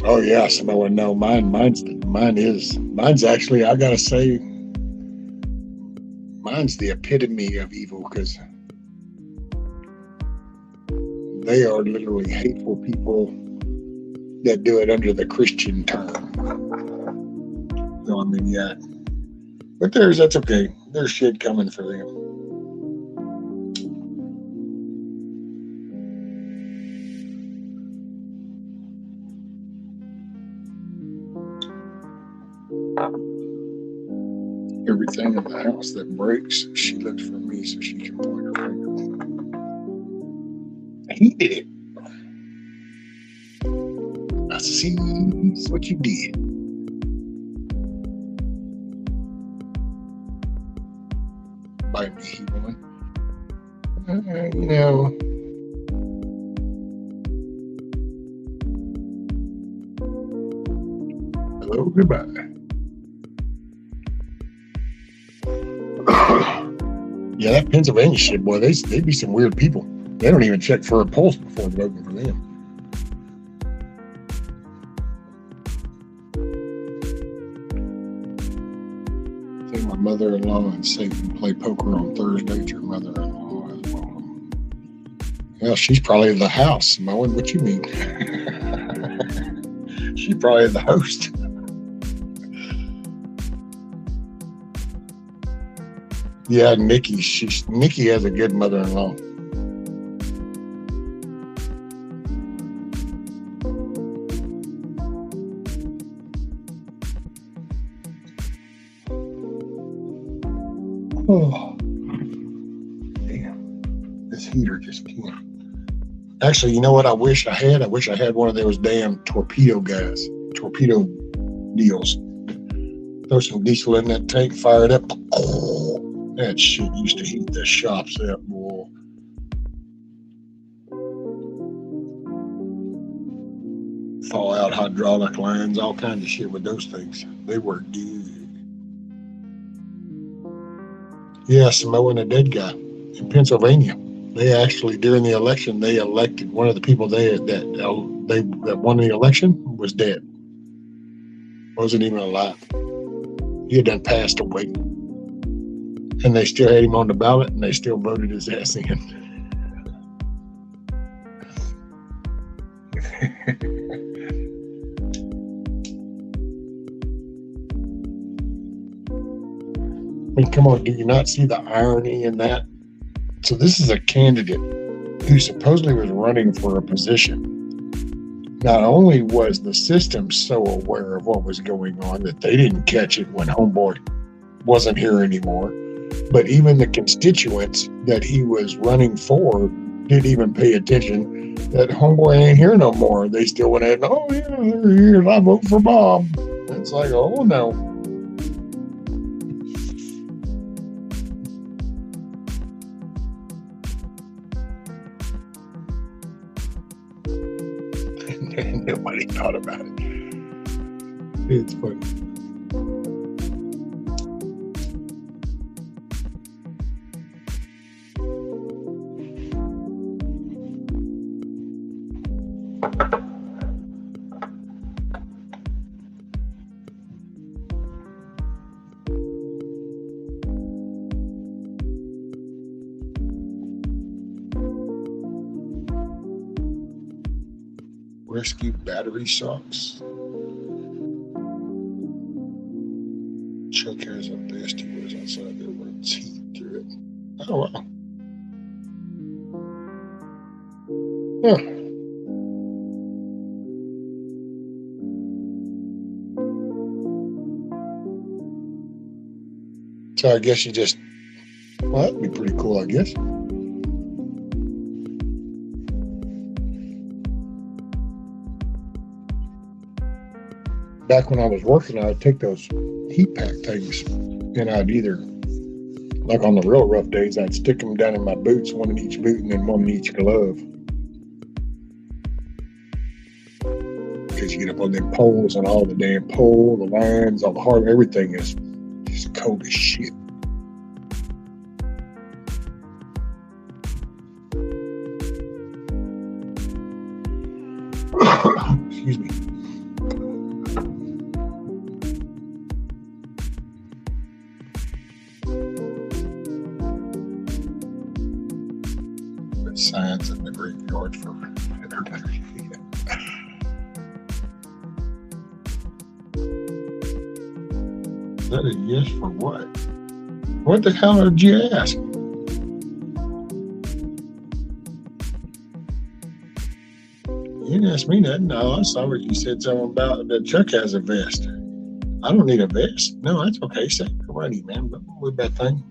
Oh yeah, Samoa. No, mine's actually, I gotta say, mine's the epitome of evil because they are literally hateful people that do it under the Christian term. So I mean, yeah, but that's okay. There's shit coming for them. Everything in the house that breaks, she looks for me so she can point her finger. He did it. I see what you did. Bite me, he woman. You know. Hello, goodbye. Yeah, that Pennsylvania shit, boy, they be some weird people. They don't even check for a pulse before voting for them. I think my mother-in-law and Satan play poker on Thursday. Your mother-in-law as well. Well, she's probably the house, Moen. What you mean? She's probably the host. Yeah, Nikki has a good mother-in-law. Oh, damn. This heater just can't. Actually, you know what I wish I had? I wish I had one of those damn torpedo deals. Throw some diesel in that tank, fire it up. That shit used to heat the shops up, boy. Thaw out hydraulic lines, all kinds of shit with those things. They were good. Yeah, Samoa and a dead guy in Pennsylvania. They actually, during the election, they elected one of the people that won the election was dead. Wasn't even alive. He had done passed away. And they still had him on the ballot, and they still voted his ass in. I mean, come on, do you not see the irony in that? So this is a candidate who supposedly was running for a position. Not only was the system so aware of what was going on that they didn't catch it when Homeboy wasn't here anymore, but even the constituents that he was running for didn't even pay attention that Homeboy ain't here no more. They still went ahead and, oh yeah, they're here, I vote for Bob. It's like, oh no. Nobody thought about it. It's funny. Rescue battery socks. Chuck has a vest he wears outside that runs heat through it. Oh, wow. Yeah. So I guess you just, well, that'd be pretty cool, I guess. Back when I was working, I'd take those heat pack things and I'd either, like on the real rough days, I'd stick them down in my boots, one in each boot and then one in each glove. Because you get up on them poles and all the damn pole, the lines, all the hard, everything is just cold as shit. Excuse me. Signs in the graveyard for everybody. Is that a yes for what? What the hell did you ask? You didn't ask me nothing. No, I saw what you said something about that Chuck has a vest. I don't need a vest. No, that's okay. Say alrighty, man. Don't worry about that thing.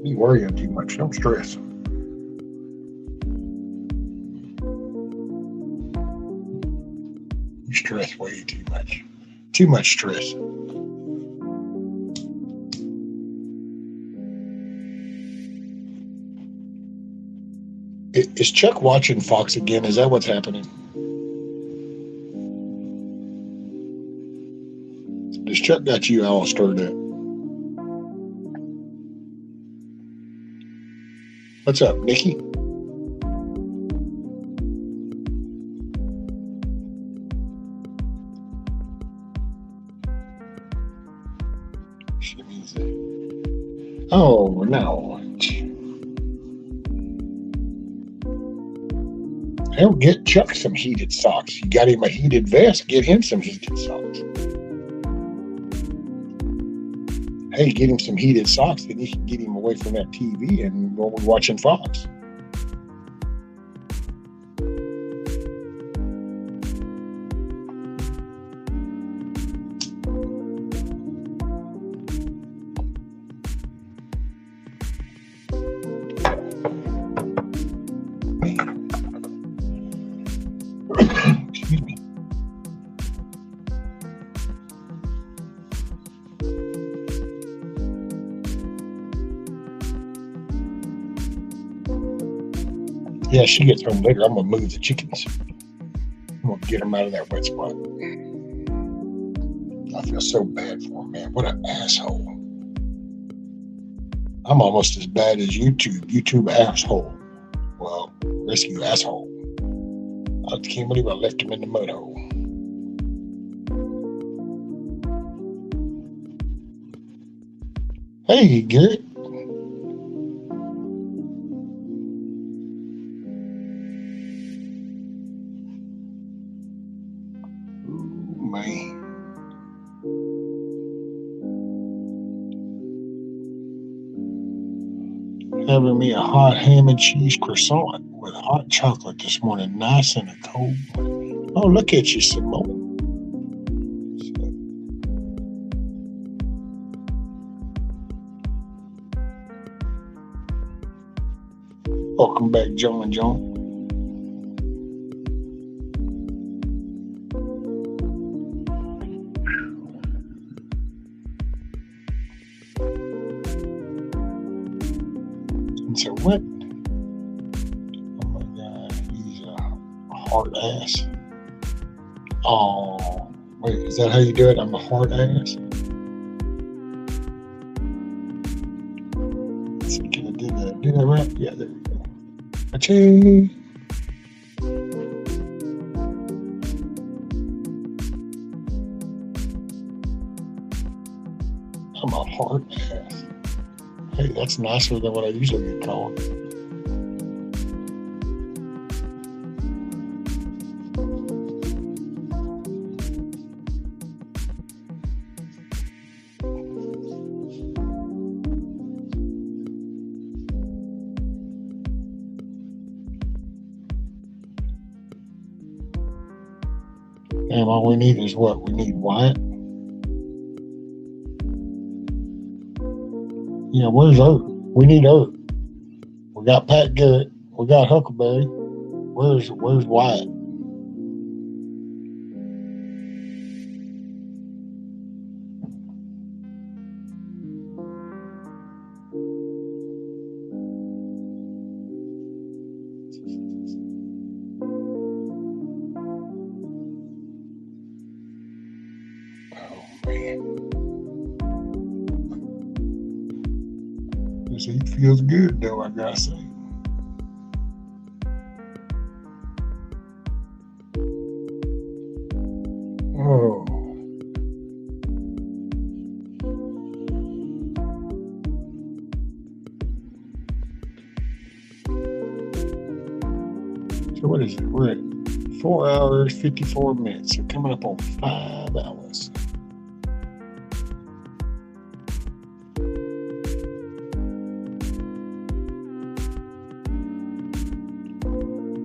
You worrying too much. Don't stress. You stress way too much. Too much stress. Is Chuck watching Fox again? Is that what's happening? Does Chuck got you all stirred up? What's up, Nikki? She means that. Oh, no. Hell, get Chuck some heated socks. You got him a heated vest, get him some heated socks. Hey, get him some heated socks, then you can get him away from that TV and go watching Fox. Excuse me. Yeah, she gets home later. I'm going to move the chickens. I'm going to get them out of that wet spot. I feel so bad for him, man. What an asshole. I'm almost as bad as YouTube. YouTube asshole. Well, rescue asshole. I can't believe I left him in the mud hole. Hey, Garrett. Man. Having me a hot ham and cheese croissant with hot chocolate this morning, nice and a cold one. Oh, look at you, Simone. Welcome back, John. So what? Oh my God, he's a hard ass. Oh, wait, is that how you do it? I'm a hard ass. Let's see, can I do that? Do that right? Yeah, there we go. Achoo. I'm a hard ass. Hey, that's nicer than what I usually get called. Damn, all we need is what? We need Wyatt? Yeah, where's Ert? We need Ert. We got Pat Garrett. We got Huckleberry. Where's Wyatt? Oh man. This heat feels good though, I gotta say. Oh. So what is it? We're at 4 hours, 54 minutes. So coming up on 5 hours.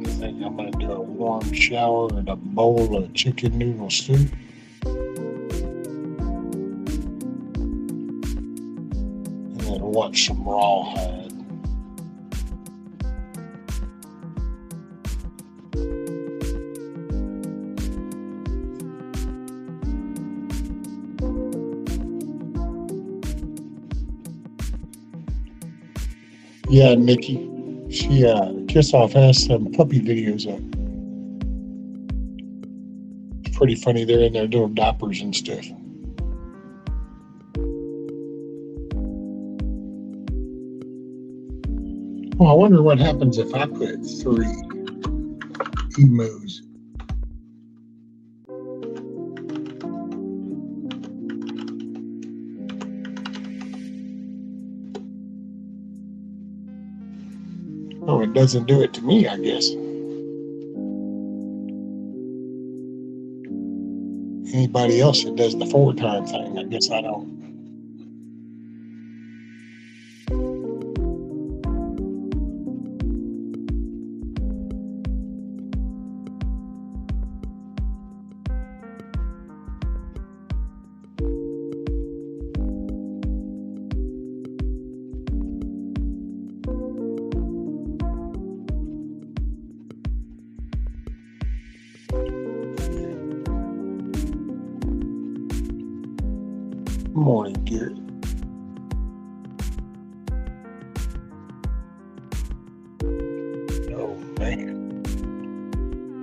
I think I'm going to do a warm shower and a bowl of chicken noodle soup. And then watch some Rawhide. Yeah, Nikki. She Kiss Off has some puppy videos up. It's pretty funny. They're in their little diapers and stuff. Well, I wonder what happens if I put 3 emos. Oh, it doesn't do it to me, I guess. Anybody else that does the 4-time thing, I guess I don't. Morning, Garrett. Oh, man.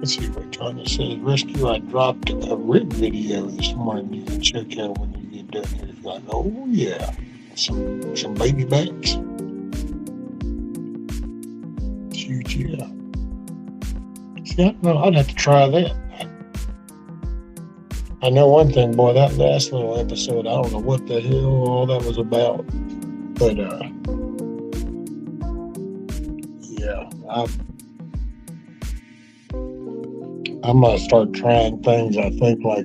Let's see what Johnny says. Rescue, I dropped a rib video this morning. You can check out when you get done here. It's like, oh, yeah. Some baby backs. Shoot, yeah. See, I don't know. I'd have to try that. I know one thing, boy, that last little episode, I don't know what the hell all that was about. But, yeah, I'm going to start trying things, I think, like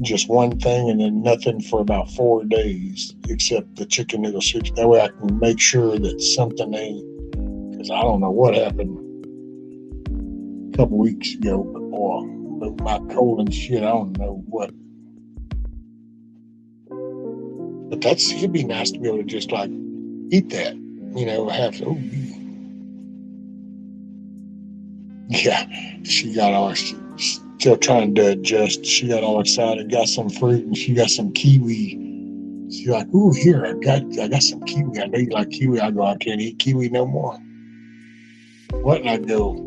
just one thing and then nothing for about 4 days, except the chicken noodle soup. That way I can make sure that something ain't, because I don't know what happened a couple weeks ago, but boy, with my cold and shit, I don't know what. But it'd be nice to be able to just like eat that, have to. Yeah, she got all, she's still trying to adjust. She got all excited, got some fruit, and she got some kiwi. She's like, "Ooh, here, I got some kiwi. I know you like kiwi." I go, "I can't eat kiwi no more." What? And I go,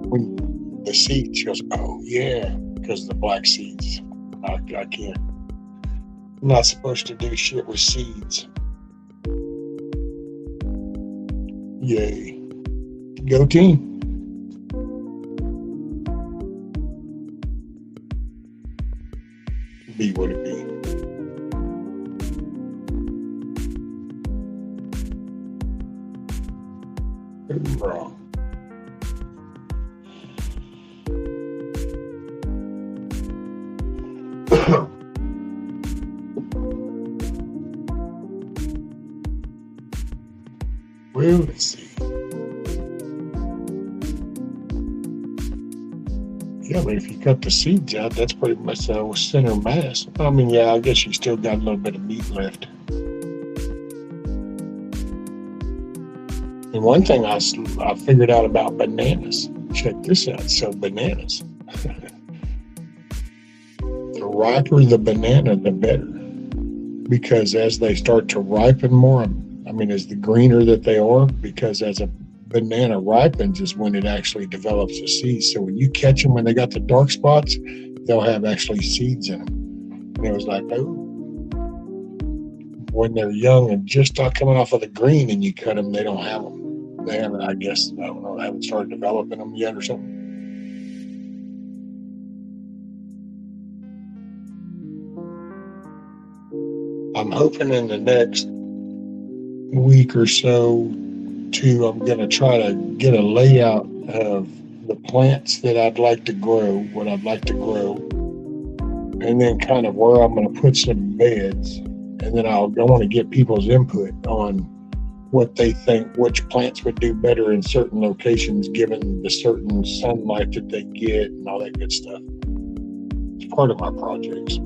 when the seeds, she goes, "Oh yeah, because of the black seeds. I can't. I'm not supposed to do shit with seeds." Yay. Go team. Be what it be. Hoorah. Well, let's see. Yeah, but if you cut the seeds out, that's pretty much the center mass. I mean, yeah, I guess you still got a little bit of meat left. And one thing I figured out about bananas. Check this out. So bananas. The riper the banana, the better. Because as they start to ripen more, I mean, as the greener that they are, because as a banana ripens is when it actually develops a seed. So when you catch them when they got the dark spots, they'll have actually seeds in them. And it was like, oh, when they're young and just start coming off of the green and you cut them, they don't have them. They haven't, I guess, I don't know, they haven't started developing them yet or something. I'm hoping in the next week or so, I'm going to try to get a layout of the plants that I'd like to grow, what I'd like to grow, and then kind of where I'm going to put some beds. And then I want to get people's input on what they think, which plants would do better in certain locations given the certain sunlight that they get and all that good stuff. It's part of my projects.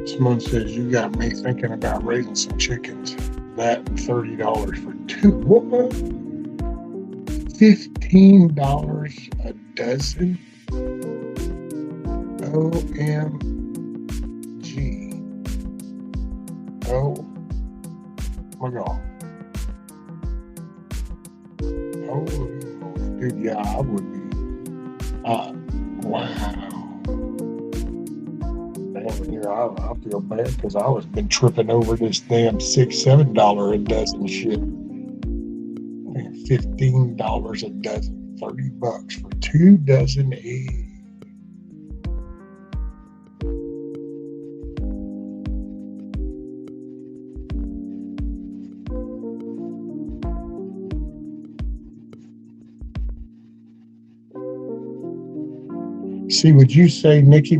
Someone says, you got me thinking about raising some chickens. That and $30 for two. What? $15 a dozen? OMG. Oh my God. Oh, dude, yeah, I would be. Wow. Here, I feel bad because I was been tripping over this damn $6-7 a dozen shit. $15 a dozen, $30 for 2 dozen eggs. See, would you say, Nikki,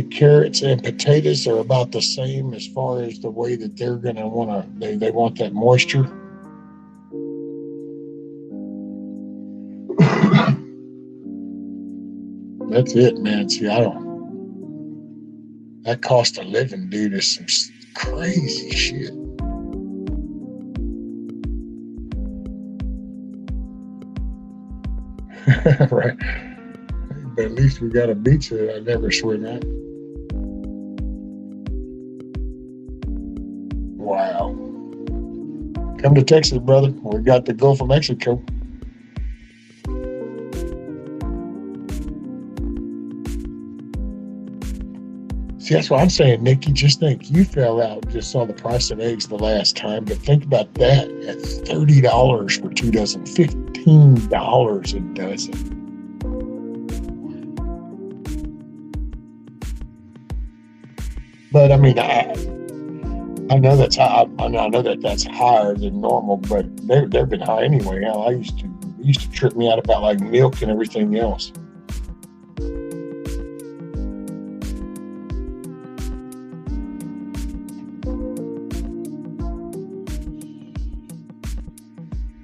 carrots and potatoes are about the same as far as the way that they're going to want to, they want that moisture? That's it, man. See, that cost of living, dude, is some crazy shit. Right. But at least we got a beach that I never swim at. Wow. Come to Texas, brother. We got the Gulf of Mexico. See, that's what I'm saying, Nikki. Just think, you fell out, just saw the price of eggs the last time, but think about that. At $30 for 2 dozen, $15 a dozen. But I mean, I know that's high. I know that's higher than normal, but they've been high anyway. Hell, it used to trip me out about like milk and everything else.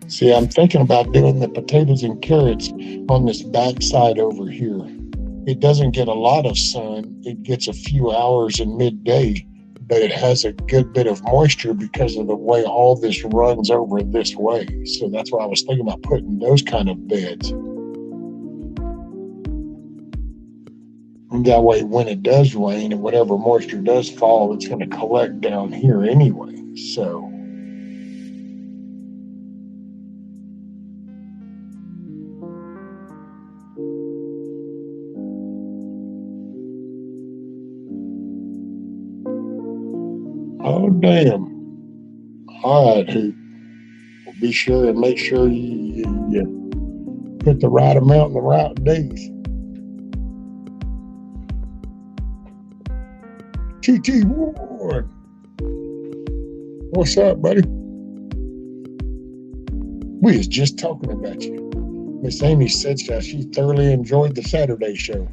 See, I'm thinking about doing the potatoes and carrots on this backside over here. It doesn't get a lot of sun. It gets a few hours in midday, but it has a good bit of moisture because of the way all this runs over this way. So that's why I was thinking about putting those kind of beds. And that way, when it does rain and whatever moisture does fall, it's going to collect down here anyway. So oh, damn. All right, Hoot. Well, be sure and make sure you put the right amount in the right days. TT Ward. What's up, buddy? We was just talking about you. Miss Amy said that she thoroughly enjoyed the Saturday show.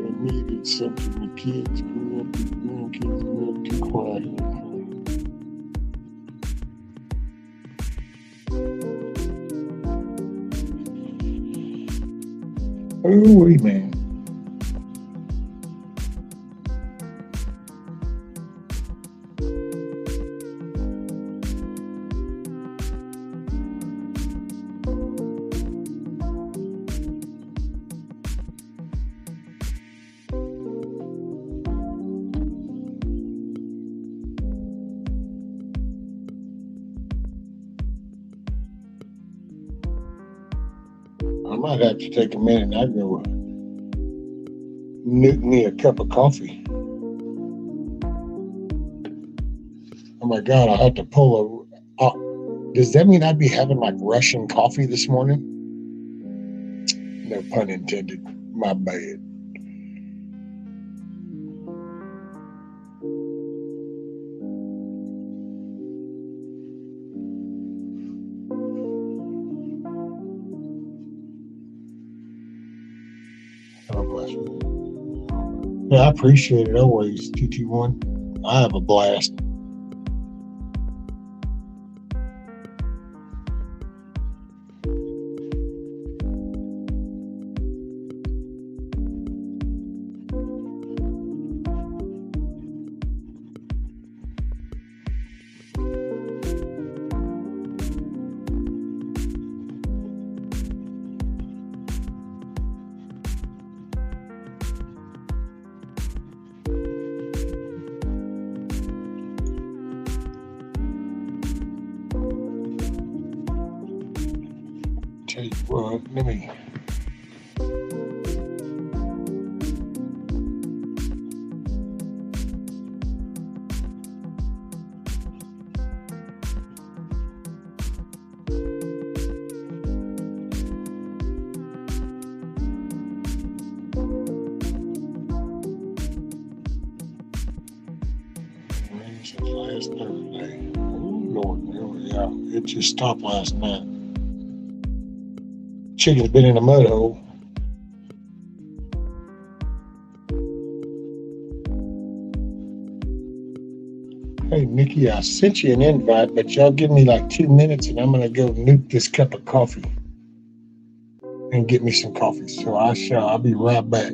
and needed something. The kids grew up, the grandkids grew up to quiet. Oh, man. I might have to take a minute and I go nuke me a cup of coffee. Oh my God, I had to pull a. Does that mean I'd be having like Russian coffee this morning? No pun intended. My bad. God bless you. Yeah, I appreciate it always, TT1. I have a blast. Tell you what, let me. Since last Thursday. Oh Lord, yeah, it just stopped last night. Chicken's been in a mud hole. Hey Nikki, I sent you an invite, but y'all give me like 2 minutes and I'm gonna go nuke this cup of coffee and get me some coffee. So I'll be right back.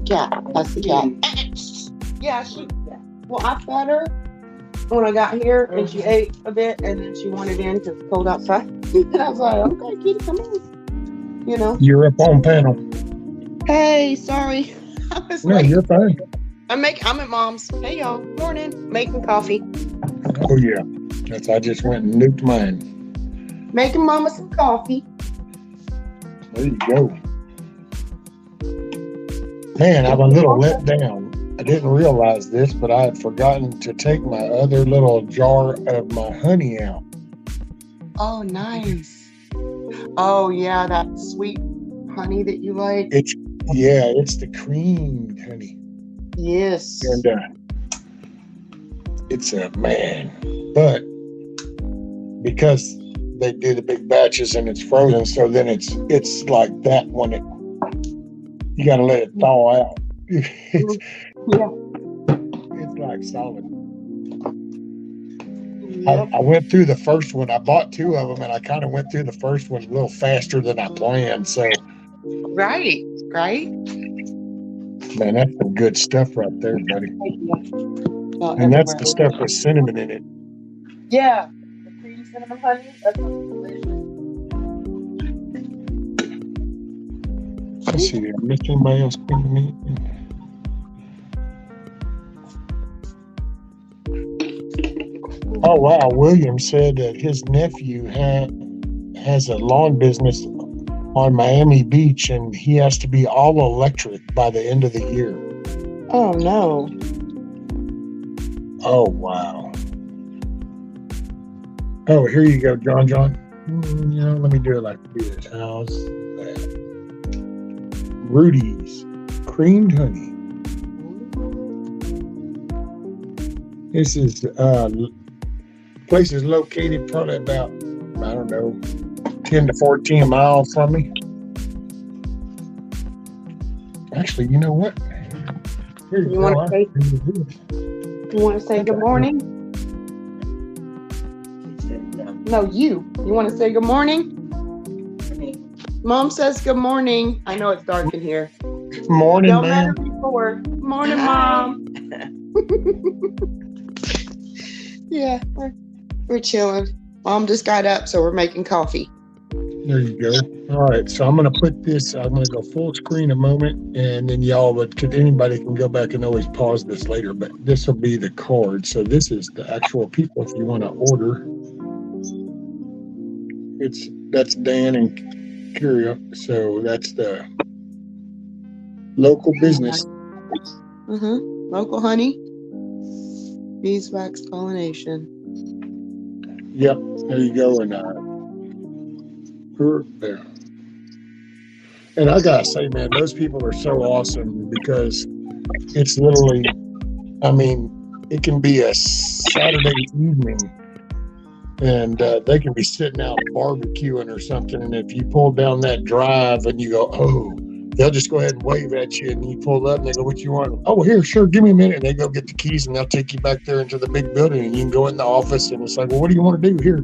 cat. That's the cat. Yeah, well, I fed her when I got here, and she ate a bit, and then she wanted in because it's cold outside. And I was like, okay, kitty, come in. You know. You're up on panel. Hey, sorry. I was No, late. you're fine. I'm at mom's. Hey, y'all. Morning. Making coffee. Oh, yeah. I just went and nuked mine. Making mama some coffee. There you go. Man, I'm a little let down. I didn't realize this, but I had forgotten to take my other little jar of my honey out. Oh, nice. Oh, yeah, that sweet honey that you like. It's the creamed honey. Yes. And it's a man. But because they do the big batches and it's frozen, so then it's like that when you gotta let it thaw out. It's like solid. Yep. I went through the first one. I bought 2 of them, and I kind of went through the first one a little faster than I planned. So, right. Man, that's some good stuff right there, buddy. And that's the stuff with cinnamon in it. Yeah, the cream cinnamon honey. That's delicious. Let's see, did I miss anybody else picking me? Oh, wow. William said that his nephew has a lawn business on Miami Beach, and he has to be all electric by the end of the year. Oh, no. Oh, wow. Oh, here you go, John. Let me do it like this. How's that? Rudy's creamed honey. This is place is located probably about, I don't know, 10 to 14 miles from me. Actually, you know what? You want to say good morning? No, you want to say good morning? Mom says good morning. I know it's dark in here. Morning, Don't man. matter before. Morning, Mom. Yeah, we're chilling. Mom just got up, so we're making coffee. There you go. All right, so I'm going to put this, I'm going to go full screen a moment, and then anybody can go back and always pause this later, but this will be the card. So this is the actual people if you want to order. That's Dan and Curio. So that's the local business. Local honey. Beeswax pollination. Yep, there you go. And there. And I gotta say, man, those people are so awesome because it's literally, it can be a Saturday evening and they can be sitting out barbecuing or something. And if you pull down that drive and you go, oh, they'll just go ahead and wave at you, and you pull up and they go, what you want? Oh, here, sure, give me a minute. And they go get the keys and they'll take you back there into the big building, and you can go in the office and it's like, well, what do you want to do here?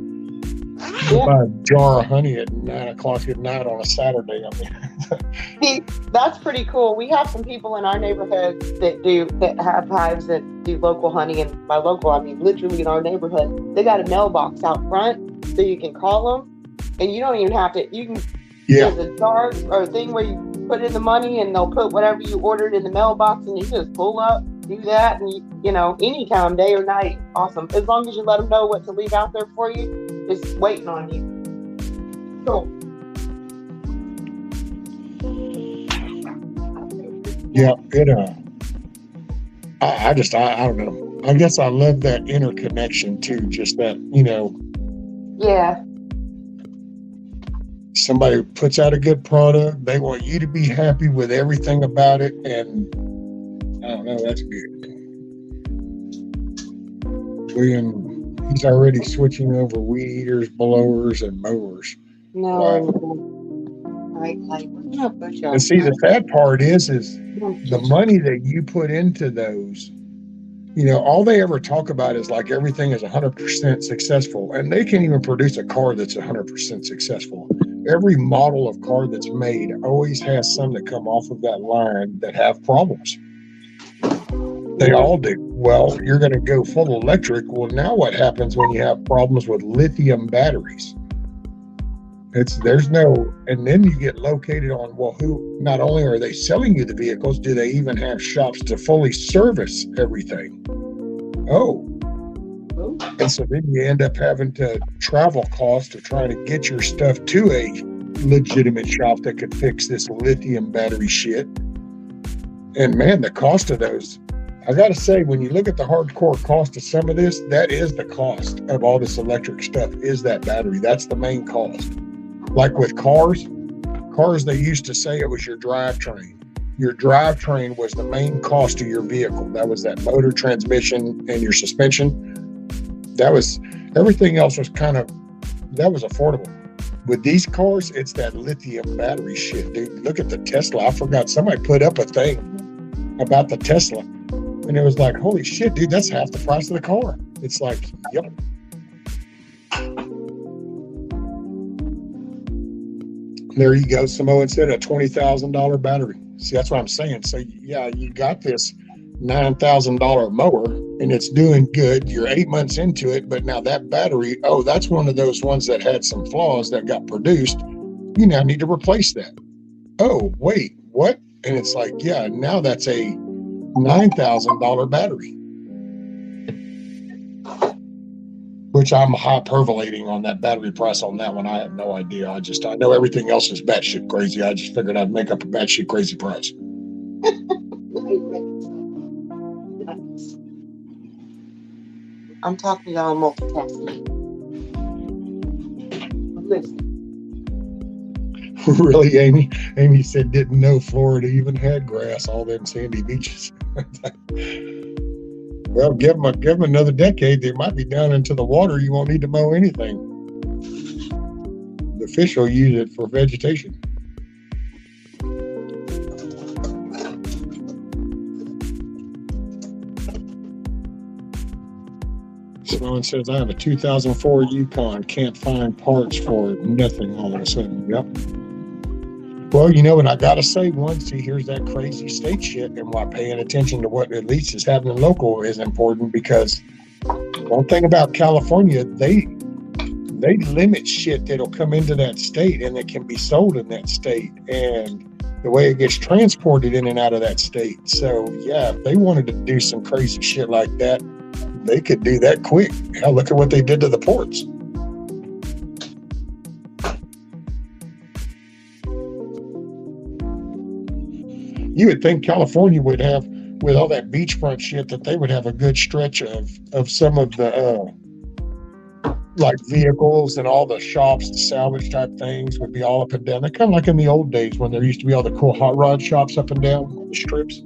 Go buy a jar of honey at 9:00 at night on a Saturday. That's pretty cool. We have some people in our neighborhood that have hives that do local honey, and by local I mean literally in our neighborhood. They got a mailbox out front, so you can call them, and you don't even have to. You can there's a jar or thing where you put in the money, and they'll put whatever you ordered in the mailbox, and you just pull up, do that, and anytime, day or night, awesome. As long as you let them know what to leave out there for you. It's waiting on you. Cool. Yeah, I don't know. I guess I love that interconnection too. Just that, Yeah. Somebody puts out a good product. They want you to be happy with everything about it. And I don't know, that's good. William, he's already switching over weed eaters, blowers, and mowers. No. And see, the sad part is the money that you put into those, all they ever talk about is like everything is 100% successful. And they can't even produce a car that's 100% successful. every model of car that's made always has some that come off of that line that have problems. They all do. Well, you're going to go full electric. Well, now what happens when you have problems with lithium batteries? There's no, and then you get located on, well, who, not only are they selling you the vehicles, do they even have shops to fully service everything? Oh. And so then you end up having to travel costs to try to get your stuff to a legitimate shop that could fix this lithium battery shit. And man, the cost of those, I got to say, when you look at the hardcore cost of some of this, that is the cost of all this electric stuff, is that battery. That's the main cost. Like with cars, they used to say it was your drivetrain. Your drivetrain was the main cost of your vehicle. That was that motor, transmission, and your suspension. That was, everything else was that was affordable. With these cars, it's that lithium battery shit, dude. Look at the Tesla. I forgot, somebody put up a thing about the Tesla. And it was like, holy shit, dude, that's half the price of the car. It's like, yep. There you go. Samoan said a $20,000 battery. See, that's what I'm saying. So, yeah, you got this $9,000 mower and it's doing good. You're 8 months into it, but now that battery, oh, that's one of those ones that had some flaws that got produced. You now need to replace that. Oh, wait, what? And it's like, yeah, now that's a $9,000 battery. Which I'm hypervolating on that battery price on that one. I have no idea. I know everything else is batshit crazy. I just figured I'd make up a batshit crazy price. I'm talking to y'all multitasking. Listen. Really, Amy? Amy said didn't know Florida even had grass, all them sandy beaches. Well, give them another decade. They might be down into the water. You won't need to mow anything. The fish will use it for vegetation. Someone says, I have a 2004 Yukon. Can't find parts for nothing all of a sudden. Yep. Well, you know what I got to say, see, here's that crazy state shit, and why paying attention to what at least is happening local is important, because one thing about California, they limit shit that'll come into that state and that can be sold in that state, and the way it gets transported in and out of that state. So, yeah, if they wanted to do some crazy shit like that, they could do that quick. Hell, look at what they did to the ports. You would think California would have, with all that beachfront shit, that they would have a good stretch of some of the like vehicles and all the shops, the salvage type things would be all up and down. They're kind of like in the old days when there used to be all the cool hot rod shops up and down on the strips.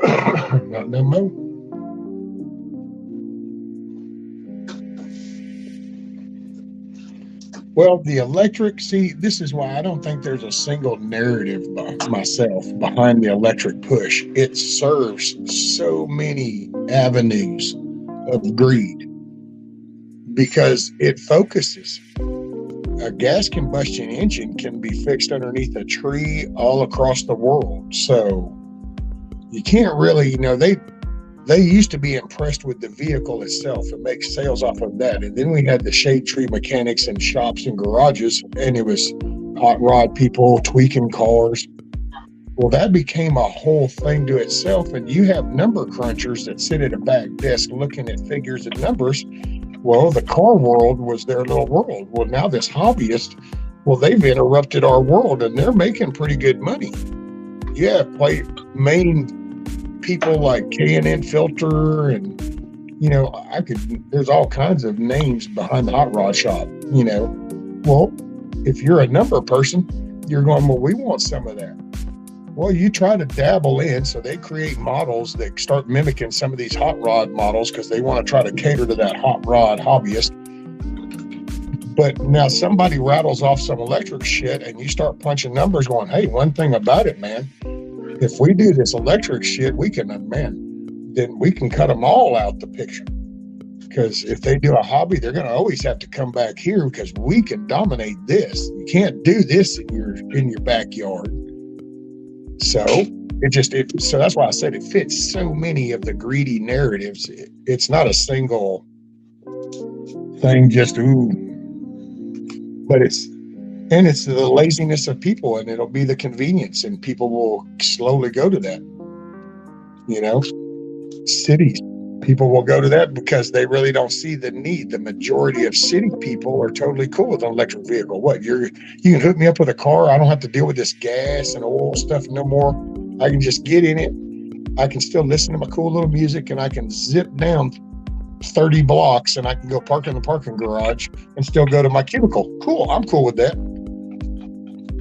Not no more. Well, the electric, see, this is why I don't think there's a single narrative myself behind the electric push. It serves so many avenues of greed because it focuses. A gas combustion engine can be fixed underneath a tree all across the world. So you can't really, they used to be impressed with the vehicle itself and make sales off of that. And then we had the shade tree mechanics and shops and garages, and it was hot rod people tweaking cars. Well, that became a whole thing to itself. And you have number crunchers that sit at a back desk looking at figures and numbers. Well, the car world was their little world. Well, now this hobbyist, well, they've interrupted our world and they're making pretty good money. Yeah, main people like K&N Filter and, there's all kinds of names behind the hot rod shop, Well, if you're a number person, you're going, well, we want some of that. Well, you try to dabble in, so they create models that start mimicking some of these hot rod models because they want to try to cater to that hot rod hobbyist. But now somebody rattles off some electric shit and you start punching numbers going, hey, one thing about it, man, if we do this electric shit, then we can cut them all out the picture. Because if they do a hobby, they're going to always have to come back here because we can dominate this. You can't do this in your backyard. So so that's why I said it fits so many of the greedy narratives. It's not a single thing, just but it's the laziness of people, and it'll be the convenience, and people will slowly go to that. Cities. People will go to that because they really don't see the need. The majority of city people are totally cool with an electric vehicle. What, you can hook me up with a car. I don't have to deal with this gas and oil stuff no more. I can just get in it. I can still listen to my cool little music, and I can zip down 30 blocks, and I can go park in the parking garage and still go to my cubicle. Cool. I'm cool with that.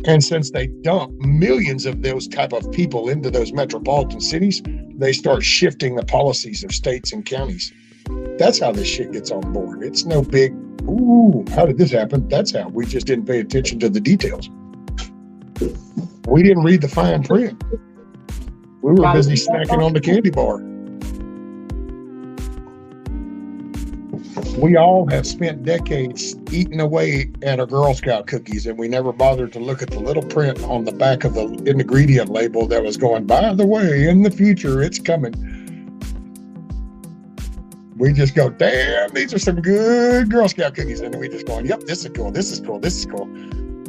And since they dump millions of those type of people into those metropolitan cities, they start shifting the policies of states and counties. That's how this shit gets on board. It's no big, how did this happen? That's how. We just didn't pay attention to the details. We didn't read the fine print. We were busy snacking on the candy bar. We all have spent decades eating away at our Girl Scout cookies, and we never bothered to look at the little print on the back of the ingredient label that was going, by the way, in the future, it's coming. We just go, damn, these are some good Girl Scout cookies. And then we just going, yep, this is cool, this is cool, this is cool.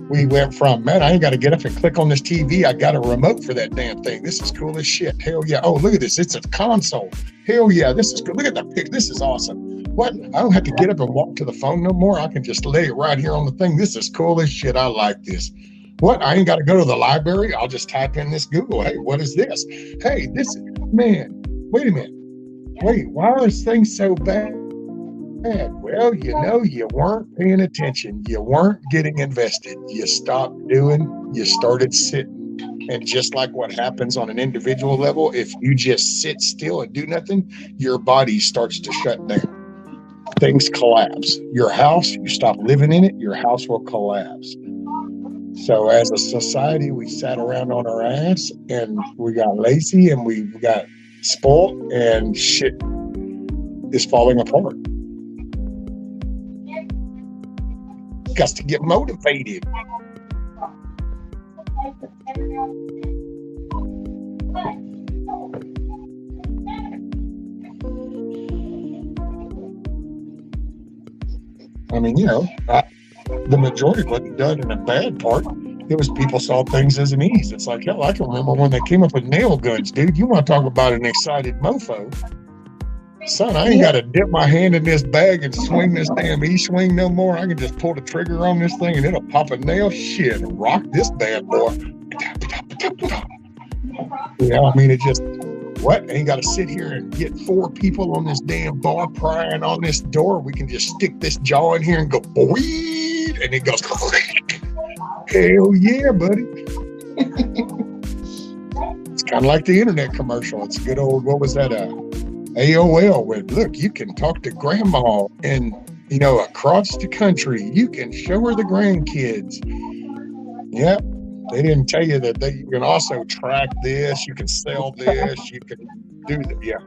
We went from, man, I ain't got to get up and click on this TV. I got a remote for that damn thing. This is cool as shit. Hell yeah. Oh, look at this. It's a console. Hell yeah. This is good. Look at the pic. This is awesome. What? I don't have to get up and walk to the phone no more. I can just lay it right here on the thing. This is cool as shit. I like this. What? I ain't got to go to the library. I'll just type in this Google. Hey, what is this? Hey, this, man, wait a minute. Wait, why are things so bad? Well, you weren't paying attention. You weren't getting invested. You stopped doing, you started sitting. And just like what happens on an individual level, if you just sit still and do nothing, your body starts to shut down. Things collapse. Your house, you stop living in it, your house will collapse. So as a society, we sat around on our ass and we got lazy and we got spoiled, and shit is falling apart. Got to get motivated. I mean, the majority wasn't done in a bad part. It was people saw things as an ease. It's like, hell, I can remember when they came up with nail guns, dude. You want to talk about an excited mofo? Son, I ain't got to dip my hand in this bag and swing this damn E-swing no more. I can just pull the trigger on this thing and it'll pop a nail. Shit, rock this bad boy. I mean, it just, what? Ain't got to sit here and get 4 people on this damn bar prying on this door. We can just stick this jaw in here and go, boy, and it goes, hell yeah, buddy. It's kind of like the internet commercial. It's good old, what was that, AOL, with, look, you can talk to grandma and, across the country. You can show her the grandkids. Yep. They didn't tell you that you can also track this, you can sell this, you can do that. Yeah.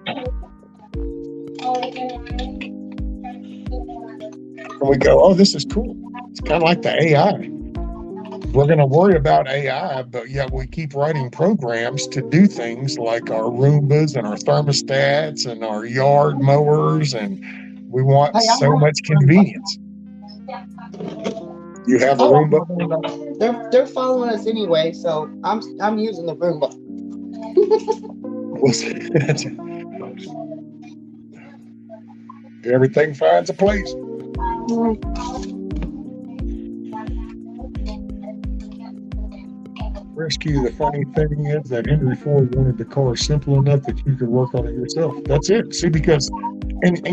And we go, oh, this is cool. It's kind of like the AI. We're going to worry about AI, but yet we keep writing programs to do things like our Roombas and our thermostats and our yard mowers, and we want so much convenience. You have a Roomba? They're following us anyway, so I'm using the Roomba. Everything finds a place. Rescue, the funny thing is that Henry Ford wanted the car simple enough that you could work on it yourself. That's it. See, because, and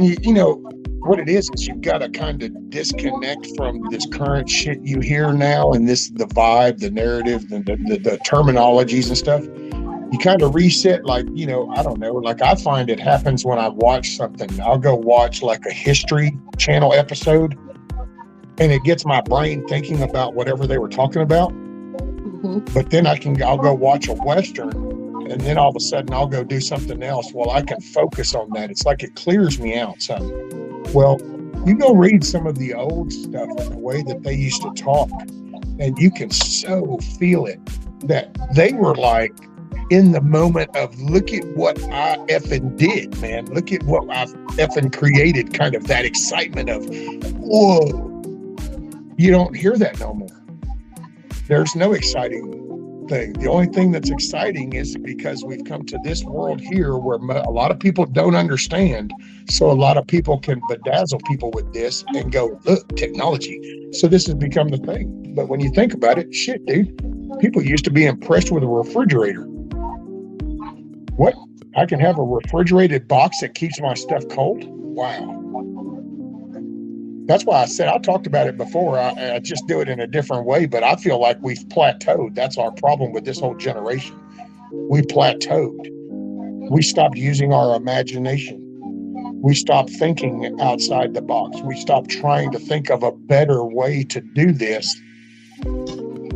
what it is you've got to kind of disconnect from this current shit you hear now, and the vibe, the narrative, the terminologies and stuff. You kind of reset, like, I don't know, like I find it happens when I watch something. I'll go watch like a History Channel episode, and it gets my brain thinking about whatever they were talking about. But then I'll go watch a Western, and then all of a sudden I'll go do something else while I can focus on that. It's like it clears me out. So Well, you go read some of the old stuff and the way that they used to talk, and you can so feel it that they were like in the moment of, look at what I effing did, man. Look at what I effing created, kind of that excitement of, whoa. You don't hear that no more. There's no exciting thing. The only thing that's exciting is because we've come to this world here where a lot of people don't understand. So a lot of people can bedazzle people with this and go, look, technology. So this has become the thing. But when you think about it, shit, dude, people used to be impressed with a refrigerator. What? I can have a refrigerated box that keeps my stuff cold? Wow. That's why I said, I talked about it before. I just do it in a different way, but I feel like we've plateaued. That's our problem with this whole generation. We plateaued. We stopped using our imagination. We stopped thinking outside the box. We stopped trying to think of a better way to do this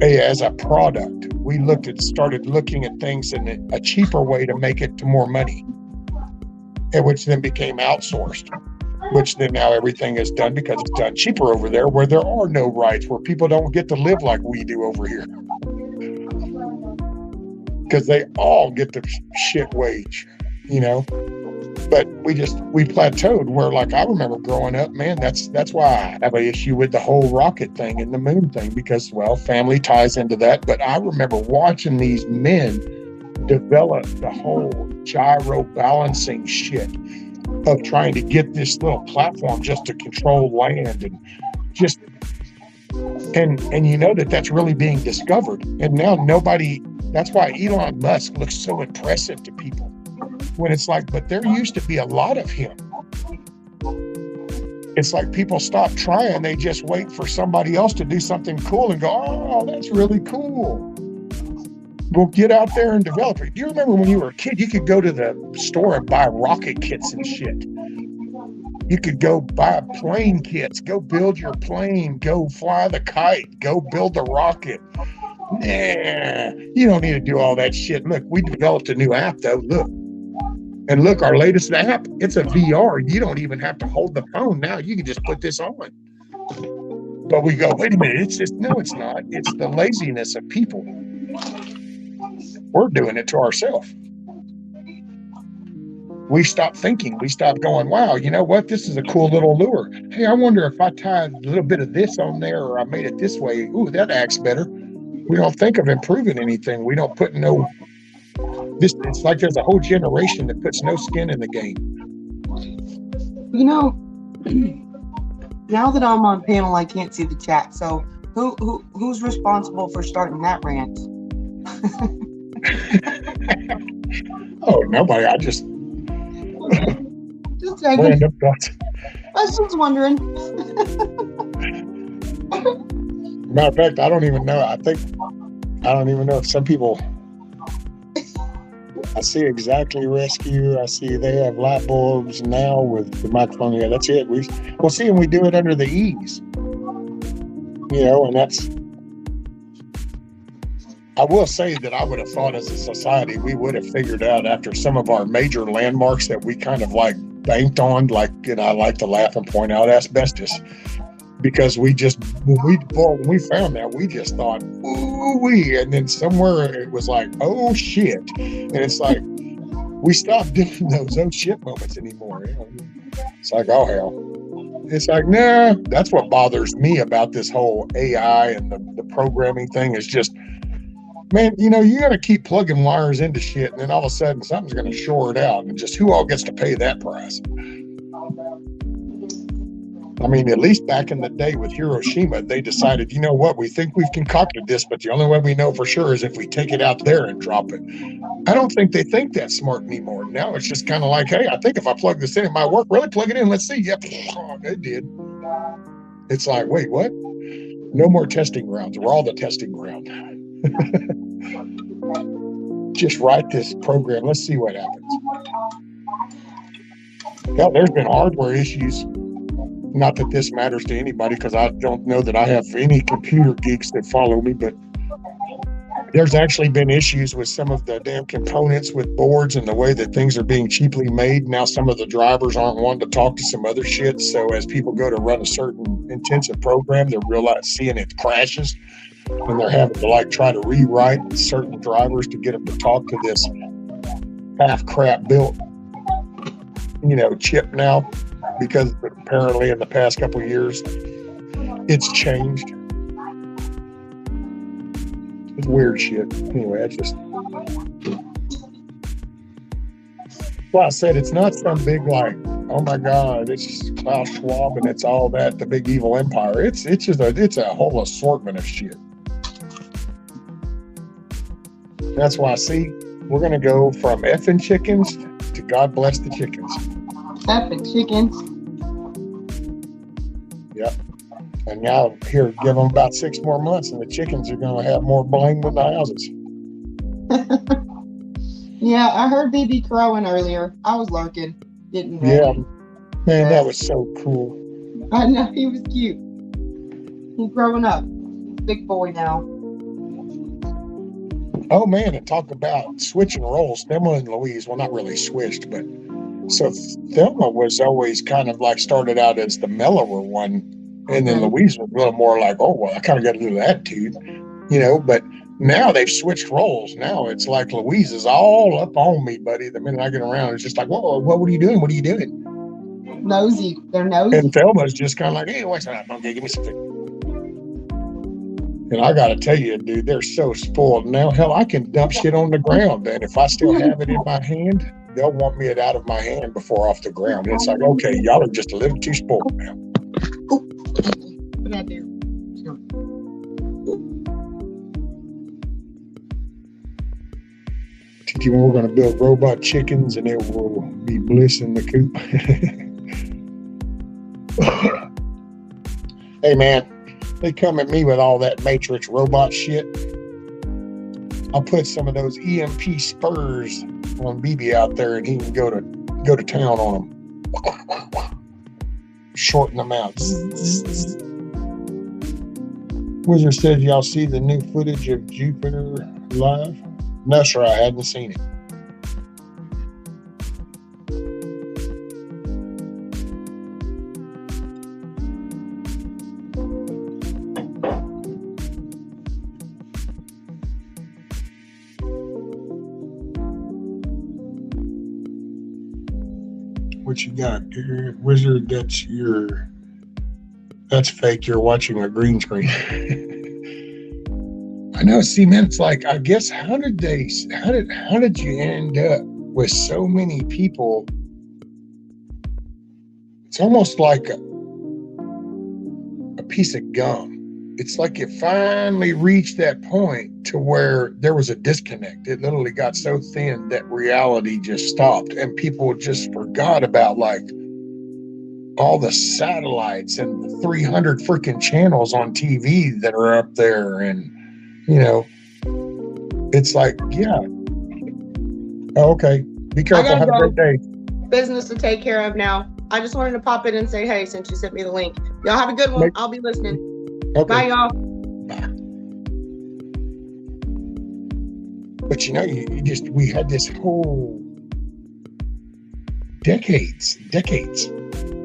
as a product. We started looking at things in a cheaper way to make it to more money, and which then became outsourced. Which then now everything is done because it's done cheaper over there, where there are no rights, where people don't get to live like we do over here. Because they all get the shit wage, you know. But we plateaued where, like, I remember growing up, man, that's why I have an issue with the whole rocket thing and the moon thing, because, well, family ties into that. But I remember watching these men develop the whole gyro balancing shit of trying to get this little platform just to control land and just, and you know that's really being discovered. And now that's why Elon Musk looks so impressive to people, when it's like, but there used to be a lot of him. It's like people stop trying, they just wait for somebody else to do something cool and go, oh, that's really cool. We'll get out there and develop it. Do you remember when you were a kid, you could go to the store and buy rocket kits and shit? You could go buy plane kits, go build your plane, go fly the kite, go build the rocket. Nah, you don't need to do all that shit. Look, we developed a new app though, look. And look, our latest app, it's a VR. You don't even have to hold the phone now. You can just put this on. But we go, wait a minute, it's just, no, it's not. It's the laziness of people. We're doing it to ourselves. We stopped thinking. We stopped going, wow, you know what? This is a cool little lure. Hey, I wonder if I tied a little bit of this on there, or I made it this way. Ooh, that acts better. We don't think of improving anything. We don't put it's like there's a whole generation that puts no skin in the game. You know, now that I'm on panel, I can't see the chat. So who's responsible for starting that rant? Oh, nobody. I just random thoughts. I was just wondering. Matter of fact, I don't even know. I don't even know if some people. I see exactly rescue. I see they have light bulbs now with the microphone. Yeah, that's it. We'll see, and we do it under the ease. You know, and that's. I will say that I would have thought as a society, we would have figured out after some of our major landmarks that we kind of like banked on, like, and I like to laugh and point out asbestos, because when we found that, we just thought, ooh-wee, and then somewhere it was like, oh shit. And it's like, we stopped doing those oh shit moments anymore. You know? It's like, oh hell. It's like, nah, that's what bothers me about this whole AI and the programming thing is just, man, you know, you got to keep plugging wires into shit, and then all of a sudden something's going to short it out, and just who all gets to pay that price? I mean, at least back in the day with Hiroshima, they decided, you know what, we think we've concocted this, but the only way we know for sure is if we take it out there and drop it. I don't think they think that smart anymore. Now it's just kind of like, hey, I think if I plug this in, it might work. Really? Plug it in. Let's see. Yep. Oh, it did. It's like, wait, what? No more testing grounds. We're all the testing ground. Just write this program. Let's see what happens. Hell, there's been hardware issues. Not that this matters to anybody, because I don't know that I have any computer geeks that follow me, but There's actually been issues with some of the damn components with boards and the way that things are being cheaply made. Now some of the drivers aren't wanting to talk to some other shit. So as people go to run a certain intensive program, they're seeing it crashes, and they're having to like try to rewrite certain drivers to get them to talk to this half crap built, chip now, because apparently in the past couple of years it's changed. It's weird shit. Anyway, well, I said it's not some big like, oh my God, it's Klaus Schwab and it's all that, the big evil empire. It's a whole assortment of shit. That's why we're gonna go from effing chickens to God bless the chickens. Effing chickens. Yep. And now here, give them about 6 more months, and the chickens are gonna have more blame than the houses. Yeah, I heard BB crowing earlier. I was lurking, getting ready. Yeah, man, that was so cool. I know, he was cute. He's growing up. Big boy now. Oh man, and talk about switching roles. Thelma and Louise, well, not really switched, but so Thelma was always kind of like started out as the mellower one, and then Louise was a little more like, oh well, I kind of got a little attitude, but now they've switched roles. Now it's like Louise is all up on me, buddy. The minute I get around, it's just like, whoa, what are you doing? What are you doing? Nosy. They're nosy. And Thelma's just kind of like, hey, what's up? Okay, give me something. And I got to tell you, dude, they're so spoiled now. Hell, I can dump shit on the ground, and if I still have it in my hand, they'll want me it out of my hand before off the ground. And it's like, okay, y'all are just a little too spoiled now. What I do? TT, we're going to build robot chickens, and it will be bliss in the coop. Hey, man. They come at me with all that Matrix robot shit. I'll put some of those EMP spurs on BB out there, and he can go to town on them. Shorten them out. Wizard said, y'all see the new footage of Jupiter live? No, sir, I hadn't seen it. What you got, Wizard? That's fake. You're watching a green screen. I know. See, man, it's like, I guess, how did you end up with so many people? It's almost like a piece of gum. It's like it finally reached that point to where there was a disconnect. It literally got so thin that reality just stopped, and people just forgot about like all the satellites and the 300 freaking channels on TV that are up there. And, it's like, yeah. Oh, okay. Be careful. Have a great day. Business to take care of now. I just wanted to pop in and say, hey, since you sent me the link. Y'all have a good one. I'll be listening. Okay. Bye, y'all. Bye. But we had this whole decades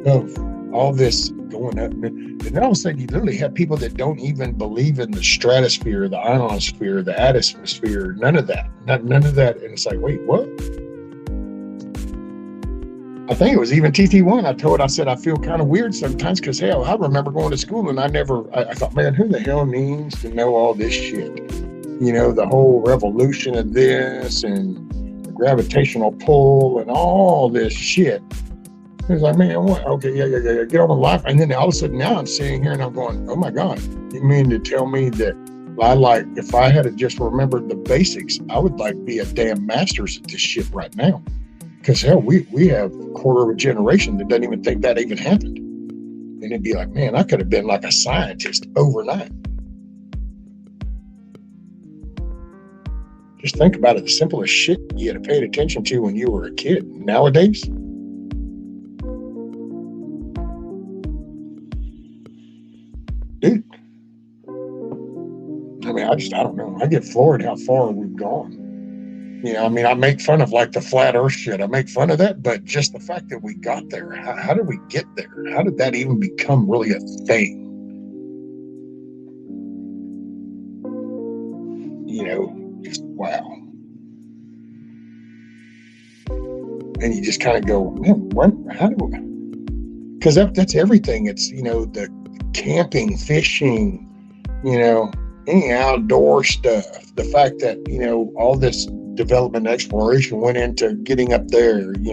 of all this going up. And then all of a sudden you literally have people that don't even believe in the stratosphere, the ionosphere, the atmosphere, none of that. None of that. And it's like, wait, what? I think it was even TT1. I said, I feel kind of weird sometimes because, hell, I remember going to school and I thought, man, who the hell needs to know all this shit? The whole revolution of this and the gravitational pull and all this shit. It was like, man, what? Okay, yeah, get on with life. And then all of a sudden now I'm sitting here and I'm going, oh my God, you mean to tell me that if I had just remembered the basics, I would be a damn masters at this shit right now. Because hell, we have a quarter of a generation that doesn't even think that even happened. And it'd be like, man, I could have been like a scientist overnight. Just think about it, the simplest shit you had to pay attention to when you were a kid. Nowadays, dude, I mean, I don't know. I get floored how far we've gone. I mean, I make fun of like the flat earth shit. I make fun of that, but just the fact that we got there, how did we get there? How did that even become really a thing? Just wow. And you just kind of go, man, how do we? Because that's everything. It's, the camping, fishing, any outdoor stuff. The fact that, all this development and exploration went into getting up there, and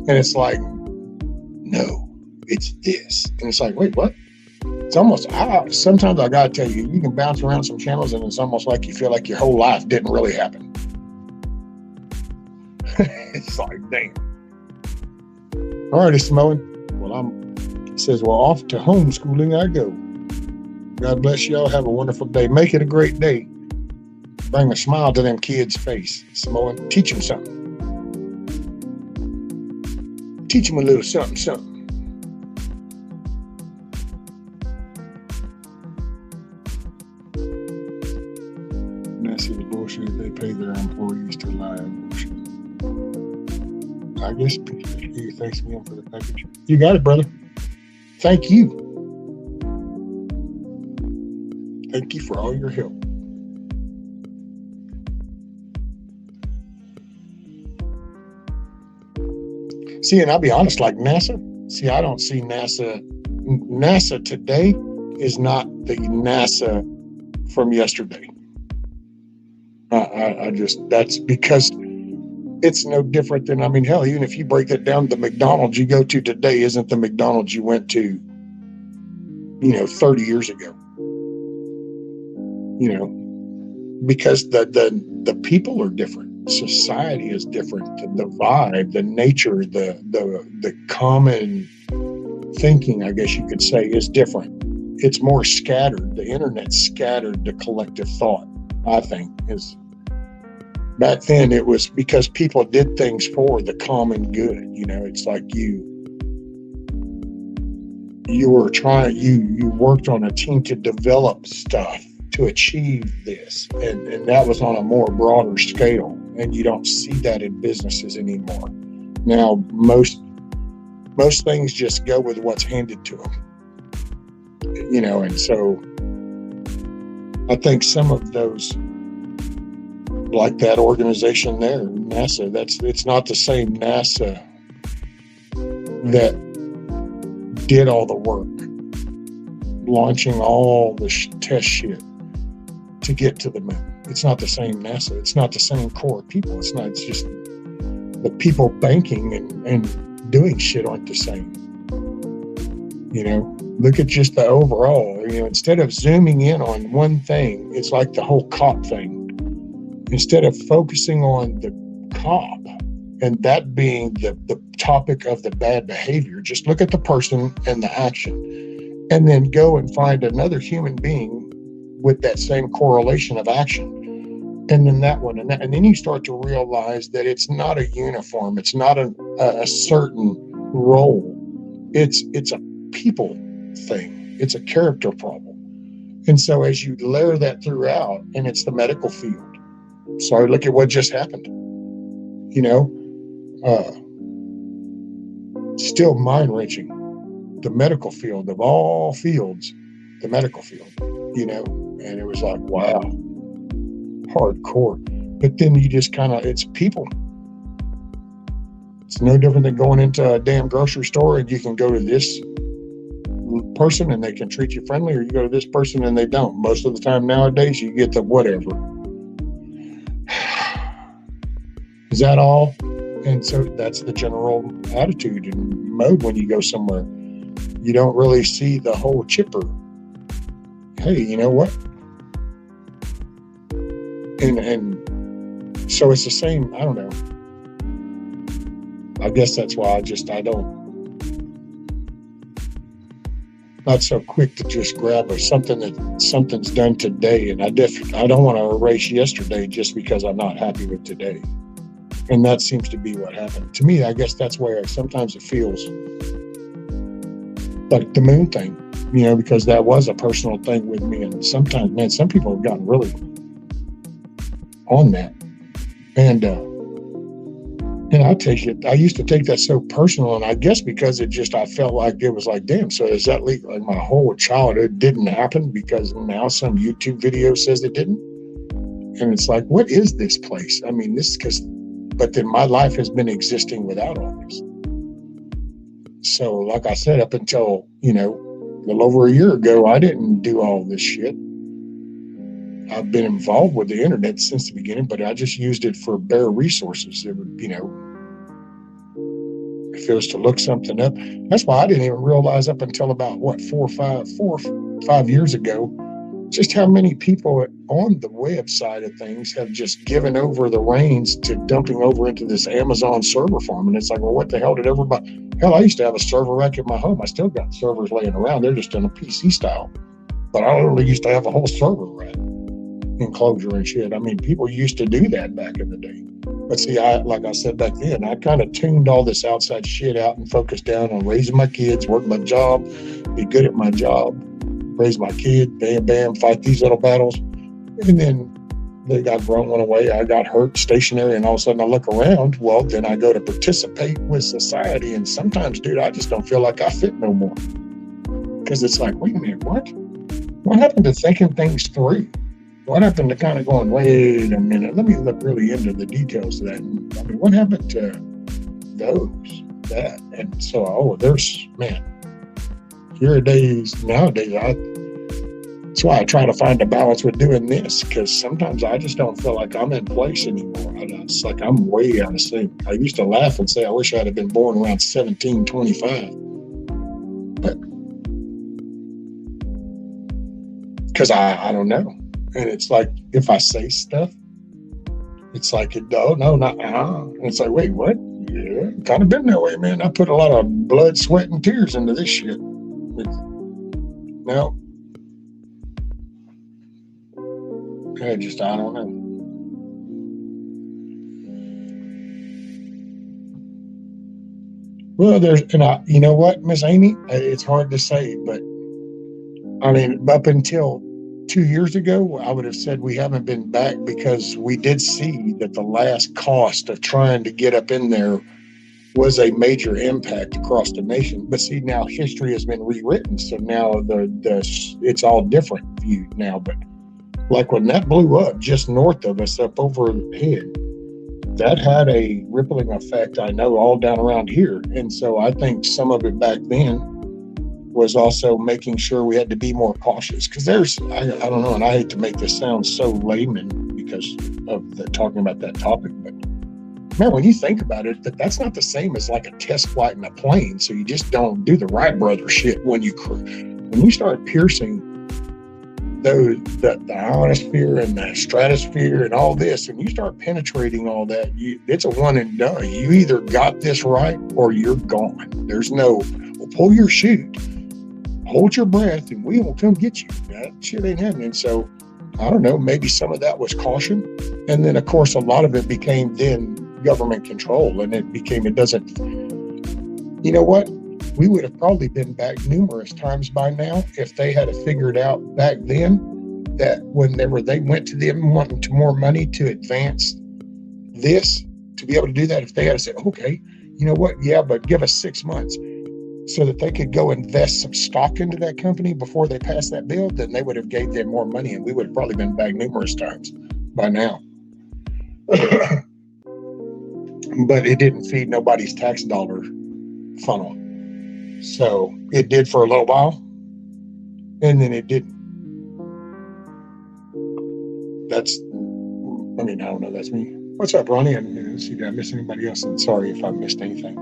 it's like, no, it's this. And it's like, wait, what? It's almost, sometimes I gotta tell you, you can bounce around some channels and it's almost like you feel like your whole life didn't really happen. It's like, damn. All righty, Samoan. Well, he says, well, off to homeschooling I go. God bless y'all. Have a wonderful day. Make it a great day. Bring a smile to them kids' face. Samoan, teach them something. Teach them a little something. Massive bullshit. They pay their employees to lie. Bullshit. I guess you thanks me for the package. You got it, brother. Thank you. Thank you for all your help. See, and I'll be honest, like NASA, I don't see NASA. NASA today is not the NASA from yesterday. That's because it's no different than, hell, even if you break it down, the McDonald's you go to today isn't the McDonald's you went to, 30 years ago. Because the people are different. Society is different. The vibe, the nature, the common thinking, I guess you could say, is different. It's more scattered. The internet scattered the collective thought, I think. Back then, it was because people did things for the common good. It's like you worked on a team to develop stuff to achieve this, and that was on a more broader scale, and you don't see that in businesses anymore. Now most things just go with what's handed to them, and so I think some of those, like that organization there, NASA, it's not the same NASA that did all the work, launching all the test shit to get to the moon. It's not the same NASA. It's not the same core people. It's just the people banking and doing shit aren't the same. Look at just the overall, instead of zooming in on one thing, it's like the whole cop thing. Instead of focusing on the cop and that being the topic of the bad behavior, just look at the person and the action, and then go and find another human being with that same correlation of action, and then that one, and then you start to realize that it's not a uniform, it's not a certain role, it's a people thing, it's a character problem. And so as you layer that throughout, and it's the medical field. Sorry, look at what just happened. Still mind-wrenching. The medical field, of all fields, the medical field, and it was like, wow, hardcore. But then you just it's people. It's no different than going into a damn grocery store and you can go to this person and they can treat you friendly, or you go to this person and they don't. Most of the time nowadays, you get the whatever. Is that all? And so that's the general attitude and mode when you go somewhere. You don't really see the whole chipper. Hey, you know what? And so it's the same, I don't know. I guess that's why not so quick to just grab something's done today. And I don't want to erase yesterday just because I'm not happy with today. And that seems to be what happened. To me, I guess that's where sometimes it feels like the moon thing. because that was a personal thing with me. And sometimes, man, some people have gotten really on that. And I used to take that so personal, and I guess because I felt like it was like, damn, so is that like my whole childhood didn't happen because now some YouTube video says it didn't? And it's like, what is this place? I mean, but then my life has been existing without all this. So like I said, up until, a little over a year ago, I didn't do all this shit. I've been involved with the internet since the beginning, but I just used it for bare resources. It would, if it was to look something up. That's why I didn't even realize up until about 4 or 5 years ago, just how many people on the website of things have just given over the reins to dumping over into this Amazon server farm. And it's like, well, what the hell did everybody? Hell, I used to have a server rack at my home. I still got servers laying around. They're just in a PC style. But I literally used to have a whole server rack enclosure and shit. I mean, people used to do that back in the day. But see, like I said back then, I kind of tuned all this outside shit out and focused down on raising my kids, work my job, be good at my job, raise my kid, bam, bam, fight these little battles. And then they got grown, went away. I got hurt, stationary, and all of a sudden I look around. Well, then I go to participate with society. And sometimes, dude, I just don't feel like I fit no more. Because it's like, wait a minute, what? What happened to thinking things through? What happened to kind of going, wait a minute, let me look really into the details of that. I mean, what happened to that? And so, nowadays, that's why I try to find a balance with doing this, because sometimes I just don't feel like I'm in place anymore. It's like I'm way out of sync. I used to laugh and say, I wish I'd have been born around 1725. But, because I don't know. And it's like, if I say stuff, it's like, no, not And it's like, wait, what? Yeah, kind of been that way, man. I put a lot of blood, sweat, and tears into this shit. No. I don't know. Well, you know what, Miss Amy? It's hard to say, but I mean, up until 2 years ago, I would have said we haven't been back, because we did see that the last cost of trying to get up in there was a major impact across the nation. But see, now history has been rewritten, so now it's all different viewed now. But like when that blew up just north of us, up overhead, that had a rippling effect, I know, all down around here. And so I think some of it back then was also making sure we had to be more cautious, because I don't know, and I hate to make this sound so layman because of talking about that topic, but man, when you think about it, that's not the same as like a test flight in a plane. So you just don't do the Wright brother shit when you start piercing the ionosphere and the stratosphere and all this, and you start penetrating all that, it's a one and done. You either got this right or you're gone. There's no, well, pull your chute, hold your breath, and we will come get you. That shit ain't happening. So I don't know, maybe some of that was caution. And then of course, a lot of it became then government control, and it doesn't, you know what? We would have probably been back numerous times by now if they had figured out back then that whenever they went to them wanting more money to advance this, to be able to do that, if they had said, okay, you know what? Yeah, but give us 6 months so that they could go invest some stock into that company before they passed that bill, then they would have gave them more money, and we would have probably been back numerous times by now. But it didn't feed nobody's tax dollar funnel. So it did for a little while, and then it didn't. I don't know, that's me. What's up, Ronnie? And see, did I miss anybody else? And sorry if I missed anything.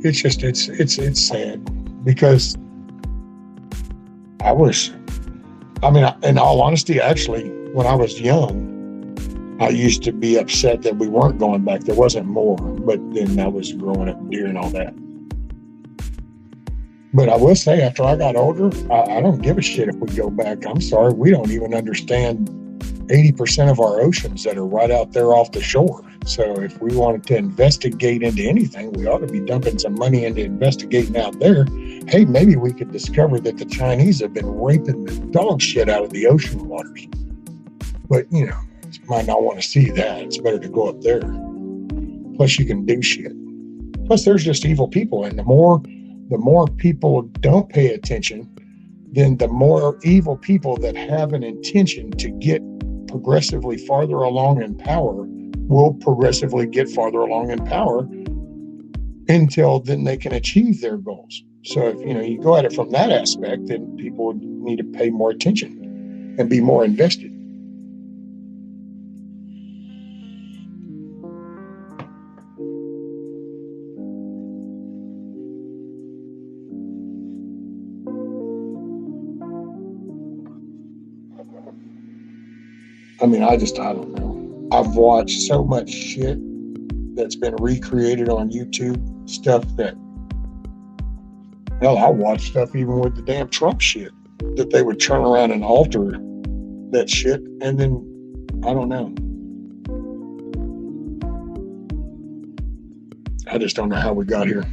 It's sad because I wish I mean, in all honesty, actually, when I was young, I used to be upset that we weren't going back. There wasn't more, but then I was growing up and deer and all that. But I will say, after I got older, I don't give a shit if we go back. I'm sorry, we don't even understand 80% of our oceans that are right out there off the shore. So if we wanted to investigate into anything, we ought to be dumping some money into investigating out there. Hey, maybe we could discover that the Chinese have been raping the dog shit out of the ocean waters. But, you might not want to see that. It's better to go up there. Plus, you can do shit. Plus, there's just evil people. And the more people don't pay attention, then the more evil people that have an intention to get progressively farther along in power will progressively get farther along in power until then they can achieve their goals. So if you go at it from that aspect, then people need to pay more attention and be more invested. I mean, I don't know. I've watched so much shit that's been recreated on YouTube, stuff that, hell, I watched stuff even with the damn Trump shit, that they would turn around and alter that shit, and then, I don't know. I just don't know how we got here.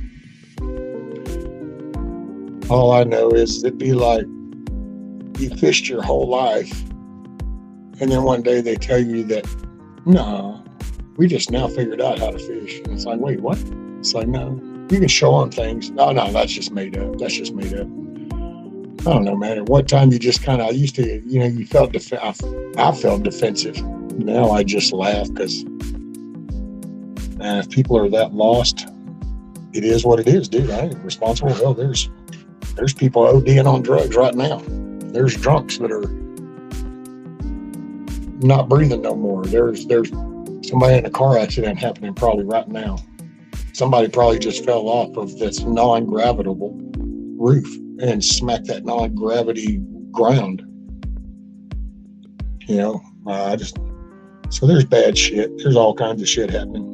All I know is it'd be like you fished your whole life, and then one day they tell you that, no, we just now figured out how to fish. And it's like, wait, what? It's like, no, you can show them things. No, that's just made up. That's just made up. I don't know, man. At what time you just kind of, I used to, you felt, I felt defensive. Now I just laugh because, man, if people are that lost, it is what it is, dude. I ain't responsible. Hell, there's people ODing on drugs right now. There's drunks that are not breathing no more. There's somebody in a car accident happening probably right now. Somebody probably just fell off of this non-gravitable roof and smacked that non-gravity ground. So there's bad shit. There's all kinds of shit happening.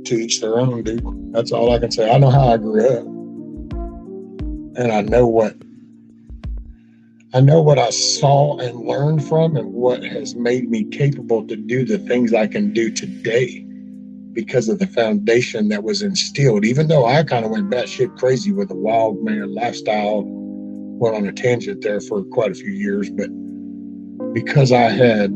To each their own, dude. That's all I can say. I know how I grew up. And I know what I saw and learned from, and what has made me capable to do the things I can do today because of the foundation that was instilled. Even though I kind of went batshit crazy with a wild man lifestyle, went on a tangent there for quite a few years, but because I had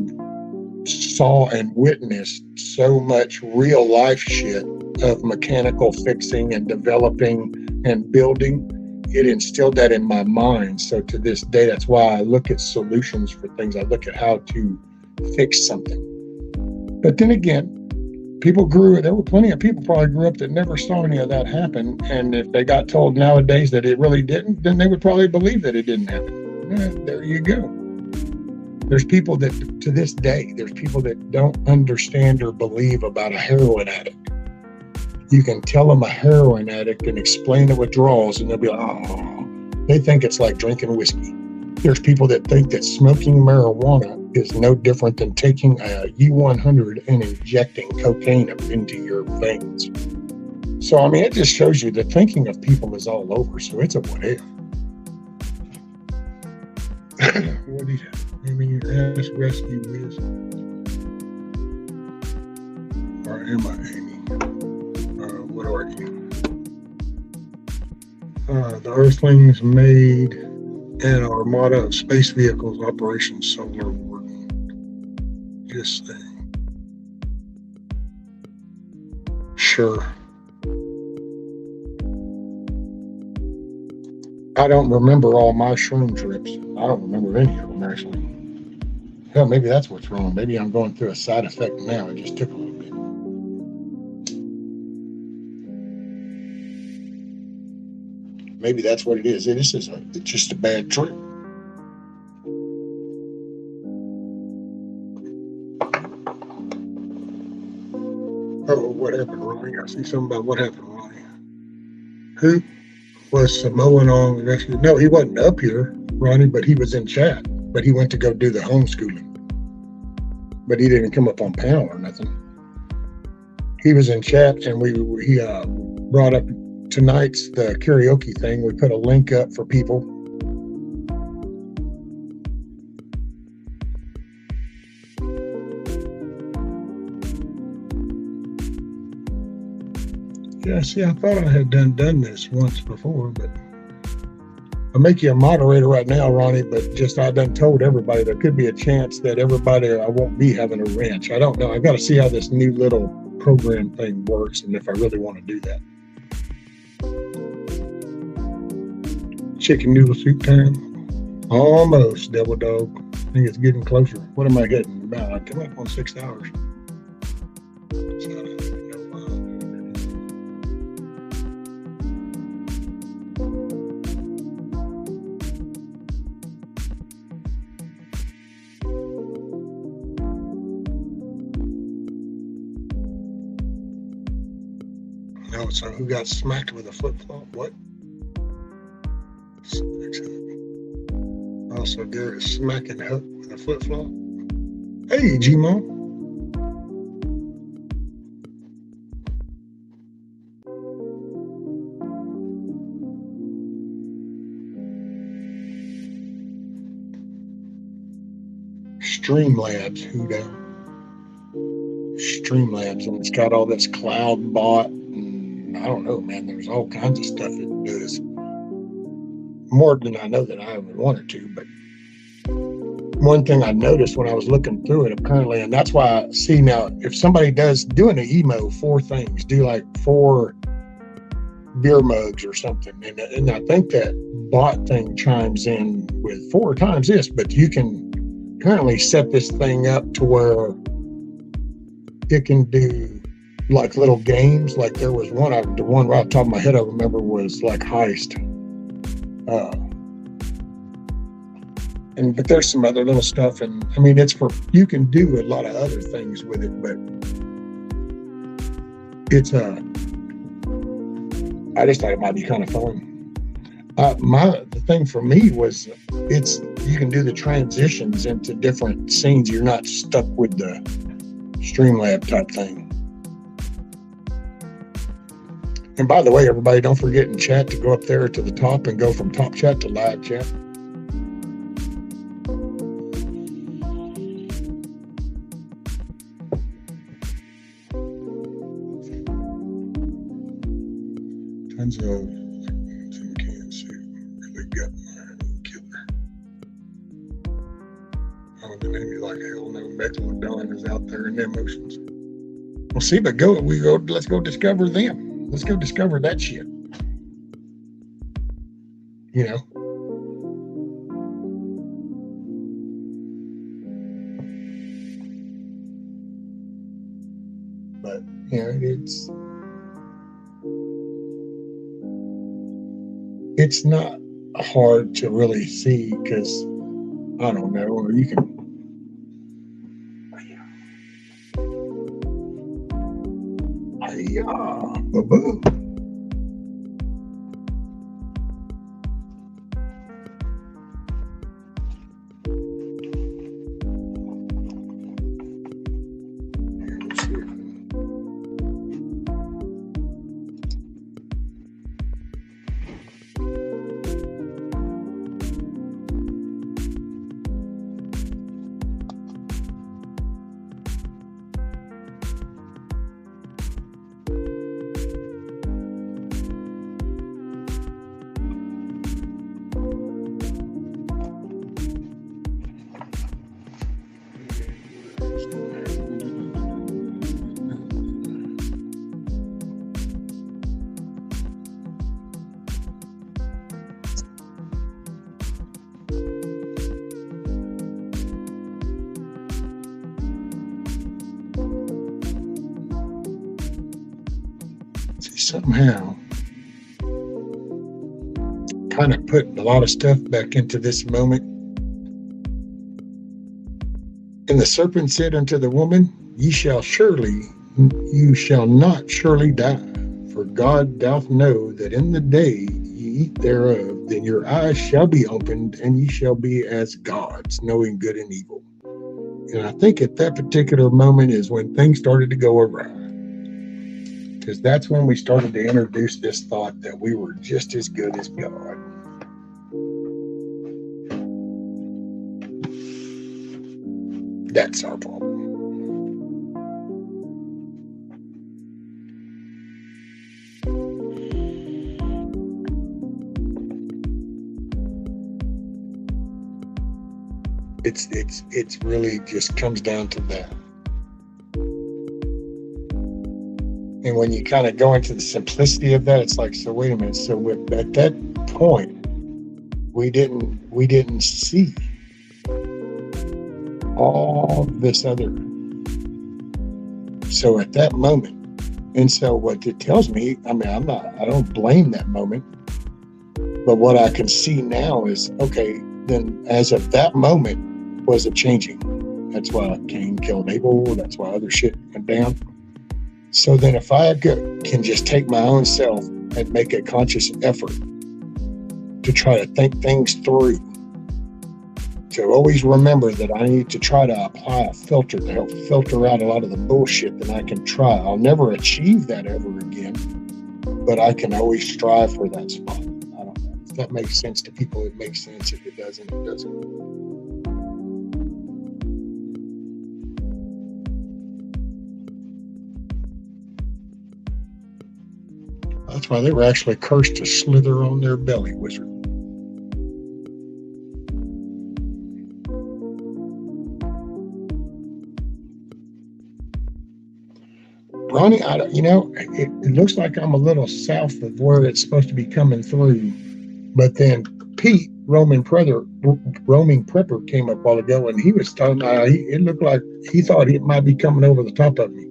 saw and witnessed so much real life shit of mechanical fixing and developing and building, it instilled that in my mind. So to this day, that's why I look at solutions for things. I look at how to fix something. But then again, there were plenty of people probably grew up that never saw any of that happen. And if they got told nowadays that it really didn't, then they would probably believe that it didn't happen. There you go. There's people that, to this day, there's people that don't understand or believe about a heroin addict. You can tell them a heroin addict and explain the withdrawals, and they'll be like, oh, they think it's like drinking whiskey. There's people that think that smoking marijuana is no different than taking a U-100 and injecting cocaine up into your veins. So, I mean, it just shows you the thinking of people is all over. So it's a what if. What do you have? Maybe your ass rescue is. Or am I Amy? What are you? The Earthlings made an armada of space vehicles, Operation Solar Warden. Just saying. Sure. I don't remember all my shroom trips. I don't remember any of them, actually. Hell, maybe that's what's wrong. Maybe I'm going through a side effect now. It just took a little bit. Maybe that's what it is. It's just a bad trip. Oh, what happened, Ronnie? I see something about what happened, Ronnie. Who was Samoan on the rescue? No, he wasn't up here. Ronnie, but he was in chat. But he went to go do the homeschooling. But he didn't come up on panel or nothing. He was in chat, and he brought up tonight's the karaoke thing. We put a link up for people. Yeah, see, I thought I had done this once before, but I'll make you a moderator right now, Ronnie, but just I done told everybody there could be a chance that everybody, I won't be having a ranch. I don't know. I got to see how this new little program thing works and if I really want to do that. Chicken noodle soup time. Almost, devil dog. I think it's getting closer. What am I getting? About I come up on 6 hours. No, so who got smacked with a flip-flop? What? Also, Garrett smacking Hook with a flip-flop. Hey, G-Mo. Streamlabs, who down? Streamlabs, and it's got all this cloud bot, and I don't know, man, there's all kinds of stuff it does. More than I know that I would want to, but one thing I noticed when I was looking through it apparently, and that's why I see now, if somebody doing an emo, 4 things, do like 4 beer mugs or something, and I think that bot thing chimes in with 4 times this, but you can currently set this thing up to where it can do like little games. Like there was the one right off the top of my head I remember was like Heist. But there's some other little stuff, and I mean you can do a lot of other things with it, but it's I just thought it might be kind of fun. The thing for me was you can do the transitions into different scenes. You're not stuck with the Streamlab type thing. And by the way, everybody, don't forget in chat to go up there to the top and go from top chat to live chat. Tons of can see really got my killer. Oh, the name you like hell no, Megalodon is out there in the emotions. Well, see, but let's go discover them. Let's go discover that shit. You know? But, you know, it's not hard to really see because, I don't know, or you can. Ba-boom. Somehow kind of put a lot of stuff back into this moment. And the serpent said unto the woman, you shall not surely die, for God doth know that in the day ye ye eat thereof, then your eyes shall be opened, and ye shall be as gods, knowing good and evil. And I think at that particular moment is when things started to go awry. Because that's when we started to introduce this thought that we were just as good as God. That's our problem. It's really just comes down to that. And when you kind of go into the simplicity of that, it's like, so wait a minute. So at that point, we didn't see all this other. So at that moment, and so what it tells me, I mean, I don't blame that moment, but what I can see now is, okay, then as of that moment was a changing. That's why Cain killed Abel. That's why other shit went down. So then if I can just take my own self and make a conscious effort to try to think things through, to always remember that I need to try to apply a filter to help filter out a lot of the bullshit that I can try. I'll never achieve that ever again, but I can always strive for that spot. I don't know. If that makes sense to people, it makes sense. If it doesn't, it doesn't. That's why they were actually cursed to slither on their belly, wizard. Ronnie, it looks like I'm a little south of where it's supposed to be coming through. But then Pete, roaming prepper, came up a while ago, and he was talking about, it looked like he thought it might be coming over the top of me.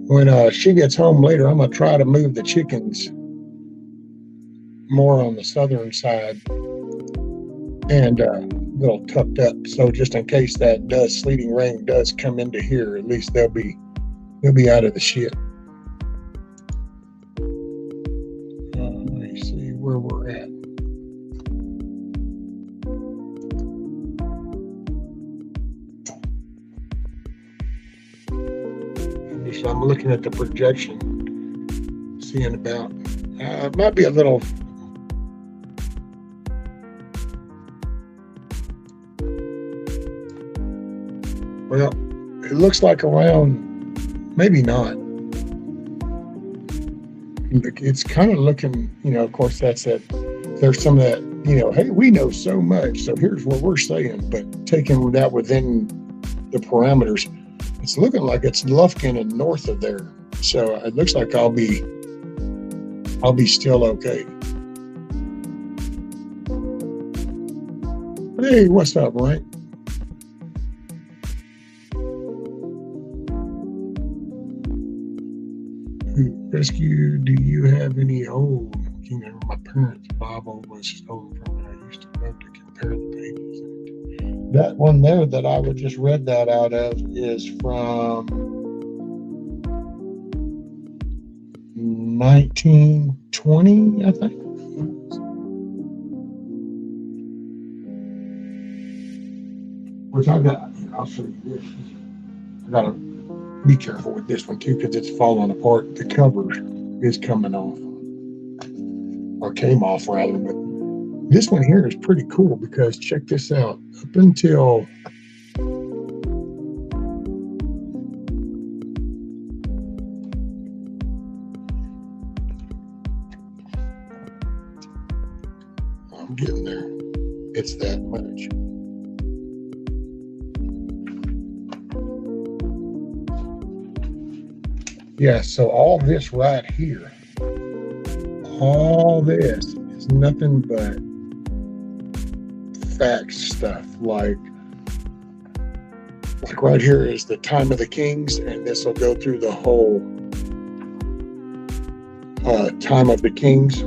When she gets home later, I'm going to try to move the chickens more on the southern side and a little tucked up. So just in case that sleeting rain does come into here, at least they'll be out of the shit. Let me see where we're at. So I'm looking at the projection, seeing about, it might be a little, well, it looks like around, maybe not. It's kind of looking, of course, that's it. There's some of that, hey, we know so much, so here's what we're saying, but taking that within the parameters, it's looking like it's Lufkin and north of there. So it looks like I'll be still okay. Hey, what's up, right? Rescue, do you have any old? My parents' Bible was stolen from me. I used to love to compare the pages. That one there that I would just read that out of is from 1920, I think. Which I got, I'll show you this. I gotta be careful with this one too, because it's falling apart. The cover is coming off, or came off rather, but this one here is pretty cool because check this out. Up until I'm getting there. It's that much. Yeah, so all this right here, all this is nothing but fact stuff. Like right here is the time of the kings, and this will go through the whole time of the kings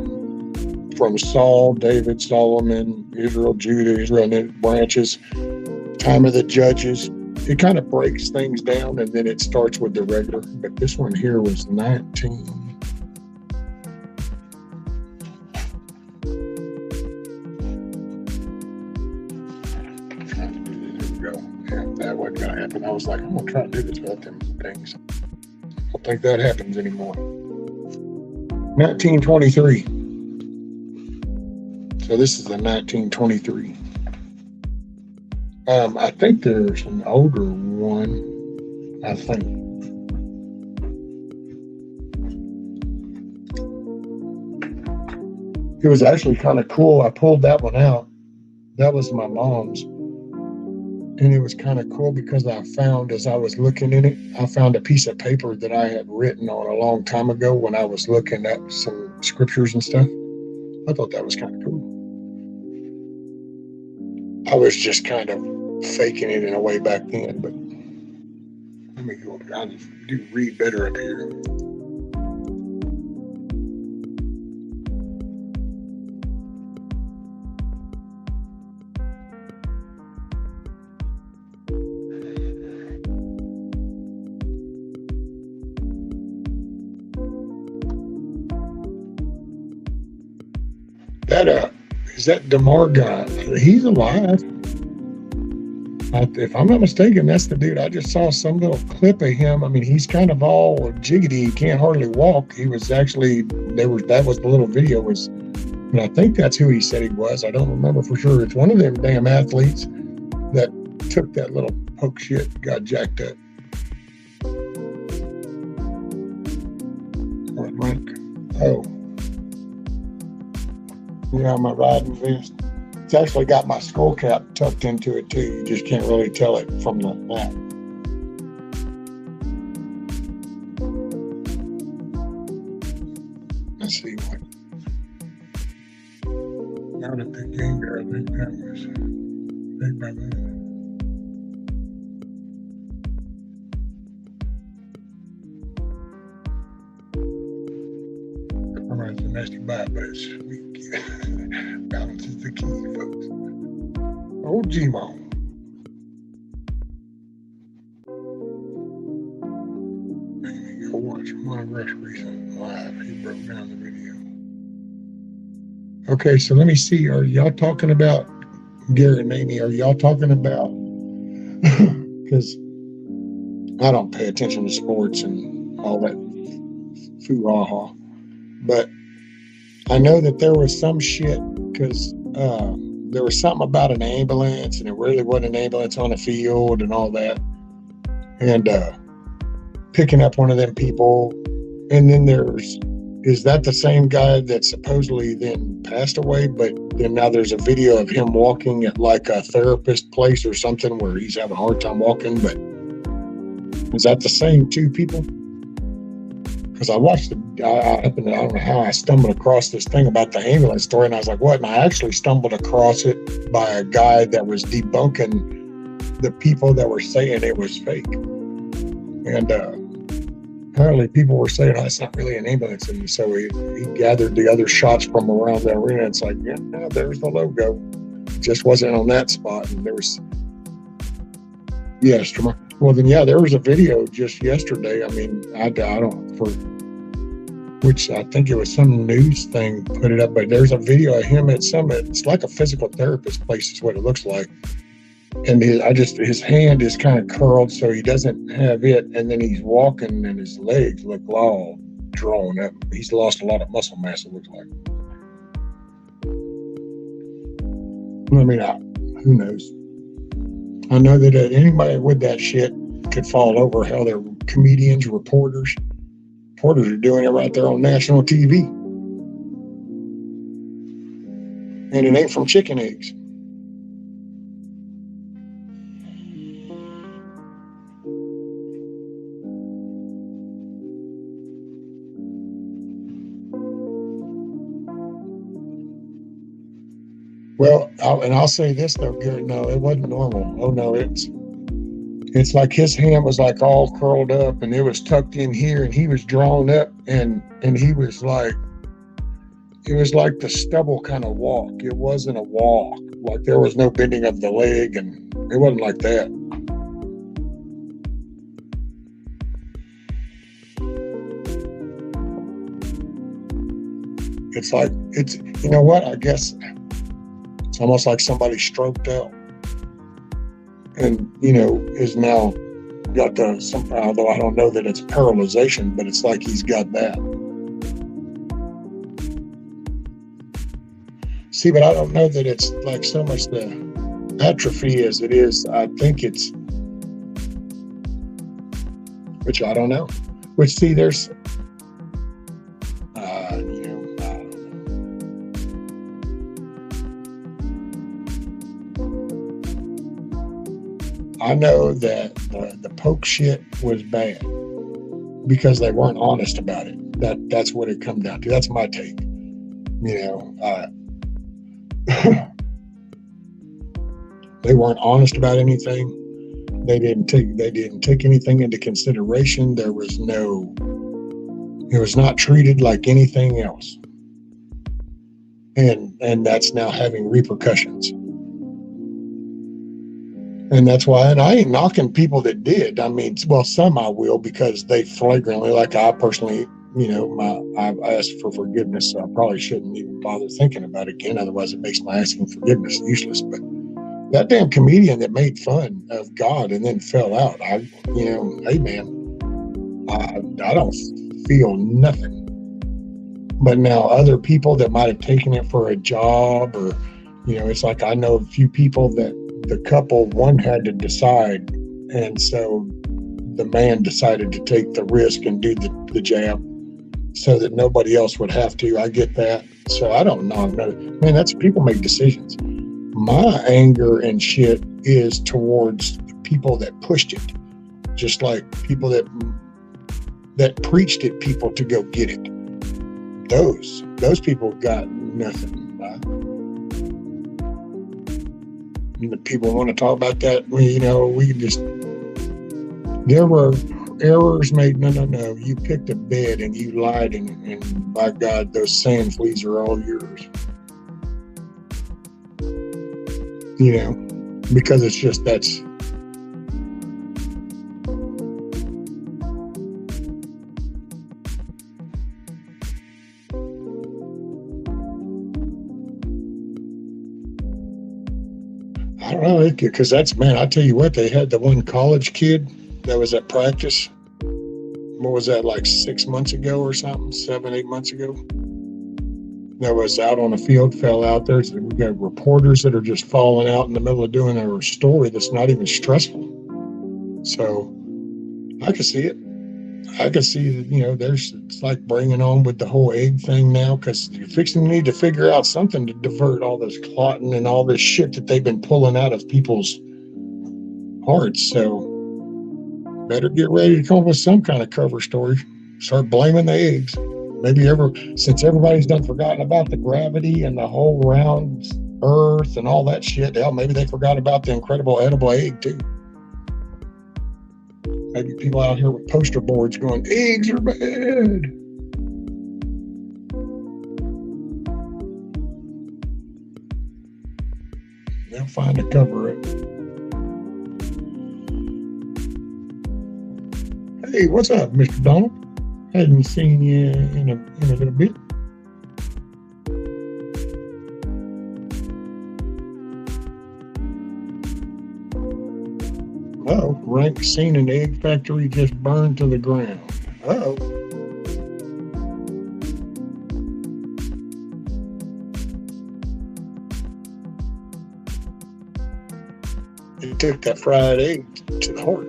from Saul, David, Solomon, Israel, Judah, Israel, and then branches, time of the judges. It kind of breaks things down, and then it starts with the regular. But this one here was 19. was like, I'm gonna try to do this without them things. I don't think that happens anymore. 1923. So this is the 1923. I think there's an older one. I think. It was actually kind of cool. I pulled that one out. That was my mom's. And it was kind of cool because I found, as I was looking in it, I found a piece of paper that I had written on a long time ago when I was looking up some scriptures and stuff. I thought that was kind of cool. I was just kind of faking it in a way back then, but let me go. I do read better up here. That is that DeMar guy? He's alive. If I'm not mistaken, that's the dude. I just saw some little clip of him. I mean, he's kind of all jiggity. He can't hardly walk. He was actually that was the little video was, and I think that's who he said he was. I don't remember for sure. It's one of them damn athletes that took that little poke shit, got jacked up. Oh. Yeah, my riding vest. It's actually got my skull cap tucked into it too. You just can't really tell it from the map. Let's see what. Not a big ganger. I think that was big by that. All right, domestic bite, but it's weak. Balance is the key, folks. Old G-Mo. Go watch my rush recent live. He broke down the video. Okay, so let me see. Are y'all talking about Gary and Amy? Are y'all talking about? Because I don't pay attention to sports and all that foo-ha-ha. But I know that there was some shit because there was something about an ambulance and it really wasn't an ambulance on the field and all that. And picking up one of them people. And then is that the same guy that supposedly then passed away? But then now there's a video of him walking at like a therapist place or something where he's having a hard time walking. But is that the same two people? Because I watched I don't know how I stumbled across this thing about the ambulance story, and I was like, what? And I actually stumbled across it by a guy that was debunking the people that were saying it was fake. And apparently people were saying, oh, it's not really an ambulance. And so he gathered the other shots from around the arena. It's like, yeah, there's the logo. It just wasn't on that spot. And there was, yes, well, then, yeah, there was a video just yesterday. I mean, I don't, which I think it was some news thing put it up, but there's a video of him at it's like a physical therapist place is what it looks like. And his hand is kind of curled so he doesn't have it. And then he's walking and his legs look all drawn up. He's lost a lot of muscle mass, it looks like. I mean, who knows? I know that anybody with that shit could fall over. Hell, they're comedians, reporters. Reporters are doing it right there on national TV. And it ain't from chicken eggs. Well, I'll say this though, Garrett. No, it wasn't normal. Oh no, it's like his hand was like all curled up, and it was tucked in here, and he was drawn up, and he was like, it was like the stubble kind of walk. It wasn't a walk. Like there was no bending of the leg, and it wasn't like that. It's like you know what? I guess. It's almost like somebody stroked out and, is now got although I don't know that it's paralyzation, but it's like he's got that. See, but I don't know that it's like so much the atrophy as it is. I think it's, which I don't know. Which, see, there's, I know that the poke shit was bad because they weren't honest about it. That's what it comes down to. That's my take. They weren't honest about anything. They didn't take anything into consideration. It was not treated like anything else. And that's now having repercussions. And that's why, and I ain't knocking people that did. I mean, well, some I will, because they flagrantly, like I personally, I've asked for forgiveness, so I probably shouldn't even bother thinking about it again. Otherwise, it makes my asking forgiveness useless. But that damn comedian that made fun of God and then fell out, hey man, I don't feel nothing. But now other people that might have taken it for a job, or, it's like I know a few people that the couple, one had to decide, and so the man decided to take the risk and do the jab so that nobody else would have to. I get that. So I don't know. Man, that's, people make decisions. My anger and shit is towards the people that pushed it, just like people that preached at people to go get it. Those people got nothing. The people want to talk about that. We can just, there were errors made. No. You picked a bed and you lied, and by God, those sand fleas are all yours. Because it's just, that's, I don't know, because that's, man, I tell you what, they had the one college kid that was at practice. What was that, like 6 months ago or something, 7-8 months ago? That was out on the field, fell out there. We got reporters that are just falling out in the middle of doing a story that's not even stressful. So I can see it. I can see that, it's like bringing on with the whole egg thing now, because you're fixing to need to figure out something to divert all this clotting and all this shit that they've been pulling out of people's hearts. So better get ready to come up with some kind of cover story. Start blaming the eggs. Maybe since everybody's done forgotten about the gravity and the whole round earth and all that shit, hell, maybe they forgot about the incredible edible egg too. Maybe people out here with poster boards going, eggs are bad. They'll find a cover it. Hey, what's up, Mr. Donald? Hadn't seen you in a little bit. Oh, rank scene in the egg factory just burned to the ground. Uh-oh. It took that fried egg to the heart.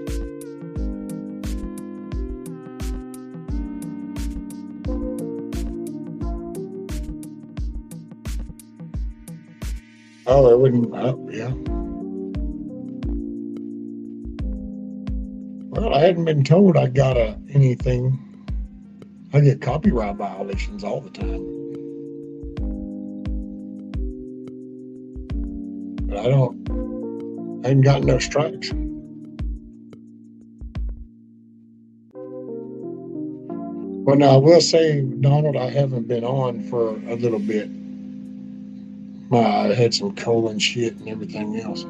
Oh, it wouldn't. Oh, yeah. Well, I hadn't been told I got anything. I get copyright violations all the time. But I ain't got no strikes. Well, now I will say, Donald, I haven't been on for a little bit. I had some colon shit and everything else.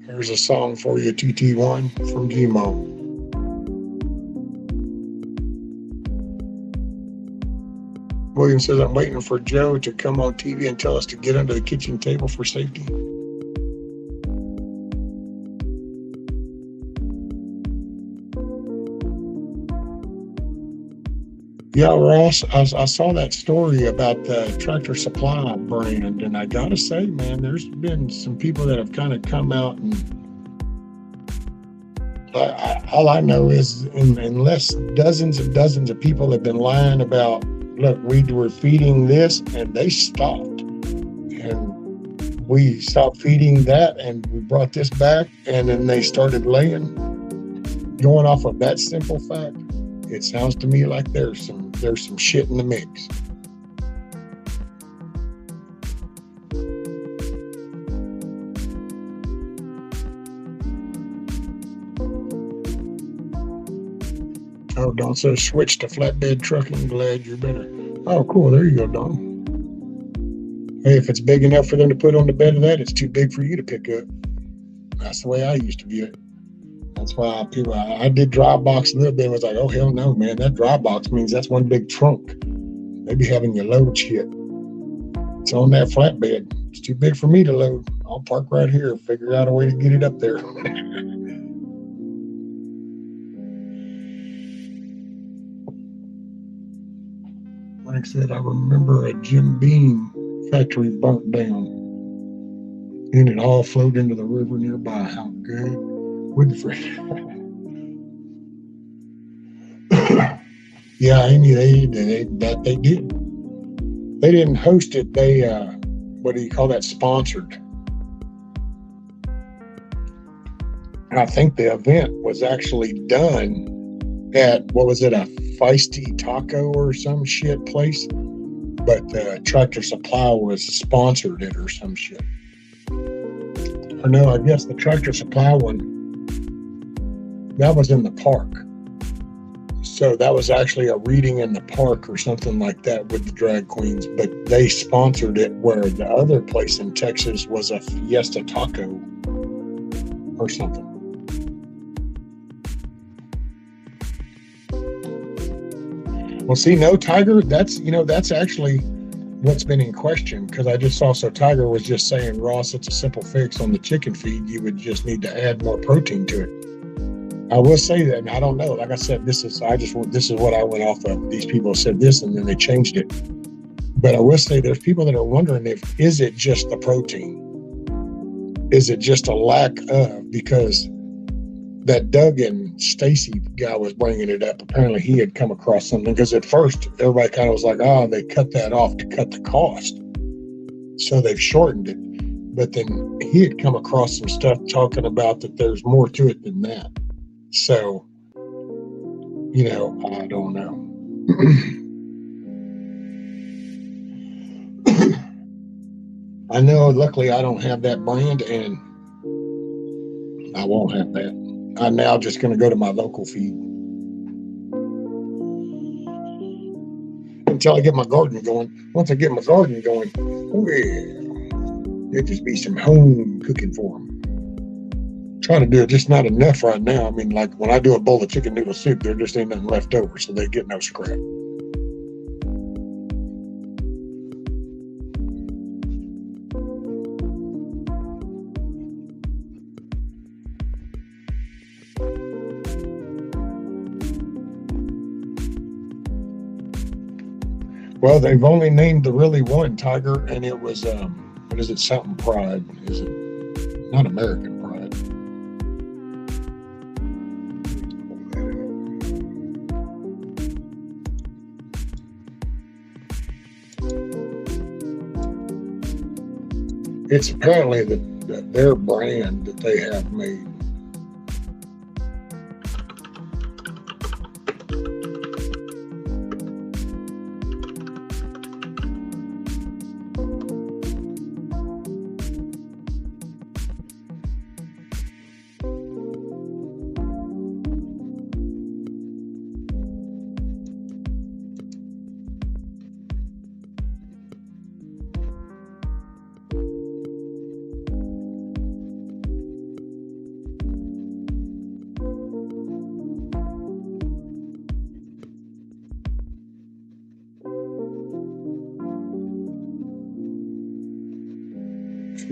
Here's a song for you, TT1 from Gmo. William says, I'm waiting for Joe to come on TV and tell us to get under the kitchen table for safety. Yeah, Ross, I saw that story about the Tractor Supply brand, and I gotta say, man, there's been some people that have kind of come out and all I know is unless dozens and dozens of people have been lying about, look, we were feeding this and they stopped. And we stopped feeding that and we brought this back, and then they started laying. Going off of that simple fact, it sounds to me like there's some shit in the mix. Oh, Don says switch to flatbed trucking. Glad you're better. Oh, cool. There you go, Don. Hey, if it's big enough for them to put on the bed of that, it's too big for you to pick up. That's the way I used to view it. That's why I did dry box a little bit. I was like, oh, hell no, man. That dry box means that's one big trunk. They be having your load shit. It's on that flatbed. It's too big for me to load. I'll park right here, figure out a way to get it up there. Like I said, I remember a Jim Beam factory burnt down, and it all flowed into the river nearby. How good would the friend? Yeah, Amy, they did. They didn't host it. They what do you call that? Sponsored. I think the event was actually done at, what was it, a Feisty Taco or some shit place, but Tractor Supply was sponsored it or some shit. Or no, I guess the Tractor Supply one, that was in the park. So that was actually a reading in the park or something like that with the drag queens, but they sponsored it, where the other place in Texas was a Fiesta Taco or something. Well, see, no, Tiger, that's actually what's been in question, because I just saw, so Tiger was just saying, Ross, it's a simple fix on the chicken feed. You would just need to add more protein to it. I will say that, and I don't know, like I said, this is what I went off of. These people said this and then they changed it. But I will say there's people that are wondering, is it just the protein? Is it just a lack of, because that Doug and Stacy guy was bringing it up. Apparently he had come across something, because at first everybody kind of was like, they cut that off to cut the cost. So they've shortened it. But then he had come across some stuff talking about that there's more to it than that. So, I don't know. I know, luckily I don't have that brand, and I won't have that. I'm now just going to go to my local feed until I get my garden going. Once I get my garden going, it'll just be some home cooking for them. Trying to do it, just not enough right now. I mean, like when I do a bowl of chicken noodle soup, there just ain't nothing left over, so they get no scrap. Well, they've only named the really one, Tiger, and it was, what is it, something Pride? Is it not American Pride? It's apparently their brand that they have made.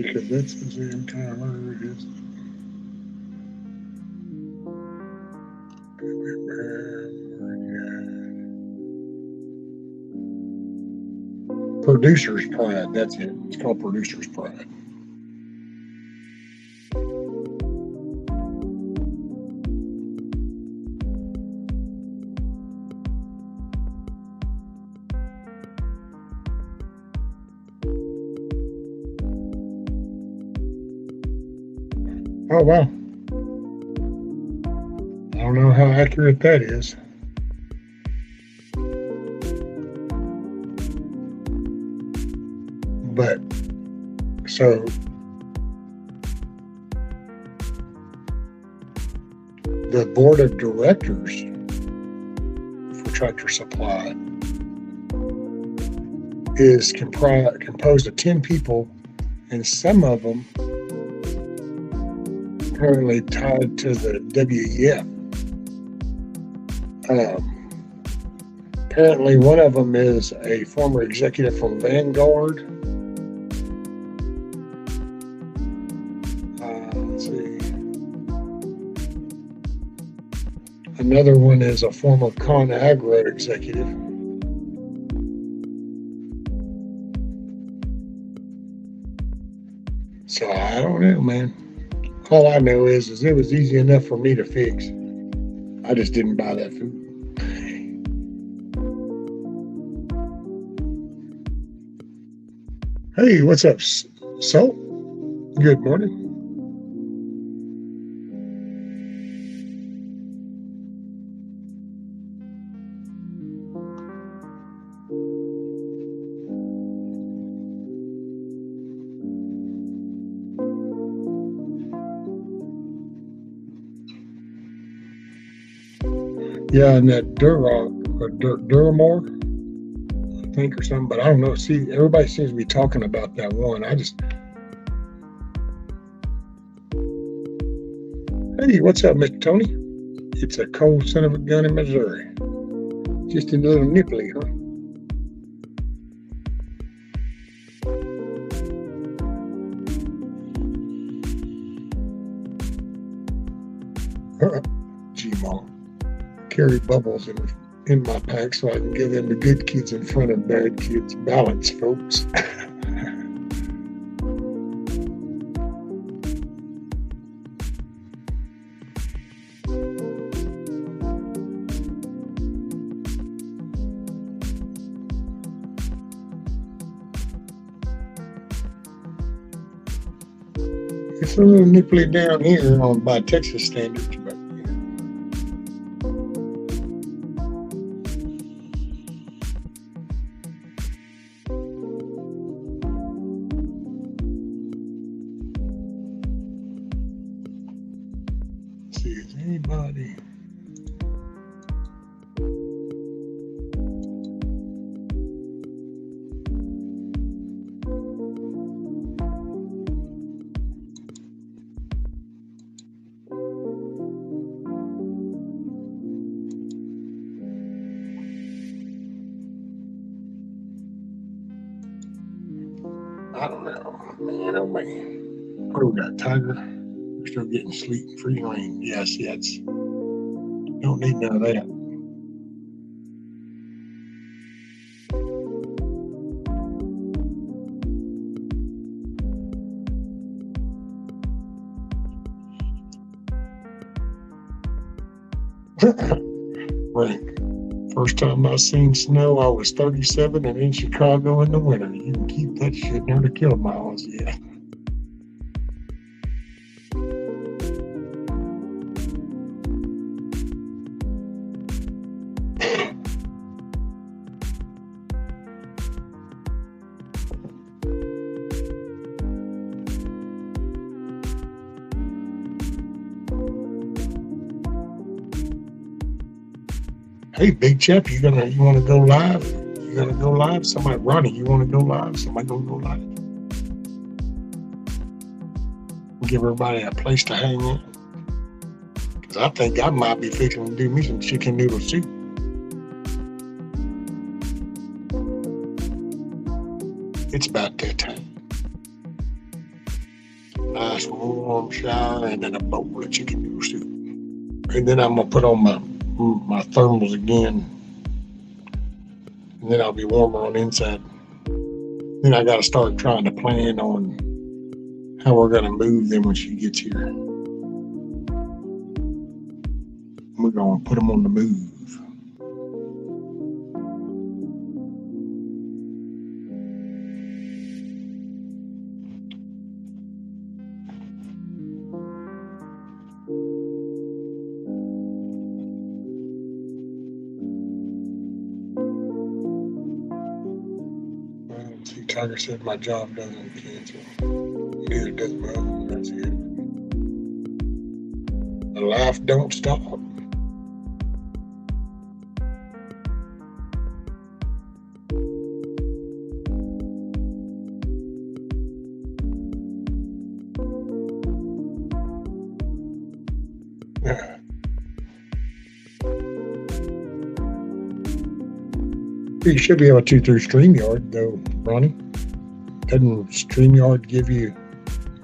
because that's the same time. Where it is. Producer's Pride. That's it. It's called Producer's Pride. Oh, wow. I don't know how accurate that is. But, so, the board of directors for Tractor Supply is composed of 10 people, and some of them currently tied to the WEF. Apparently, one of them is a former executive from Vanguard. Let's see. Another one is a former ConAgra executive. So I don't know, man. All I know is it was easy enough for me to fix. I just didn't buy that food. Hey, what's up, Salt? Good morning. Yeah, and that Duroc or Duramore, I think, or something, but I don't know. See, everybody seems to be talking about that one. Hey, what's up, Mr. Tony? It's a cold son of a gun in Missouri. Just a little nipply, huh? G-Mom. Carry bubbles in my pack so I can give them the good kids in front of bad kids. Balance, folks. It's a little nipply down here by Texas standards, but see, is anybody? I don't know, man. Oh man. What do we got, Tiger? We're still getting sleep and free reign. Yes, yes. Don't need none of that. Frank, first time I seen snow, I was 37 and in Chicago in the winter. You can keep that shit near the kill miles, yeah. Hey, Big Chap, you want to go live? You gonna go live? Somebody, Ronnie, you want to go live? Somebody gonna go live? Give everybody a place to hang out. Because I think I might be fixing to do me some chicken noodle soup. It's about that time. nice warm shower, and then a bowl of chicken noodle soup. And then I'm gonna put on my thermals again, and then I'll be warmer on the inside. Then I gotta start trying to plan on how we're gonna move them when she gets here. We're gonna put them on the move. See, Tiger said my job doesn't cancel. Neither does my other. That's it. The life don't stop. You should be able to through StreamYard, though, Ronnie. Doesn't StreamYard give you,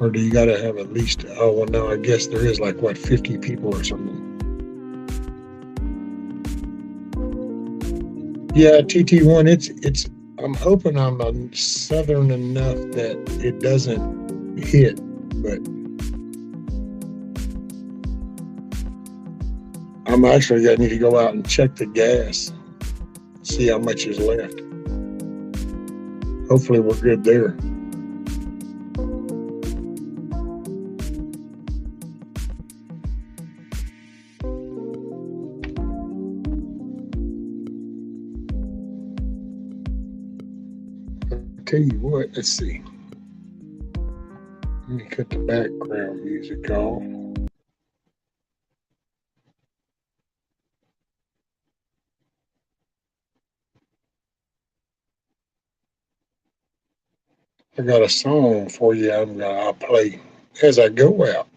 or do you got to have at least, oh, well, no, I guess there is like, what, 50 people or something. Yeah, TT1, it's, I'm hoping I'm southern enough that it doesn't hit, but I'm actually going to need to go out and check the gas. See how much is left. Hopefully we're good there. I'll tell you what, let's see. Let me cut the background music off. I got a song for you I'll play as I go out.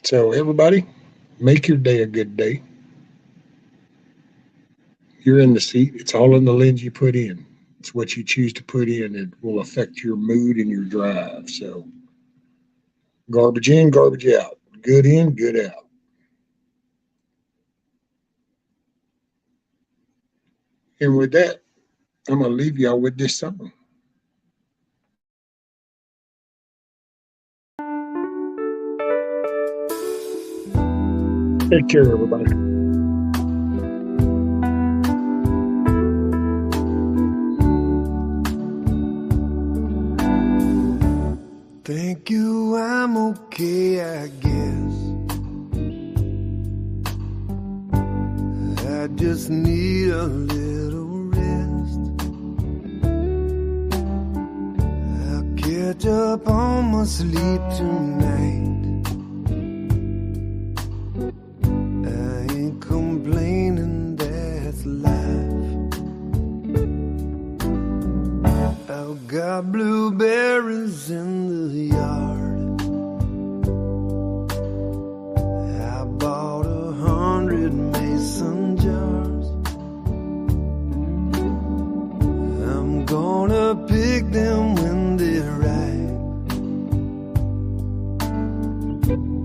So everybody, make your day a good day. You're in the seat. It's all in the lens you put in. It's what you choose to put in. It will affect your mood and your drive. So garbage in, garbage out. Good in, good out. And with that, I'm going to leave y'all with this song. Take care, everybody. Thank you, I'm okay, I guess. I just need a little rest. I'll catch up on my sleep tonight. I ain't complaining, that's life. I've got blueberries in the yard. I bought 100 mason jars. I'm gonna pick them when they're ripe.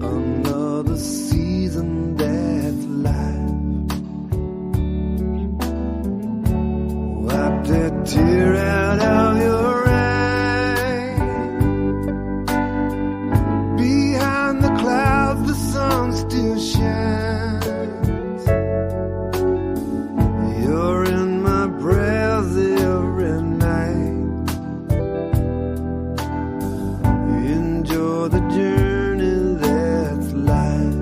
Another season, that's life. Wipe that tear out of your still shines. You're in my prayers every night. Enjoy the journey, that's life.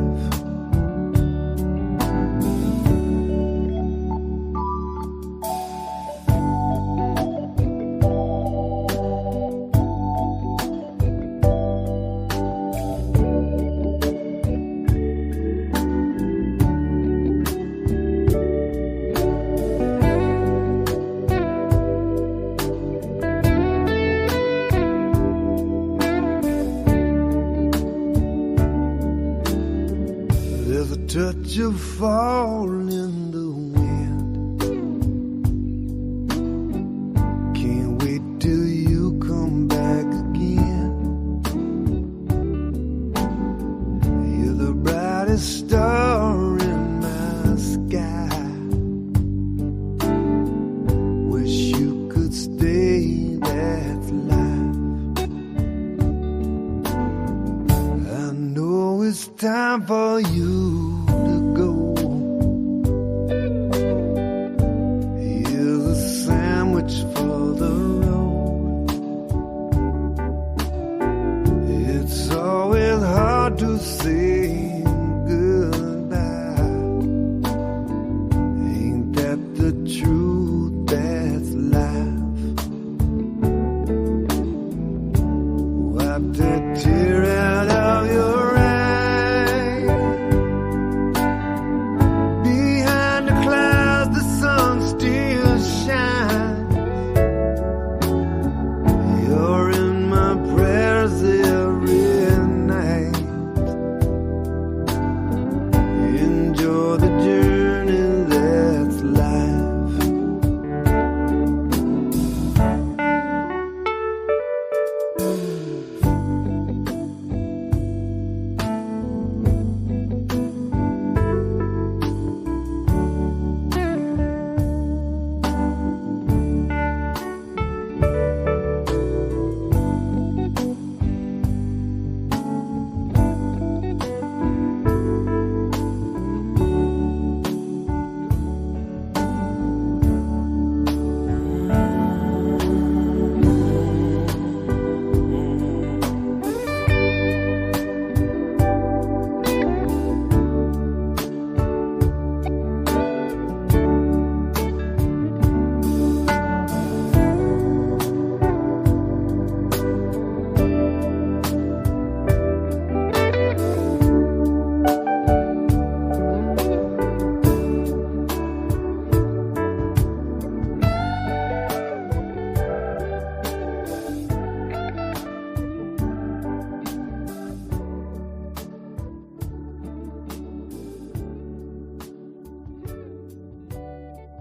Touch of fall in the wind. Can't wait till you come back again. time for you to go. Here's a sandwich for the road. It's always hard to say